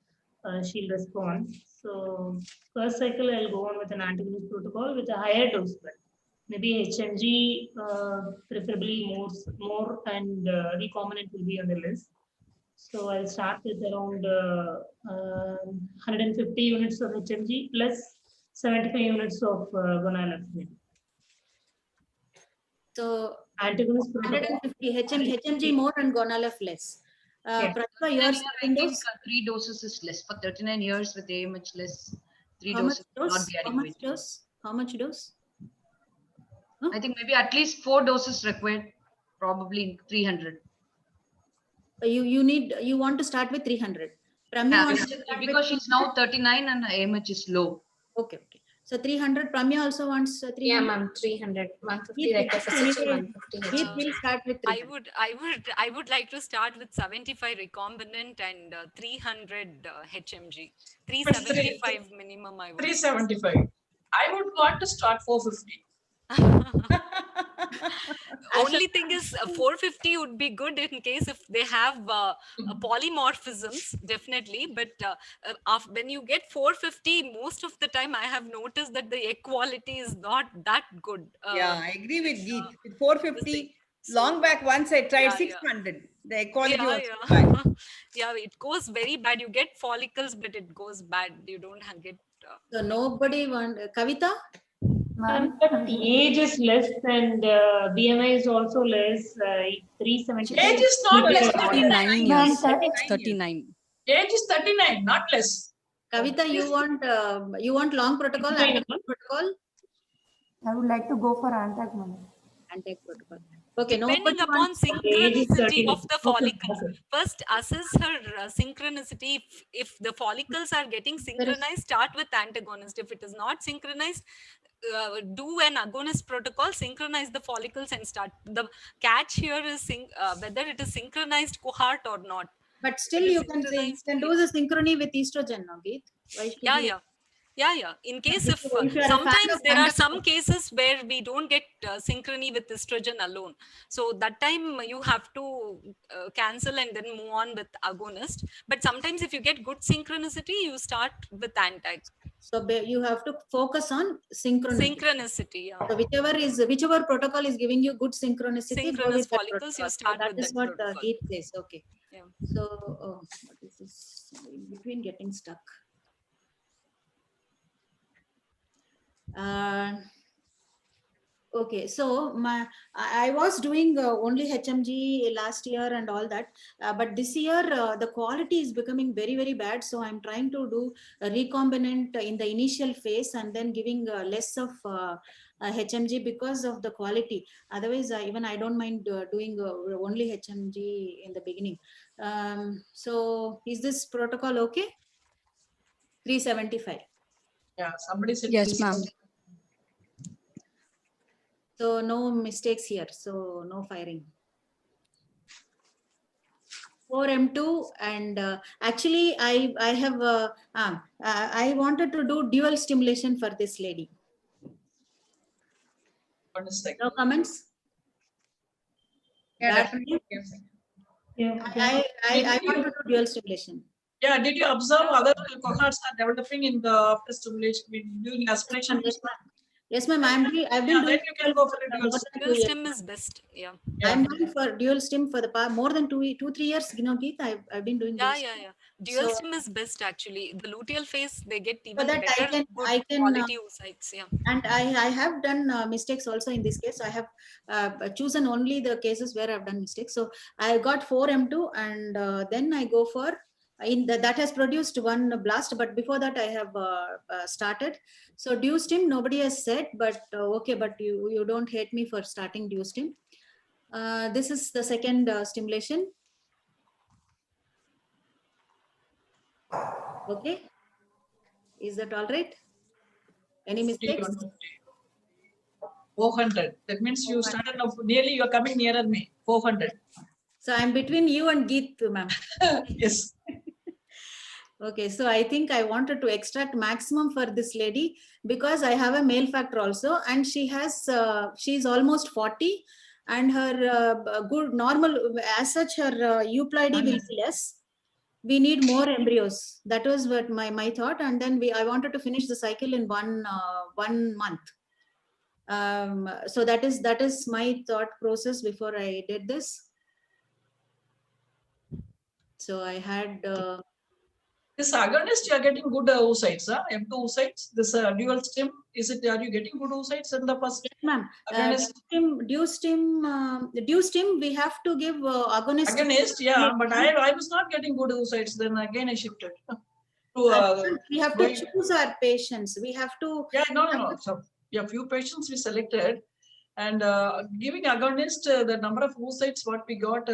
she'll respond. So first cycle I'll go on with an antagonist protocol with a higher dose, but maybe HMG preferably more and recombinant will be on the list. So I'll start with around 150 units of HMG plus 75 units of gonadotropin. So antagonist 150 HMG more and gonalef less. Pratibha, yours I think 3 doses is less. For 39 years with AMH less, 3 doses will not be adequate. How much dose? I think maybe at least 4 doses required, probably 300. You want to start with 300. Pramya wants to start because she's now 39 and AMH is low. Okay. So 300. Pramya also wants 300. Yeah, ma'am. 300. 150 We'll start with 300. I would like to start with 75 recombinant and 300 HMG. 375 minimum. I would 375. I would want to start 450. Only thing is 450 would be good in case if they have polymorphisms, definitely. But when you get 450, most of the time I have noticed that the egg quality is not that good. Yeah, I agree with Geet. With 450, long back once I tried 600. The egg quality was bad. Yeah, it goes very bad. You get follicles, but it goes bad. You don't get. So nobody want Kavita? But age is less and BMI is also less. 370. Age is not less. 39 years. 39. Age is 39, not less. Kavita, you want long protocol, antagonist protocol? I would like to go for antagonist. Antagonist protocol. Okay, depending upon synchronicity of the follicles. First, assess her synchronicity. If the follicles are getting synchronized, start with antagonist. If it is not synchronized, do an agonist protocol, synchronize the follicles and start. The catch here is whether it is synchronized cohort or not. But still you can do the synchrony with estrogen now, Geet. Yeah. In case if sometimes there are some cases where we don't get synchrony with estrogen alone. So that time you have to cancel and then move on with agonist. But sometimes if you get good synchronicity, you start with anti. So you have to focus on synchronicity. Synchronicity, yeah. So whichever protocol is giving you good synchronicity, synchronous follicles, you start with that is what Geet says. Okay. Yeah. So what is this? In between getting stuck. Okay, so I was doing only HMG last year and all that, but this year the quality is becoming very, very bad. So I'm trying to do a recombinant in the initial phase and then giving less of HMG because of the quality. Otherwise, even I don't mind doing only HMG in the beginning. So is this protocol okay? 375. Yeah, somebody said yes, ma'am. So no mistakes here. So no firing. 4M2 and actually I have I wanted to do dual stimulation for this lady. No comments? Yeah, definitely. I want to do dual stimulation. Yeah, did you observe other cohorts are developing in the after stimulation during aspiration? Yes, ma'am. I've been doing. You can go for a dual stim is best. Yeah. I'm doing for dual stim for the past more than 2-3 years. You know, Geet, I've been doing. Yeah. Dual stim is best actually. The luteal phase they get even that better I can quality oocytes. Yeah. And I have done mistakes also in this case. I have chosen only the cases where I've done mistakes. So I got 4M2 and then I go for that has produced one blast, but before that I have started. So DuStim, nobody has said, but okay, but you don't hate me for starting DuStim. This is the second stimulation. Okay, is that all right? Any mistakes? 400. That means you started now nearly, you are coming nearer me. 400. So I'm between you and Geet, ma'am. Yes. Okay, so I think I wanted to extract maximum for this lady because I have a male factor also, and she has she's almost 40, and her good normal as such her euploidy will be less. We need more embryos. That was what my thought, and then I wanted to finish the cycle in 1 month. So that is my thought process before I did this. So I had. This agonist, you are getting good oocytes, huh? M2 oocytes. This dual stim, is it? Are you getting good oocytes in the first? Yes, ma'am. DuStim, we have to give agonist. Agonist, yeah, but I was not getting good oocytes. Then again I shifted to. We have to choose our patients. We have to. Yeah, no. So yeah, few patients we selected, and giving agonist, the number of oocytes what we got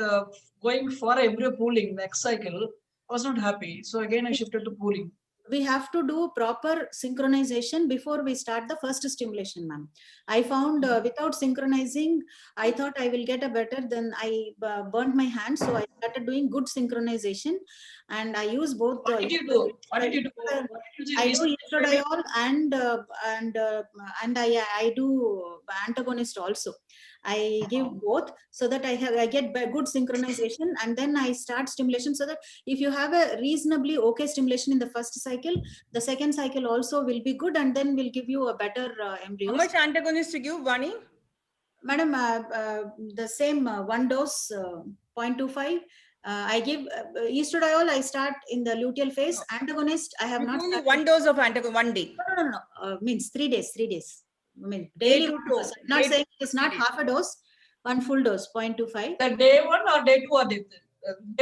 going for embryo pooling next cycle, I was not happy. So again I shifted to pooling. We have to do proper synchronization before we start the first stimulation, ma'am. I found without synchronizing, I thought I will get a better, then I burnt my hand. So I started doing good synchronization, and I use both. What did you do? What did you do? I do estradiol and I do antagonist also. I give both so that I get good synchronization, and then I start stimulation, so that if you have a reasonably okay stimulation in the first cycle, the second cycle also will be good, and then will give you a better embryos. How much antagonist to give, Vani? Madam, the same 1 dose, 0.25. I give estradiol. I start in the luteal phase. Antagonist, I have not. Only 1 dose of antagonist 1 day. No. Means 3 days. 3 days. I mean daily. I'm not saying it's not half a dose. 1 full dose, 0.25. The day 1 or day 2 or day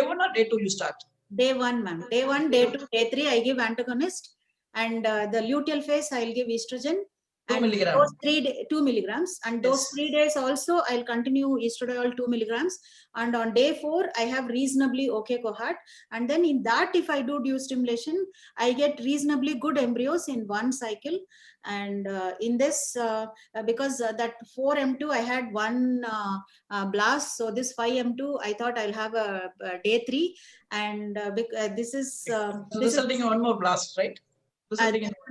1 or day 2 you start? Day 1, ma'am. Day 1, day 2, day 3 I give antagonist, and the luteal phase I'll give estrogen. 2 milligrams. Those 2 milligrams, and those 3 days also I'll continue estradiol 2 milligrams, and on day 4 I have reasonably okay cohort, and then in that if I do DuStim stimulation I get reasonably good embryos in 1 cycle, and in this because that 4M2 I had 1 blast, so this 5M2 I thought I'll have a day 3, and this is resulting in 1 more blast, right?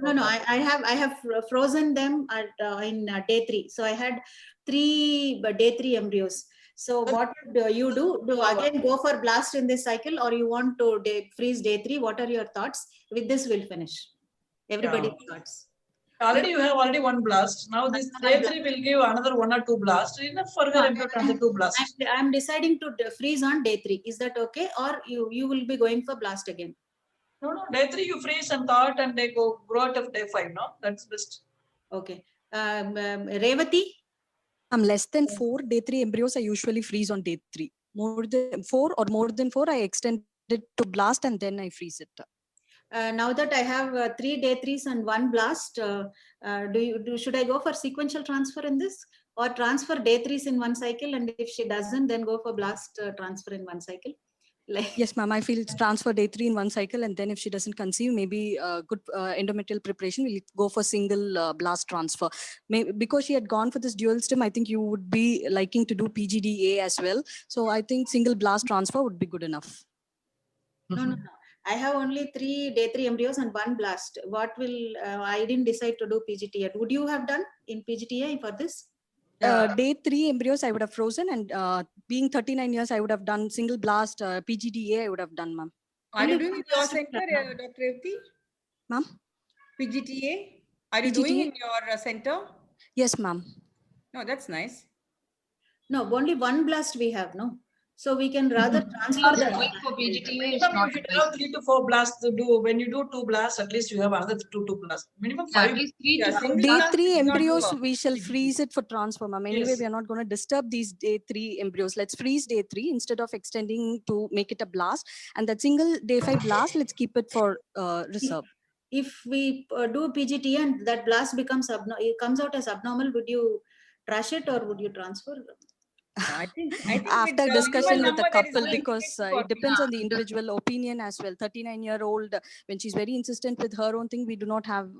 No, I have frozen them at in day 3. So I had 3 day 3 embryos. So what do you do? Do again go for blast in this cycle, or you want to freeze day 3? What are your thoughts? With this we'll finish. Everybody's thoughts. Already you have 1 blast. Now this day 3 will give another 1 or 2 blasts. Enough for your embryo transfer 2 blasts. I'm deciding to freeze on day 3. Is that okay? Or you will be going for blast again? No, day 3 you freeze and thought, and they grow out of day 5, no? That's best. Okay. Revati? Less than 4 day 3 embryos I usually freeze on day 3. More than 4 or more than 4 I extend it to blast and then I freeze it. Now that I have 3 day 3s and 1 blast, should I go for sequential transfer in this, or transfer day 3s in 1 cycle, and if she doesn't, then go for blast transfer in 1 cycle? Yes, ma'am. I feel it's transfer day 3 in 1 cycle, and then if she doesn't conceive, maybe good endometrial preparation, we'll go for single blast transfer. Because she had gone for this dual stim, I think you would be liking to do PGDA as well. So I think single blast transfer would be good enough. No. I have only 3 day 3 embryos and 1 blast. What will I didn't decide to do PGT yet. Would you have done in PGTA for this? Day 3 embryos I would have frozen, and being 39 years I would have done single blast PGDA I would have done, ma'am. Are you doing in your center, Dr. Revati? Ma'am? PGTA? Are you doing in your center? Yes, ma'am. No, that's nice. No, only 1 blast we have, no? So we can rather transfer the Going for PGTA is Minimum not you should advisable. have 3 to 4 blasts to do. When you do 2 blasts, at least you have another 2 blasts. Minimum Yeah, 5. at least 3 to 4 Day blasts 3 is not embryos, good. we shall freeze it for transfer, ma'am. Anyway, Yes. we are not going to disturb these day 3 embryos. Let's freeze day 3 instead of extending to make it a blast. And that single day 5 blast, let's keep it for reserve. If we do PGT and that blast becomes it comes out as abnormal, would you trash it or would you transfer? I think After discussion with the couple, very because indicative for it depends on the Yeah. individual opinion as well. 39-year-old, when she's very insistent with her own thing, we do not have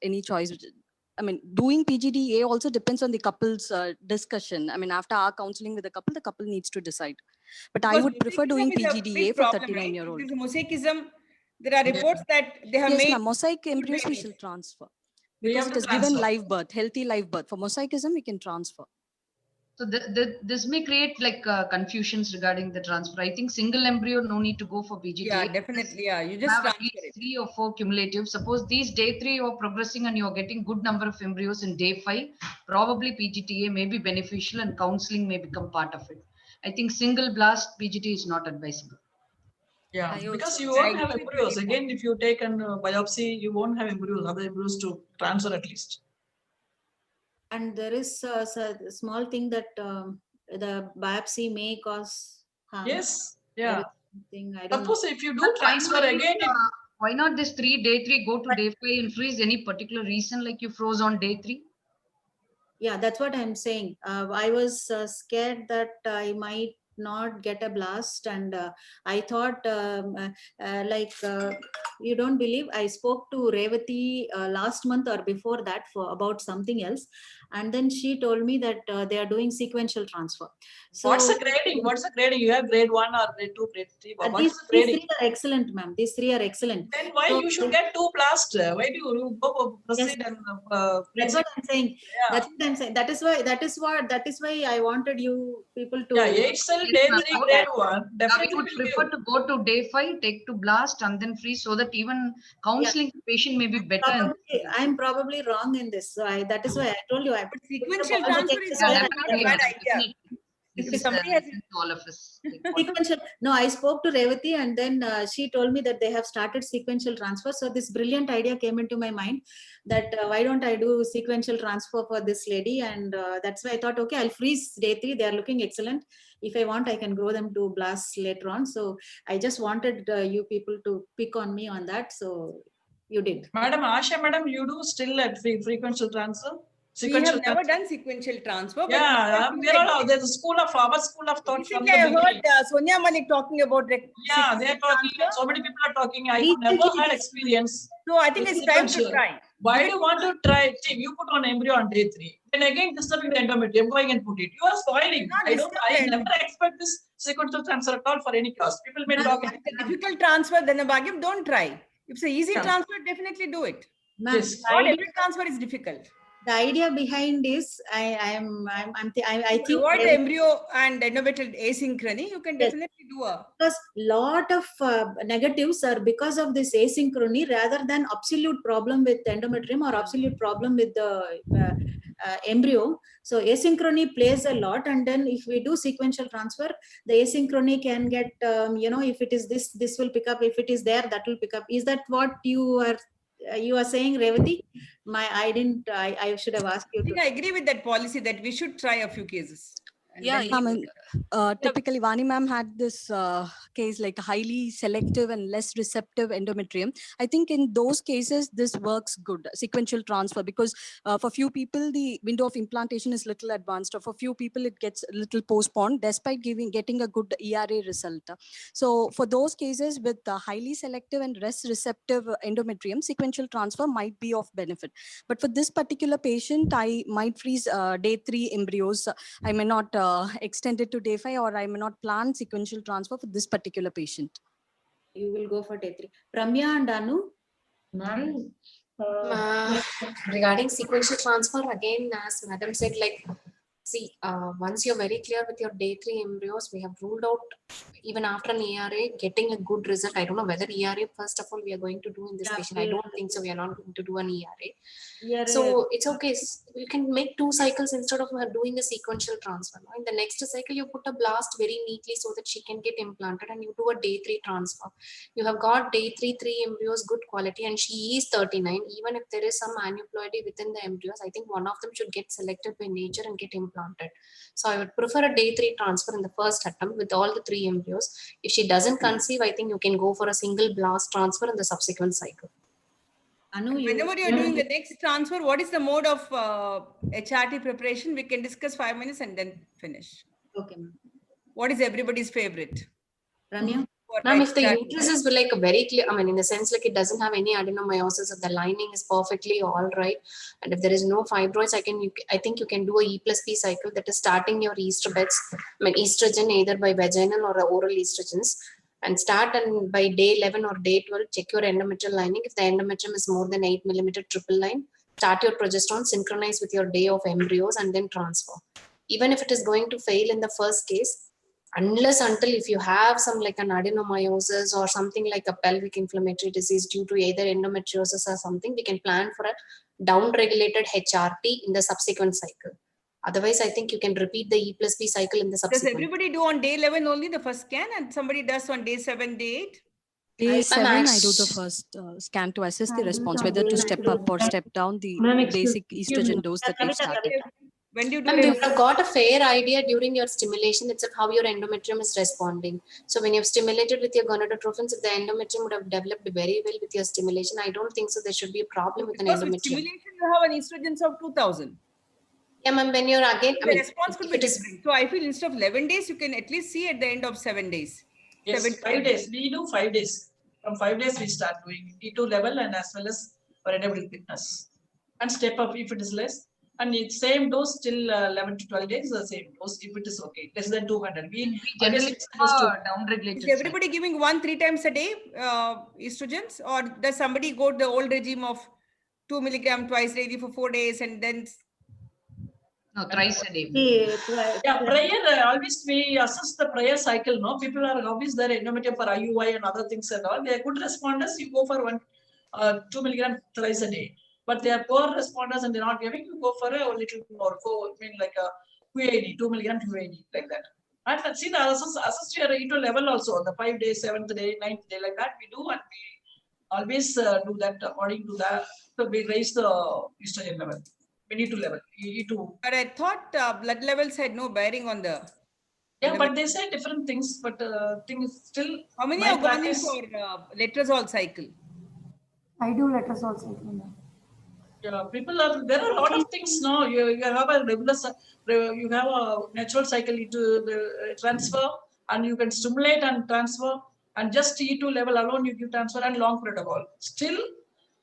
any choice. I mean, doing PGDA also depends on the couple's discussion. I mean, after our counseling with the couple needs to decide. But I Because would prefer doing mosaicism is a PGDA big for problem, right? 39-year-old. If there's a mosaicism, there are reports that they have Yes, made ma'am. Mosaic good embryos we babies. shall transfer. We Because have it to has given transfer. live birth, healthy live birth. For mosaicism, we can transfer. So this may create like confusions regarding the transfer. I think single embryo, no need to go for PGTA. Yeah, definitely. Yeah, you You just have at transfer least it. 3 or 4 cumulative. Suppose these day 3 you're progressing and you're getting good number of embryos in day 5, probably PGTA may be beneficial and counseling may become part of it. I think single blast PGT is not advisable. Yeah, I because also you agree. won't have embryos. Again, if you take a biopsy, you won't have embryos, other embryos to transfer at least. And there is a small thing that the biopsy may cause harm. Yes, There yeah. is something, I don't know. Suppose if you do But transfer again, why not this day 3 go to day 5 and freeze? Any particular reason like you froze on day 3? Yeah, that's what I'm saying. I was scared that I might not get a blast, and I thought you don't believe, I spoke to Revati last month or before that for about something else, and then she told me that they are doing sequential transfer. So what's the grading? What's the grading? You have grade 1 or grade 2, grade 3. What's these the grading? 3 are excellent, ma'am. These 3 are excellent. Then why So, you should get 2 blasts? Why do you go proceed and that's what I'm saying. Yeah. That's what I'm saying. That is why I wanted you people to. Yeah, 8 cell day 3 grade 1. We Definitely would will prefer give. to go to day 5, take to blast and then freeze so that even counseling patient may be better. I'm probably wrong in this. So that is why I told you. I put sequential all the transfer cases is where also I not can a bad get. idea. This If is somebody has to all of us. Sequential. No, I spoke to Revati and then she told me that they have started sequential transfer. So this brilliant idea came into my mind that why don't I do sequential transfer for this lady? And that's why I thought, okay, I'll freeze day 3. They are looking excellent. If I want, I can grow them to blasts later on. So I just wanted you people to pick on me on that. So you did. Madam Asha, madam, you do still at frequential transfer? We have never done sequential transfer. But Yeah, there's a school of thought from recently the I beginning. heard Sonia Malik talking about Yeah, they're talking. So many people are talking. I have never had experience. So I think it's time to try. Why do you want to try? See, you put on embryo on day 3. Then again disturbing the endometrium, going and put it. You are spoiling. I never expect this sequential transfer at all for any cost. People may talk. If it's a difficult transfer, then a Bhagyam, don't try. If it's an easy transfer, definitely do it. Yes. Not every transfer is difficult. The idea behind is I think avoid the embryo and endometrial asynchrony. You can definitely do a. Because lot of negatives are because of this asynchrony rather than absolute problem with endometrium or absolute problem with the embryo. So asynchrony plays a lot, and then if we do sequential transfer, the asynchrony can get if it is this will pick up. If it is there, that will pick up. Is that what you are saying, Revati? I should have asked you. I think I agree with that policy that we should try a few cases. Typically, Vani ma'am had this case like highly selective and less receptive endometrium. I think in those cases, this works good, sequential transfer, because for few people, the window of implantation is little advanced, or for few people, it gets a little postponed despite getting a good ERA result. So for those cases with highly selective and less receptive endometrium, sequential transfer might be of benefit. But for this particular patient, I might freeze day 3 embryos. I may not extend it to day 5, or I may not plan sequential transfer for this particular patient. You will go for day 3. Ramya and Anu? Regarding sequential transfer, again, as Madam said, like See, once you're very clear with your day 3 embryos, we have ruled out even after an ERA getting a good result. I don't know whether ERA, first of all, we are going to do in this patient. I don't think so. We are not going to do an ERA. So it's okay. You can make 2 cycles instead of doing a sequential transfer. In the next cycle, you put a blast very neatly so that she can get implanted, and you do a day 3 transfer. You have got day 3 embryos, good quality, and she is 39. Even if there is some aneuploidy within the embryos, I think one of them should get selected by nature and get implanted. So I would prefer a day 3 transfer in the first attempt with all the 3 embryos. If she doesn't conceive, I think you can go for a single blast transfer in the subsequent cycle. Whenever you're doing the next transfer, what is the mode of HRT preparation? We can discuss 5 minutes and then finish. Okay, ma'am. What is everybody's favorite? Ramya? Ma'am, if the uterus is like a very clear, I mean, in the sense like it doesn't have any adenomyosis, if the lining is perfectly all right, and if there is no fibroids, I think you can do a E+P cycle, that is starting your beds, I mean, estrogen either by vaginal or oral estrogens, and start, and by day 11 or day 12, check your endometrial lining. If the endometrium is more than 8 millimeter triple line, start your progesterone, synchronize with your day of embryos, and then transfer. Even if it is going to fail in the first case, unless until if you have some like an adenomyosis or something like a pelvic inflammatory disease due to either endometriosis or something, we can plan for a down-regulated HRT in the subsequent cycle. Otherwise, I think you can repeat the E+P cycle in the subsequent. Does everybody do on day 11 only the first scan, and somebody does on day 7, day 8? Day 7, I do the first scan to assess the response, whether to step up or step down the basic estrogen dose that we've started. When do you do And you have got a fair idea during your stimulation itself how your endometrium is responding. So when you've stimulated with your gonadotrophins, if the endometrium would have developed very well with your stimulation, I don't think so there should be a problem with an Because with endometrium. stimulation, you have an estrogens of 2000. Yeah, ma'am, when you're again, the response could be different. So I feel instead of 11 days, you can at least see at the end of 7 days. Yes, 5 days. We do 5 days. From 5 days, we start doing T2 level and as well as for endometrial thickness. And step up if it is less. And it's same dose till 11 to 12 days, the same dose if it is okay. Less than 200. We generally down-regulated. Is everybody giving 1-3 times a day estrogens, or does somebody go the old regime of 2 milligram twice daily for 4 days and then? No, thrice a day. Yeah, prayer, always we assess the prayer cycle, no? People are always there, endometrium for IUI and other things and all. They are good responders, you go for 2 milligram thrice a day. But they are poor responders and they're not giving, you go for a little more, like a QAD, 2 milligram QAD, like that. And see the assess your E2 level also, the 5 days, 7th day, 9th day, like that we do, and we always do that according to that. So we raise the estrogen level. We need to level. E2. But I thought blood levels had no bearing on the. Yeah, but they say different things. But things still. How many have gone in for letrozole cycle? I do letrozole cycle. Yeah, people are. There are a lot of things now. You have a regular. You have a natural cycle into the transfer, and you can stimulate and transfer, and just E2 level alone you give transfer and long protocol. Still.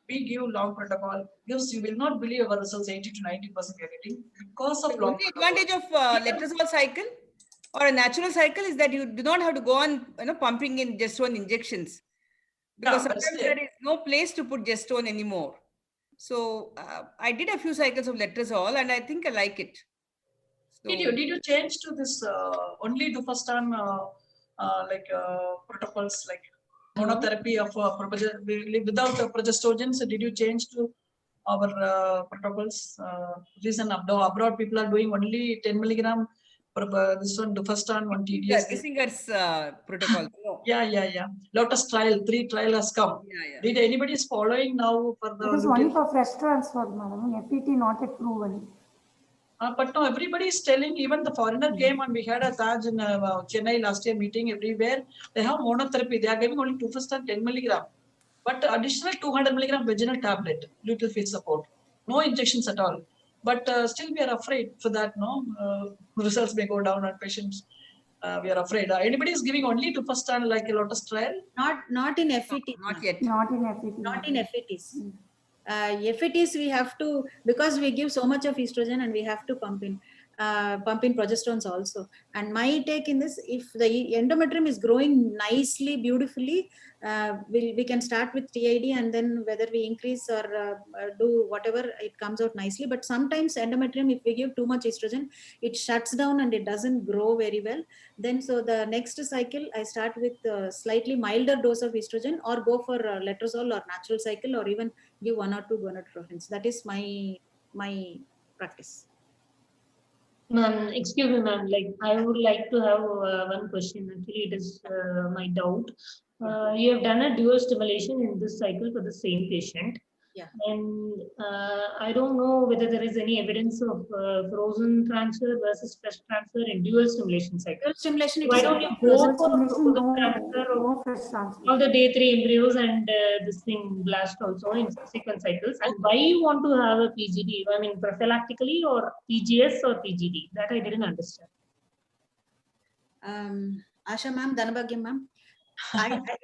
We give long protocol. Gives you will not believe our results 80 to 90% we are getting because of long protocol. The advantage of letrozole cycle or a natural cycle is that you do not have to go on pumping in gestone injections, because sometimes there is no place to put gestone anymore. So I did a few cycles of letrozole and I think I like it. So, did you change to this only do first time protocols like monotherapy of without progestogens? Did you change to our protocols? Reason abroad people are doing only 10 milligram. This one, the first one, one TDS. Kissinger's protocol. Yeah. Lotus trial, 3 trial has come. Yeah. Did anybody is following now for the? It is only for fresh transfer, madam. FET not yet proven. But no, everybody is telling, even the foreigner came and we had a Taj in Chennai last year meeting everywhere. They have monotherapy. They are giving only 2 first and 10 milligram. But additional 200 milligram vaginal tablet, little feet support. No injections at all. But still we are afraid for that, no? Results may go down on patients. We are afraid. Anybody is giving only 2 first and like a Lotus trial? Not in FET. Not yet. Not in FET. Not in FETs. FETs we have to, because we give so much of estrogen and we have to pump in. pumping progesterones also. And my take in this, if the endometrium is growing nicely, beautifully, we can start with TID, and then whether we increase or do whatever, it comes out nicely. But sometimes endometrium, if we give too much estrogen, it shuts down and it doesn't grow very well. Then so the next cycle, I start with slightly milder dose of estrogen, or go for letrozole or natural cycle, or even give 1 or 2 gonadotropins. That is my practice. Ma'am, excuse me, ma'am. Like, I would like to have one question. Actually, it is my doubt. You have done a dual stimulation in this cycle for the same patient. Yeah. And I don't know whether there is any evidence of frozen transfer versus fresh transfer in dual stimulation cycle. Dual stimulation, Why don't you go for frozen transfer of the day 3 embryos and this thing blast also in subsequent cycles? And why you want to have a PGD? I mean, prophylactically or PGS or PGD? That I didn't understand. Asha ma'am, Dhanabhagyam ma'am,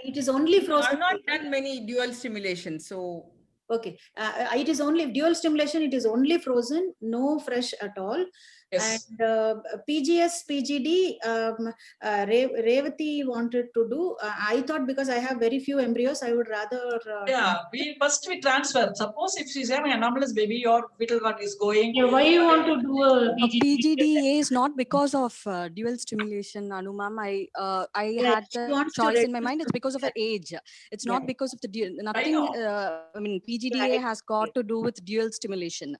it is only frozen. I've not done many dual stimulation, so. Okay, it is only dual stimulation. It is only frozen, no fresh at all. Yes. And PGS, PGD, Revati wanted to do. I thought because I have very few embryos, I would rather. Yeah, we transfer. Suppose if she's having anomalous baby, your fetal cord is going. Yeah, why you want to do a PGDA is not because of dual stimulation, Anu ma'am. I had the choice in my mind. It's because of her age. It's not because of the nothing. I mean, PGDA has got to do with dual stimulation.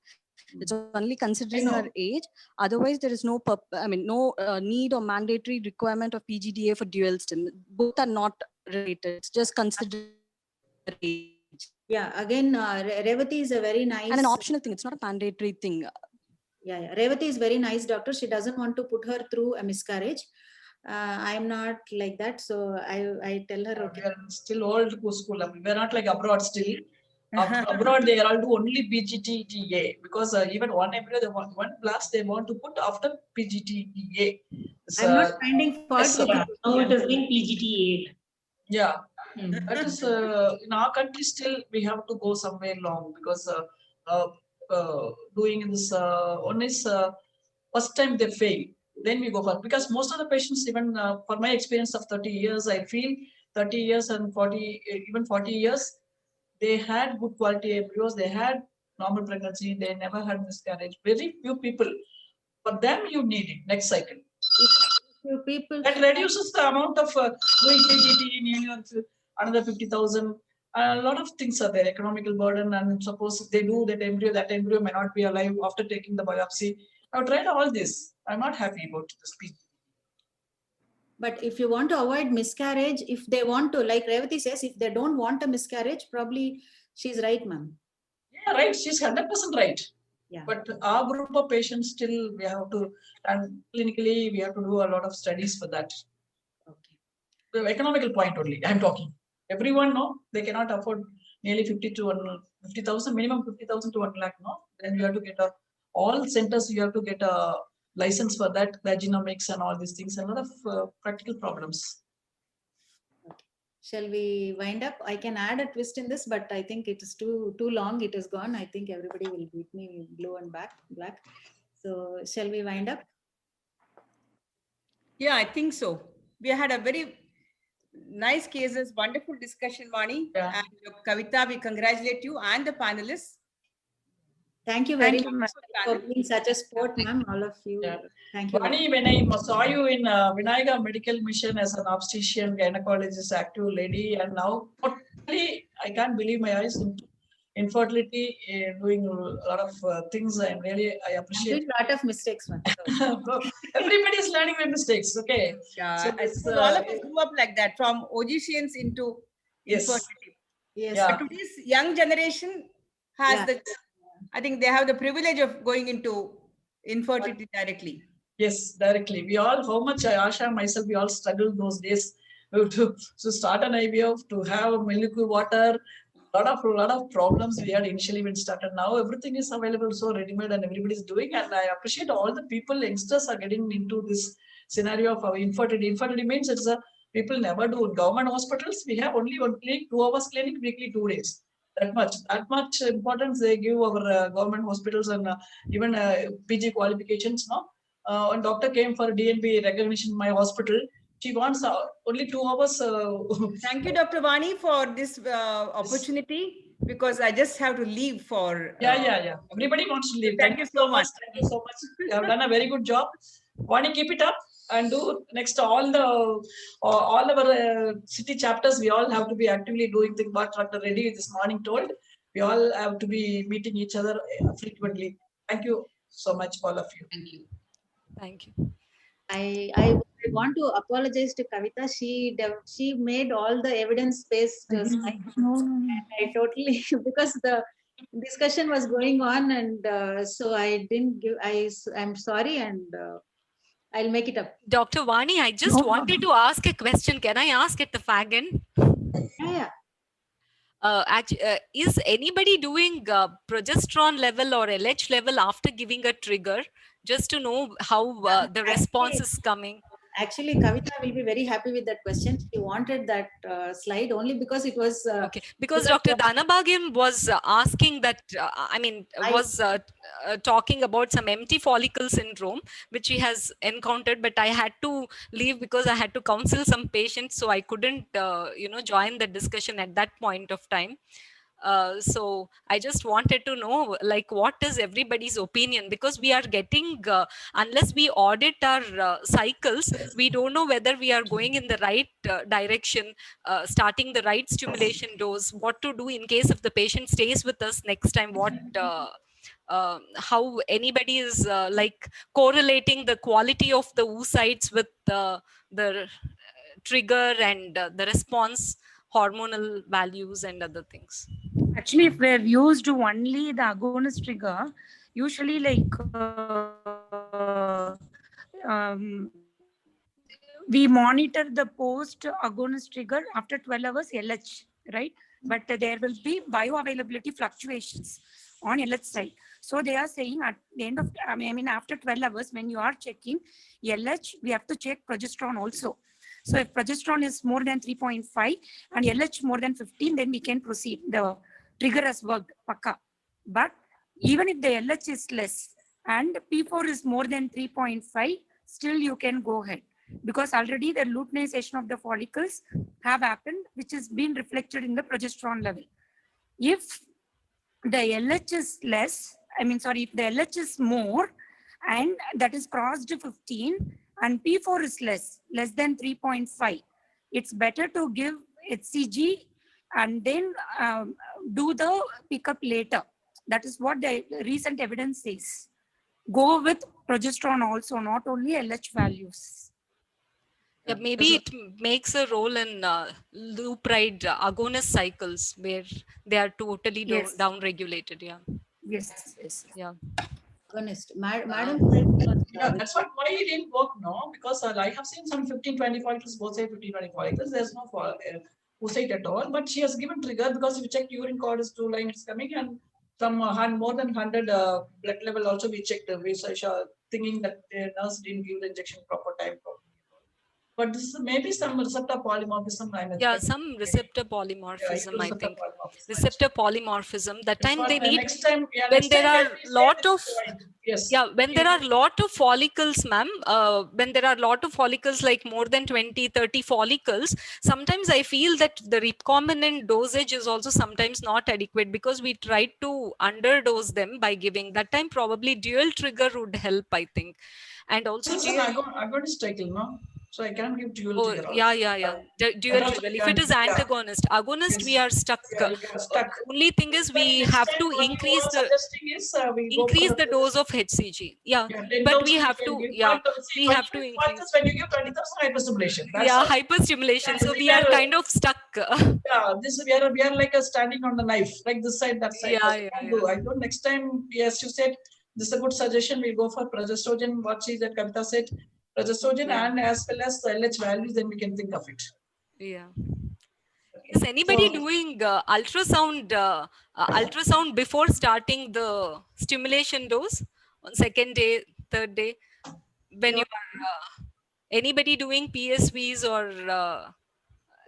It's only considering her age. Otherwise, there is no no need or mandatory requirement of PGDA for dual stim. Both are not related. It's just considering her age. Yeah, again, Revati is a very nice. And an optional thing. It's not a mandatory thing. Yeah. Revati is very nice doctor. She doesn't want to put her through a miscarriage. I'm not like that. So I tell her, okay. We are still old school. We're not like abroad still. Abroad, they all do only PGT-TA because even one embryo, one blast they want to put after PGT-TA. I'm not finding fault with it. Now it has been PGT8. Yeah, that is in our country still we have to go somewhere long because doing this one is first time they fail, then we go for, because most of the patients, even for my experience of 30 years, I feel 30 years and 40, even 40 years, they had good quality embryos, they had normal pregnancy, they never had miscarriage. Very few people. For them, you need it next cycle. Few people. That reduces the amount of doing PGT nearly another 50,000. A lot of things are there, economical burden, and suppose they do that embryo may not be alive after taking the biopsy. I've tried all this. I'm not happy about this PGT. But if you want to avoid miscarriage, if they want to, like Revati says, if they don't want a miscarriage, probably she's right, ma'am. Yeah, right. She's 100% right. Yeah. But our group of patients still we have to, and clinically we have to do a lot of studies for that. Okay. The economical point only I'm talking. Everyone they cannot afford nearly 50,000 minimum 50,000 to 1 lakh. Then you have to get all centers. You have to get a license for that, the genomics and all these things, and a lot of practical problems. Okay. Shall we wind up? I can add a twist in this, but I think it is too long. It is gone. I think everybody will beat me blue and black. So shall we wind up? Yeah, I think so. We had a very nice cases, wonderful discussion, Vani. Yeah. And Kavita, we congratulate you and the panelists. Thank you very much for being such a sport, ma'am, all of you. Yeah. Thank you. Vani, when I saw you in Vinayaga Medical Mission as an obstetrician, gynecologist, active lady, and now totally, I can't believe my eyes. Infertility, doing a lot of things, and really I appreciate. I'm doing a lot of mistakes, ma'am. Everybody is learning their mistakes. Okay. Yeah, so all of us grew up like that, from OGCNs into infertility. Yes. Yeah. But today's young generation has I think they have the privilege of going into infertility directly. Yes, directly. We all, how much Asha and myself, we all struggled those days to start an IVF, to have milk water, lot of problems we had initially when started. Now everything is available, so ready-made, and everybody is doing. And I appreciate all the people, youngsters are getting into this scenario of infertility. Infertility means it's people never do. In government hospitals, we have only one clinic, 2 hours clinic, weekly 2 days. That much importance they give our government hospitals, and even PG qualifications. when doctor came for DNB recognition in my hospital, she wants only 2 hours. Thank you, Dr. Vani, for this opportunity, because I just have to leave for. Yeah. Everybody wants to leave. Thank you so much. Thank you so much. You have done a very good job. Vani, keep it up and do next all our city chapters. We all have to be actively doing things. What Dr. Reddy this morning told. We all have to be meeting each other frequently. Thank you so much, all of you. Thank you. Thank you. I want to apologize to Kavita. She made all the evidence-based slides. And I totally, because the discussion was going on, and so I didn't give. I'm sorry, and I'll make it up. Dr. Vani, I just wanted to ask a question. Can I ask at the fag end? Yeah. Is anybody doing progesterone level or LH level after giving a trigger, just to know how the response is coming? Actually, Kavita will be very happy with that question. She wanted that slide only because it was okay. Because Dr. Dhanabhagyan was asking that. Was talking about some empty follicle syndrome, which he has encountered. But I had to leave because I had to counsel some patients, so I couldn't, join the discussion at that point of time. So I just wanted to know, like, what is everybody's opinion, because we are getting, unless we audit our cycles, we don't know whether we are going in the right direction, starting the right stimulation dose, what to do in case if the patient stays with us next time, what how anybody is like correlating the quality of the oocytes with the trigger and the response hormonal values and other things. Actually, if we've used only the agonist trigger, usually we monitor the post agonist trigger after 12 hours LH, right? But there will be bioavailability fluctuations on LH side. So they are saying at the end of, after 12 hours, when you are checking LH, we have to check progesterone also. So if progesterone is more than 3.5 and LH more than 15, then we can proceed. The trigger has worked, pakka. But even if the LH is less and P4 is more than 3.5, still you can go ahead, because already the luteinization of the follicles have happened, which has been reflected in the progesterone level. If the LH is less, if the LH is more and that is crossed to 15 and P4 is less than 3.5, it's better to give HCG and then do the pickup later. That is what the recent evidence says. Go with progesterone also, not only LH values. Yeah, maybe it makes a role in loop-ride agonist cycles where they are totally down-regulated. Yeah. Yes. Yeah. Agonist. Madam. Yeah, that's why it didn't work, no? Because I have seen some 15-20 follicles, both say 15-20 follicles. There's no oocyte at all. But she has given trigger because if you check urine cord is 2 lines coming, and some more than 100 blood level also we checked. We are thinking that the nurse didn't give the injection proper time. But this is maybe some receptor polymorphism. Yeah, some receptor polymorphism, I think. Receptor polymorphism. That time they need, when there are lot of, when there are lot of follicles, ma'am, when there are lot of follicles, like more than 20, 30 follicles, sometimes I feel that the recombinant dosage is also sometimes not adequate, because we tried to underdose them by giving. That time probably dual trigger would help, I think. And also this is an agonist cycle, no? So I can't give dual trigger. Yeah. Dual trigger. If it is antagonist, agonist, we are stuck. Only thing is we have to increase the dose of HCG. Yeah, but we have to increase. When you give 20,000 hyperstimulation. Yeah, hyperstimulation. So we are kind of stuck. Yeah, we are like standing on the knife, like this side, that side. Yeah. I don't. Next time, yes, you said this is a good suggestion. We'll go for progesterone. What she that Kavita said. Progesterone and as well as the LH values, then we can think of it. Yeah. Is anybody doing ultrasound before starting the stimulation dose on second day, third day? When you are anybody doing PSVs or?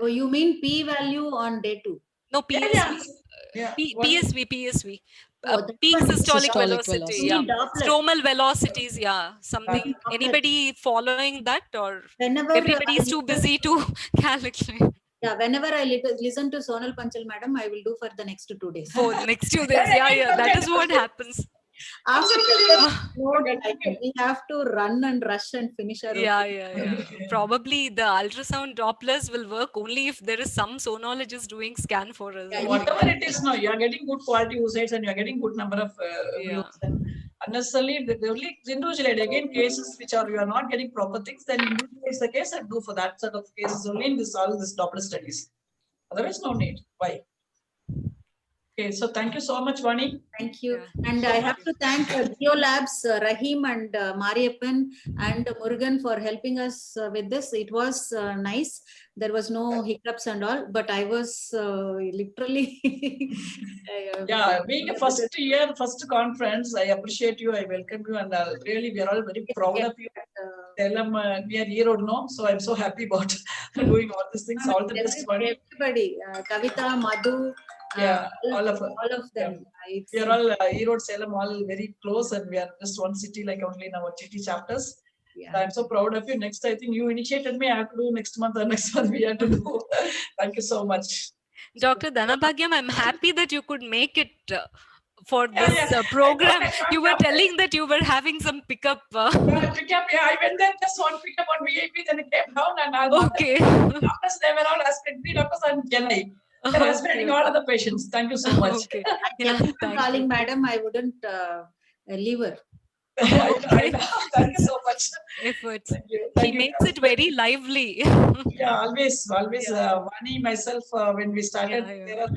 Oh, you mean P value on day 2? No, PSV. Yeah. PSV. Oh, that Peak one. systolic Systolic velocity. velocity. Yeah. Doppler. Stromal velocities. Yeah. Something. Doppler. Anybody following that, or Whenever everybody's too busy to calculate? Yeah, whenever I listen to Sonal Panchal madam, I will do for the next 2 days. For next 2 days. Yeah. That is what happens. After we have to run and rush and finish our Yeah. Probably the ultrasound Dopplers will work only if there is some sonologist doing scan for us. Whatever it is now, you are getting good quality usage and you are getting good number of views. And unnecessarily, the only individually again cases which are you are not getting proper things, then individualize the case and do for that sort of cases only in all this Doppler studies. Otherwise, no need. Why? Okay, so thank you so much, Vani. Thank you. And I have to thank Geo Labs, Rahim and Mariappan and Murugan for helping us with this. It was nice. There was no hiccups and all, but I was literally... Yeah, being a first conference, I appreciate you. I welcome you, and really, we are all very proud of you. Salem, we are here or no, so I'm so happy about doing all these things. All the best, Vani. Everybody, Kavita, Madhu, Yeah, all of them. Yeah. We are all Erode, Salem, all very close, and we are just one city, like only in our GT chapters. Yeah. I'm so proud of you. Next, I think you initiated me. I have to do next month or next month we have to do. Thank you so much. Dr. Dhanabhagyam, I'm happy that you could make it for this program. You were telling that you were having some pickup. I went there just one pickup on VIP, then it came down, and all okay. Doctors, they were all asking 3 doctors and Chennai. They were spending all of the patients. Thank you so much. Okay. Calling madam, I wouldn't leave her. I know. Thank you so much. Efforts. He makes it very lively. Yeah, always. Vani, myself, when we started, there are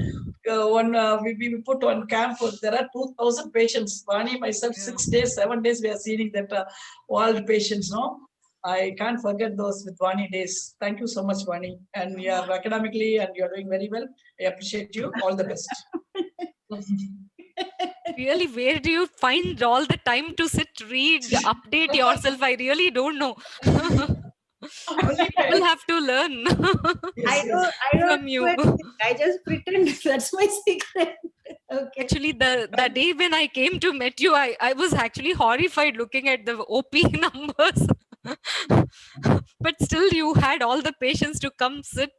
we put on camp. There are 2,000 patients. Vani, myself, 6 days, 7 days, we are seeing that all the patients. No, I can't forget those with Vani days. Thank you so much, Vani, and you are academically and you are doing very well. I appreciate you. All the best. Really, where do you find all the time to sit, read, update yourself? I really don't know. People have to learn from you. I just pretend that's my secret. Okay. Actually, the day when I came to meet you, I was actually horrified looking at the OP numbers. But still, you had all the patients to come sit,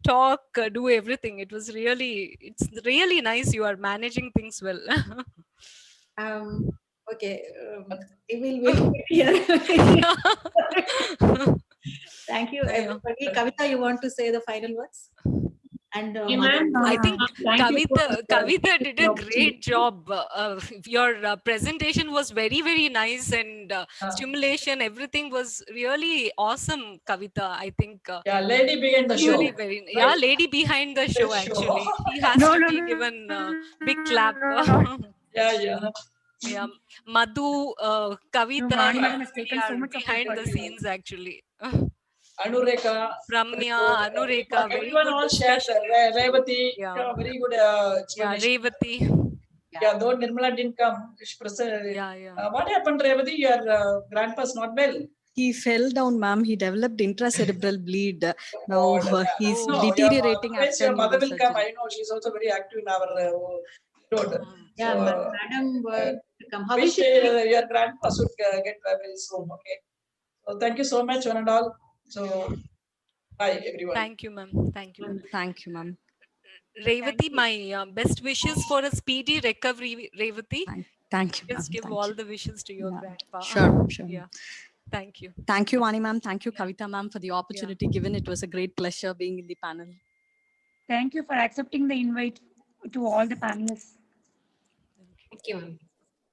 talk, do everything. It's really nice. You are managing things well. Okay, we will wait here. Thank you, everybody. Kavita, you want to say the final words? And I think Kavita did a great job. Your presentation was very, very nice, and stimulation, everything was really awesome, Kavita. I think. Yeah, lady behind the show. Very, yeah, lady behind the show. Actually, she has to be given a big clap. Yeah, Madhu, Kavita, behind the scenes actually. Anureka, Ramya, Anureka, very everyone good all shared. Revati, very good explanation. Revati. Yeah, though Nirmala didn't come. What happened, Revati? Your grandpa's not well. He fell down, ma'am. He developed intracerebral bleed. Now he's deteriorating after your mother will come. I know she's also very active in our road. Yeah, madam will come. How wish your grandpa should get very soon. Okay. So thank you so much, one and all. So bye, everyone. Thank you, ma'am. Thank you. Thank you, ma'am. Revati, my best wishes for a speedy recovery, Revati. Thank you. Just give all the wishes to your grandpa. Sure. Yeah. Thank you. Thank you, Vani ma'am. Thank you, Kavita ma'am, for the opportunity given. It was a great pleasure being in the panel. Thank you for accepting the invite to all the panelists. Thank you, ma'am.